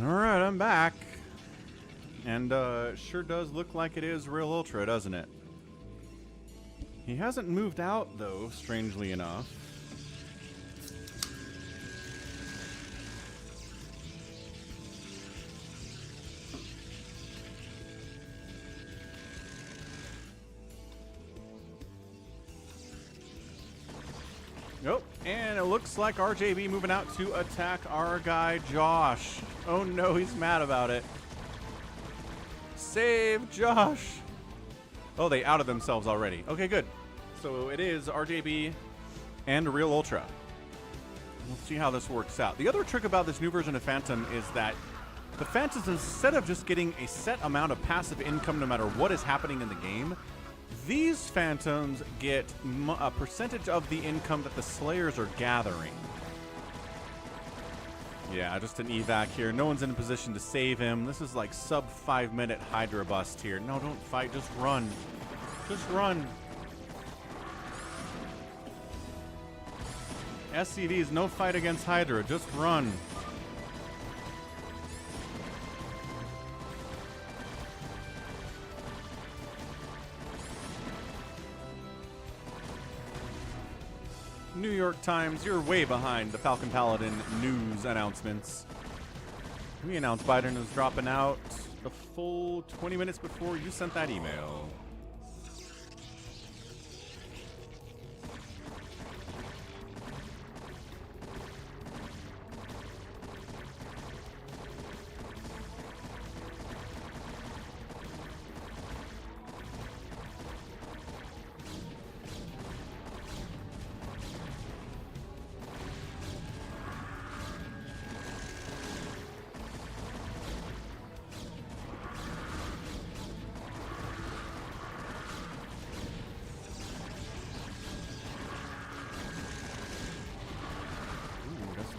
Alright, I'm back. And sure does look like it is Realultra, doesn't it? He hasn't moved out, though, strangely enough. Nope, and it looks like RJB moving out to attack our guy Josh. Oh no, he's mad about it. Save Josh. Oh, they outed themselves already. Okay, good. So it is RJB and Realultra. We'll see how this works out. The other trick about this new version of Phantom is that the Phantoms, instead of just getting a set amount of passive income no matter what is happening in the game, these Phantoms get a percentage of the income that the Slayers are gathering. Yeah, just an evac here. No one's in a position to save him. This is like sub 5-minute Hydra bust here. No, don't fight. Just run. Just run. SCVs, no fight against Hydra. Just run. New York Times, you're way behind the Falcon Paladin news announcements. We announced Biden is dropping out the full 20 minutes before you sent that email.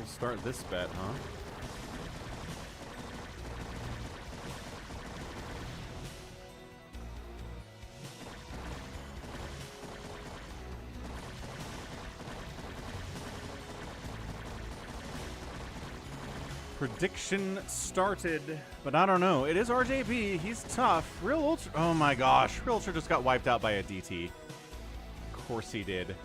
Start this bet, huh? Prediction started, but I don't know. It is RJB. He's tough. Realultra. Oh my gosh. Realultra just got wiped out by a DT. Of course he did.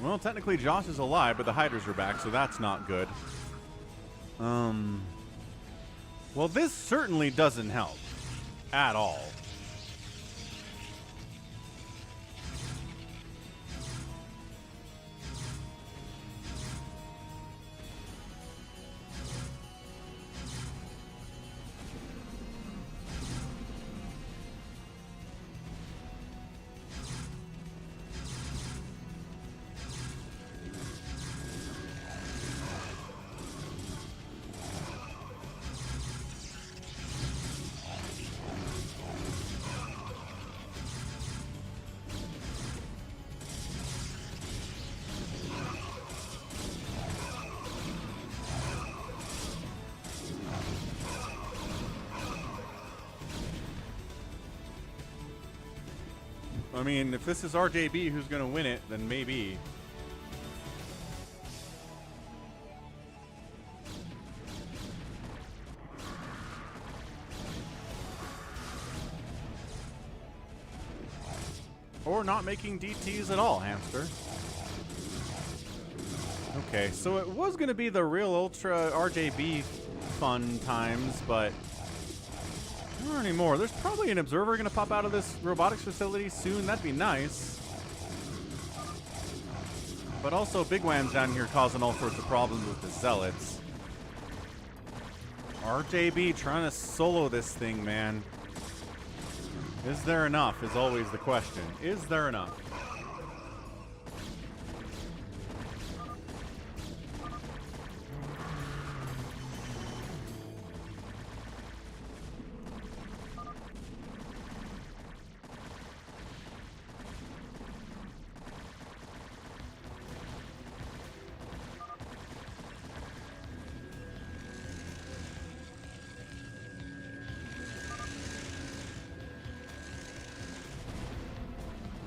Well, technically Josh is alive, but the Hydras are back, so that's not good. Well, this certainly doesn't help. At all. I mean, if this is RJB who's going to win it, then maybe. Or not making DTs at all, hamster. Okay, so it was going to be the Realultra RJB fun times, but not anymore. There's probably an observer going to pop out of this robotics facility soon. That'd be nice. But also, Bigwan's down here causing all sorts of problems with the Zealots. RJB trying to solo this thing, man. Is there enough is always the question. Is there enough?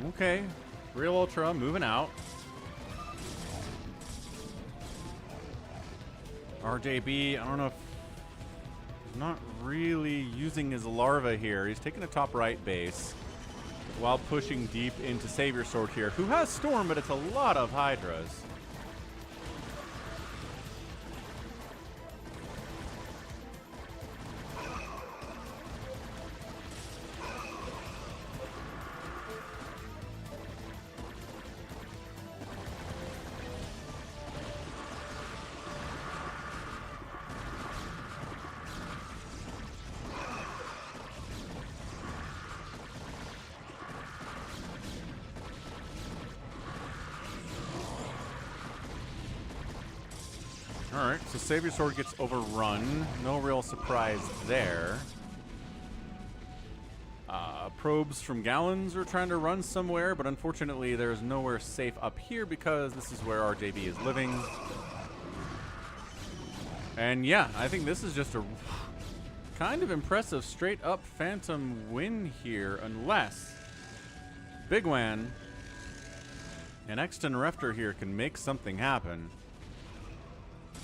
Okay. Realultra moving out. RJB, I don't know if... Not really using his larva here. He's taking a top right base while pushing deep into SaviorSword here, who has Storm, but it's a lot of Hydras. Alright, so SaviorSword gets overrun. No real surprise there. Probes from Gallons are trying to run somewhere, but unfortunately there's nowhere safe up here because this is where RJB is living. And yeah, I think this is just a kind of impressive straight up Phantom win here, unless Bigwan and Exton Refter here can make something happen.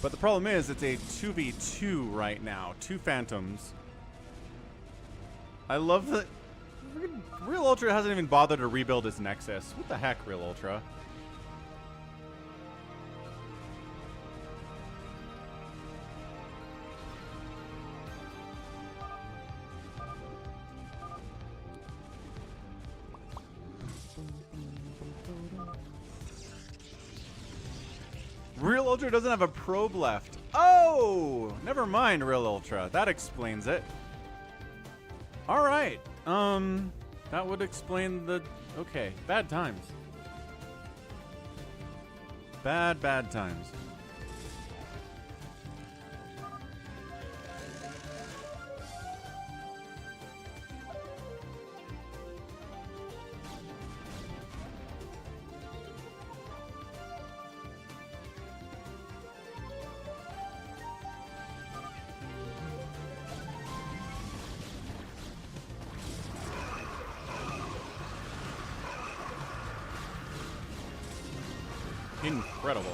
But the problem is, it's a 2v2 right now. 2 Phantoms. I love that Realultra hasn't even bothered to rebuild his Nexus. What the heck, Realultra? Realultra doesn't have a probe left. Oh! Never mind, Realultra. That explains it. Alright. That would explain the... Okay. Bad times. Bad times. Incredible.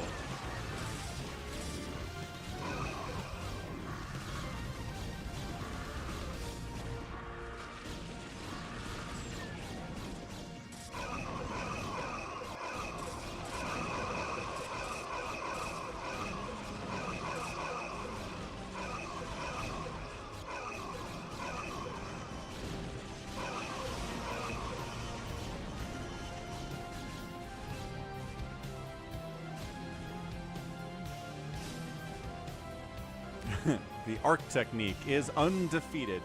The arc technique is undefeated.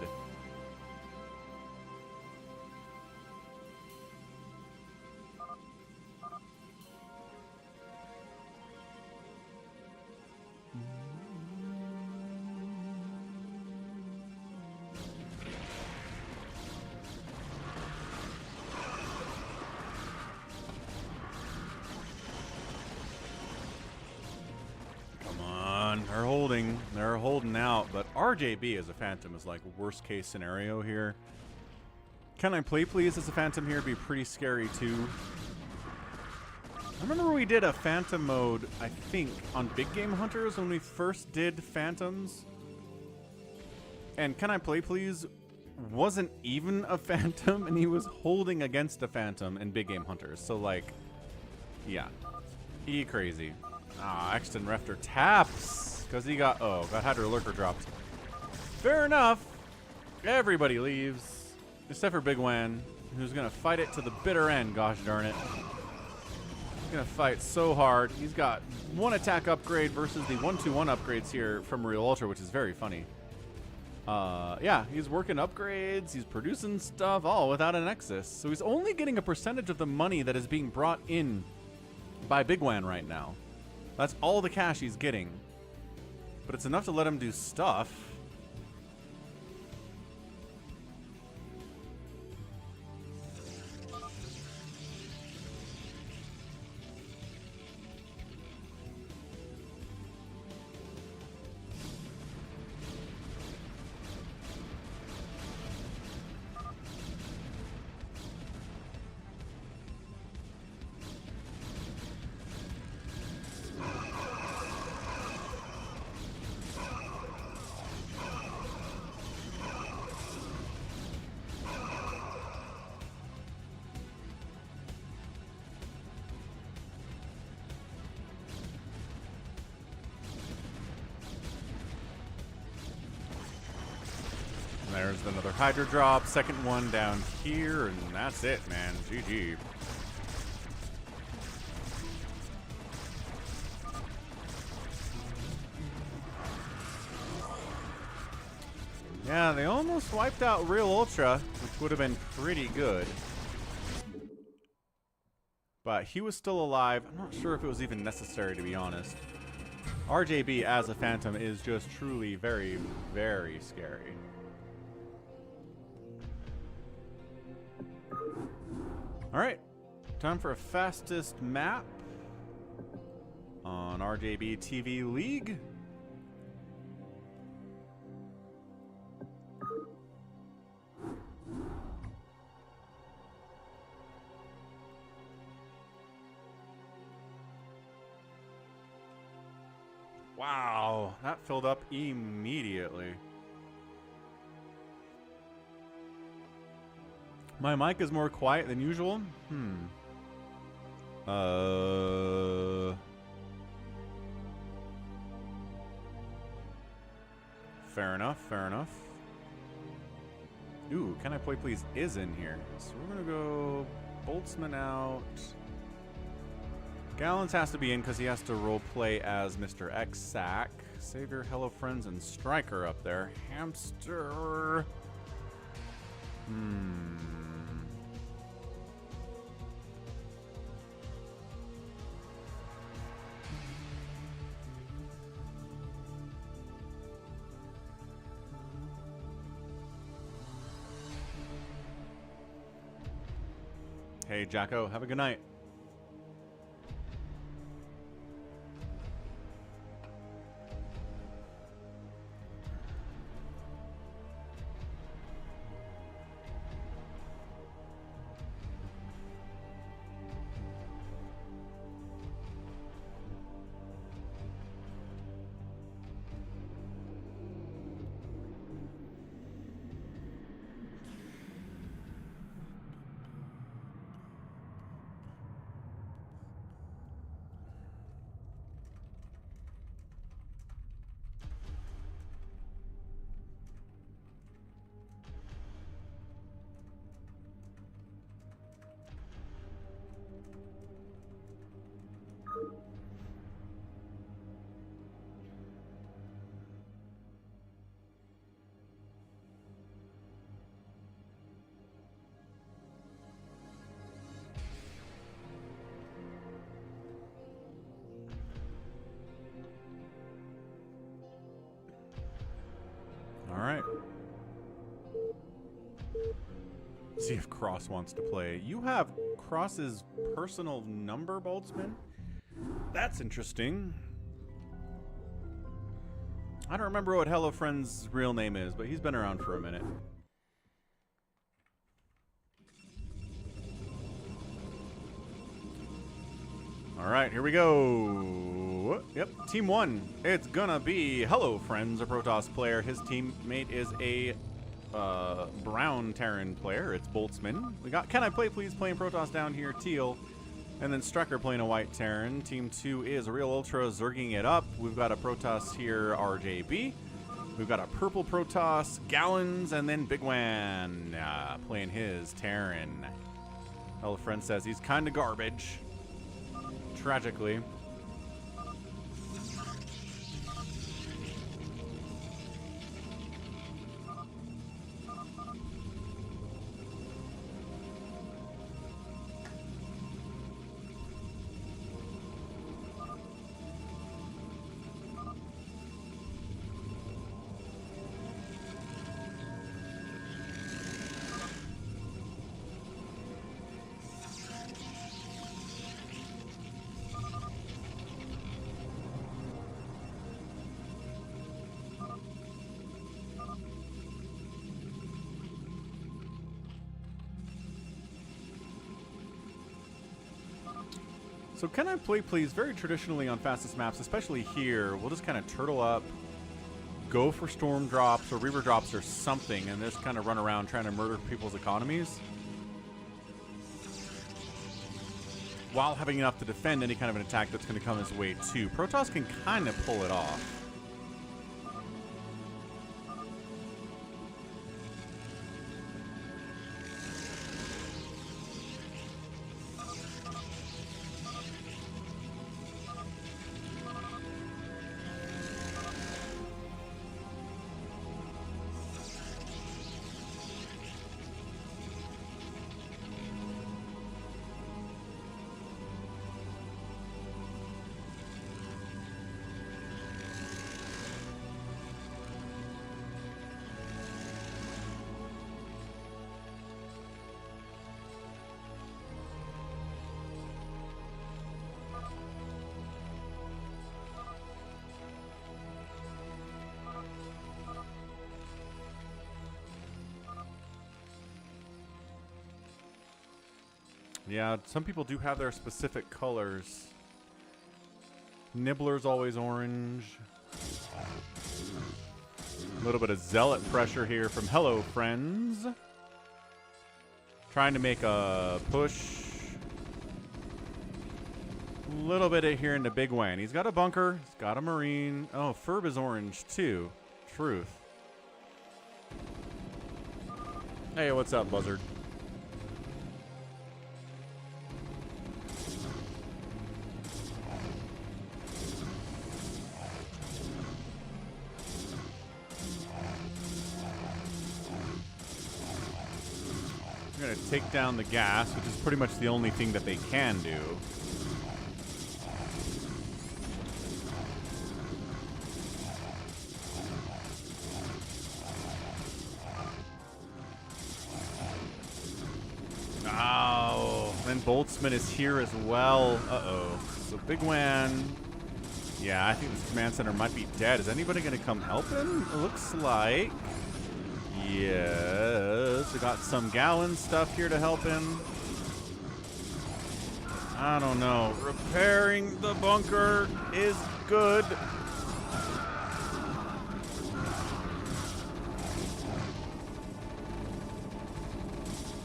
They're holding out, but RJB as a Phantom is like worst case scenario here. CanIplayplz as a Phantom here would be pretty scary too. I remember we did a Phantom mode, I think, on Big Game Hunters when we first did Phantoms. And CanIplayplz wasn't even a Phantom, and he was holding against a Phantom in Big Game Hunters. So like, yeah, crazy. Ah, Exton Refter taps. Because he got Hydra Lurker dropped. Fair enough. Everybody leaves. Except for Bigwan, who's going to fight it to the bitter end, gosh darn it. He's going to fight so hard. He's got 1 attack upgrade versus the 1-2-1 upgrades here from Realultra, which is very funny. Yeah, he's working upgrades. He's producing stuff, all without a Nexus. So he's only getting a percentage of the money that is being brought in by Bigwan right now. That's all the cash he's getting. But it's enough to let him do stuff. there's another Hydra drop. Second one down here, and that's it, man. GG. Yeah, they almost wiped out Realultra, which would have been pretty good. But he was still alive. I'm not sure if it was even necessary, to be honest. RJB as a Phantom is just truly very, very scary. Alright, time for a fastest map on RJB TV League. Wow, that filled up immediately. My mic is more quiet than usual. Fair enough, fair enough. Ooh, CanIplayplz is in here. So we're gonna go Boltzmann out. Gallons has to be in because he has to roleplay as Mr. X-Sack. Savior, Hello Friends, and Striker up there. Hamster. Hey, Jacko, have a good night. Alright. See if Cross wants to play. You have Cross's personal number, Boltzmann? That's interesting. I don't remember what Hello Friend's real name is, but he's been around for a minute. Alright, here we go. Yep, Team 1. It's gonna be Hello Friends, a Protoss player. His teammate is a brown Terran player. It's Boltzmann. We got CanIplayplz playing Protoss down here, teal. And then Striker playing a white Terran. Team 2 is Realultra zerging it up. We've got a Protoss here, RJB. We've got a purple Protoss, Gallons, and then Bigwan playing his Terran. Hello Friend says he's kind of garbage. Tragically. So CanIplayplz very traditionally on fastest maps, especially here, we'll just kind of turtle up, go for storm drops or reaver drops or something, and just kind of run around trying to murder people's economies while having enough to defend any kind of an attack that's going to come his way too. Protoss can kind of pull it off. Yeah, some people do have their specific colors. Nibbler's always orange. A little bit of zealot pressure here from Hello Friends. Trying to make a push. A little bit of here into Bigwan. He's got a bunker. He's got a marine. Oh, Ferb is orange too. Truth. Hey, what's up, Buzzard? We're going to take down the gas, which is pretty much the only thing that they can do. Oh, and Boltzmann is here as well. Uh-oh. So Bigwan. Yeah, I think this command center might be dead. Is anybody going to come help him? It looks like. Yes. We got some Gallon stuff here to help him. I don't know. Repairing the bunker is good.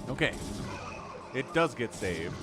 Okay. It does get saved.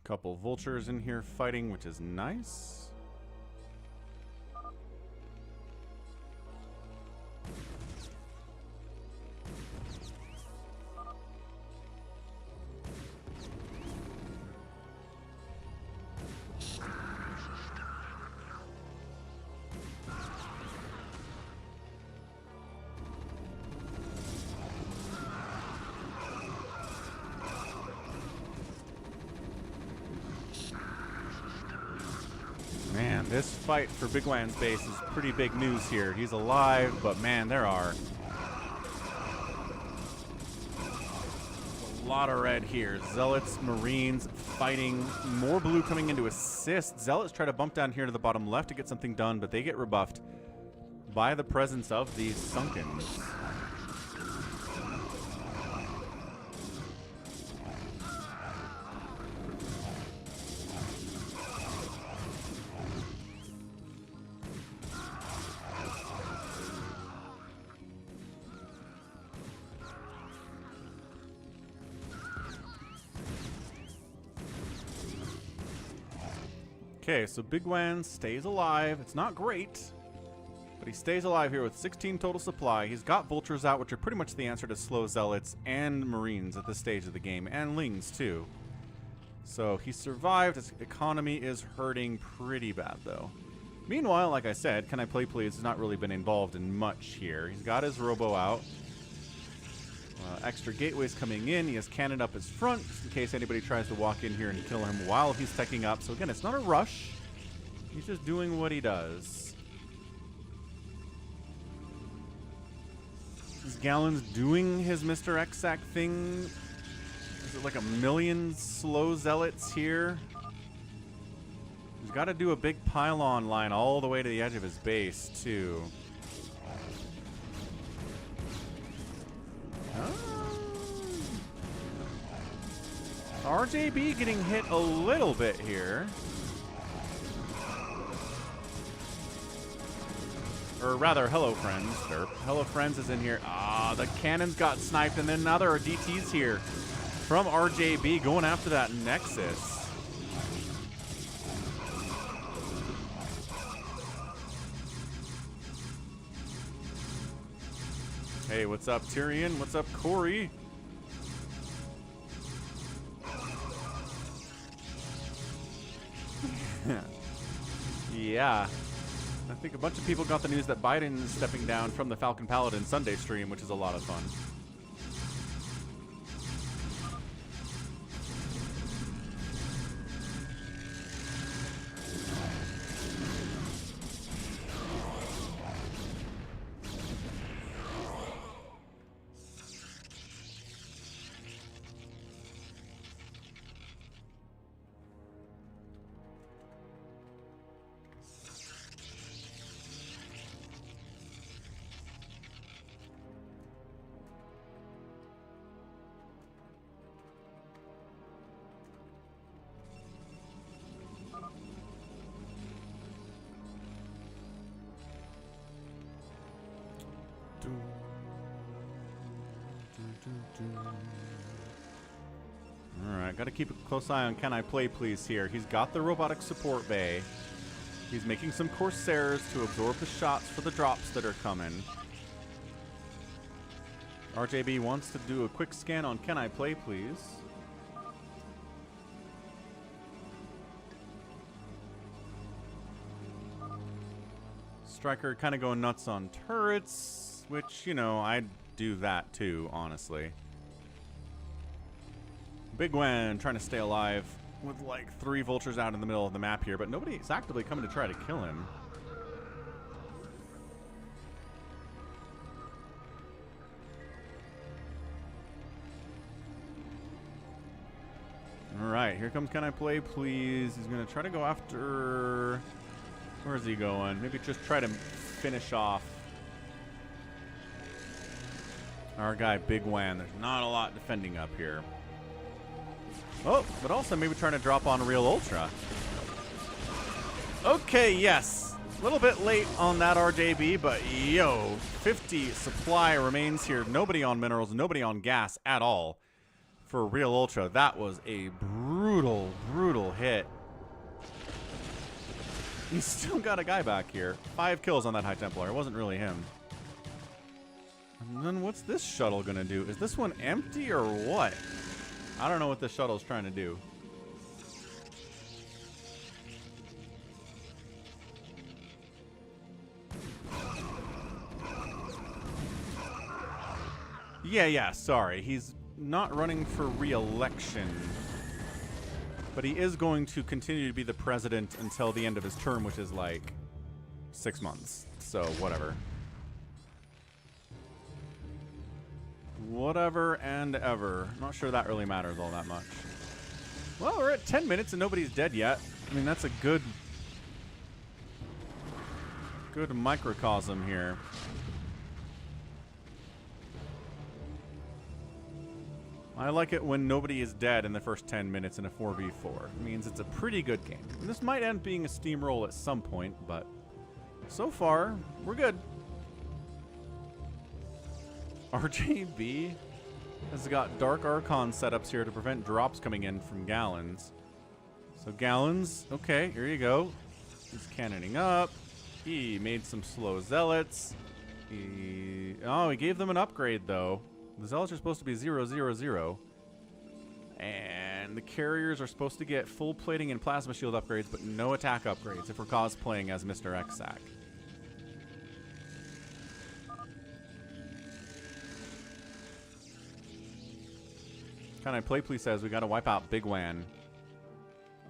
Couple vultures in here fighting, which is nice. Man, this fight for Bigwan's base is pretty big news here. He's alive, but man, there are a lot of red here. Zealots, Marines fighting. More blue coming into assist. Zealots try to bump down here to the bottom left to get something done, but they get rebuffed by the presence of these Sunkens. Okay, so Bigwan stays alive. It's not great, but he stays alive here with 16 total supply. He's got vultures out, which are pretty much the answer to slow zealots and marines at this stage of the game, and lings too. So he survived. His economy is hurting pretty bad, though. Meanwhile, like I said, CanIplayplz has not really been involved in much here. He's got his robo out. Extra gateways coming in. He has cannon up his front just in case anybody tries to walk in here and kill him while he's teching up. So again, it's not a rush. He's just doing what he does. Is Gallon's doing his Mr. Exact thing? Is it like 1 million slow zealots here? He's got to do a big pylon line all the way to the edge of his base, too. RJB getting hit a little bit here. Or rather, Hello Friends. Hello Friends is in here. Ah, the cannons got sniped, and then now there are DTs here from RJB going after that Nexus. Hey, what's up, Tyrion? What's up, Corey? Yeah. I think a bunch of people got the news that Biden's stepping down from the Falcon Paladin Sunday stream, which is a lot of fun. Alright, gotta keep a close eye on CanIplayplz here. He's got the robotic support bay. He's making some Corsairs to absorb the shots for the drops that are coming. RJB wants to do a quick scan on CanIplayplz. Striker kind of going nuts on turrets, which, you know, I'd do that too, honestly. Bigwan trying to stay alive with like 3 vultures out in the middle of the map here, but nobody's actively coming to try to kill him. Alright, here comes CanIplayplz. He's going to try to go after... Where is he going? Maybe just try to finish off our guy Bigwan. There's not a lot defending up here. Oh, but also maybe trying to drop on Realultra. Okay, yes. A little bit late on that RJB, but yo, 50 supply remains here. Nobody on minerals, nobody on gas at all for Realultra. That was a brutal, brutal hit. He's still got a guy back here. 5 kills on that High Templar. It wasn't really him. And then what's this shuttle gonna do? Is this one empty or what? I don't know what this shuttle's trying to do. Yeah, sorry. He's not running for re-election. But he is going to continue to be the president until the end of his term, which is like 6 months. So, whatever. Whatever and ever. Not sure that really matters all that much. Well, we're at 10 minutes and nobody's dead yet. I mean, that's a good microcosm here. I like it when nobody is dead in the first 10 minutes in a 4v4. It means it's a pretty good game. And this might end being a steamroll at some point, but so far, we're good. RJB has got Dark Archon setups here to prevent drops coming in from Gallons. So Gallons, okay, here you go. He's cannoning up. He made some slow zealots. He gave them an upgrade, though. The zealots are supposed to be 0-0-0. And the carriers are supposed to get full plating and plasma shield upgrades, but no attack upgrades if we're cosplaying as Mr. Xsac. CanIplayplz says we gotta wipe out Bigwan.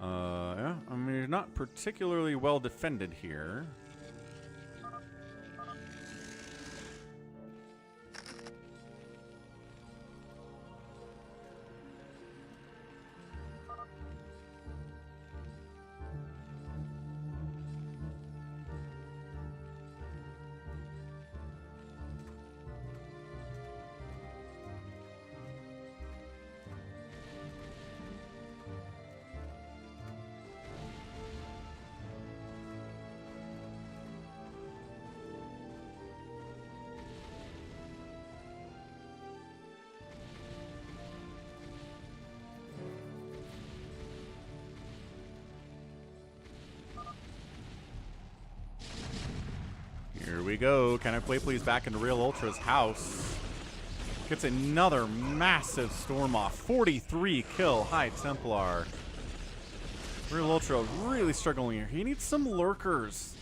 Yeah, I mean, you're not particularly well defended here. Here we go. CanIplayplz back into Realultra's house. Gets another massive storm off. 43 kill High Templar. Realultra really struggling here. He needs some lurkers.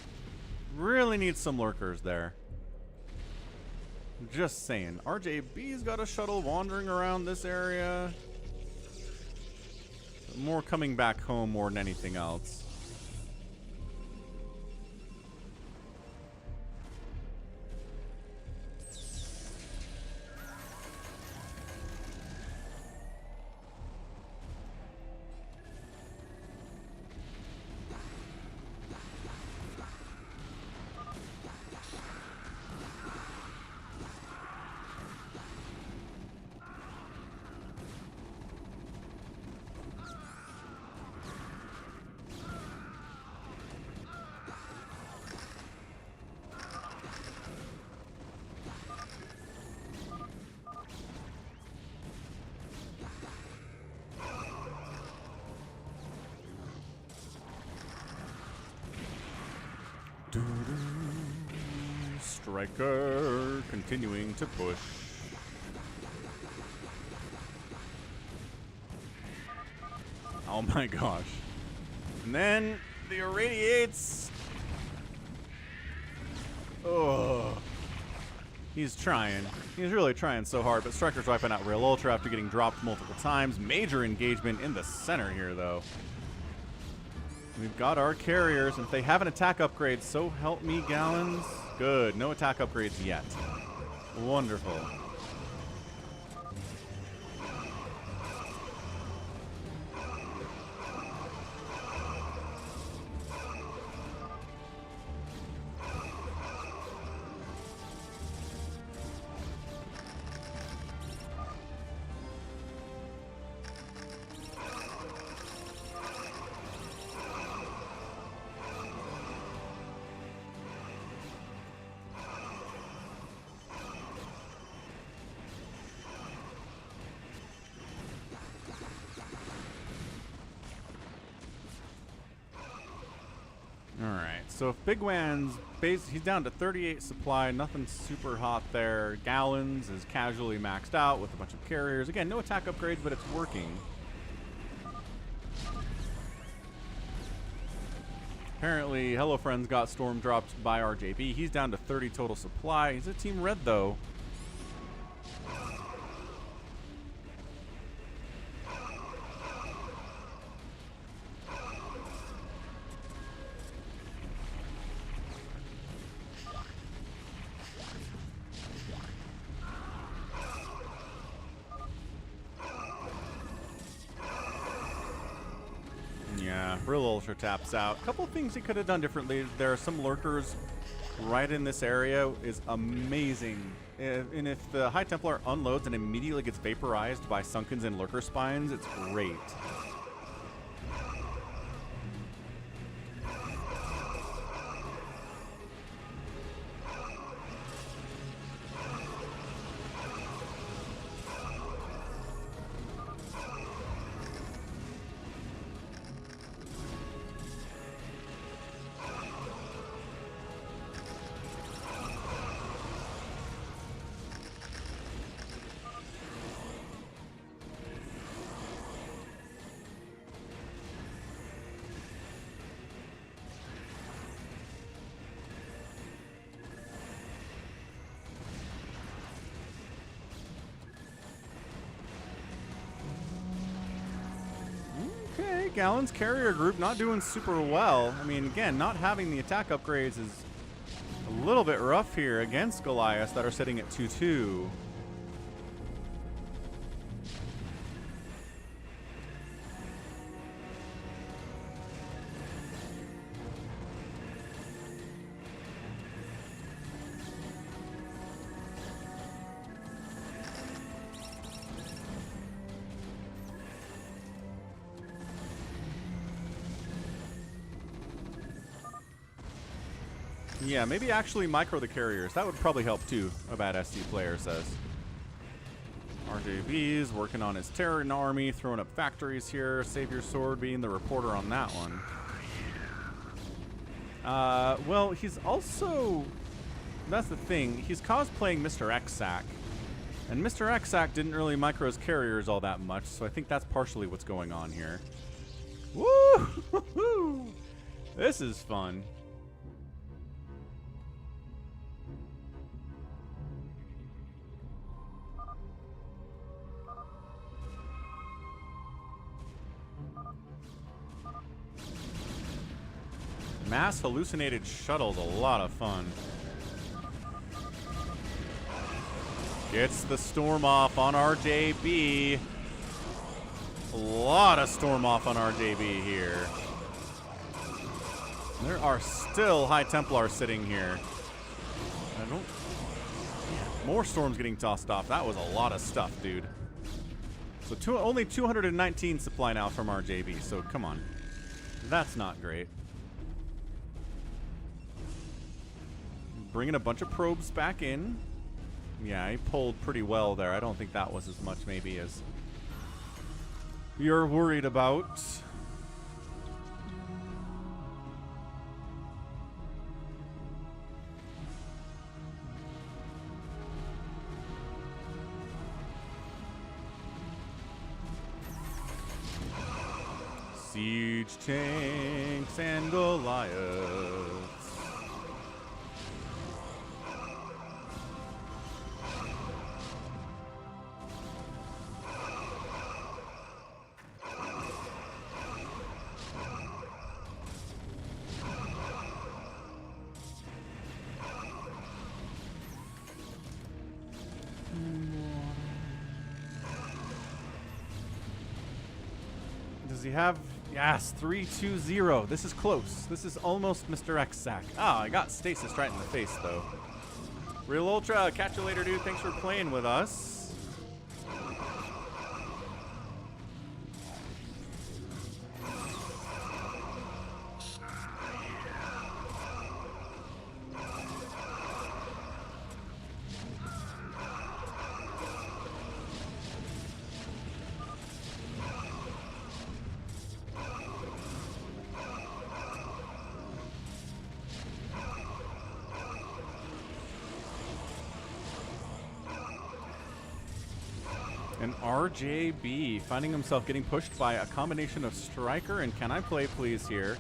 Really need some lurkers there. Just saying. RJB's got a shuttle wandering around this area. More coming back home more than anything else. Striker continuing to push. Oh my gosh. And then the irradiates. Oh. He's trying. He's really trying so hard, but Striker's wiping out Realultra after getting dropped multiple times. Major engagement in the center here, though. We've got our carriers, and if they have an attack upgrade, so help me, Gallons. Good. No attack upgrades yet. Wonderful. Alright, so if Bigwan's base, he's down to 38 supply, nothing super hot there. Gallons is casually maxed out with a bunch of carriers. Again, no attack upgrades, but it's working. Apparently, Hello Friends got storm dropped by RJB. He's down to 30 total supply. He's a team red, though. Realultra taps out. A couple of things he could have done differently. There are some lurkers right in this area is amazing. And if the High Templar unloads and immediately gets vaporized by Sunkens and lurker spines, it's great. Gallon's carrier group not doing super well. I mean, again, not having the attack upgrades is a little bit rough here against Goliaths that are sitting at 2-2. Yeah, maybe actually micro the carriers. That would probably help too, a bad SD player says. RJB's working on his Terran army, throwing up factories here. SaviorSword being the reporter on that one. Well, he's also... That's the thing. He's cosplaying Mr. Xsack. And Mr. Xsack didn't really micro his carriers all that much, so I think that's partially what's going on here. Woo! This is fun. Mass hallucinated shuttle's a lot of fun. Gets the storm off on RJB. A lot of storm off on RJB here. There are still High Templars sitting here. I don't... Yeah, more storms getting tossed off. That was a lot of stuff, dude. So only 219 supply now from RJB, so come on. That's not great. Bringing a bunch of probes back in. Yeah, he pulled pretty well there. I don't think that was as much maybe as you're worried about. Siege tanks and Goliaths. Does he have... Yes, 3-2-0. This is close. This is almost Mr. X sack. Ah, I got Stasis right in the face, though. Realultra, catch you later, dude. Thanks for playing with us. And RJB finding himself getting pushed by a combination of Striker and CanIplayplz here.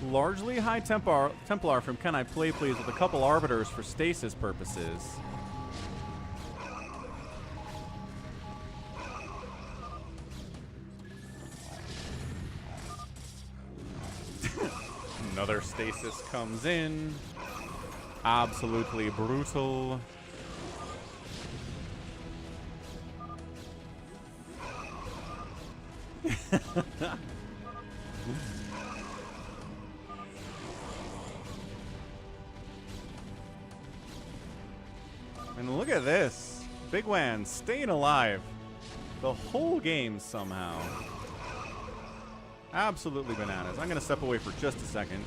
Largely High Templar from CanIplayplz with a couple Arbiters for Stasis purposes. Another Stasis comes in. Absolutely brutal. And look at this. Bigwan staying alive the whole game somehow. Absolutely bananas. I'm going to step away for just a second.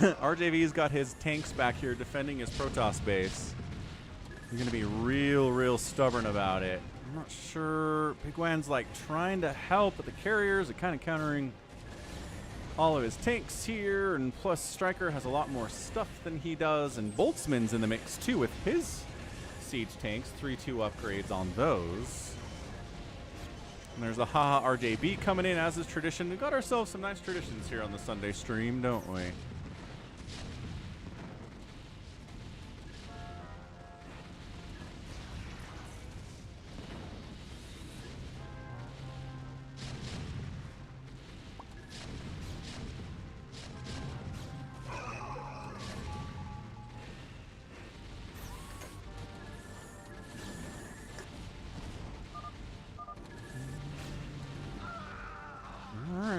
RJV's got his tanks back here defending his Protoss base. He's going to be real stubborn about it. I'm not sure. Bigwan's like trying to help, but the carriers are kind of countering all of his tanks here, and plus Striker has a lot more stuff than he does, and Boltzmann's in the mix too with his siege tanks. 3-2 upgrades on those. And there's a haha RJB coming in as is tradition. We've got ourselves some nice traditions here on the Sunday stream, don't we?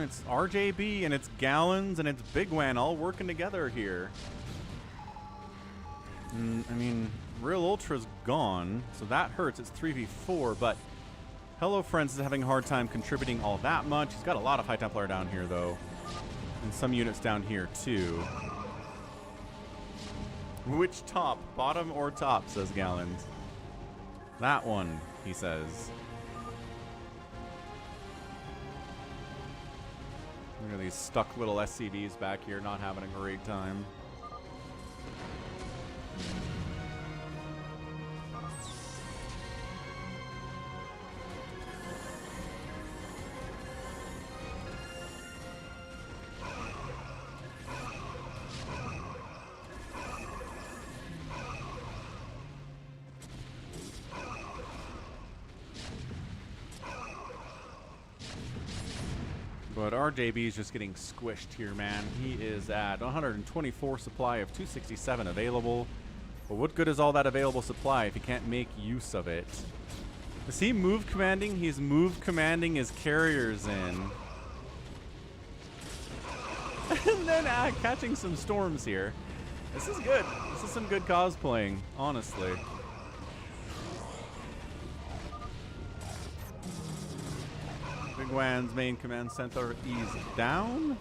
It's RJB and it's Gallons and it's Bigwan all working together here. I mean, Realultra's gone, so that hurts. It's 3v4, but Hello Friends is having a hard time contributing all that much. He's got a lot of High Templar down here, though, and some units down here, too. Which top? Bottom or top, says Gallons. That one, he says. Look at these stuck little SCVs back here not having a great time. But RJB is just getting squished here, man. He is at 124 supply of 267 available. But what good is all that available supply if you can't make use of it? Is he move commanding? He's move commanding his carriers in. And then catching some storms here. This is good. This is some good cosplaying, honestly. Bigwan's main command center is down.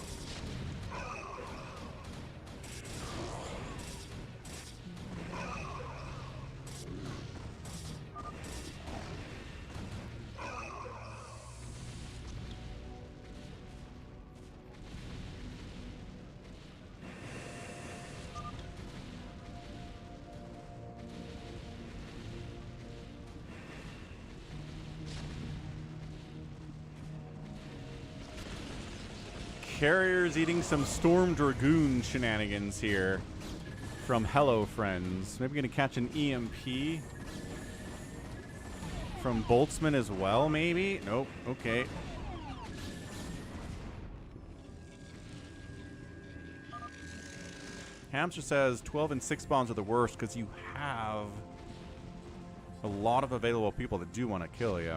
Carriers eating some Storm Dragoon shenanigans here from Hello Friends. Maybe gonna catch an EMP from Boltzmann as well, maybe? Nope. Okay. Hamster says 12 and 6 bombs are the worst because you have a lot of available people that do want to kill you.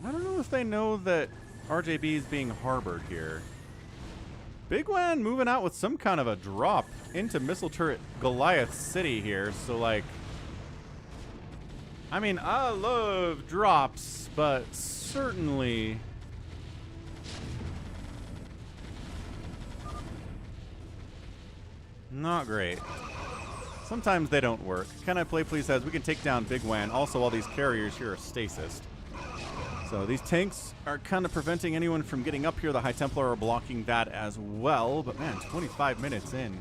I don't know if they know that RJB is being harbored here. Bigwan moving out with some kind of a drop into Missile Turret Goliath City here. So, like, I mean, I love drops, but certainly not great. Sometimes they don't work. CanIplayplz says we can take down Bigwan. Also, all these carriers here are stasis. So these tanks are kind of preventing anyone from getting up here. The High Templar are blocking that as well. But man, 25 minutes in.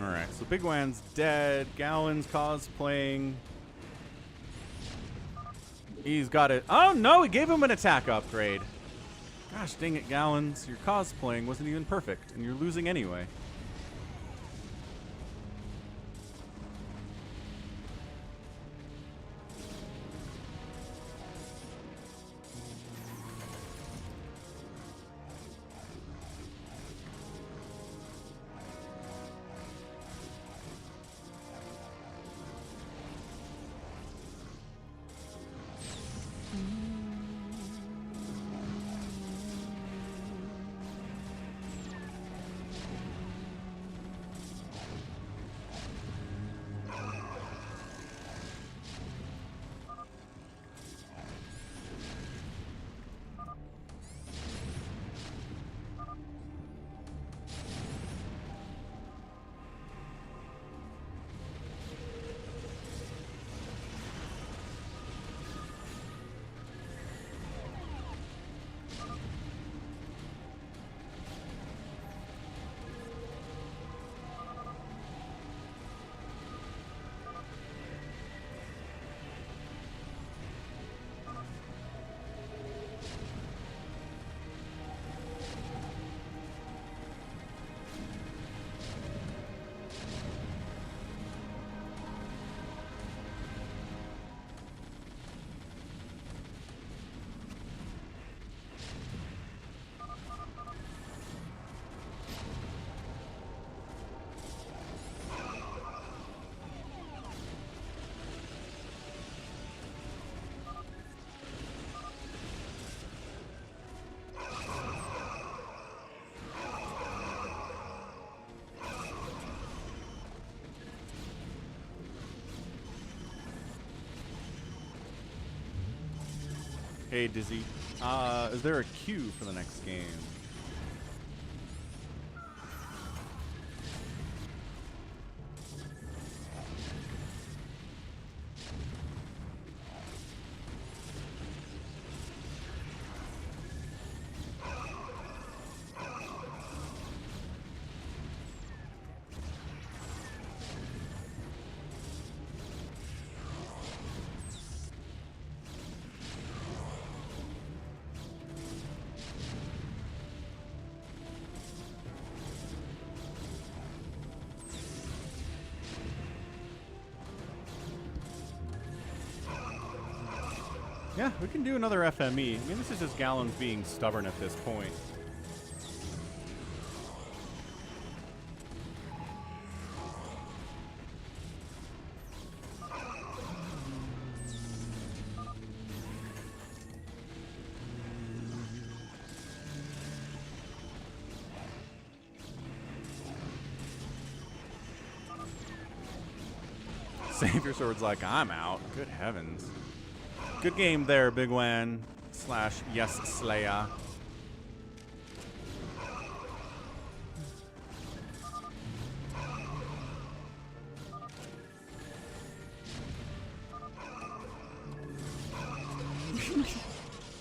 Alright, so Bigwan's dead. Gallon's cosplaying. He's got it. Oh no, he gave him an attack upgrade. Gosh dang it, Gallons. Your cosplaying wasn't even perfect, and you're losing anyway. Hey, Dizzy. Is there a queue for the next game? Yeah, we can do another FME. I mean, this is just Gallons being stubborn at this point. SaviorSword's like, I'm out. Good heavens. Good game there, Bigwan / Yes Slayer.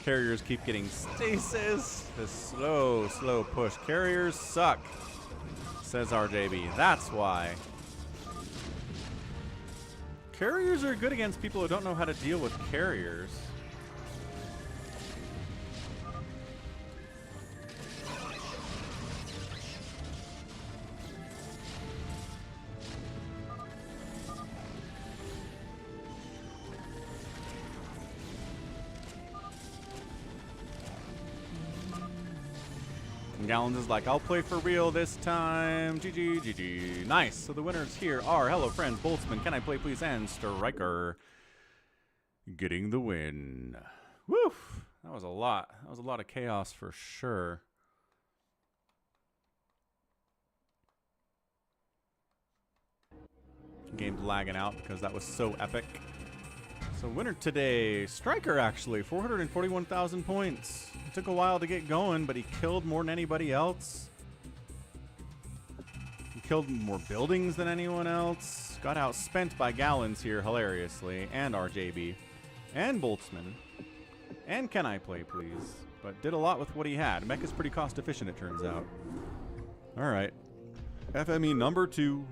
Carriers keep getting stasis. This slow push. Carriers suck, says RJB. That's why. Carriers are good against people who don't know how to deal with carriers. And Gallons is like, I'll play for real this time. GG, GG. Nice. So the winners here are, hello friends, Boltzmann, Can I Play Please, and Striker getting the win. Woof. That was a lot. That was a lot of chaos for sure. Game's lagging out because that was so epic. So winner today, Striker actually, 441,000 points. It took a while to get going, but he killed more than anybody else. He killed more buildings than anyone else. Got outspent by Gallons here, hilariously, and RJB, and Boltzmann, and Can I Play Please, but did a lot with what he had. Mech is pretty cost efficient, it turns out. All right, FME number 2.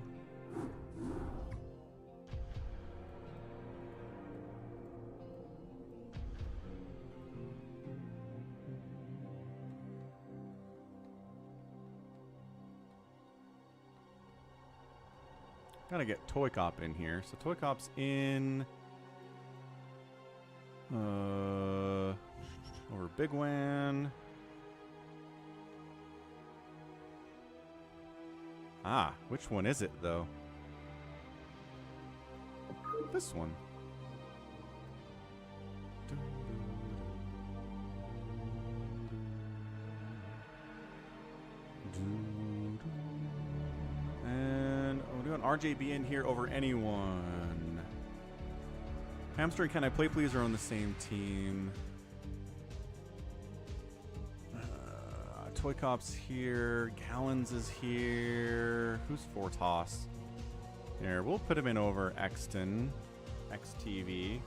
Gotta get ToyCop in here. So ToyCop's in over Bigwan. Ah, which one is it though? This one. And we're doing RJB in here over anyone. Hamster and Can I Play Please are on the same team. ToyCop's here. Gallons is here. Who's Fortos? There, we'll put him in over Exton. XTV.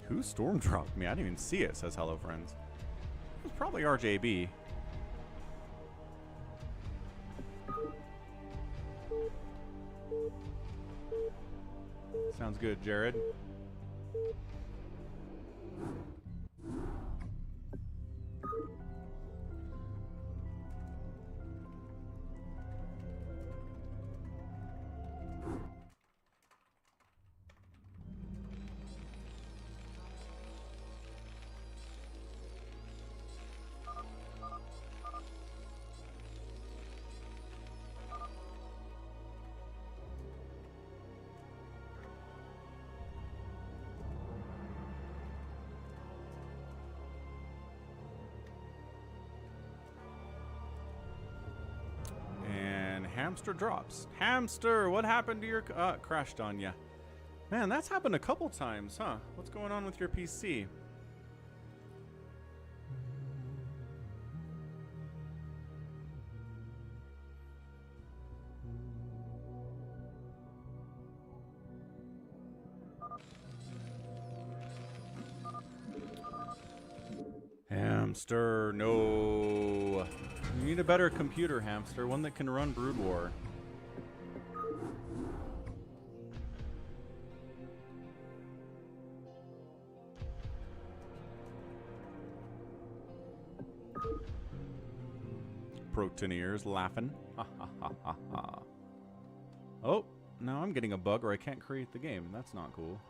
Who storm dropped me? I didn't even see it, says Hello Friends. It was probably RJB. Sounds good, Jared. hamster drops. Hamster, what happened to your... crashed on ya. Man, that's happened a couple times, huh? What's going on with your PC? Hamster, no. You need a better computer, Hamster. One that can run Brood War. Proteineers laughing. Ha ha ha ha ha. Oh, now I'm getting a bug or I can't create the game. That's not cool.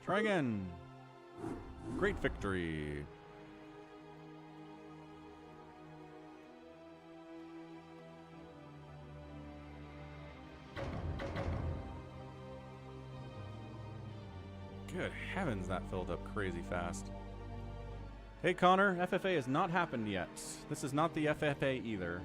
Try again. Great victory. Good heavens, that filled up crazy fast. Hey Connor, FFA has not happened yet. This is not the FFA either.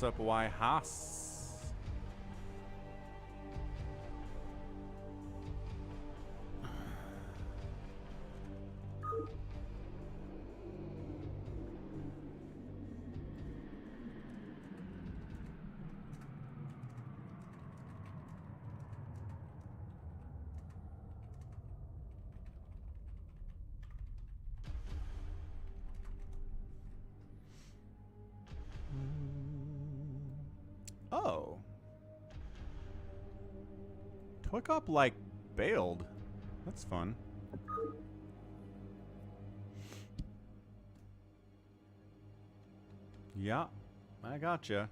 What's up, Y Haas? Oh. ToyCop, like, bailed. That's fun. Yeah, I gotcha.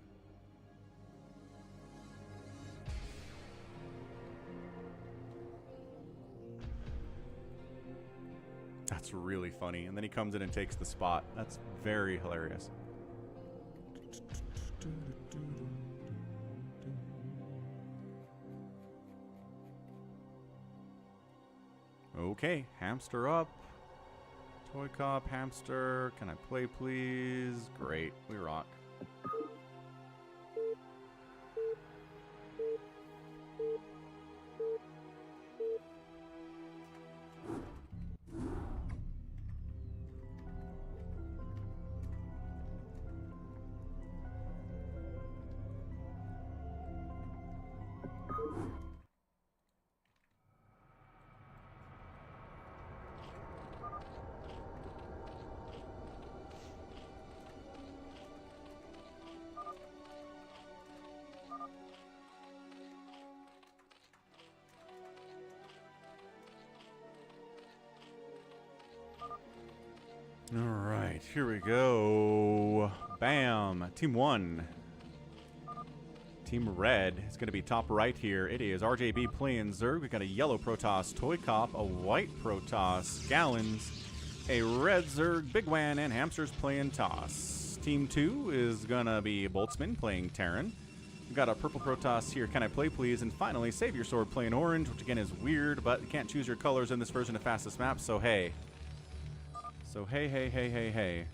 That's really funny. And then he comes in and takes the spot. That's very hilarious. Okay, hamster up. ToyCop, hamster. Can I play, please? Great, we rock. Alright, here we go. Bam. Team 1. Team Red is going to be top right here. It is RJB playing Zerg. We've got a yellow Protoss ToyCop, a white Protoss Gallons, a red Zerg Bigwan, and Hamsters playing Toss. Team 2 is going to be Boltzmann playing Terran. We've got a purple Protoss here, Can I Play Please? And finally, SaviorSword playing Orange, which again is weird, but you can't choose your colors in this version of Fastest Map, so hey. So hey, hey, hey, hey, hey.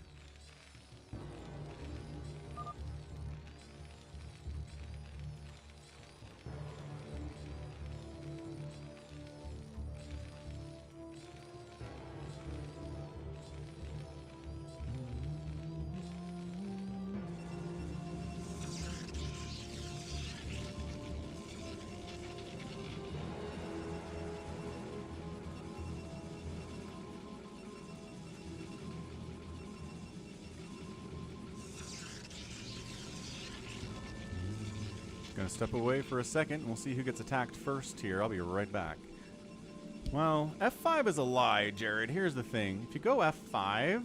Gonna step away for a second, and we'll see who gets attacked first here. I'll be right back. Well, F5 is a lie, Jared. Here's the thing. If you go F5,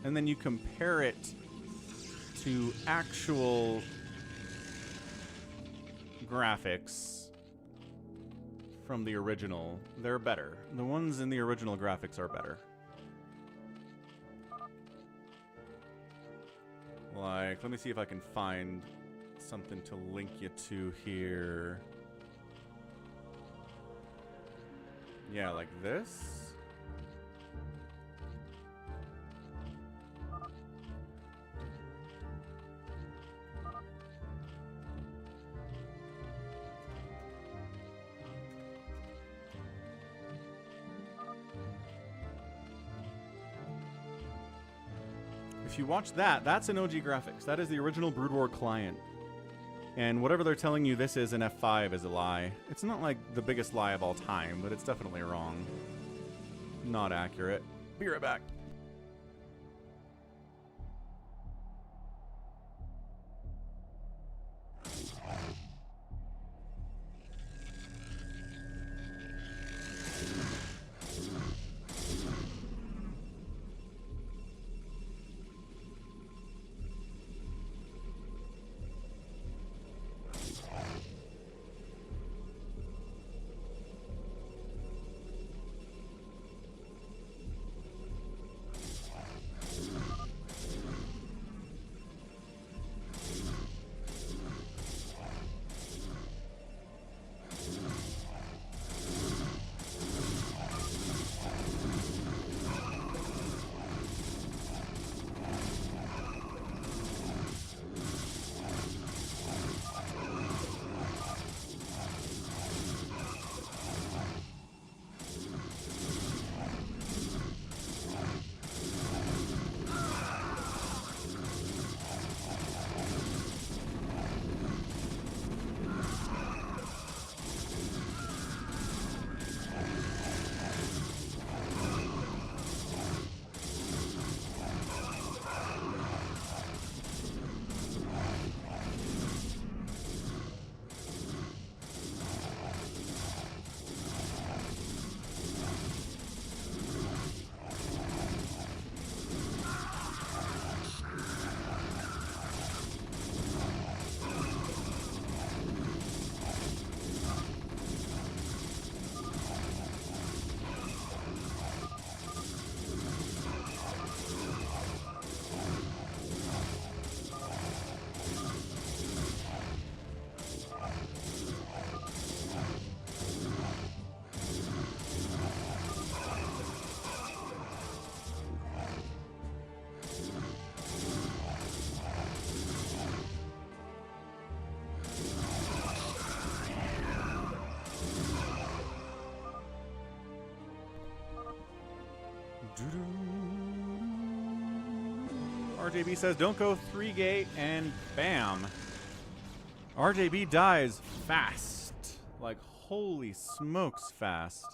and then you compare it to actual graphics from the original, they're better. The ones in the original graphics are better. Like, let me see if I can find something to link you to here. Yeah, like this. If you watch that, that's an OG graphics. That is the original Brood War client. And whatever they're telling you this is in F5 is a lie. It's not like the biggest lie of all time, but it's definitely wrong. Not accurate. Be right back. RJB says, don't go 3-gate, and bam. RJB dies fast. Like, holy smokes fast.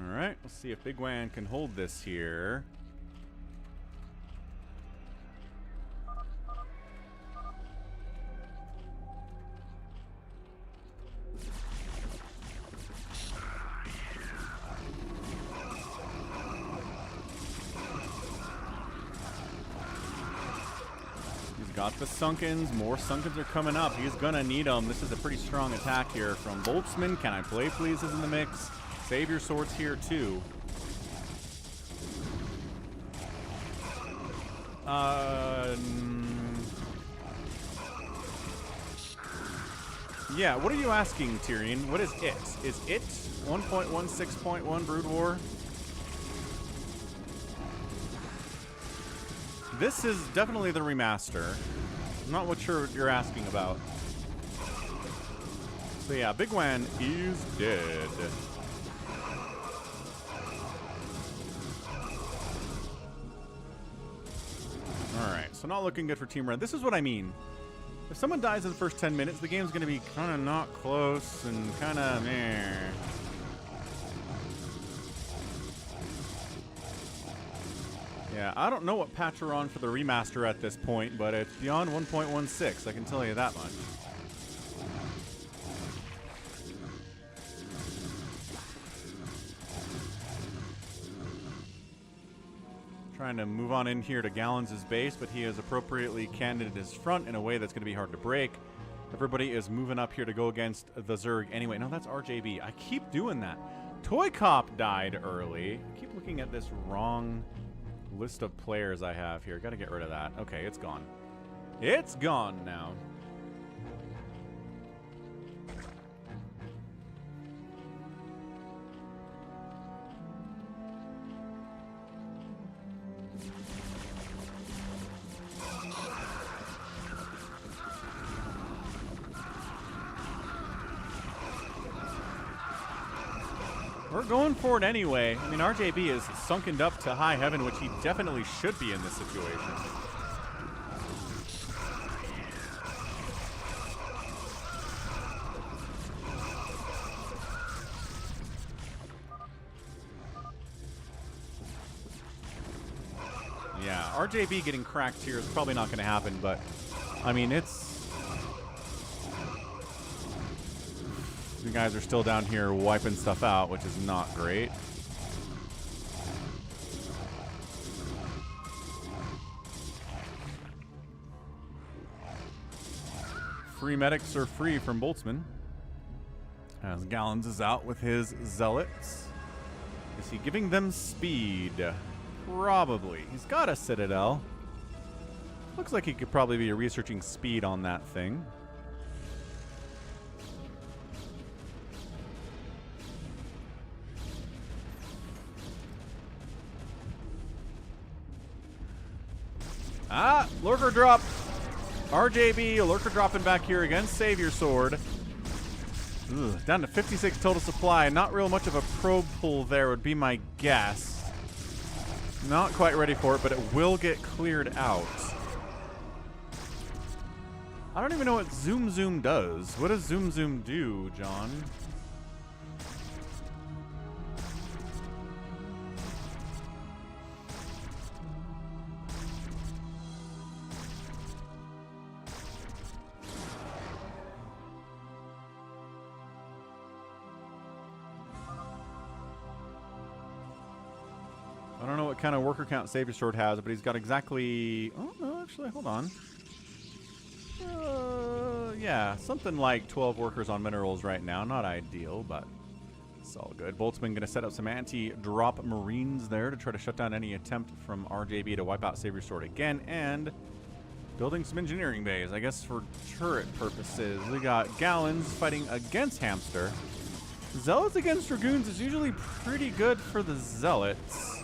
Alright, let's see if Bigwan can hold this here. Got the Sunkens. More Sunkens are coming up. He's gonna need them. This is a pretty strong attack here from Boltzmann. CanIplayplz is in the mix. SaviorSword's here too. Yeah, what are you asking, Tyrion? What is it? Is it 1.16.1 Brood War? This is definitely the remaster. I'm not what you're asking about. So yeah, Bigwan is dead. Alright, so not looking good for Team Red. This is what I mean. If someone dies in the first 10 minutes, the game's going to be kind of not close and kind of meh. Yeah, I don't know what patch we're on for the remaster at this point, but it's beyond 1.16, I can tell you that much. Trying to move on in here to Gallons' base, but he has appropriately cannoned his front in a way that's going to be hard to break. Everybody is moving up here to go against the Zerg anyway. No, that's RJB. I keep doing that. ToyCop died early. I keep looking at this wrong list of players I have here. Got to get rid of that. Okay, it's gone. It's gone now. We're going for it anyway. I mean, RJB is sunken up to high heaven, which he definitely should be in this situation. Yeah, RJB getting cracked here is probably not going to happen, but, I mean, it's... You guys are still down here wiping stuff out, which is not great. Free medics are free from Boltzmann. As Gallons is out with his zealots. Is he giving them speed? Probably. He's got a Citadel. Looks like he could probably be researching speed on that thing. Ah, lurker drop. RJB, lurker dropping back here against SaviorSword. Ugh, down to 56 total supply. Not real much of a probe pull there would be my guess. Not quite ready for it, but it will get cleared out. I don't even know what Zoom Zoom does. What does Zoom Zoom do, John? I don't know what kind of worker count SaviorSword has, but he's got exactly... Oh, no, actually, hold on. Yeah, something like 12 workers on minerals right now. Not ideal, but it's all good. Boltzmann going to set up some anti-drop marines there to try to shut down any attempt from RJB to wipe out SaviorSword again, and building some engineering bays, I guess for turret purposes. We got Gallons fighting against Hamster. Zealots against Dragoons is usually pretty good for the Zealots.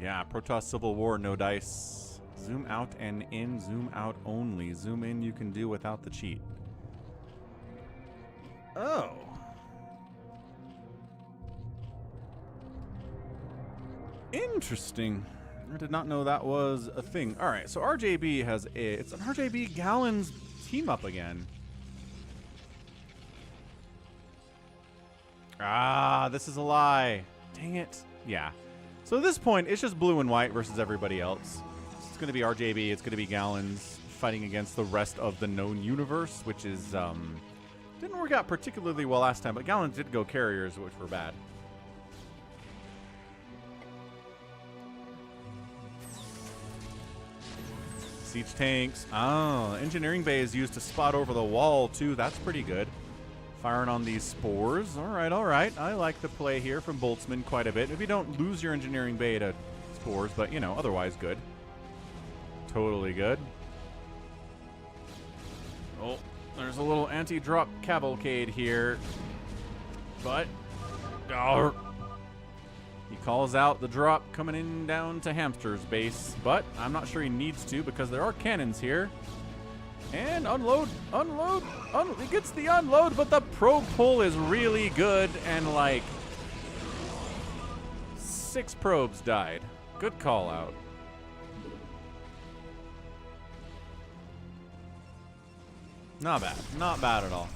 Yeah, Protoss Civil War, no dice. Zoom out and in, zoom out only. Zoom in you can do without the cheat. Oh. Interesting. I did not know that was a thing. All right, so RJB has it's an RJB Gallons team up again. Ah, this is a lie. Dang it. Yeah. So at this point, it's just blue and white versus everybody else. It's going to be RJB, it's going to be Gallons fighting against the rest of the known universe, which is, didn't work out particularly well last time, but Gallons did go carriers, which were bad. Siege tanks. Oh, engineering bay is used to spot over the wall, too. That's pretty good. Firing on these spores. All right, all right. I like the play here from Boltzmann quite a bit. If you don't lose your engineering bay to spores, but, you know, otherwise good. Totally good. Oh, there's a little anti-drop cavalcade here. But, He calls out the drop coming in down to Hamster's base, but I'm not sure he needs to because there are cannons here. And unload. He gets the unload, but the probe pull is really good, and like 6 probes died. Good call out. Not bad. Not bad at all.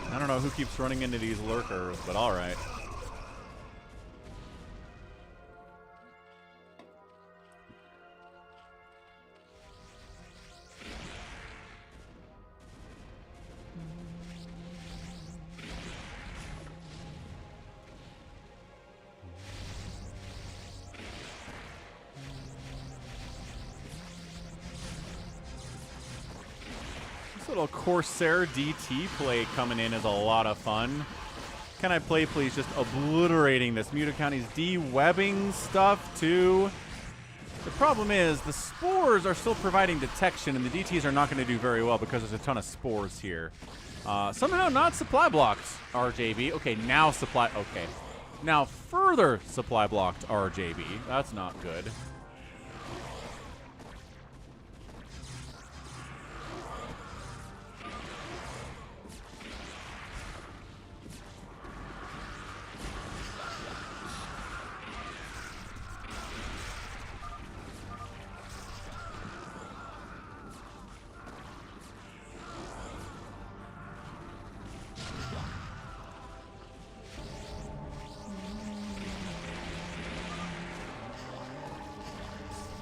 I don't know who keeps running into these lurkers, but all right. Little Corsair DT play coming in is a lot of fun. CanIplayplz just obliterating this. Mutacounty's de-webbing stuff too. The problem is the spores are still providing detection, and the DTs are not going to do very well because there's a ton of spores here. Somehow not supply blocked RJB. Okay, now supply. Okay, now further supply blocked RJB. That's not good.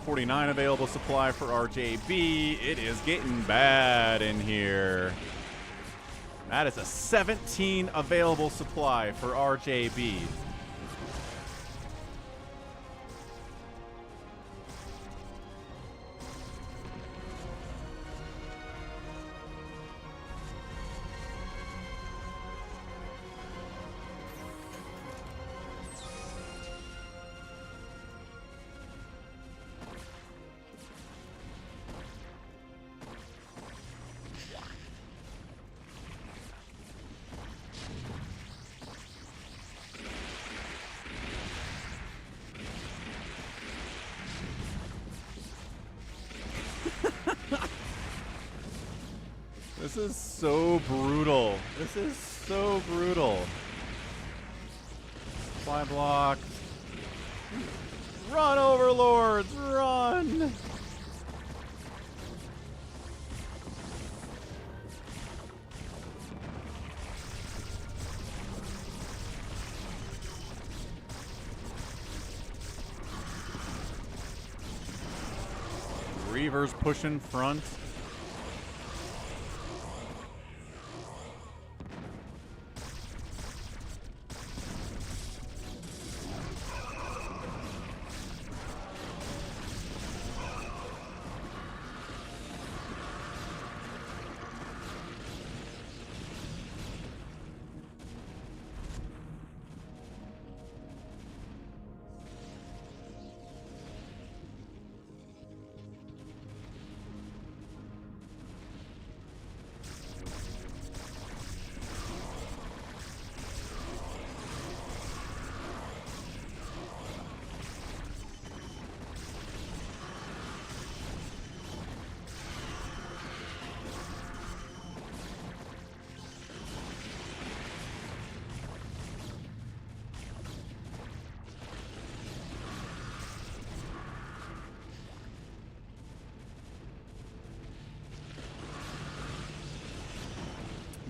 $49 available supply for RJB. It is getting bad in here. That is a 17 available supply for RJB. This is so brutal. This is so brutal. Supply block. Run, Overlords, run! Reavers pushing front.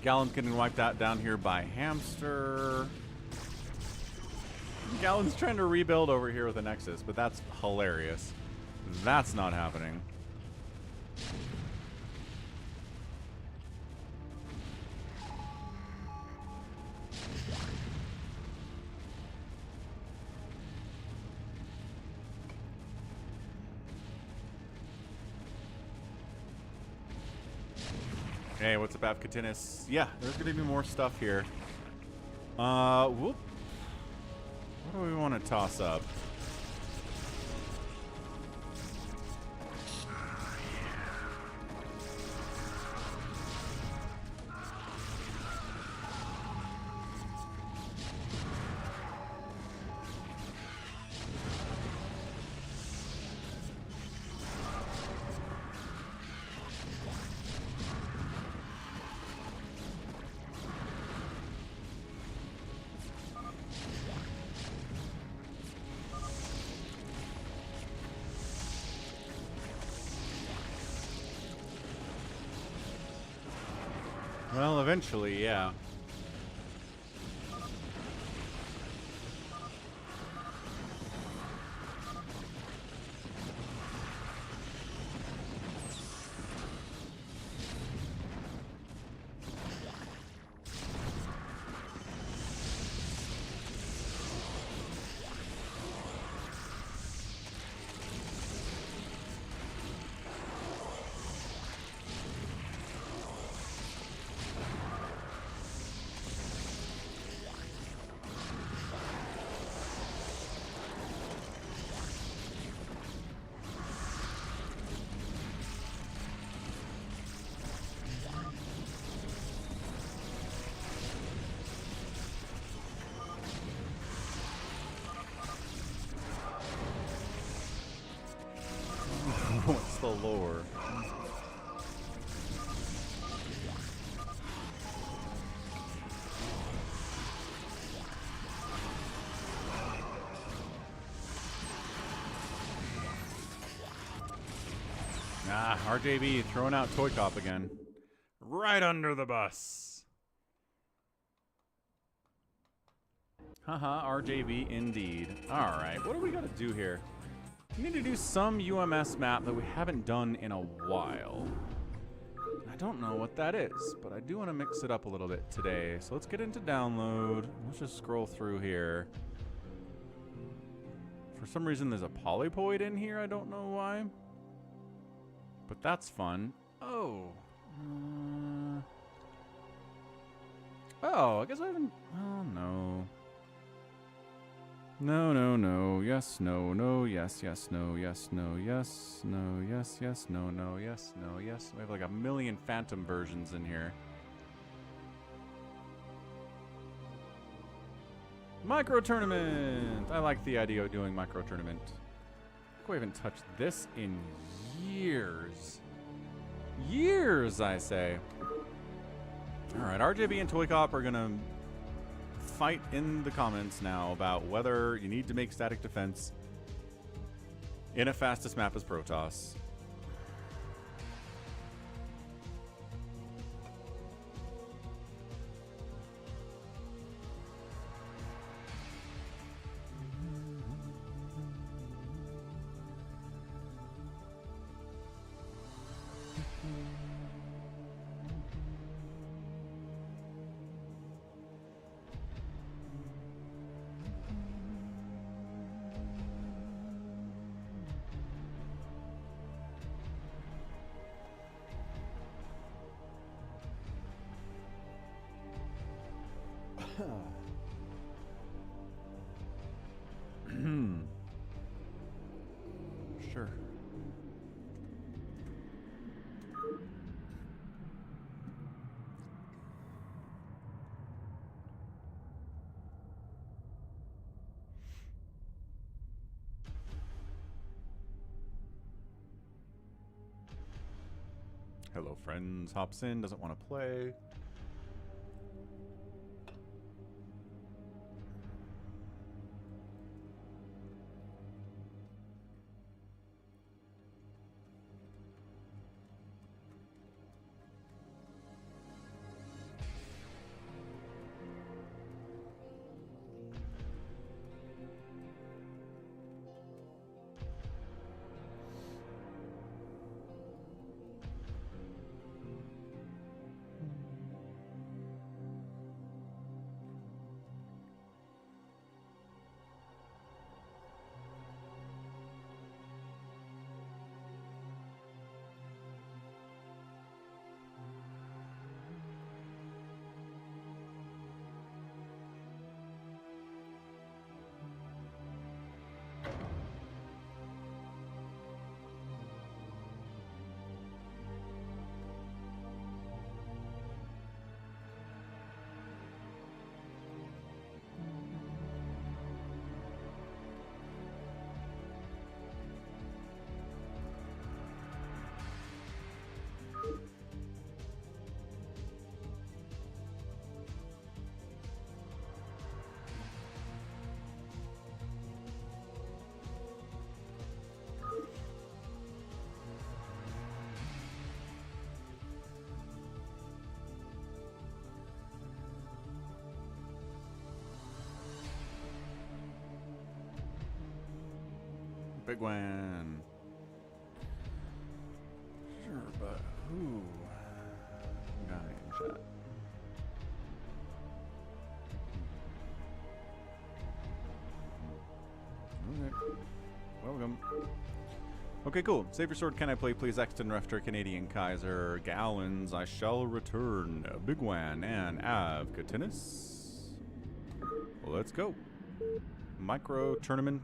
Gallon's getting wiped out down here by Hamster. Gallon's trying to rebuild over here with a Nexus, but that's hilarious. That's not happening. Hey, what's up, AvcaTiNuS? Yeah, there's going to be more stuff here. Whoop. What do we want to toss up? Well, eventually, yeah. What's the lore? Ah, RJB throwing out ToyCop again. Right under the bus. Haha, RJB indeed. Alright, what do we gotta do here? We need to do some UMS map that we haven't done in a while. I don't know what that is, but I do want to mix it up a little bit today. So let's get into download. Let's just scroll through here. For some reason, there's a polypoid in here. I don't know why. But that's fun. Oh. Oh, I guess I haven't... Oh, no. No, no, no, yes, no, no, yes, yes, no, yes, no, yes, no, yes, yes, no, no, yes, no, yes. We have like a million Phantom versions in here. Micro Tournament! I like the idea of doing Micro Tournament. I think we haven't touched this in years. Years, I say. Alright, RJB and ToyCop are gonna fight in the comments now about whether you need to make static defense in a fastest map as Protoss. Sure. Hello, friends. Hops in, doesn't want to play. Bigwan. Sure, but who? Got it in chat. Okay. Welcome. Okay, cool. SaviorSword, can I play please? Exton, Refter, Canadian Kaiser, Gallons, I shall return, Bigwan, and AvcaTiNuS. Let's go. Micro tournament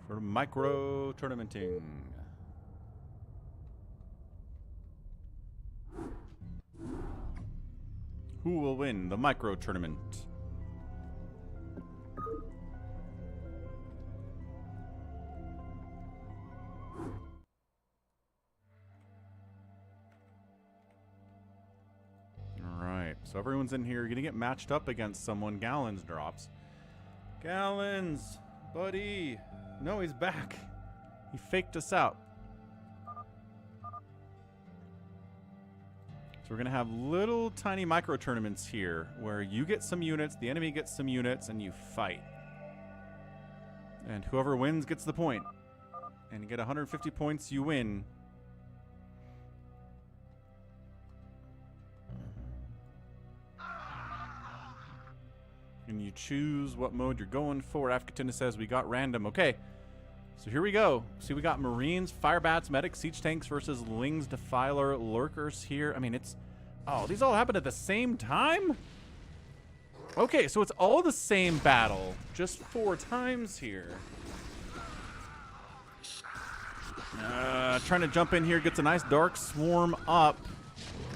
for micro tournamenting. Who will win the micro tournament? Alright, so everyone's in here. You're gonna get matched up against someone. Gallons drops. Gallons! Buddy! No, he's back. He faked us out. So we're gonna have little tiny micro tournaments here where you get some units, the enemy gets some units, and you fight. And whoever wins gets the point. And you get 150 points, you win. And you choose what mode you're going for. AvcaTiNuS says we got random. Okay, so here we go. See, we got Marines, Firebats, Medics, Siege Tanks versus Lings, Defiler, Lurkers here. I mean, it's... Oh, these all happen at the same time? Okay, so it's all the same battle, just 4 times here. Trying to jump in here, gets a nice Dark Swarm up.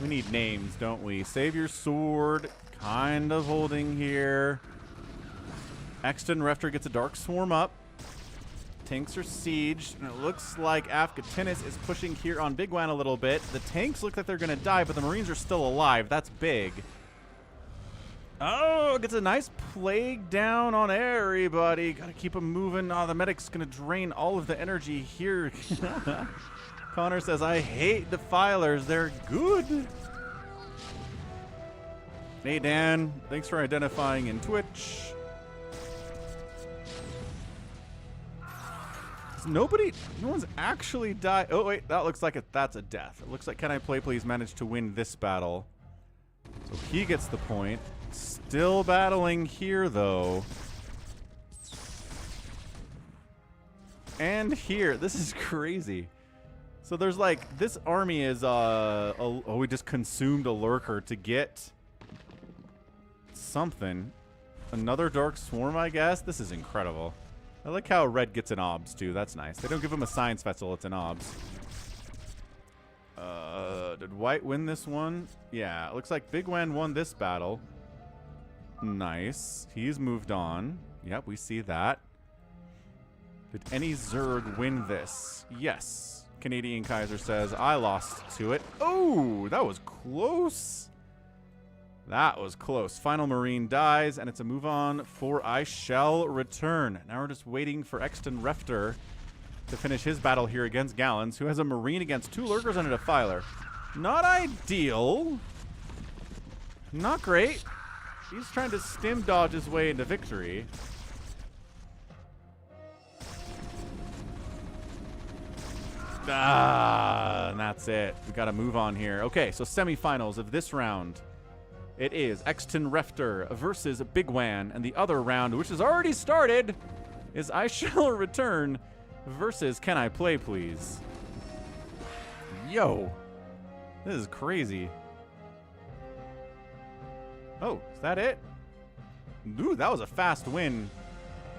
We need names, don't we? SaviorSword, kind of holding here. Exton Refter gets a Dark Swarm up. Tanks are sieged, and it looks like AvcaTiNuS is pushing here on Bigwan a little bit. The tanks look like they're going to die, but the Marines are still alive. That's big. Oh, gets a nice plague down on everybody. Got to keep them moving. Oh, the Medic's going to drain all of the energy here. Connor says, I hate Defilers. They're good. Hey, Dan. Thanks for identifying in Twitch. No one's actually died. Oh, wait, that looks like that's a death. It looks like CanIplayplz managed to win this battle. So he gets the point. Still battling here, though. And here. This is crazy. So there's like, this army is, oh, we just consumed a Lurker to get something. Another Dark Swarm, I guess. This is incredible. I like how red gets an OBS, too. That's nice. They don't give him a science festival. It's an OBS. Did white win this one? Yeah, it looks like Bigwan won this battle. Nice. He's moved on. Yep, we see that. Did any Zerg win this? Yes. Canadian Kaiser says, I lost to it. Oh, that was close. That was close. Final Marine dies, and it's a move on for I Shall Return. Now we're just waiting for Exton Refter to finish his battle here against Gallons, who has a Marine against 2 Lurkers and a Defiler. Not ideal. Not great. He's trying to stim dodge his way into victory. And that's it. We got to move on here. Okay, so semifinals of this round. It is Exton Refter versus Bigwan, and the other round, which has already started, is I Shall Return versus CanIplayplz. Yo, this is crazy. Oh, is that it? Ooh, that was a fast win.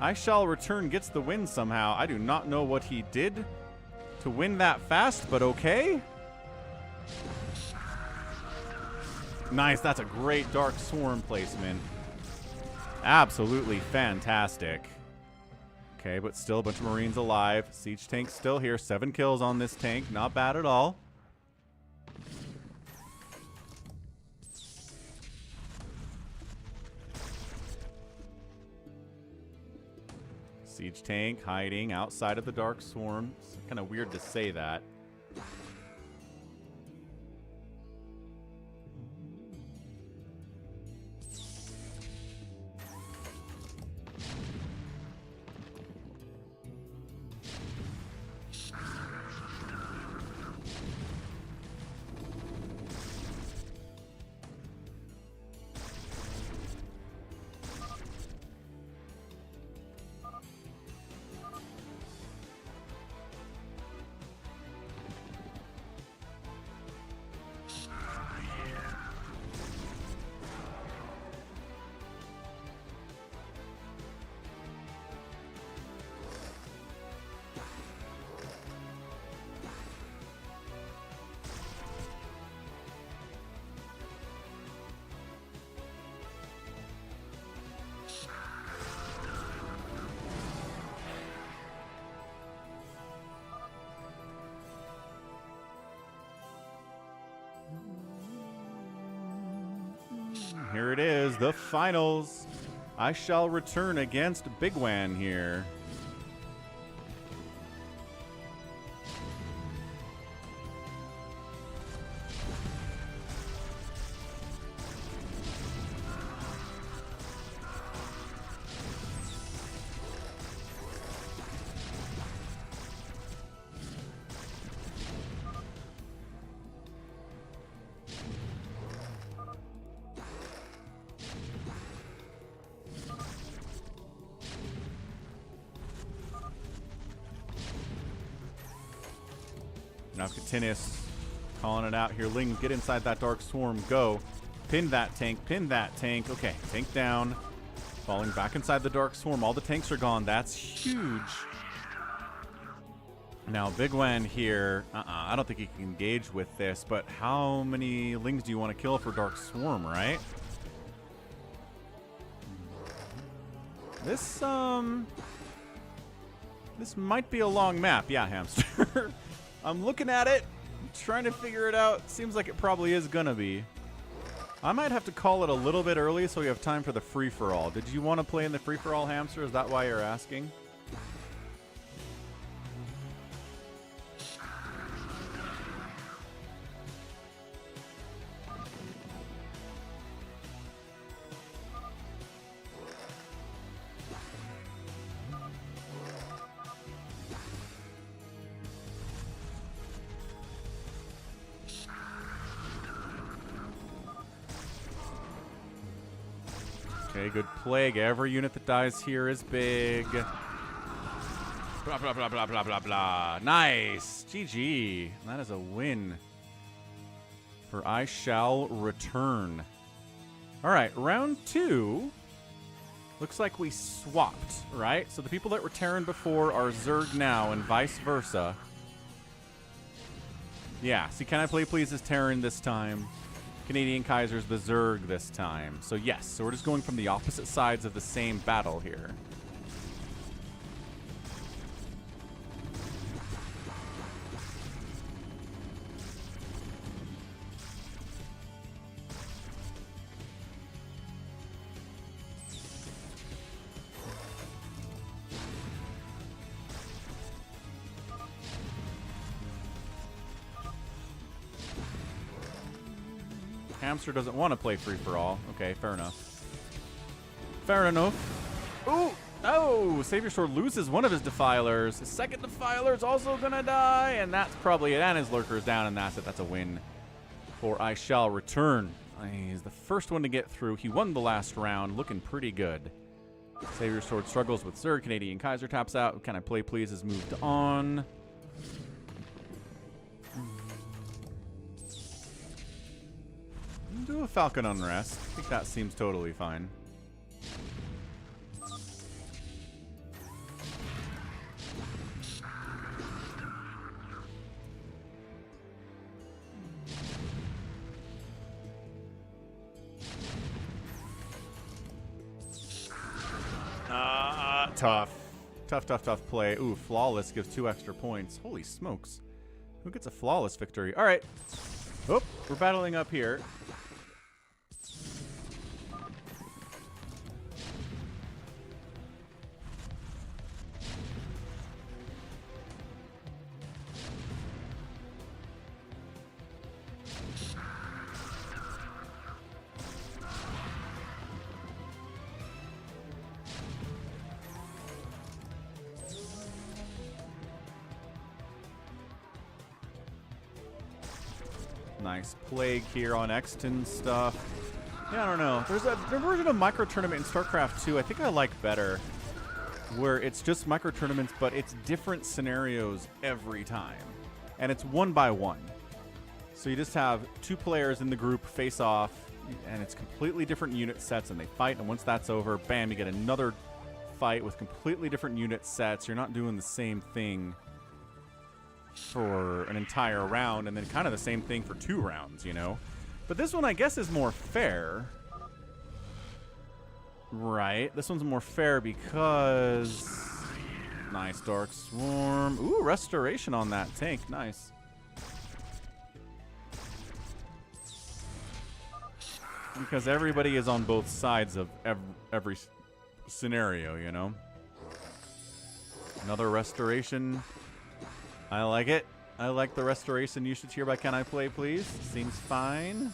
I Shall Return gets the win somehow. I do not know what he did to win that fast, but okay. Nice, that's a great Dark Swarm placement. Absolutely fantastic. Okay, but still a bunch of Marines alive. Siege Tank's still here. 7 kills on this tank. Not bad at all. Siege Tank hiding outside of the Dark Swarm. It's kind of weird to say that. here it is, the finals. I shall return against Bigwan here. AvcaTiNuS calling it out here. Ling, get inside that Dark Swarm. Go. Pin that tank. Pin that tank. Okay, tank down. Falling back inside the Dark Swarm. All the tanks are gone. That's huge. Now, Bigwan here. I don't think he can engage with this, but how many Lings do you want to kill for Dark Swarm, right? This might be a long map. Yeah, hamster. I'm looking at it, trying to figure it out. Seems like it probably is gonna be. I might have to call it a little bit early so we have time for the free-for-all. Did you want to play in the free-for-all, hamster? Is that why you're asking? Okay, good plague. Every unit that dies here is big. Blah, blah, blah, blah, blah, blah, blah. Nice. GG. That is a win for I Shall Return. All right, round 2. Looks like we swapped, right? So the people that were Terran before are Zerg now and vice versa. Yeah, see, CanIplayplz is Terran this time. Canadian Kaiser's the Zerg this time. So yes, so we're just going from the opposite sides of the same battle here. Hamster doesn't want to play free-for-all. Okay, fair enough. Fair enough. Ooh! Oh! SaviorSword loses one of his Defilers. His second Defiler is also gonna die, and that's probably it. And his Lurker's down, and that's it. That's a win for I Shall Return. He's the first one to get through. He won the last round, looking pretty good. SaviorSword struggles with Zerg. Canadian Kaiser taps out. CanIplayplz has moved on. Do a Falcon Unrest. I think that seems totally fine. Tough. Tough play. Ooh, flawless gives 2 extra points. Holy smokes. Who gets a flawless victory? All right. Oh, we're battling up here. Nice plague here on Exton stuff. Yeah, I don't know. There's a version of Micro Tournament in StarCraft 2 I think I like better, where it's just Micro Tournaments, but it's different scenarios every time. And it's 1 by 1. So you just have 2 players in the group face off, and it's completely different unit sets, and they fight, and once that's over, bam, you get another fight with completely different unit sets. You're not doing the same thing for an entire round, and then kind of the same thing for 2 rounds, you know? But this one, I guess, is more fair. Right. This one's more fair because... Nice Dark Swarm. Ooh, Restoration on that tank. Nice. Because everybody is on both sides of every scenario, you know? Another restoration. I like it. I like the restoration usage here by CanIplayplz. Seems fine.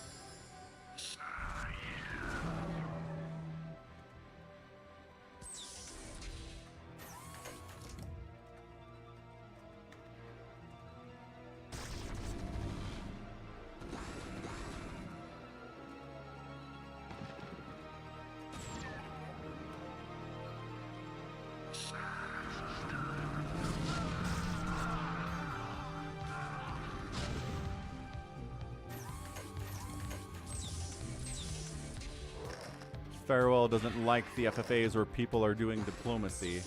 Farewell doesn't like the FFAs where people are doing diplomacy.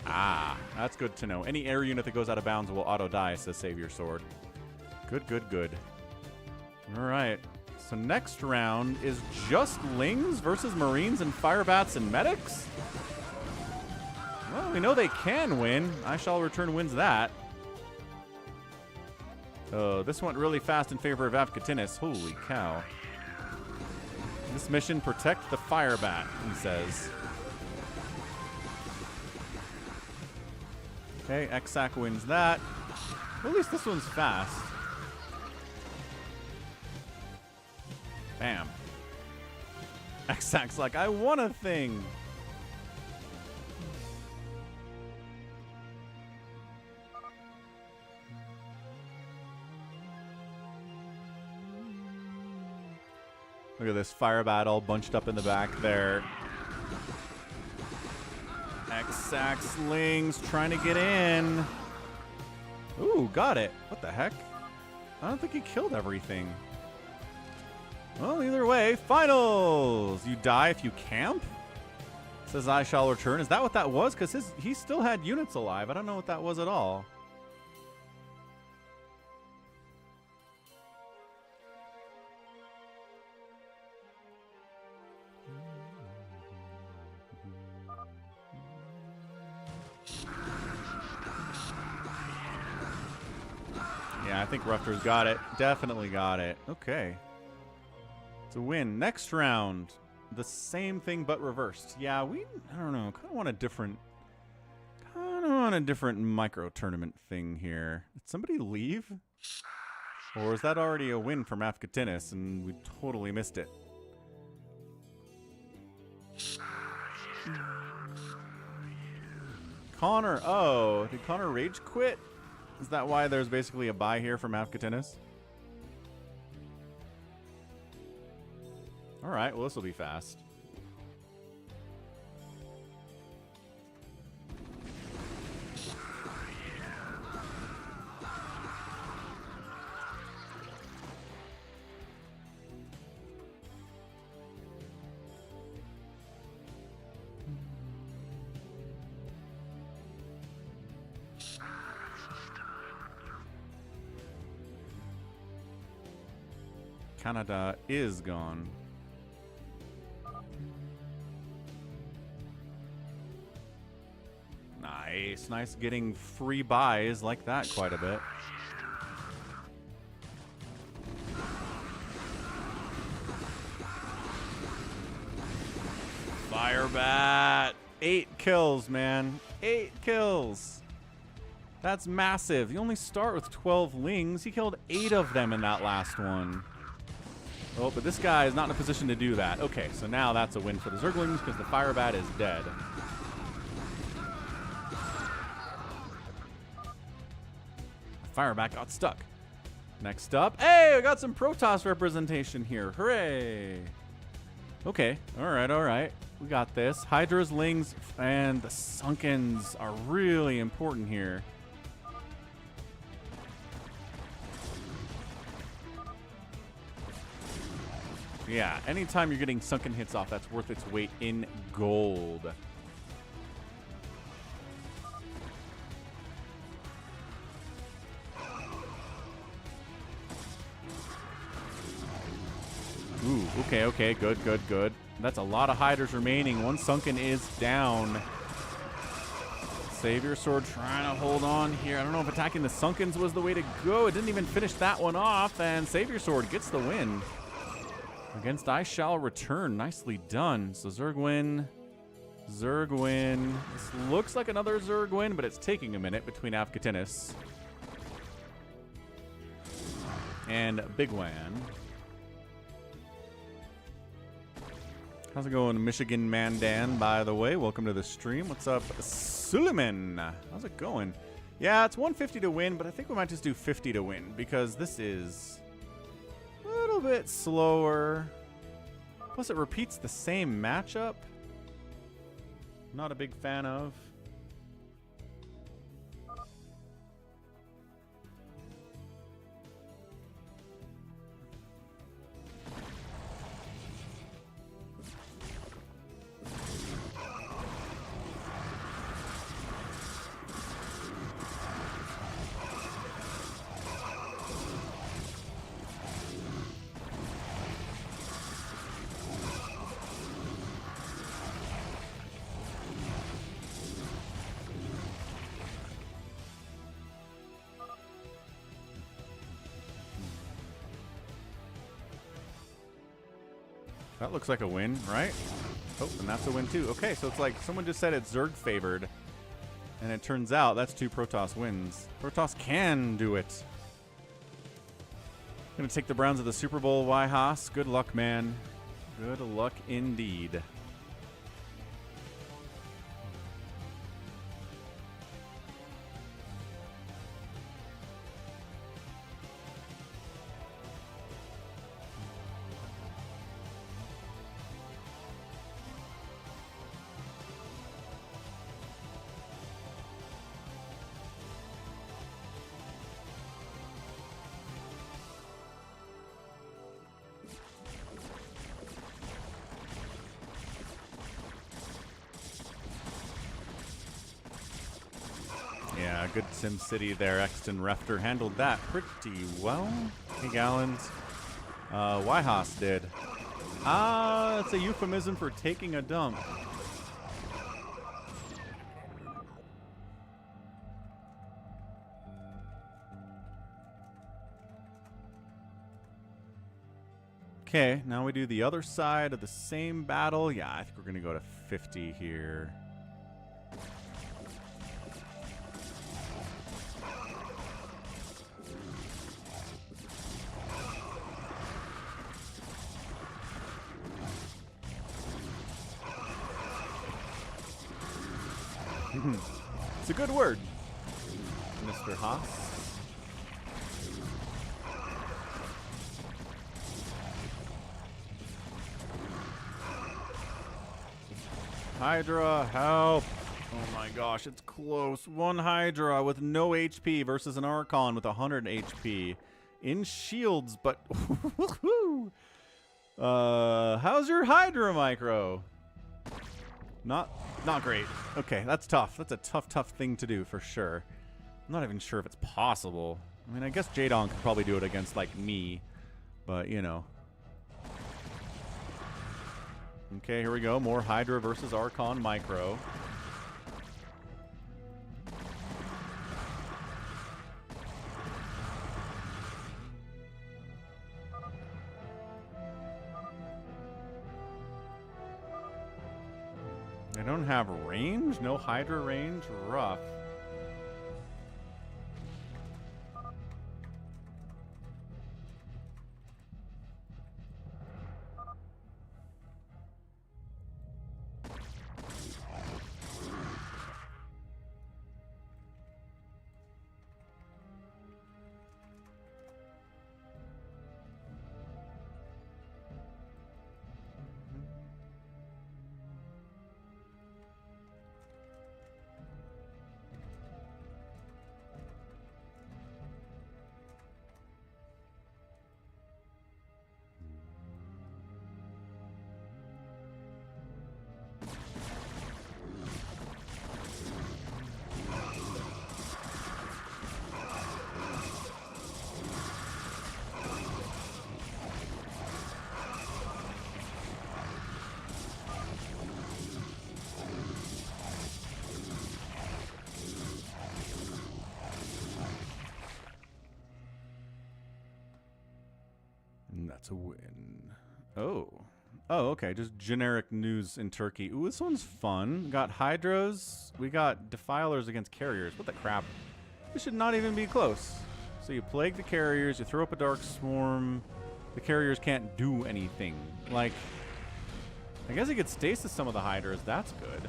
Ah, that's good to know. Any air unit that goes out of bounds will auto-die, says SaviorSword. Good, good, good. All right. So next round is just Lings versus Marines and Firebats and Medics? Well, we know they can win. I Shall Return wins that. Oh, this went really fast in favor of AvcaTiNuS. Holy cow. This mission, protect the Firebat, he says. Okay, Exac wins that. Well, at least this one's fast. Bam. Exac's like, I want a thing. Look at this Firebat all bunched up in the back there. Exac Slings trying to get in. Ooh, got it. What the heck? I don't think he killed everything. Well, either way, finals! You die if you camp? Says I Shall Return. Is that what that was? Because he still had units alive. I don't know what that was at all. Yeah, I think Rufter's got it. Definitely got it. Okay. It's a win. Next round. The same thing but reversed. Yeah, I don't know. Kind of want a different micro tournament thing here. Did somebody leave? Or is that already a win from AvcaTiNuS and we totally missed it? Connor. Oh, did Connor rage quit? Is that why there's basically a buy here from AvcaTiNuS? Alright, well, this will be fast. Canada is gone. Nice. Nice getting free buys like that quite a bit. Firebat. 8 kills, man. 8 kills. That's massive. You only start with 12 Lings. He killed 8 of them in that last one. Oh, but this guy is not in a position to do that. Okay, so now that's a win for the Zerglings because the Firebat is dead. The Firebat got stuck. Next up, hey, we got some Protoss representation here. Hooray! Okay, all right. We got this. Hydra's, Lings, and the Sunkens are really important here. Yeah, anytime you're getting sunken hits off, that's worth its weight in gold. Ooh, okay, good. That's a lot of Hydras remaining. One Sunken is down. SaviorSword trying to hold on here. I don't know if attacking the Sunkens was the way to go. It didn't even finish that one off, and SaviorSword gets the win. Against I Shall Return. Nicely done. So Zerg win. Zerg win. This looks like another Zerg win, but it's taking a minute between AvcaTiNuS and Bigwan. How's it going, Michigan Mandan, by the way? Welcome to the stream. What's up, Suleiman? How's it going? Yeah, it's 150 to win, but I think we might just do 50 to win because this is a little bit slower. Plus, it repeats the same matchup. Not a big fan of. That looks like a win, right? Oh, and that's a win too. Okay, so it's like someone just said it's Zerg favored, and it turns out that's 2 Protoss wins. Protoss can do it. Gonna take the Browns of the Super Bowl, Haas. Good luck, man. Good luck indeed. Good SimCity there. Exton Refter handled that pretty well. Hey, Gallons. Yhaas did. That's a euphemism for taking a dump. Okay, now we do the other side of the same battle. Yeah, I think we're going to go to 50 here. It's a good word, Mr. Haas. Hydra, help. Oh my gosh, it's close. One Hydra with no HP versus an Archon with 100 HP. In shields, but... how's your Hydra micro? Not great. Okay, that's tough. That's a tough thing to do for sure. I'm not even sure if it's possible. I mean, I guess JohnDoe could probably do it against, like, me. But, you know. Okay, here we go. More Hydra versus Archon micro. They don't have range? No Hydra range? Rough. That's a win. Oh. Oh, okay. Just generic news in Turkey. Ooh, this one's fun. We got Hydras. We got Defilers against Carriers. What the crap? We should not even be close. So you plague the Carriers. You throw up a Dark Swarm. The Carriers can't do anything. Like, I guess he could stasis some of the Hydras. That's good.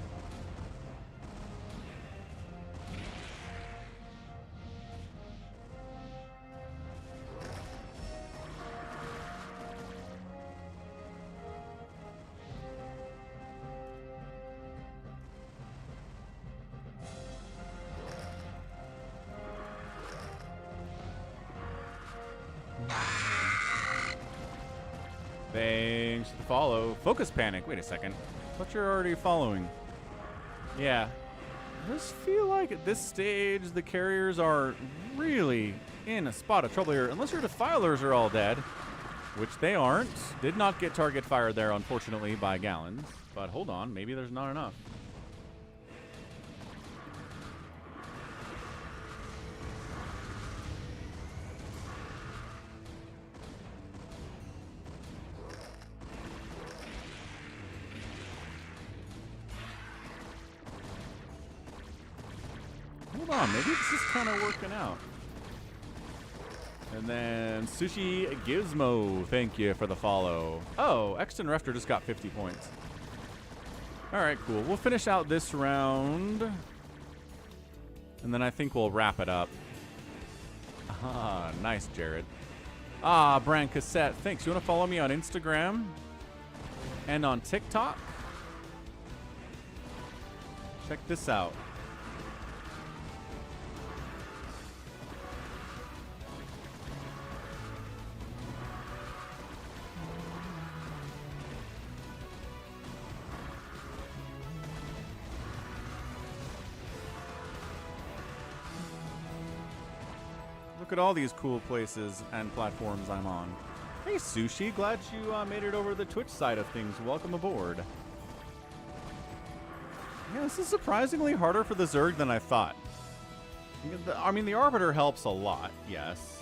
Thanks for the follow. fOcUsPanic. Wait a second. I thought you're already following. Yeah. I just feel like at this stage the Carriers are really in a spot of trouble here. Unless your Defilers are all dead, which they aren't. Did not get target fired there, unfortunately, by Gallons. But hold on. Maybe there's not enough. Hold on, maybe this is kind of working out. And then Sushi Gizmo, thank you for the follow. Oh, Exton Refter just got 50 points. All right, cool. We'll finish out this round. And then I think we'll wrap it up. Ah, nice, Jared. Ah, Brand Cassette, thanks. You want to follow me on Instagram and on TikTok? Check this out. Look at all these cool places and platforms I'm on. Hey, Sushi. Glad you made it over to the Twitch side of things. Welcome aboard. Yeah, this is surprisingly harder for the Zerg than I thought. I mean, the Arbiter helps a lot, yes.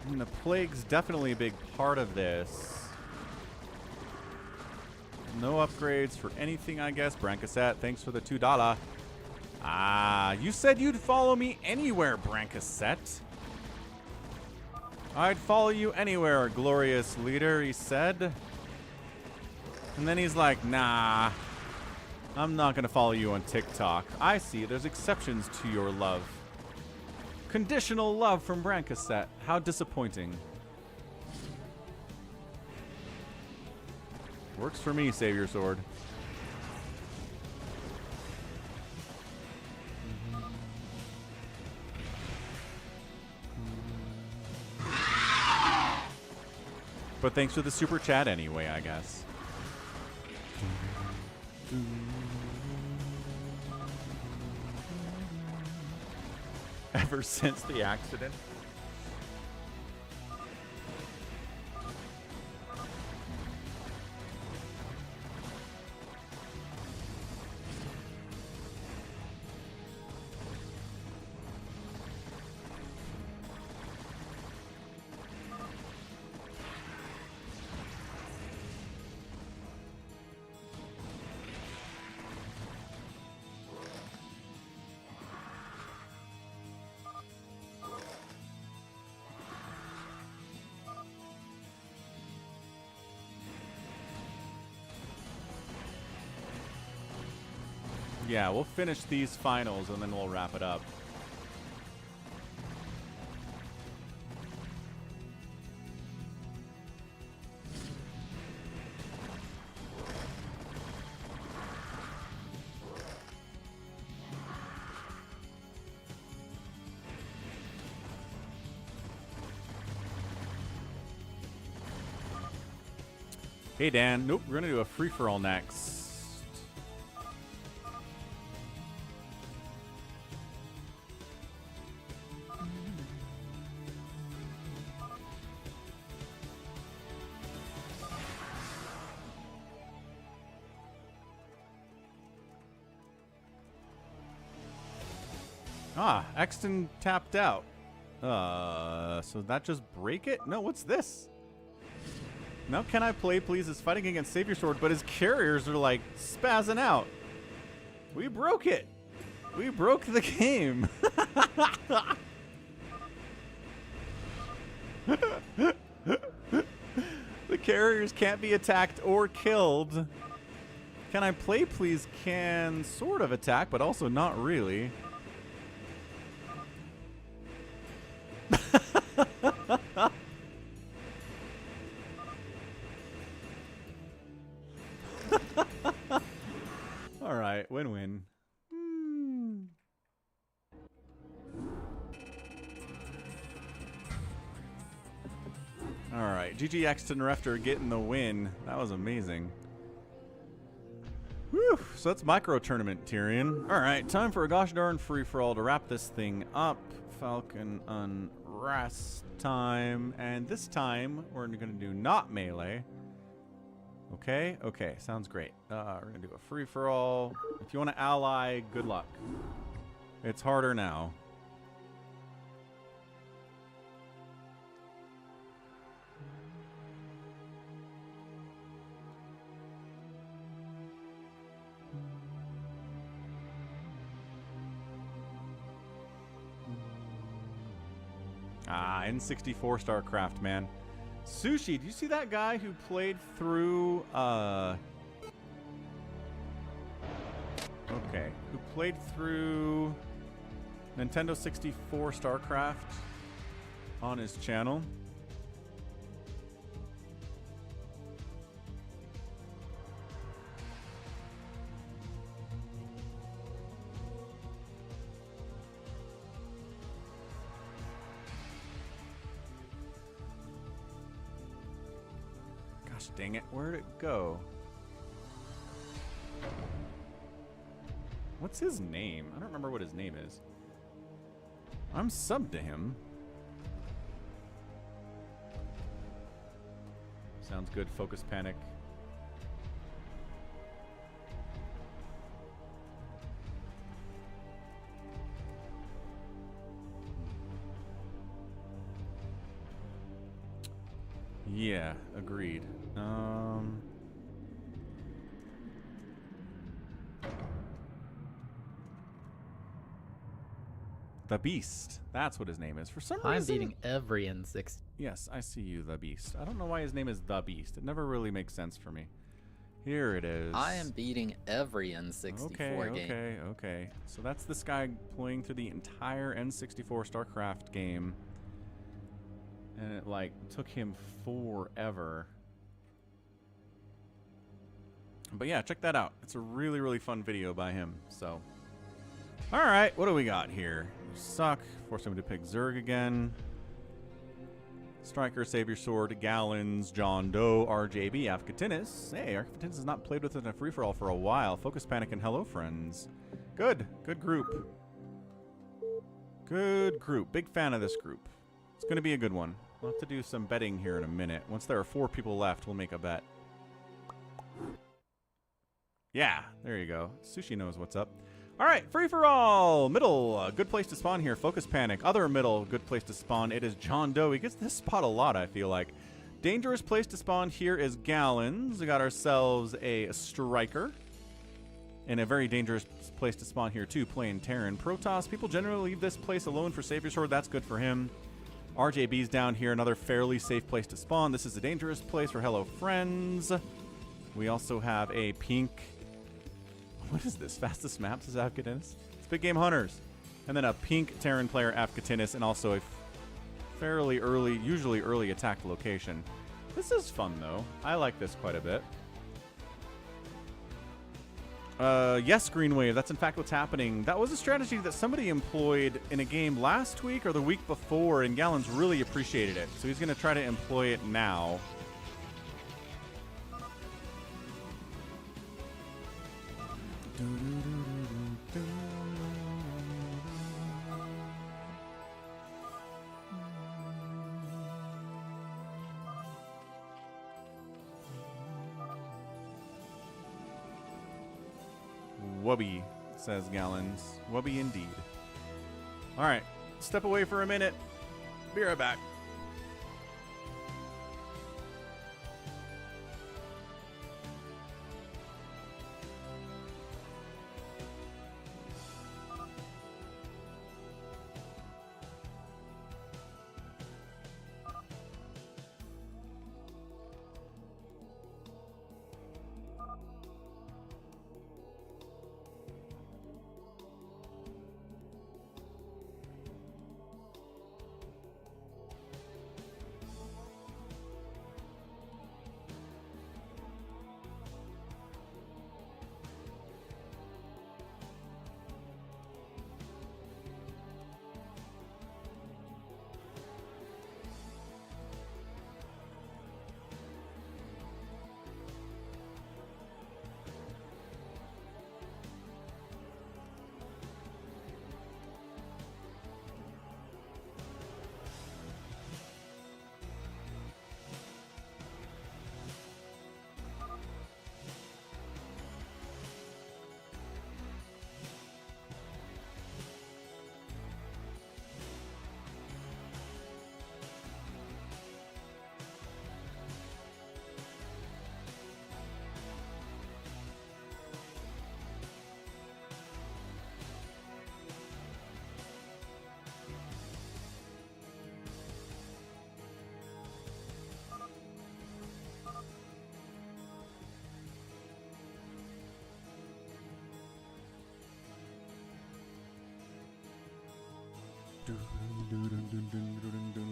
And the Plague's definitely a big part of this. No upgrades for anything, I guess. Brancassette, thanks for the $2. Ah, you said you'd follow me anywhere, Brancassette. I'd follow you anywhere, glorious leader, he said. And then he's like, nah, I'm not going to follow you on TikTok. I see, there's exceptions to your love. Conditional love from Brancassette. How disappointing. Works for me, SaviorSword. But thanks for the super chat anyway, I guess. Ever since the accident. Yeah, we'll finish these finals and then we'll wrap it up. Hey, Dan. Nope, we're going to do a free-for-all next. Ah, Exton tapped out. So that just break it? No, what's this? Now CanIplayplz is fighting against SaviorSword, but his carriers are like spazzing out. We broke it. We broke the game. The carriers can't be attacked or killed. CanIplayplz can sort of attack, but also not really. All right, win-win. All right, GG Exton Refter getting the win. That was amazing. Whew, so that's Micro Tournament, Tyrion. All right, time for a gosh darn free-for-all to wrap this thing up. Falcon Unrest time. And this time, we're going to do not melee. Okay, okay, sounds great. We're going to do a free-for-all. If you want to ally, good luck. It's harder now. Ah, N64 StarCraft, man. Sushi, do you see that guy who played through, okay, who played through Nintendo 64 StarCraft on his channel? Gosh dang it, where'd it go? What's his name? I don't remember what his name is. I'm subbed to him. Sounds good, fOcUsPanic. Yeah, agreed. The Beast. That's what his name is. For some reason... I'm beating every N6. Yes, I see you, The Beast. I don't know why his name is The Beast. It never really makes sense for me. Here it is. I am beating every N64 game. Okay. So that's this guy playing through the entire N64 StarCraft game. And it, like, took him forever. But yeah, check that out. It's a really, really fun video by him, so... Alright, what do we got here? Suck. Force him to pick Zerg again. Striker, SaviorSword, Gallons, JohnDoe, RJB, AvcaTiNuS. Hey, AvcaTiNuS has not played with us in a free-for-all for a while. fOcUsPanic and Hello Friends. Good. Good group. Good group. Big fan of this group. It's going to be a good one. We'll have to do some betting here in a minute. Once there are 4 people left, we'll make a bet. Yeah, there you go. Sushi knows what's up. All right, free-for-all. Middle, good place to spawn here. fOcUsPanic. Other middle, good place to spawn. It is JohnDoe. He gets this spot a lot, I feel like. Dangerous place to spawn here is Gallons. We got ourselves a Striker. And a very dangerous place to spawn here, too, playing Terran. Protoss, people generally leave this place alone for SaviorSword. That's good for him. RJB's down here, another fairly safe place to spawn. This is a dangerous place for Hello Friends. We also have a pink... What is this? Fastest maps is AvcaTiNuS? It's Big Game Hunters. And then a pink Terran player, AvcaTiNuS, and also a fairly early, usually early attack location. This is fun, though. I like this quite a bit. Yes, Greenwave. That's in fact what's happening. That was a strategy that somebody employed in a game last week or the week before, and Gallons really appreciated it. So he's going to try to employ it now. Wubby, says Gallons. Wubby indeed. All right. Step away for a minute. Be right back.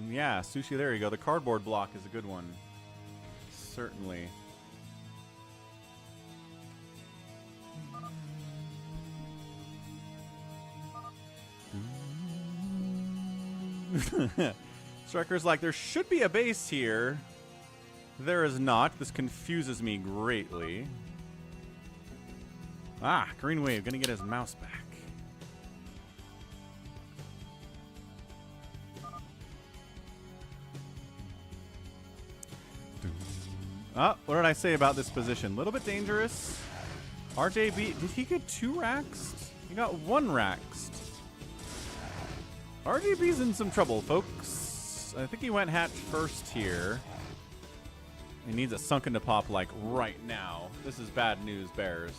Yeah, Sushi, there you go. The cardboard block is a good one. Certainly. Striker's like, there should be a base here. There is not. This confuses me greatly. Ah, Green Wave, gonna get his mouse back. Oh, what did I say about this position? A little bit dangerous. RJB, did he get 2 racks? He got 1 racks. RJB's in some trouble, folks. I think he went hatch first here. He needs a sunken to pop like right now. This is bad news, Bears.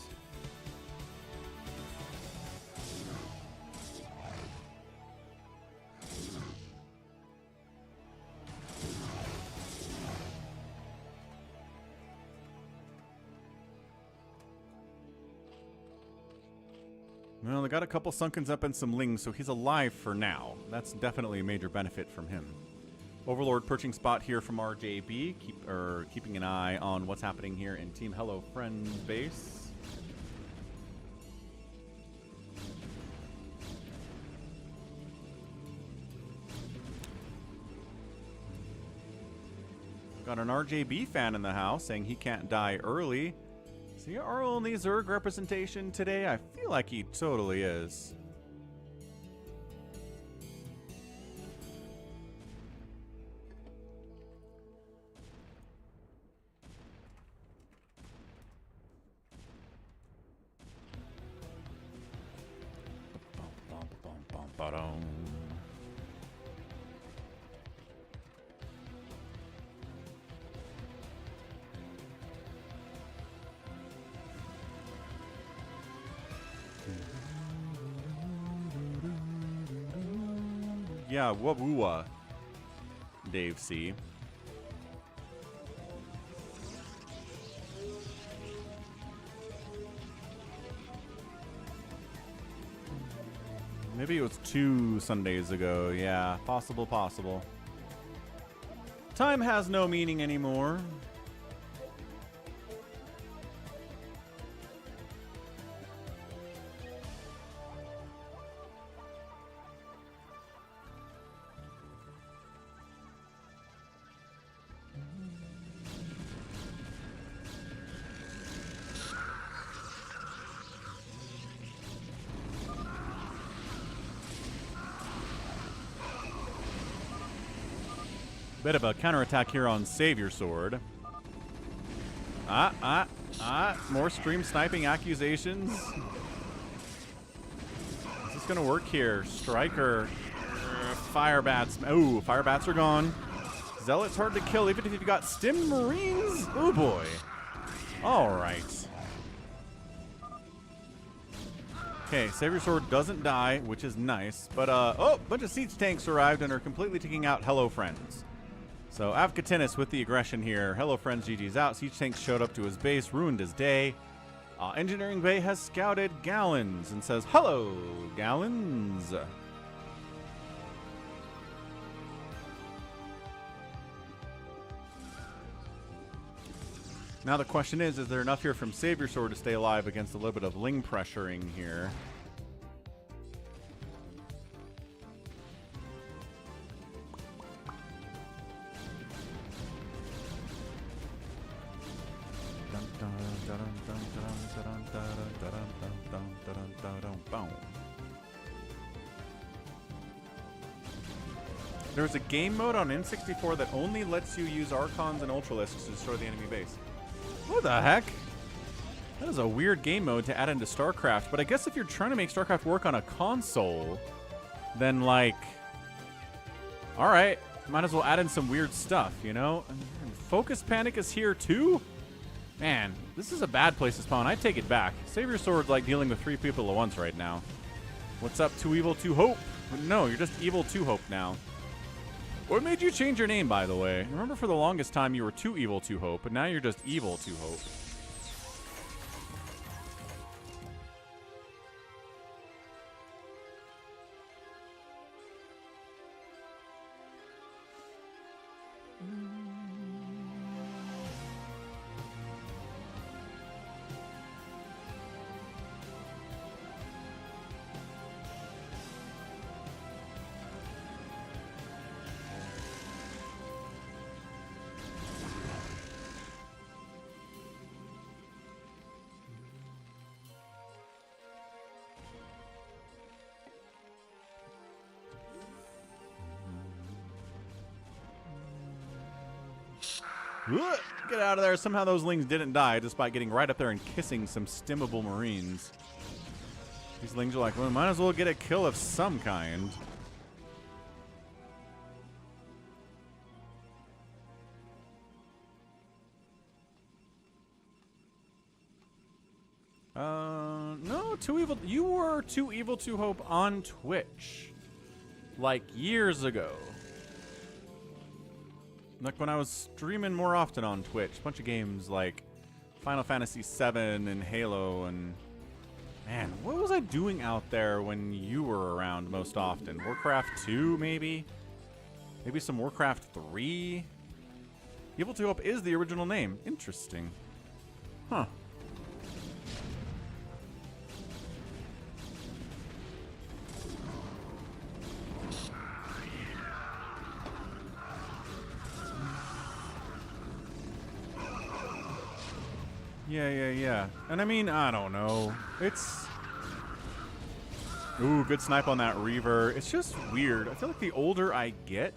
Well, they got a couple Sunkens up and some Lings, so he's alive for now. That's definitely a major benefit from him. Overlord perching spot here from RJB, keeping an eye on what's happening here in Team Hello Friends base. Got an RJB fan in the house saying he can't die early. Is he our only Zerg representation today? I feel like he totally is. Yeah, wabua, Dave C. Maybe it was 2 Sundays ago. Yeah, possible. Time has no meaning anymore. Bit of a counterattack here on SaviorSword. More stream sniping accusations. Is this it's going to work here. Striker. Fire bats. Oh, fire bats are gone. Zealot's hard to kill, even if you've got stim marines. Oh, boy. All right. Okay, SaviorSword doesn't die, which is nice. But, oh, a bunch of siege tanks arrived and are completely taking out Hello Friends. So, AvcaTiNuS with the aggression here. Hello Friends, GG's out. Siege tanks showed up to his base, ruined his day. Engineering Bay has scouted Gallons and says, hello, Gallons. Now the question is there enough here from SaviorSword to stay alive against a little bit of Ling pressuring here? There's a game mode on N64 that only lets you use Archons and Ultralisks to destroy the enemy base. What the heck? That is a weird game mode to add into StarCraft, but I guess if you're trying to make StarCraft work on a console, then, like, alright, might as well add in some weird stuff, you know? And fOcUsPanic is here too? Man, this is a bad place to spawn. I take it back. SaviorSword's like dealing with 3 people at once right now. What's up, Too Evil, Too Hope? No, you're just Evil, Too Hope now. What made you change your name, by the way? Remember for the longest time you were Too Evil, Too Hope, but now you're just Evil, Too Hope. Get out of there. Somehow those Lings didn't die despite getting right up there and kissing some stimmable Marines. These Lings are like, well, might as well get a kill of some kind. No, Too Evil. You were Too Evil, Too Hope on Twitch. Like years ago. Like when I was streaming more often on Twitch, a bunch of games like Final Fantasy VII and Halo, and man, what was I doing out there when you were around most often? Warcraft 2, maybe? Maybe some Warcraft 3? Evil 2 Hope is the original name. Interesting. Huh. Yeah. And I mean, I don't know. It's... Ooh, good snipe on that Reaver. It's just weird. I feel like the older I get,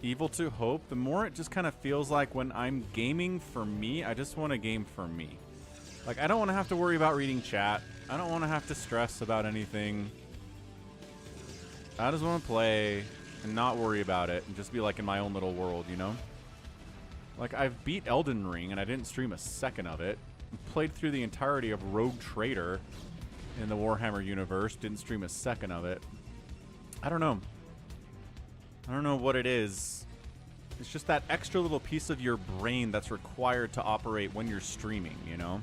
Evil to Hope, the more it just kind of feels like when I'm gaming for me, I just want to game for me. Like, I don't want to have to worry about reading chat. I don't want to have to stress about anything. I just want to play and not worry about it and just be like in my own little world, you know? Like, I've beat Elden Ring, and I didn't stream a second of it. Played through the entirety of Rogue Trader in the Warhammer universe. Didn't stream a second of it. I don't know. I don't know what it is. It's just that extra little piece of your brain that's required to operate when you're streaming, you know?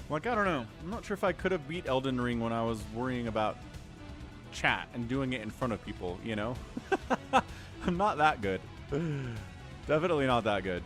Like, I don't know. I'm not sure if I could have beat Elden Ring when I was worrying about chat and doing it in front of people, you know? I'm not that good. Definitely not that good.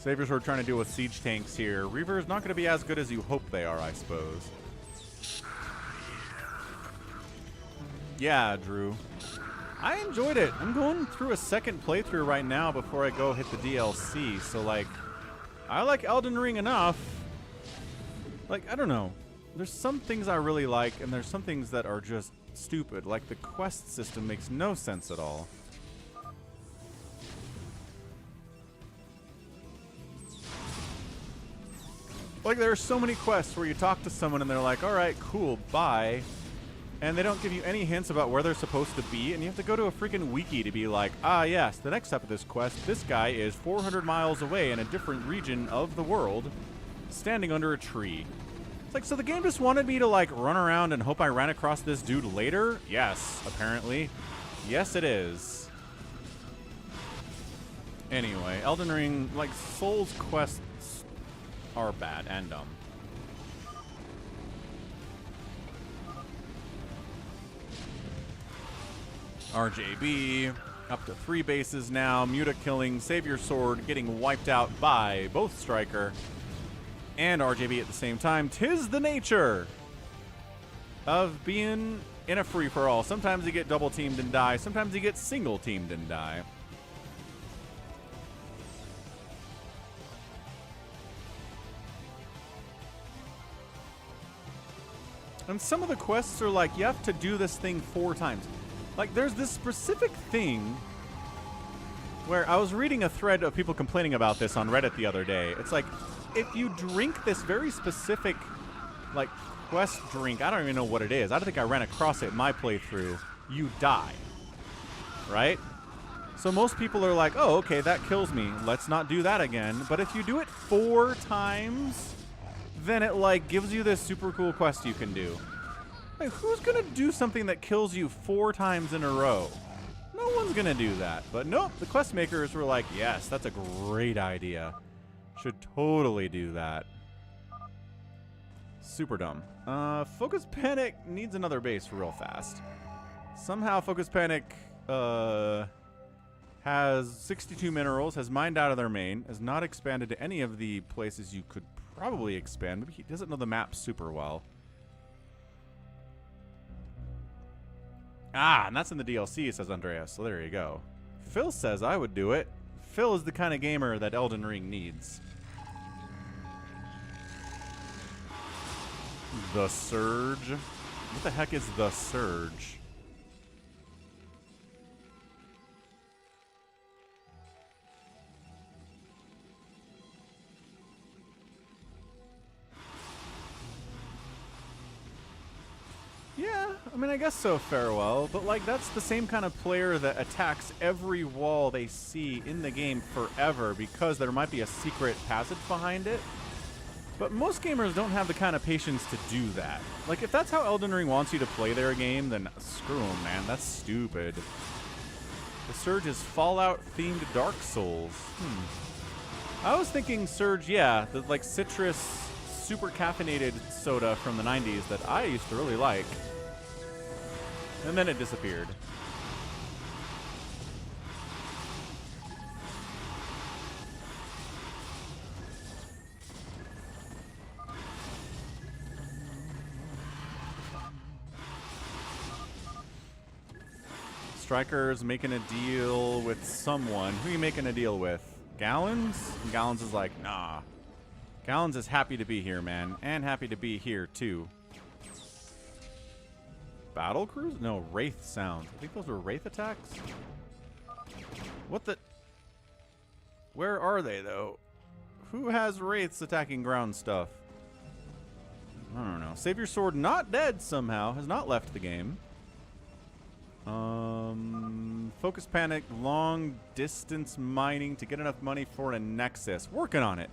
SaviorSword trying to deal with siege tanks here. Reaver is not going to be as good as you hope they are, I suppose. Yeah, Drew. I enjoyed it. I'm going through a second playthrough right now before I go hit the DLC. So, like, I like Elden Ring enough. Like, I don't know. There's some things I really like, and there's some things that are just stupid. Like, the quest system makes no sense at all. Like, there are so many quests where you talk to someone and they're like, all right, cool, bye. And they don't give you any hints about where they're supposed to be, and you have to go to a freaking wiki to be like, ah, yes, the next step of this quest, this guy is 400 miles away in a different region of the world, standing under a tree. It's like, so the game just wanted me to, like, run around and hope I ran across this dude later? Yes, apparently. Yes, it is. Anyway, Elden Ring, like, Souls quests are bad and dumb. RJB, up to 3 bases now. Muta killing, SaviorSword getting wiped out by both Striker and RJB at the same time. 'Tis the nature of being in a free-for-all. Sometimes you get double-teamed and die. Sometimes you get single-teamed and die. And some of the quests are like, you have to do this thing 4 times. Like, there's this specific thing where I was reading a thread of people complaining about this on Reddit the other day. It's like, if you drink this very specific, like, quest drink, I don't even know what it is. I don't think I ran across it in my playthrough. You die. Right? So most people are like, oh, okay, that kills me. Let's not do that again. But if you do it 4 times, then it, like, gives you this super cool quest you can do. Like, who's gonna do something that kills you 4 times in a row? No one's gonna do that. But nope, the quest makers were like, yes, that's a great idea. Should totally do that. Super dumb. fOcUsPanic needs another base real fast. Somehow fOcUsPanic has 62 minerals, has mined out of their main, has not expanded to any of the places you could probably expand. Maybe he doesn't know the map super well. Ah, and that's in the DLC, says Andreas. So there you go. Phil says I would do it. Phil is the kind of gamer that Elden Ring needs. The Surge? What the heck is the Surge? Yeah, I mean, I guess so, Farewell, but, like, that's the same kind of player that attacks every wall they see in the game forever because there might be a secret passage behind it. But most gamers don't have the kind of patience to do that. Like, if that's how Elden Ring wants you to play their game, then screw them, man. That's stupid. The Surge is Fallout-themed Dark Souls. I was thinking Surge, yeah, the, like, citrus super caffeinated soda from the 90s that I used to really like. And then it disappeared. Striker's making a deal with someone. Who are you making a deal with? Gallons? And Gallons is like, nah. Gallons is happy to be here, man. And happy to be here, too. Battle Cruise? No, Wraith sounds. I think those were Wraith attacks? What the... Where are they, though? Who has Wraiths attacking ground stuff? I don't know. SaviorSword not dead somehow. Has not left the game. fOcUsPanic, long distance mining to get enough money for a Nexus. Working on it.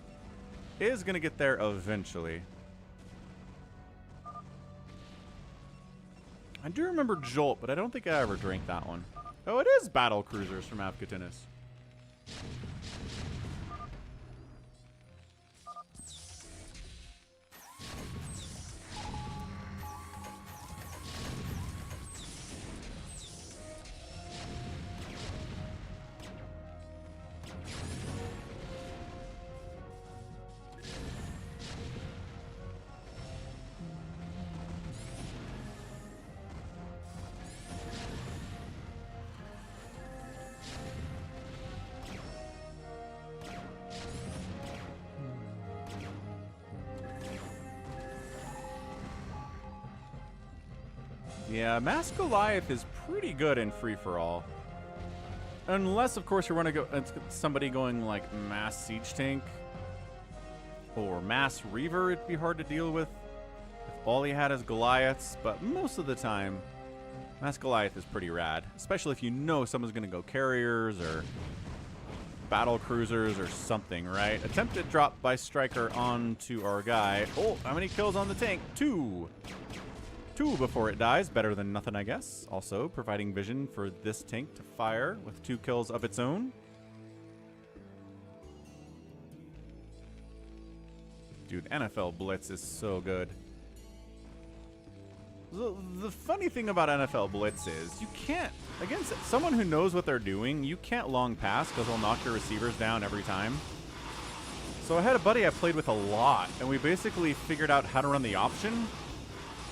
Is going to get there eventually. I do remember Jolt, but I don't think I ever drank that one. Oh, it is Battle Cruisers from AvcaTiNuS. Yeah, Mass Goliath is pretty good in free-for-all. Unless, of course, you want to go somebody going like Mass Siege Tank or Mass Reaver, it'd be hard to deal with if all he had is Goliaths. But most of the time, Mass Goliath is pretty rad, especially if you know someone's going to go carriers or battle cruisers or something, right? Attempted drop by Striker onto our guy. Oh, how many kills on the tank? 2. 2 before it dies. Better than nothing, I guess. Also, providing vision for this tank to fire with 2 kills of its own. Dude, NFL Blitz is so good. The funny thing about NFL Blitz is you can't, against someone who knows what they're doing, you can't long pass because they'll knock your receivers down every time. So I had a buddy I played with a lot, and we basically figured out how to run the option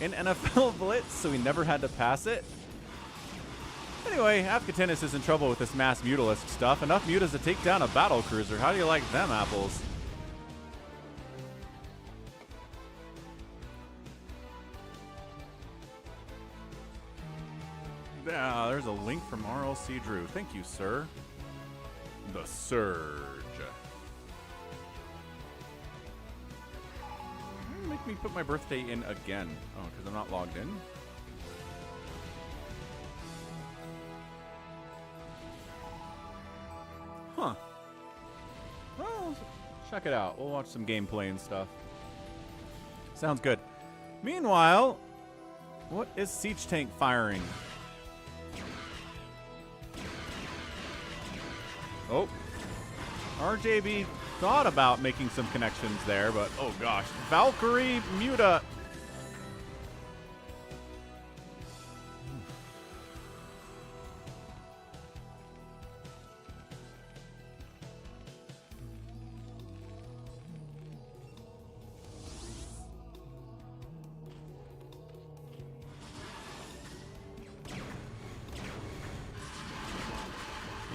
in NFL Blitz, so we never had to pass it. Anyway, AvcaTiNuS is in trouble with this mass mutalist stuff. Enough mutas to take down a battle cruiser. How do you like them apples? Yeah, there's a link from RLC Drew. Thank you, sir. The Surge. Make me put my birthday in again. Oh, because I'm not logged in. Huh. Well, check it out. We'll watch some gameplay and stuff. Sounds good. Meanwhile, what is Siege Tank firing? Oh, RJB thought about making some connections there, but oh gosh. Valkyrie Muta.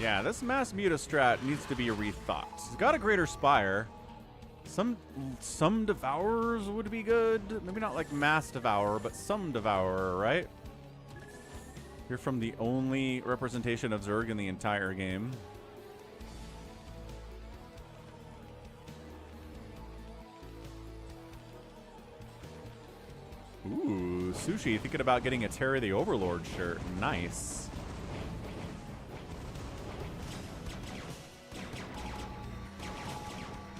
Yeah, this mass muta strat needs to be rethought. It's got a greater spire. Some devourers would be good. Maybe not like mass devourer, but some devourer, right? You're from the only representation of Zerg in the entire game. Ooh, Sushi thinking about getting a Terry the Overlord shirt. Nice.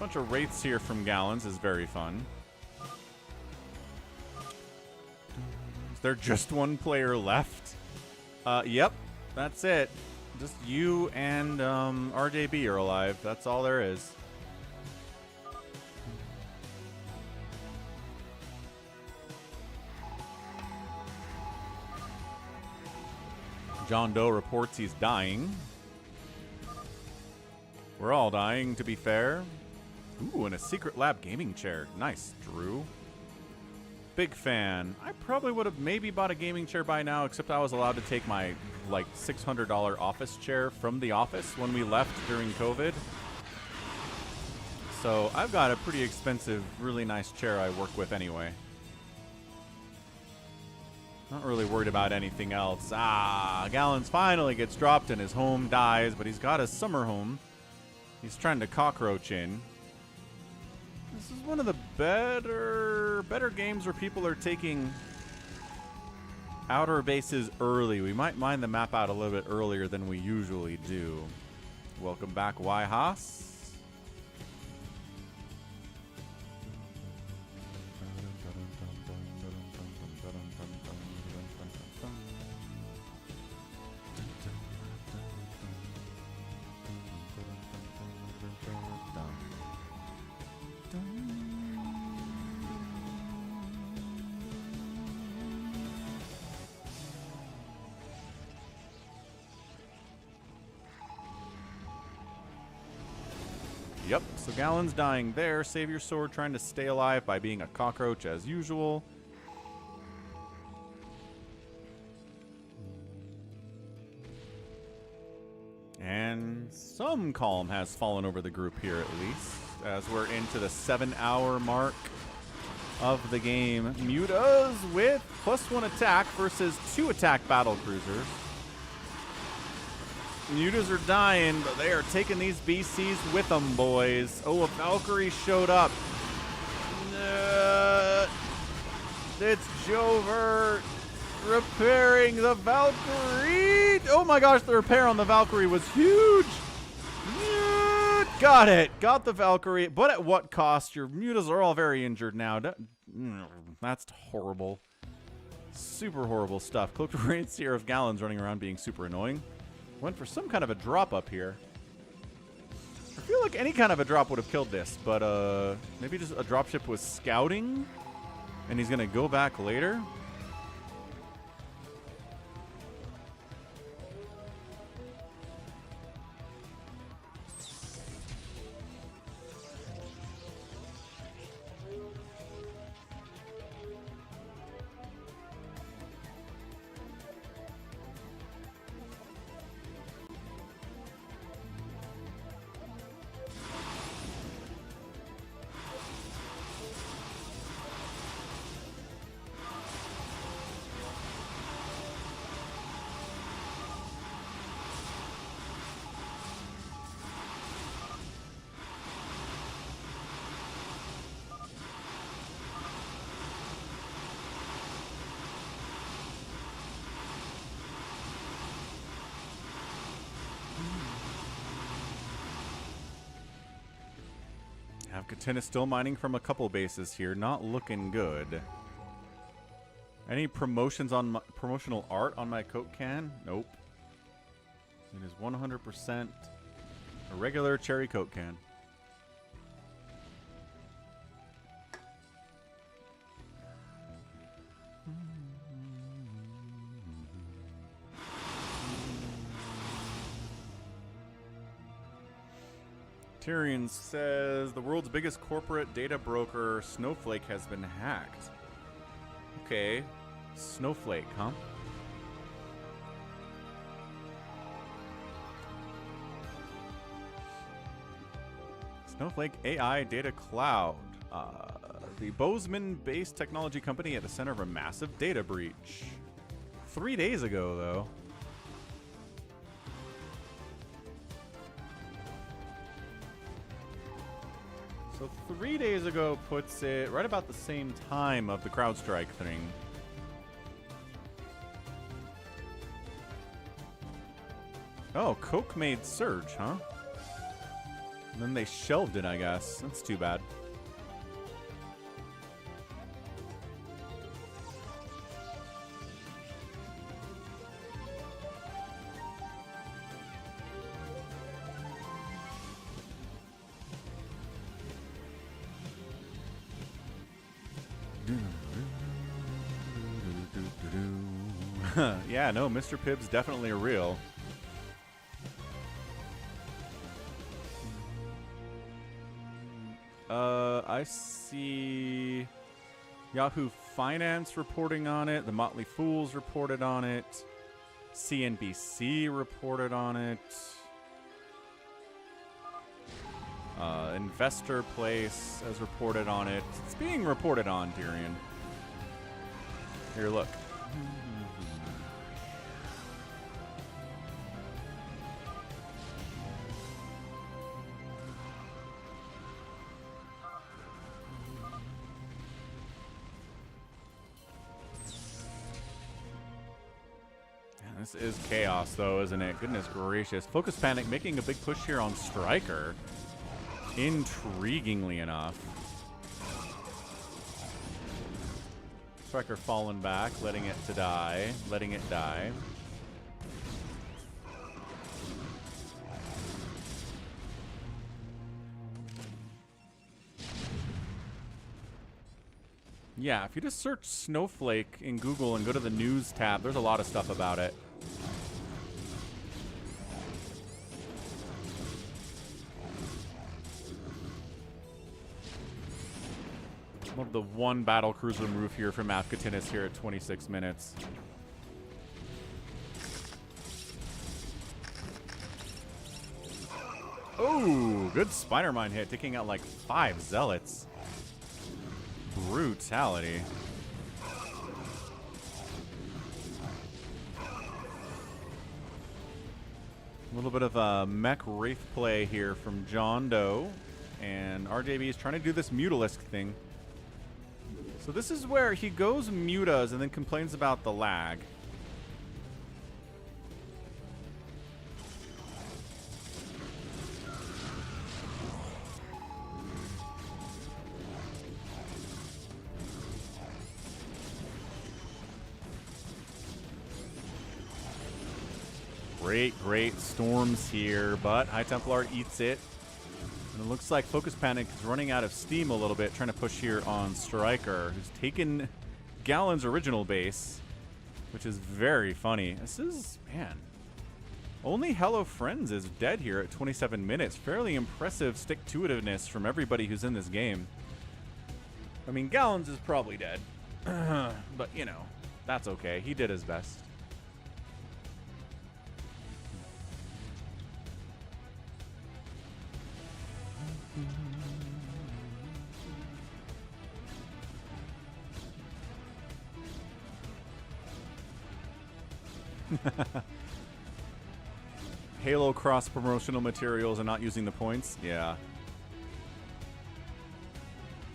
Bunch of wraiths here from Gallons is very fun. Is there just one player left? Yep, that's it. Just you and RJB are alive. That's all there is. JohnDoe reports he's dying. We're all dying, to be fair. Ooh, and a secret lab gaming chair. Nice, Drew. Big fan. I probably would have maybe bought a gaming chair by now, except I was allowed to take my, like, $600 office chair from the office when we left during COVID. So I've got a pretty expensive, really nice chair I work with anyway. Not really worried about anything else. Ah, Gallons finally gets dropped and his home dies, but he's got his summer home. He's trying to cockroach in. This is one of the better games where people are taking outer bases early. We might mine the map out a little bit earlier than we usually do. Welcome back, Haas. Yep, so Gallon's dying there. SaviorSword trying to stay alive by being a cockroach as usual. And some calm has fallen over the group here at least, as we're into the 7-hour mark of the game. Mutas with +1 attack versus 2 attack battle cruisers. Mutas are dying, but they are taking these BCs with them, boys. Oh, a Valkyrie showed up. It's Jover repairing the Valkyrie. Oh my gosh, the repair on the Valkyrie was huge. Got it. Got the Valkyrie, but at what cost? Your mutas are all very injured now. That's horrible. Super horrible stuff. Cloaked Raid here of Gallons running around being super annoying. Went for some kind of a drop up here. I feel like any kind of a drop would have killed this, but maybe just a dropship was scouting, and he's gonna go back later. AvcaTiNuS still mining from a couple bases here. Not looking good. Any promotions on my, promotional art on my Coke can? Nope. It is 100% a regular cherry Coke can. Tyrion says the world's biggest corporate data broker, Snowflake, has been hacked. Okay. Snowflake, huh? Snowflake AI Data Cloud. The Bozeman-based technology company at the center of a massive data breach. 3 days ago, though. So 3 days ago puts it right about the same time of the CrowdStrike thing. Oh, Coke made Surge, huh? And then they shelved it, I guess. That's too bad. Yeah, no, Mr. Pibb's definitely a real. I see Yahoo Finance reporting on it. The Motley Fools reported on it. CNBC reported on it. Investor Place has reported on it. It's being reported on, Tyrion. Here, look. This is chaos, though, isn't it? Goodness gracious. fOcUsPanic making a big push here on Striker. Intriguingly enough. Striker falling back, letting it to die. Letting it die. Yeah, if you just search Snowflake in Google and go to the news tab, there's a lot of stuff about it. Love the one battle cruiser move here from AvcaTiNuS here at 26 minutes. Oh, good Spider-Mine hit, taking out like 5 Zealots. Brutality. A little bit of a mech wraith play here from JohnDoe, and RJB is trying to do this Mutalisk thing. So this is where he goes mutas and then complains about the lag. Great storms here, but High Templar eats it. And it looks like fOcUsPanic is running out of steam a little bit, trying to push here on Striker, who's taken Gallon's original base, which is very funny. This is, man, only Hello Friends is dead here at 27 minutes. Fairly impressive stick-to-itiveness from everybody who's in this game. I mean, Gallon's is probably dead, but, you know, that's okay. He did his best. Halo cross promotional materials and not using the points? Yeah.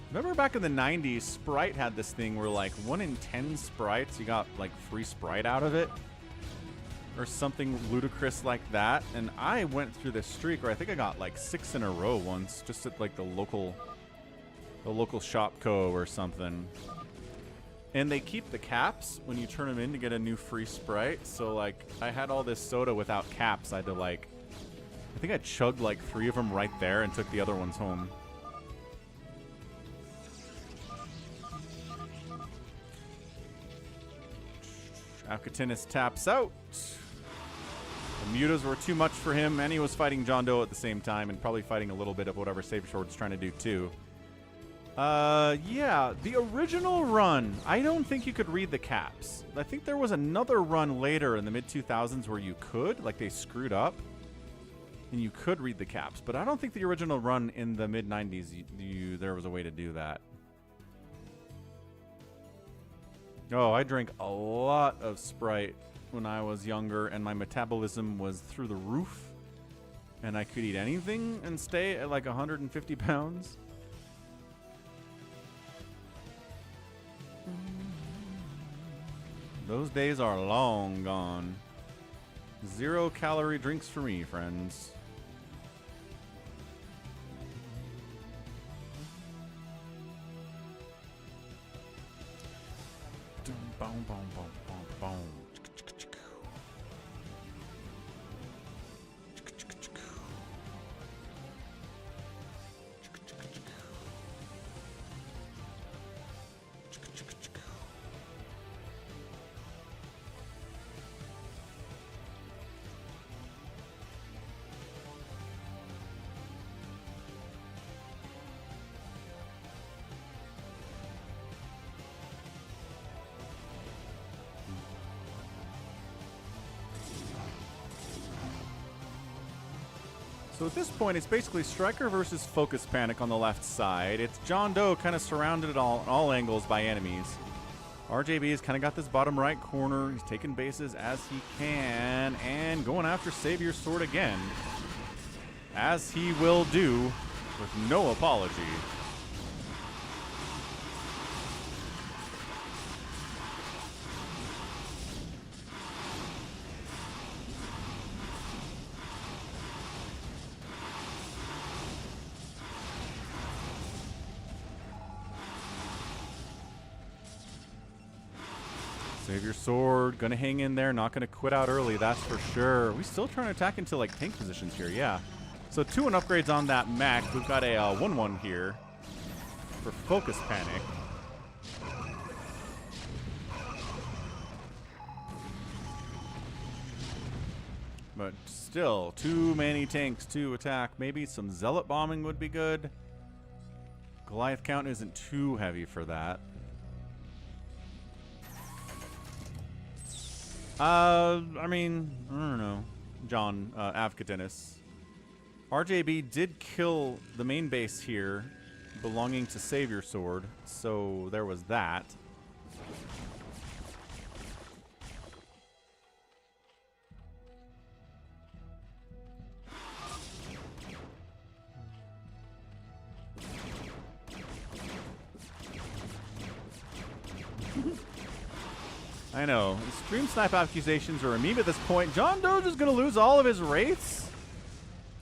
Remember back in the 90s, Sprite had this thing where like 1 in 10 sprites, you got like free Sprite out of it. Or something ludicrous like that. And I went through this streak where I think I got like 6 in a row once, just at like the local Shopco or something. And they keep the caps when you turn them in to get a new free Sprite. So, like, I had all this soda without caps. I had to, like, I think I chugged, like, 3 of them right there and took the other ones home. AvcaTiNuS taps out. The mutas were too much for him, and he was fighting JohnDoe at the same time and probably fighting a little bit of whatever SaviorSword's trying to do, too. Yeah, the original run, I don't think you could read the caps. I think there was another run later in the mid-2000s where you could, like they screwed up, and you could read the caps. But I don't think the original run in the mid-90s, there was a way to do that. Oh, I drank a lot of Sprite when I was younger, and my metabolism was through the roof, and I could eat anything and stay at like 150 pounds. Those days are long gone. 0-calorie drinks for me, friends. Boom, boom, boom, boom, boom. So at this point, it's basically Striker versus fOcUsPanic on the left side. It's JohnDoe kind of surrounded at all angles by enemies. RJB's kind of got this bottom right corner. He's taking bases as he can and going after SaviorSword again, as he will do with no apology. SaviorSword gonna hang in there, not gonna quit out early, that's for sure. We still trying to attack into like tank positions here, yeah. So 2-1 upgrades on that mech. We've got a 1-1 here for fOcUsPanic. But still, too many tanks to attack. Maybe some zealot bombing would be good. Goliath count isn't too heavy for that. I mean, I don't know. AvcaTiNuS. RJB did kill the main base here belonging to SaviorSword, so there was that. I know. Stream snipe accusations are a meme at this point. JohnDoe is going to lose all of his wraiths?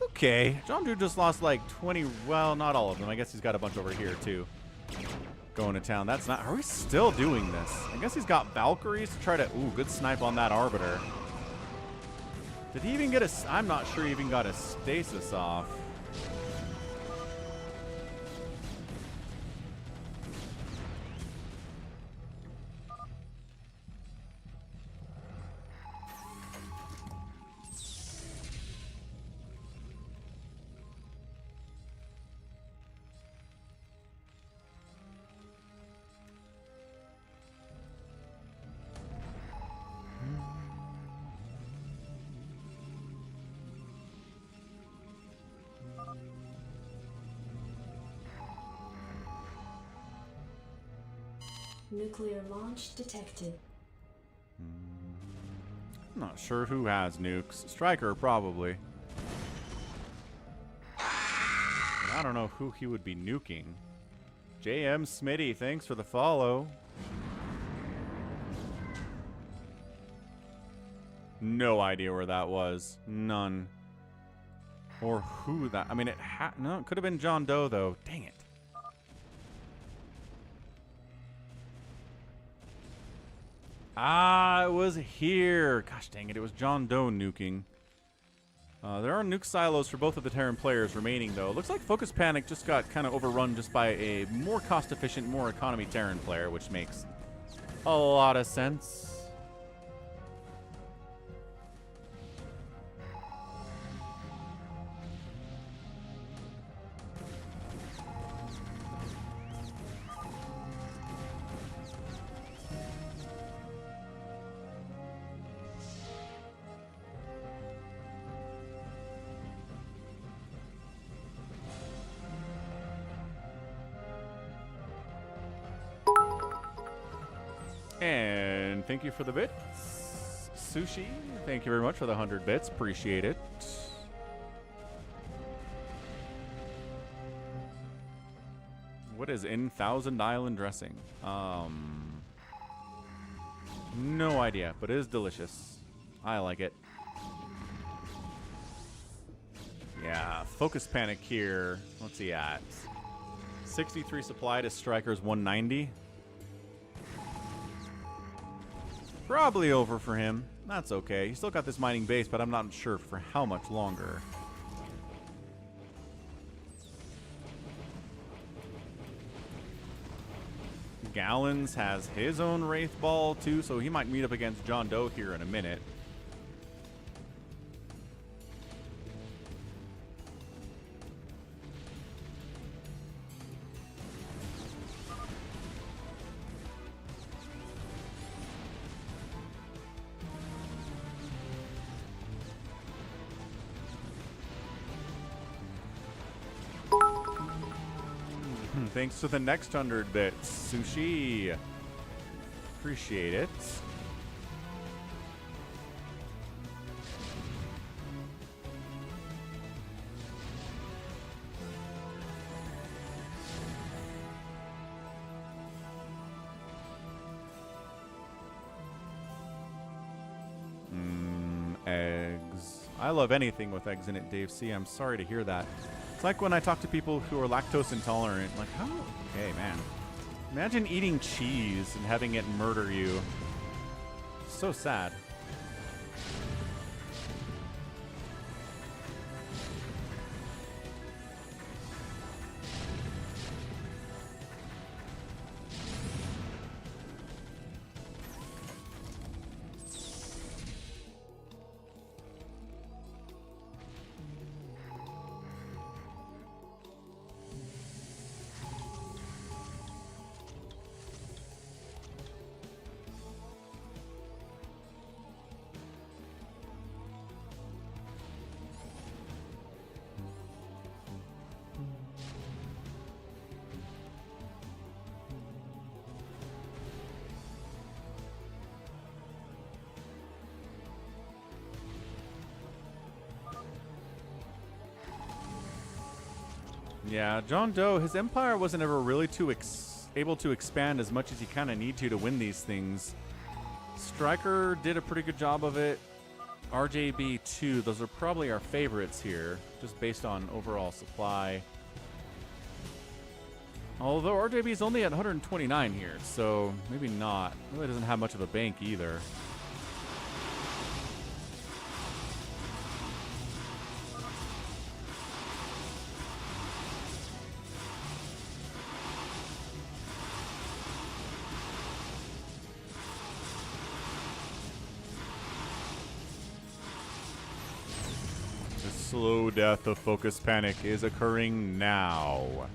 Okay. JohnDoe just lost like 20. Well, not all of them. I guess he's got a bunch over here, too. Going to town. That's not. Are we still doing this? I guess he's got Valkyries to try to. Ooh, good snipe on that Arbiter. Did he even get a. I'm not sure he even got a Stasis off. Nuclear launch detected. I'm not sure who has nukes. Striker, probably. I don't know who he would be nuking. JM Smitty, thanks for the follow. No idea where that was. None. Or who that... I mean, no, it could have been JohnDoe, though. Dang it. Ah, it was here. Gosh dang it, it was JohnDoe nuking. There are nuke silos for both of the Terran players remaining, though. Looks like fOcUsPanic just got kind of overrun just by a more cost-efficient, more economy Terran player, which makes a lot of sense. And thank you for the bits. Sushi, thank you very much for the 100 bits. Appreciate it. What is in Thousand Island dressing? No idea, but it is delicious. I like it. Yeah, fOcUsPanic here. What's he at? 63 supply to Striker's 190. Probably over for him. That's okay. He's still got this mining base, but I'm not sure for how much longer. Gallons has his own Wraith Ball, too, so he might meet up against JohnDoe here in a minute. Thanks to the next 100 bits, Sushi. Appreciate it. Eggs. I love anything with eggs in it, Dave C. I'm sorry to hear that. It's like when I talk to people who are lactose intolerant. Like, how? Okay, man. Imagine eating cheese and having it murder you. So sad. Yeah, JohnDoe, his empire wasn't ever really able to expand as much as he kind of need to win these things. Striker did a pretty good job of it. RJB too. Those are probably our favorites here, just based on overall supply. Although RJB is only at 129 here, so maybe not. Really doesn't have much of a bank either. The slow death of fOcUsPanic is occurring now.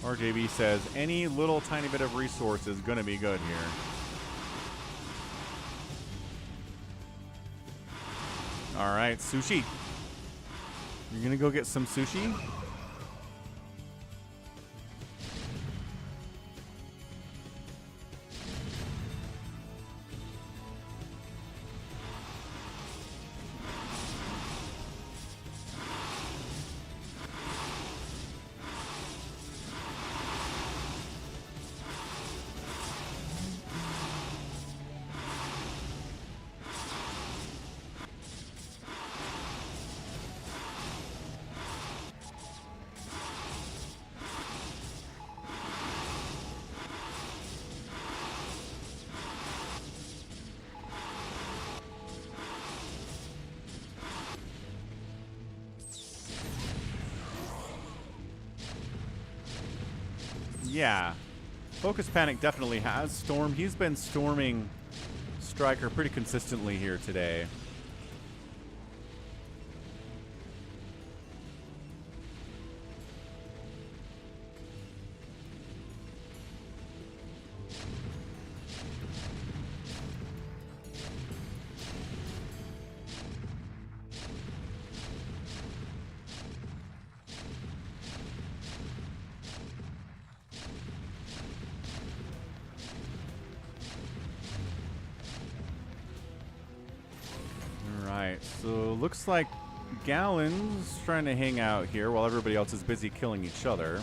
RJB says any little tiny bit of resource is going to be good here. All right, sushi. You're going to go get some sushi? Yeah, fOcUsPanic definitely has stormed. He's been storming Striker pretty consistently here today. So looks like Gallon's trying to hang out here while everybody else is busy killing each other.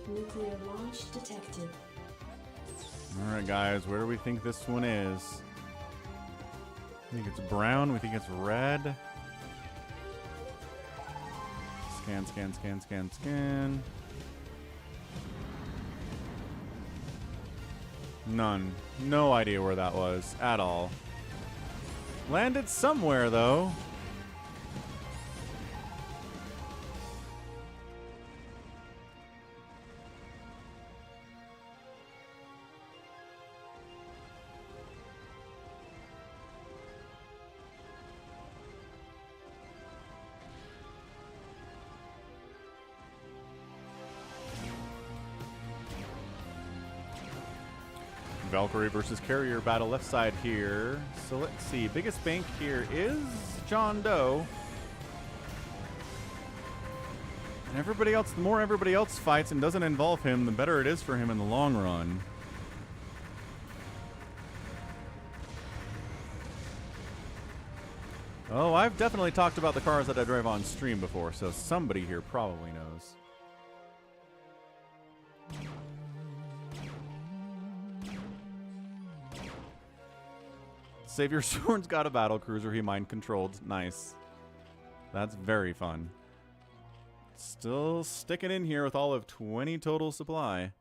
Nuclear launch detected. Alright, guys, where do we think this one is? I think it's brown. We think it's red. Scan, scan, scan, scan, scan. None. No idea where that was at all. Landed somewhere, though. Valkyrie versus Carrier battle left side here. So let's see. Biggest bank here is JohnDoe. And everybody else, the more everybody else fights and doesn't involve him, the better it is for him in the long run. Oh, I've definitely talked about the cars that I drive on stream before, so somebody here probably knows. SaviorSword's got a battle cruiser he mind controlled. Nice. That's very fun. Still sticking in here with all of 20 total supply.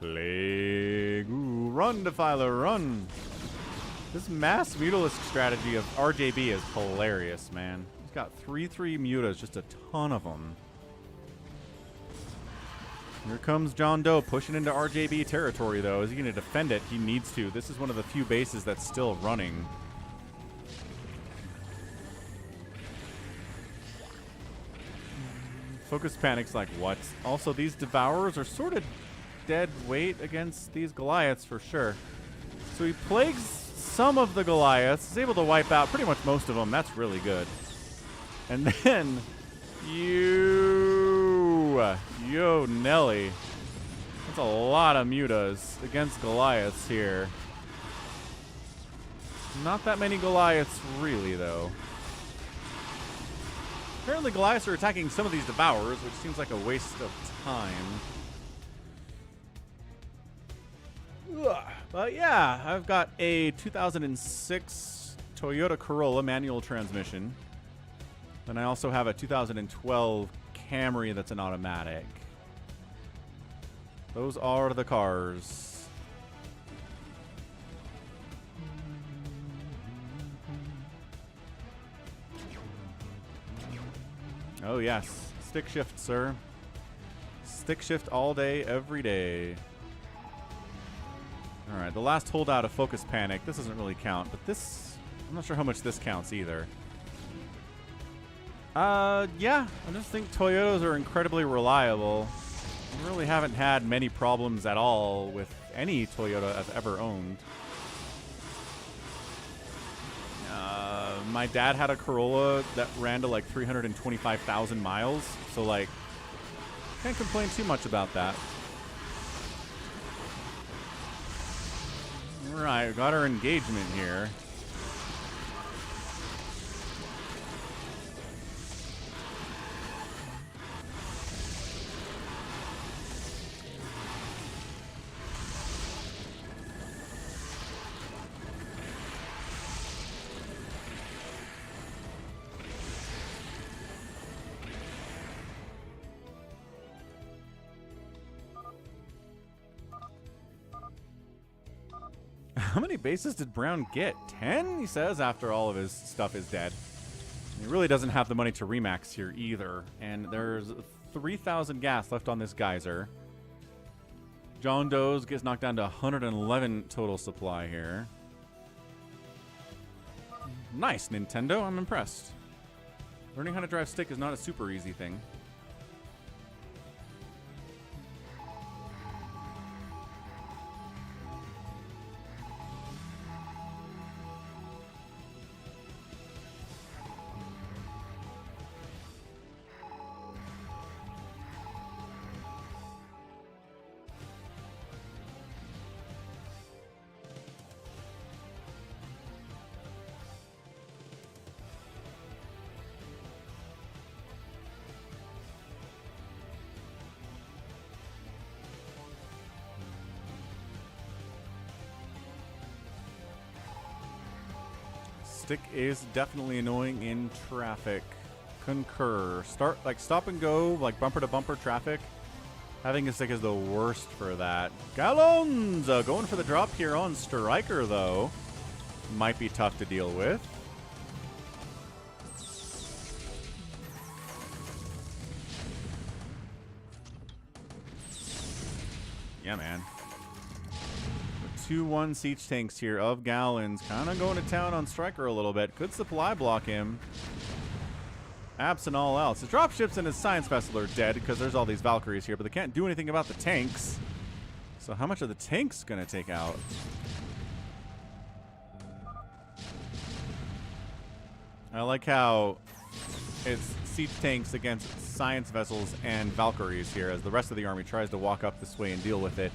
Plague. Ooh, run, Defiler, run. This mass mutalisk strategy of RJB is hilarious, man. He's got 3/3 mutas, just a ton of them. Here comes JohnDoe pushing into RJB territory, though. Is he going to defend it? He needs to. This is one of the few bases that's still running. fOcUsPanic's like, what? Also, these Devourers are sort of dead weight against these Goliaths for sure. So he plagues some of the Goliaths. He's able to wipe out pretty much most of them. That's really good. And then Yo, Nelly. That's a lot of mutas against Goliaths here. Not that many Goliaths really, though. Apparently Goliaths are attacking some of these Devourers, which seems like a waste of time. But yeah, I've got a 2006 Toyota Corolla manual transmission. Then I also have a 2012 Camry that's an automatic. Those are the cars. Oh yes, stick shift, sir. Stick shift all day, every day. Alright, the last holdout of fOcUsPanic. This doesn't really count, but this... I'm not sure how much this counts either. Yeah. I just think Toyotas are incredibly reliable. I really haven't had many problems at all with any Toyota I've ever owned. My dad had a Corolla that ran to like 325,000 miles, so like, can't complain too much about that. Alright, got our engagement here. How many bases did Brown get? 10, he says, after all of his stuff is dead. He really doesn't have the money to remax here either. And there's 3,000 gas left on this geyser. JohnDoe's gets knocked down to 111 total supply here. Nice, Nintendo. I'm impressed. Learning how to drive stick is not a super easy thing. Stick is definitely annoying in traffic. Concur. Stop and go, like bumper to bumper traffic. Having a stick is the worst for that. Gallons going for the drop here on Striker, though. Might be tough to deal with. Yeah, man. 2-1 siege tanks here of Gallons. Kind of going to town on Striker a little bit. Could supply block him. Abs and all else. His dropships and his science vessel are dead because there's all these Valkyries here, but they can't do anything about the tanks. So how much are the tanks going to take out? I like how it's siege tanks against science vessels and Valkyries here as the rest of the army tries to walk up this way and deal with it.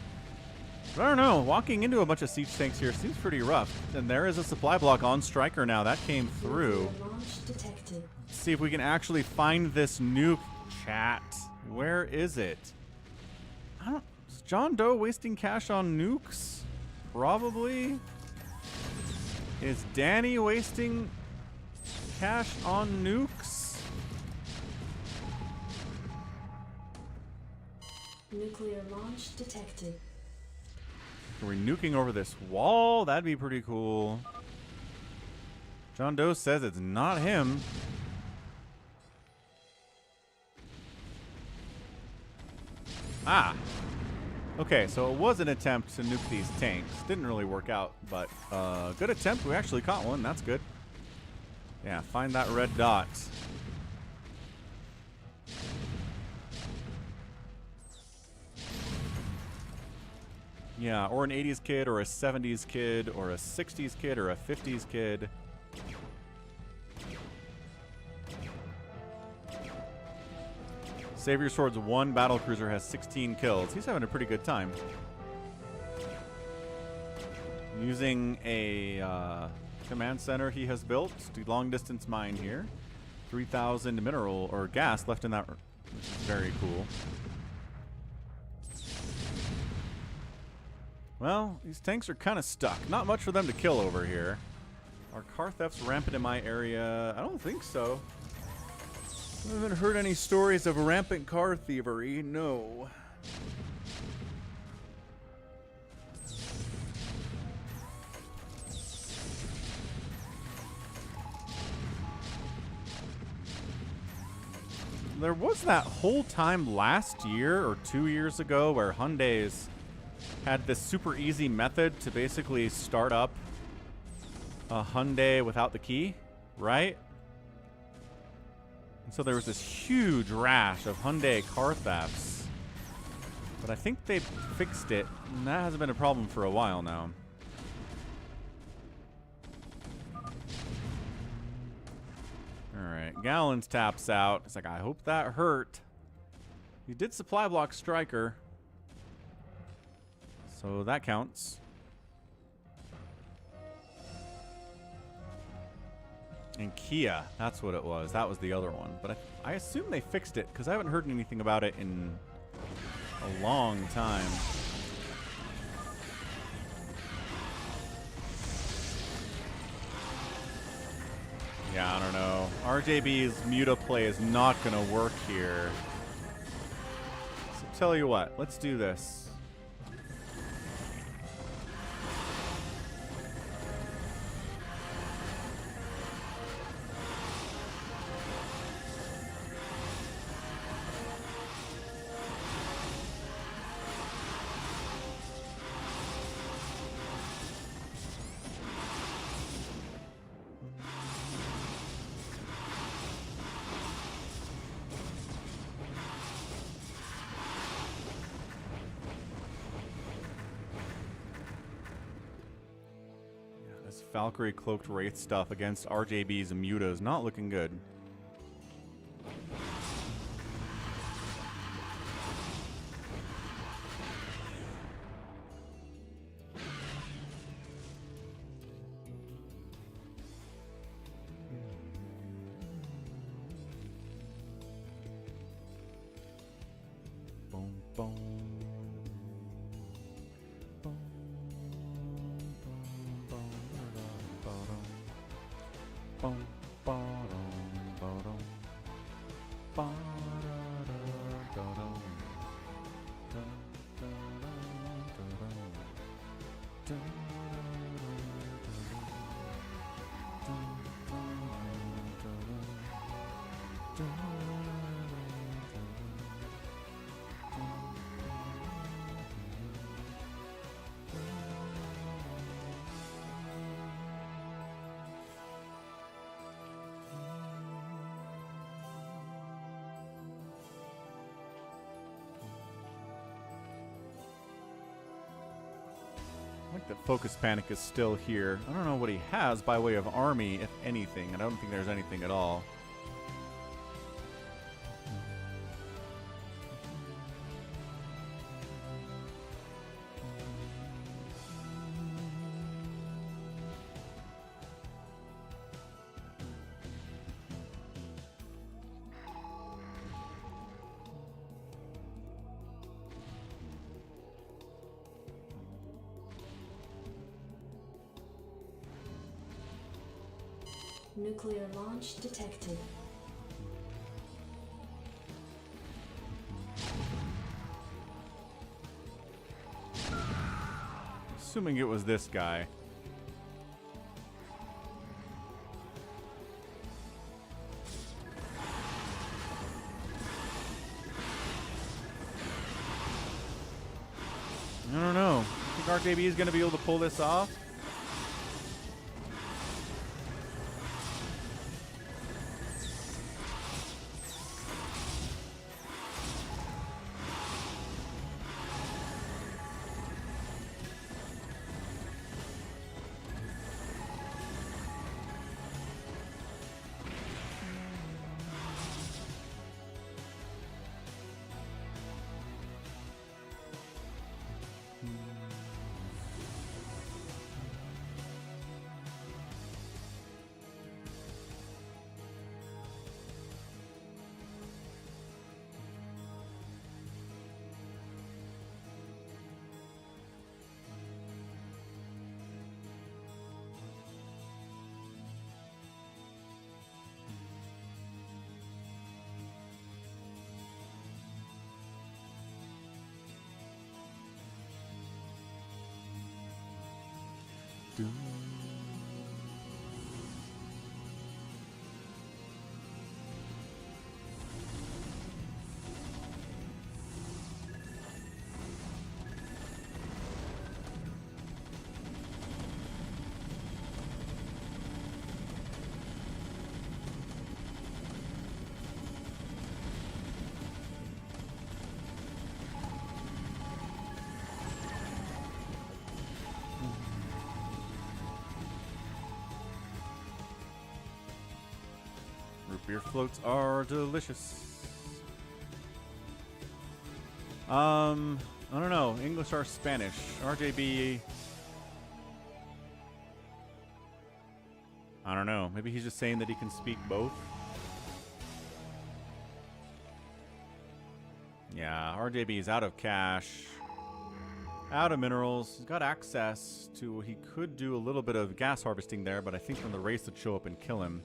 But I don't know. Walking into a bunch of siege tanks here seems pretty rough. And there is a supply block on Striker now. That came through. Let's see if we can actually find this nuke, chat. Where is it? Is JohnDoe wasting cash on nukes? Probably. Is Danny wasting cash on nukes? Nuclear launch detected. Are we nuking over this wall? That'd be pretty cool. JohnDoe says it's not him. Ah. Okay, so it was an attempt to nuke these tanks. Didn't really work out, but good attempt. We actually caught one. That's good. Yeah, find that red dot. Yeah, or an 80s kid, or a 70s kid, or a 60s kid, or a 50s kid. SaviorSword's one battlecruiser has 16 kills. He's having a pretty good time. Using a command center he has built to long-distance mine here. 3,000 mineral or gas left in that, which is very cool. Well, these tanks are kind of stuck. Not much for them to kill over here. Are car thefts rampant in my area? I don't think so. I haven't heard any stories of rampant car thievery. No. There was that whole time last year or 2 years ago where Hyundai's had this super easy method to basically start up a Hyundai without the key, right? And so there was this huge rash of Hyundai car thefts. But I think they fixed it, and that hasn't been a problem for a while now. Alright, Gallons taps out. It's like, I hope that hurt. He did supply block Striker. So that counts. And Kia, that's what it was. That was the other one. But I assume they fixed it, because I haven't heard anything about it in a long time. Yeah, I don't know. RJB's Muta play is not going to work here. So tell you what, let's do this. Valkyrie Cloaked Wraith stuff against RJB's Muta is not looking good. Boom, boom. I like that fOcUsPanic is still here. I don't know what he has by way of army, if anything. I don't think there's anything at all. Nuclear launch detected. Assuming it was this guy. I don't know. I think RJB is going to be able to pull this off. Root beer floats are delicious. I don't know. English or Spanish? RJB. I don't know. Maybe he's just saying that he can speak both. Yeah, RJB is out of cash. Out of minerals. He's got access to... He could do a little bit of gas harvesting there, but I think from the race would show up and kill him.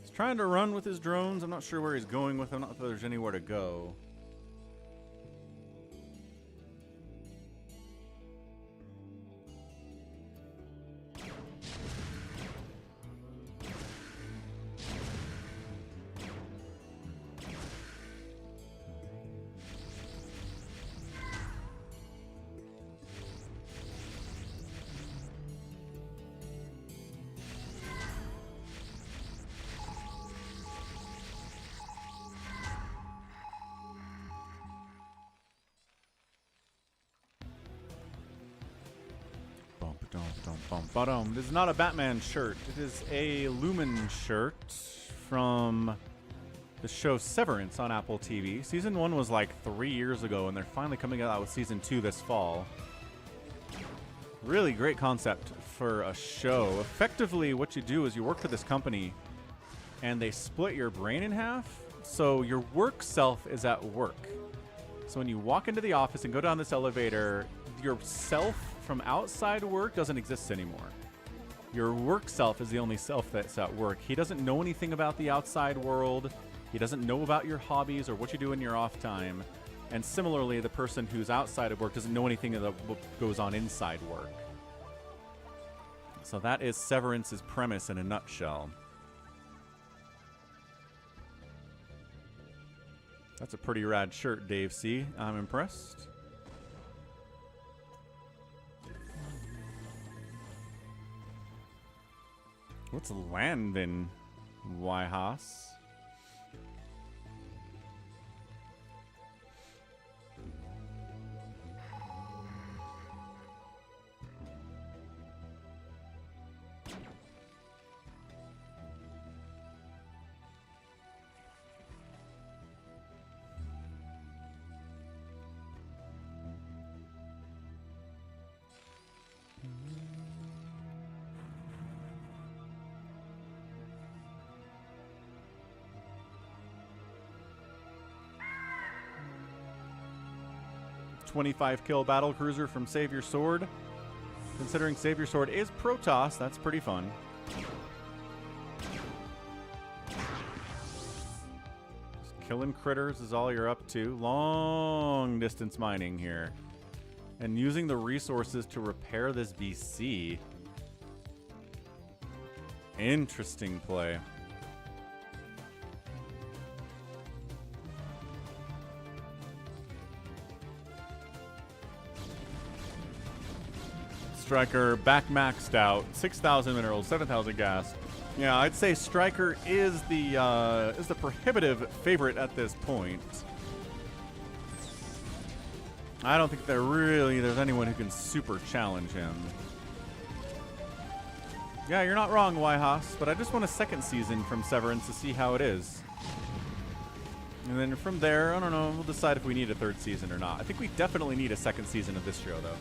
He's trying to run with his drones. I'm not sure where he's going with them. Not that there's anywhere to go. This is not a Batman shirt. It is a Lumen shirt from the show Severance on Apple TV. Season 1 was like 3 years ago, and they're finally coming out with Season 2 this fall. Really great concept for a show. Effectively, what you do is you work for this company, and they split your brain in half, so your work self is at work. So when you walk into the office and go down this elevator, your self from outside work doesn't exist anymore. Your work self is the only self that's at work. He doesn't know anything about the outside world. He doesn't know about your hobbies or what you do in your off time. And similarly, the person who's outside of work doesn't know anything of what goes on inside work. So that is Severance's premise in a nutshell. That's a pretty rad shirt, Dave C. I'm impressed. What's Landon Wyhaus? .25 kill battle cruiser from SaviorSword. Considering SaviorSword is Protoss, that's pretty fun. Just killing critters is all you're up to. Long distance mining here. And using the resources to repair this BC. Interesting play. Striker back maxed out, 6,000 minerals, 7,000 gas. Yeah, I'd say Striker is the prohibitive favorite at this point. I don't think there's anyone who can super challenge him. Yeah, you're not wrong, Wyhaus, but I just want a second season from Severance to see how it is. And then from there, I don't know, we'll decide if we need a third season or not. I think we definitely need a second season of this show, though.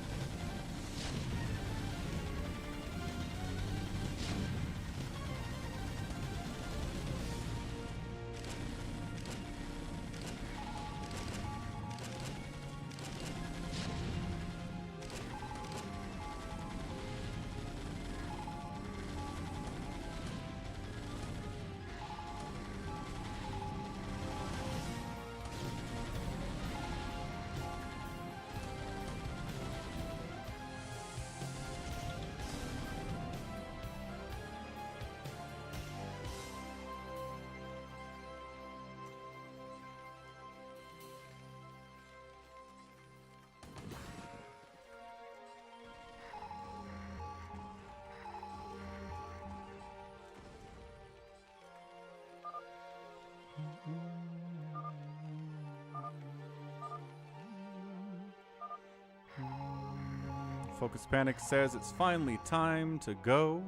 fOcUsPanic says it's finally time to go.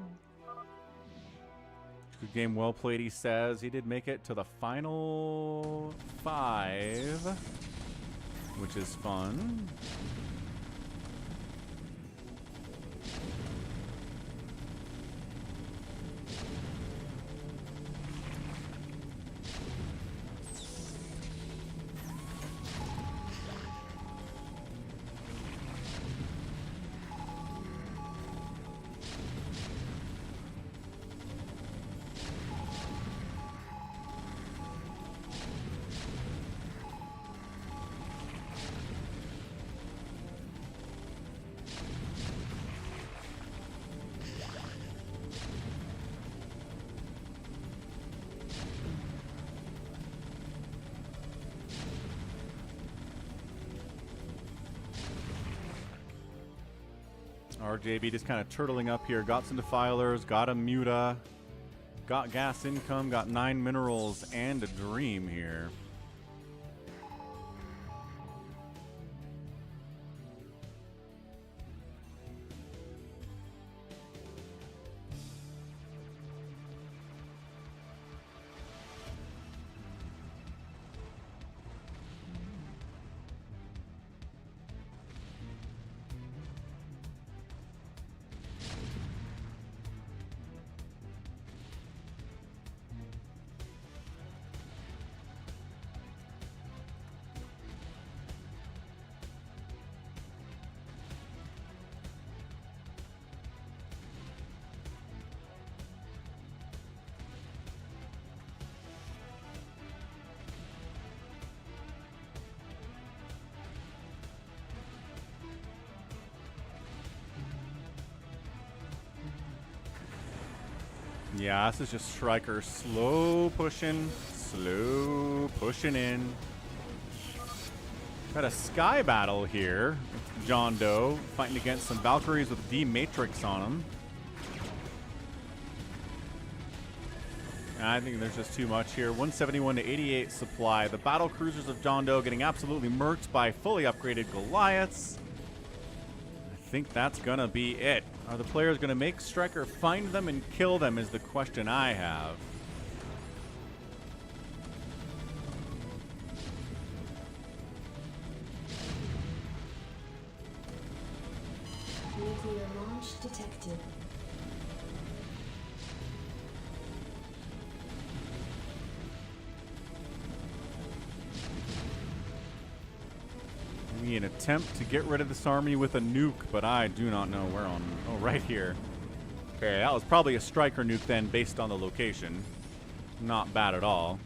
Good game, well played, he says. He did make it to the final 5, which is fun. RJB just kind of turtling up here. Got some defilers, got a muta, got gas income, got 9 minerals, and a dream here. Yeah, this is just Striker slow pushing in. Got a Sky battle here. JohnDoe fighting against some Valkyries with D-Matrix on them. I think there's just too much here. 171 to 88 supply. The battle cruisers of JohnDoe getting absolutely murked by fully upgraded Goliaths. I think that's gonna be it. Are the players gonna make Striker find them and kill them is the question I have. Nuclear launch detected. An attempt to get rid of this army with a nuke, but I do not know where on. Oh, right here. Okay, that was probably a Striker nuke then, based on the location. Not bad at all.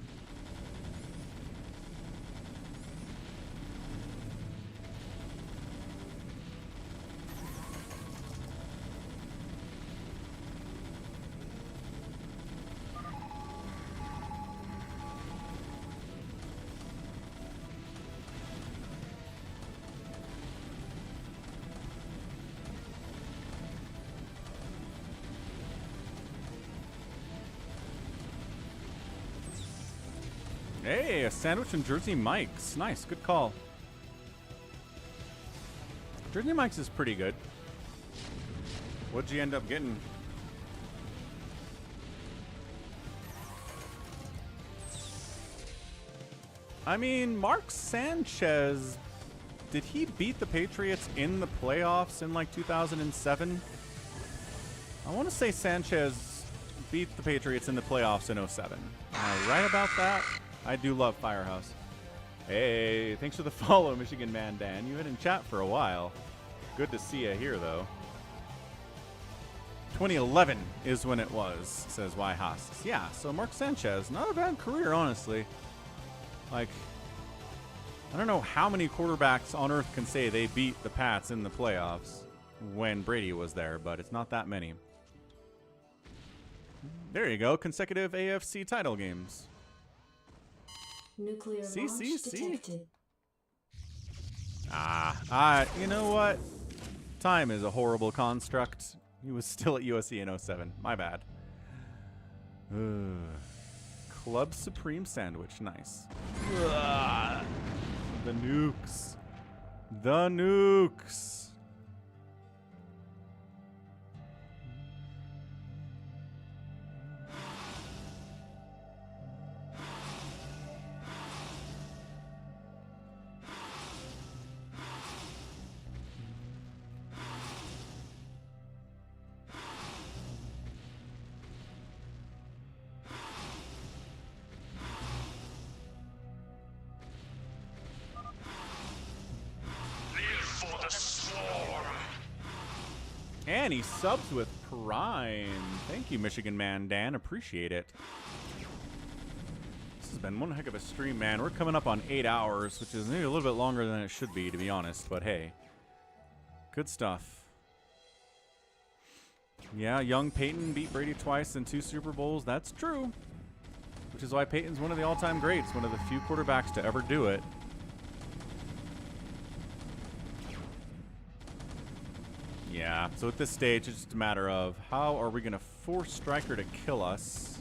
Hey, a sandwich and Jersey Mike's. Nice, good call. Jersey Mike's is pretty good. What'd you end up getting? I mean, Mark Sanchez, did he beat the Patriots in the playoffs in like 2007? I want to say Sanchez beat the Patriots in the playoffs in 07. Am I right about that? I do love Firehouse. Hey, thanks for the follow, Michigan Man Dan. You had in chat for a while. Good to see you here, though. 2011 is when it was, says Y Husks. Yeah, so Mark Sanchez, not a bad career, honestly. Like, I don't know how many quarterbacks on earth can say they beat the Pats in the playoffs when Brady was there, but it's not that many. There you go, consecutive AFC title games. Nuclear launch detected. You know what? Time is a horrible construct. He was still at USC in 07. My bad. Club Supreme Sandwich. Nice. The nukes. The nukes. And he subs with Prime. Thank you, Michigan Man Dan. Appreciate it. This has been one heck of a stream, man. We're coming up on 8 hours, which is maybe a little bit longer than it should be, to be honest. But hey, good stuff. Yeah, young Peyton beat Brady twice in 2 Super Bowls. That's true. Which is why Peyton's one of the all-time greats. One of the few quarterbacks to ever do it. Yeah, so at this stage, it's just a matter of how are we going to force Striker to kill us?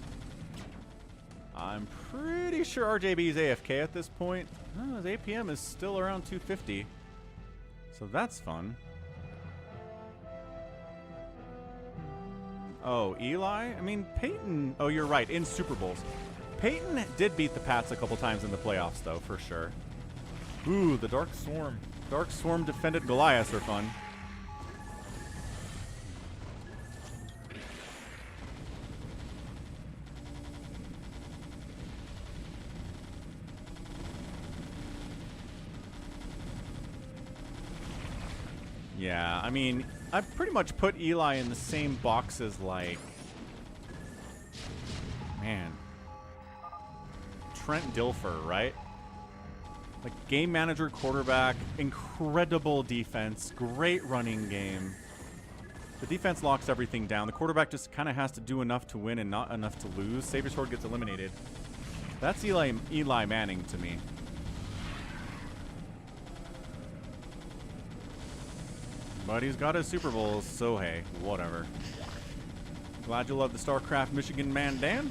I'm pretty sure RJB is AFK at this point. Oh, his APM is still around 250. So that's fun. Oh, Eli? I mean, Peyton... Oh, you're right, in Super Bowls. Peyton did beat the Pats a couple times in the playoffs, though, for sure. Ooh, the Dark Swarm. Dark Swarm defended Goliaths are fun. Yeah, I mean, I've pretty much put Eli in the same box as, like, man, Trent Dilfer, right? Like, game manager, quarterback, incredible defense, great running game. The defense locks everything down. The quarterback just kind of has to do enough to win and not enough to lose. SaviorSword gets eliminated. That's Eli Manning to me. But he's got his Super Bowls, so hey, whatever. Glad you love the StarCraft Michigan man, Dan.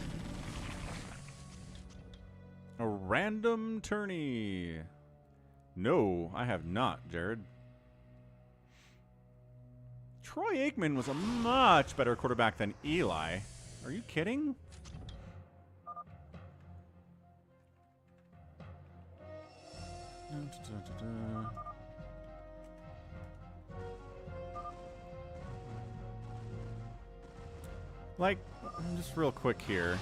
A random tourney. No, I have not, Jared. Troy Aikman was a much better quarterback than Eli. Are you kidding? Like, just real quick here.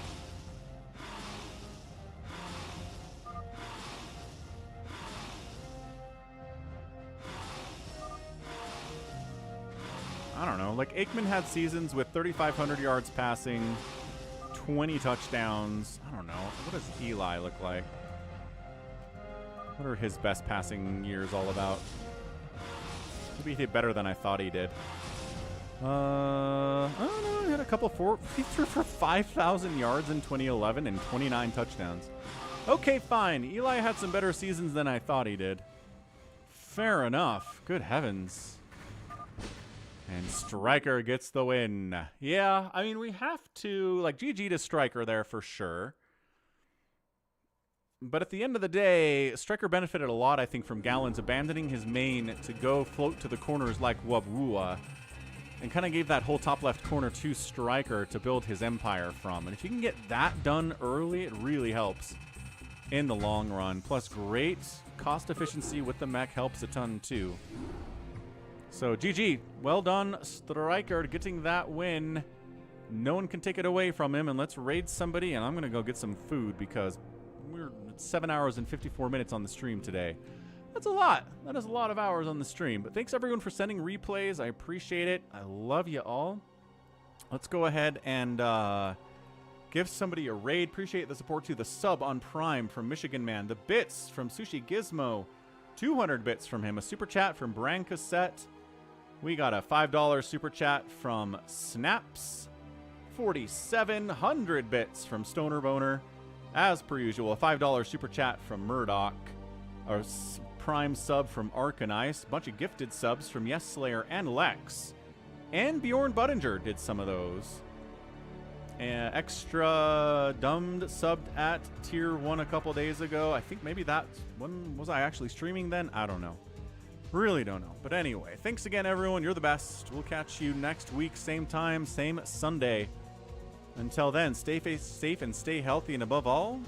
I don't know. Like, Aikman had seasons with 3,500 yards passing, 20 touchdowns. I don't know. What does Eli look like? What are his best passing years all about? Maybe he did better than I thought he did. I don't know. He had a couple he threw for 5,000 yards in 2011 and 29 touchdowns. Okay, fine. Eli had some better seasons than I thought he did. Fair enough. Good heavens. And Striker gets the win. Yeah, I mean, we have to, like, GG to Striker there for sure. But at the end of the day, Striker benefited a lot, I think, from Gallons abandoning his main to go float to the corners like Wabwua. And kind of gave that whole top left corner to Striker to build his empire from. And if you can get that done early, it really helps in the long run. Plus, great cost efficiency with the mech helps a ton, too. So, GG. Well done, Striker, getting that win. No one can take it away from him. And let's raid somebody. And I'm going to go get some food because we're 7 hours and 54 minutes on the stream today. That's a lot. That is a lot of hours on the stream. But thanks, everyone, for sending replays. I appreciate it. I love you all. Let's go ahead and give somebody a raid. Appreciate the support to the sub on Prime from Michigan Man. The bits from Sushi Gizmo. 200 bits from him. A super chat from Bran Cassette. We got a $5 super chat from Snaps. 4,700 bits from Stoner Boner. As per usual, a $5 super chat from Murdoch. Our Prime sub from Arcanice. A bunch of gifted subs from Yes Slayer and Lex. And Bjorn Buttinger did some of those. Extra Dumbed subbed at Tier 1 a couple days ago. I think maybe that... When was I actually streaming then? I don't know. Really don't know. But anyway, thanks again, everyone. You're the best. We'll catch you next week. Same time, same Sunday. Until then, stay safe and stay healthy. And above all,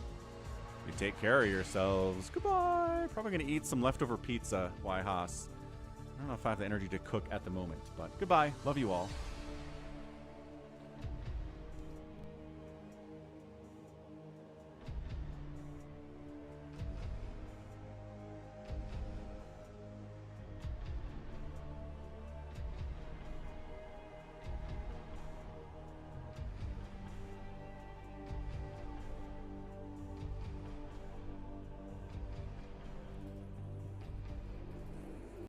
you take care of yourselves. Goodbye. Probably going to eat some leftover pizza. Why, Haas? I don't know if I have the energy to cook at the moment. But goodbye. Love you all.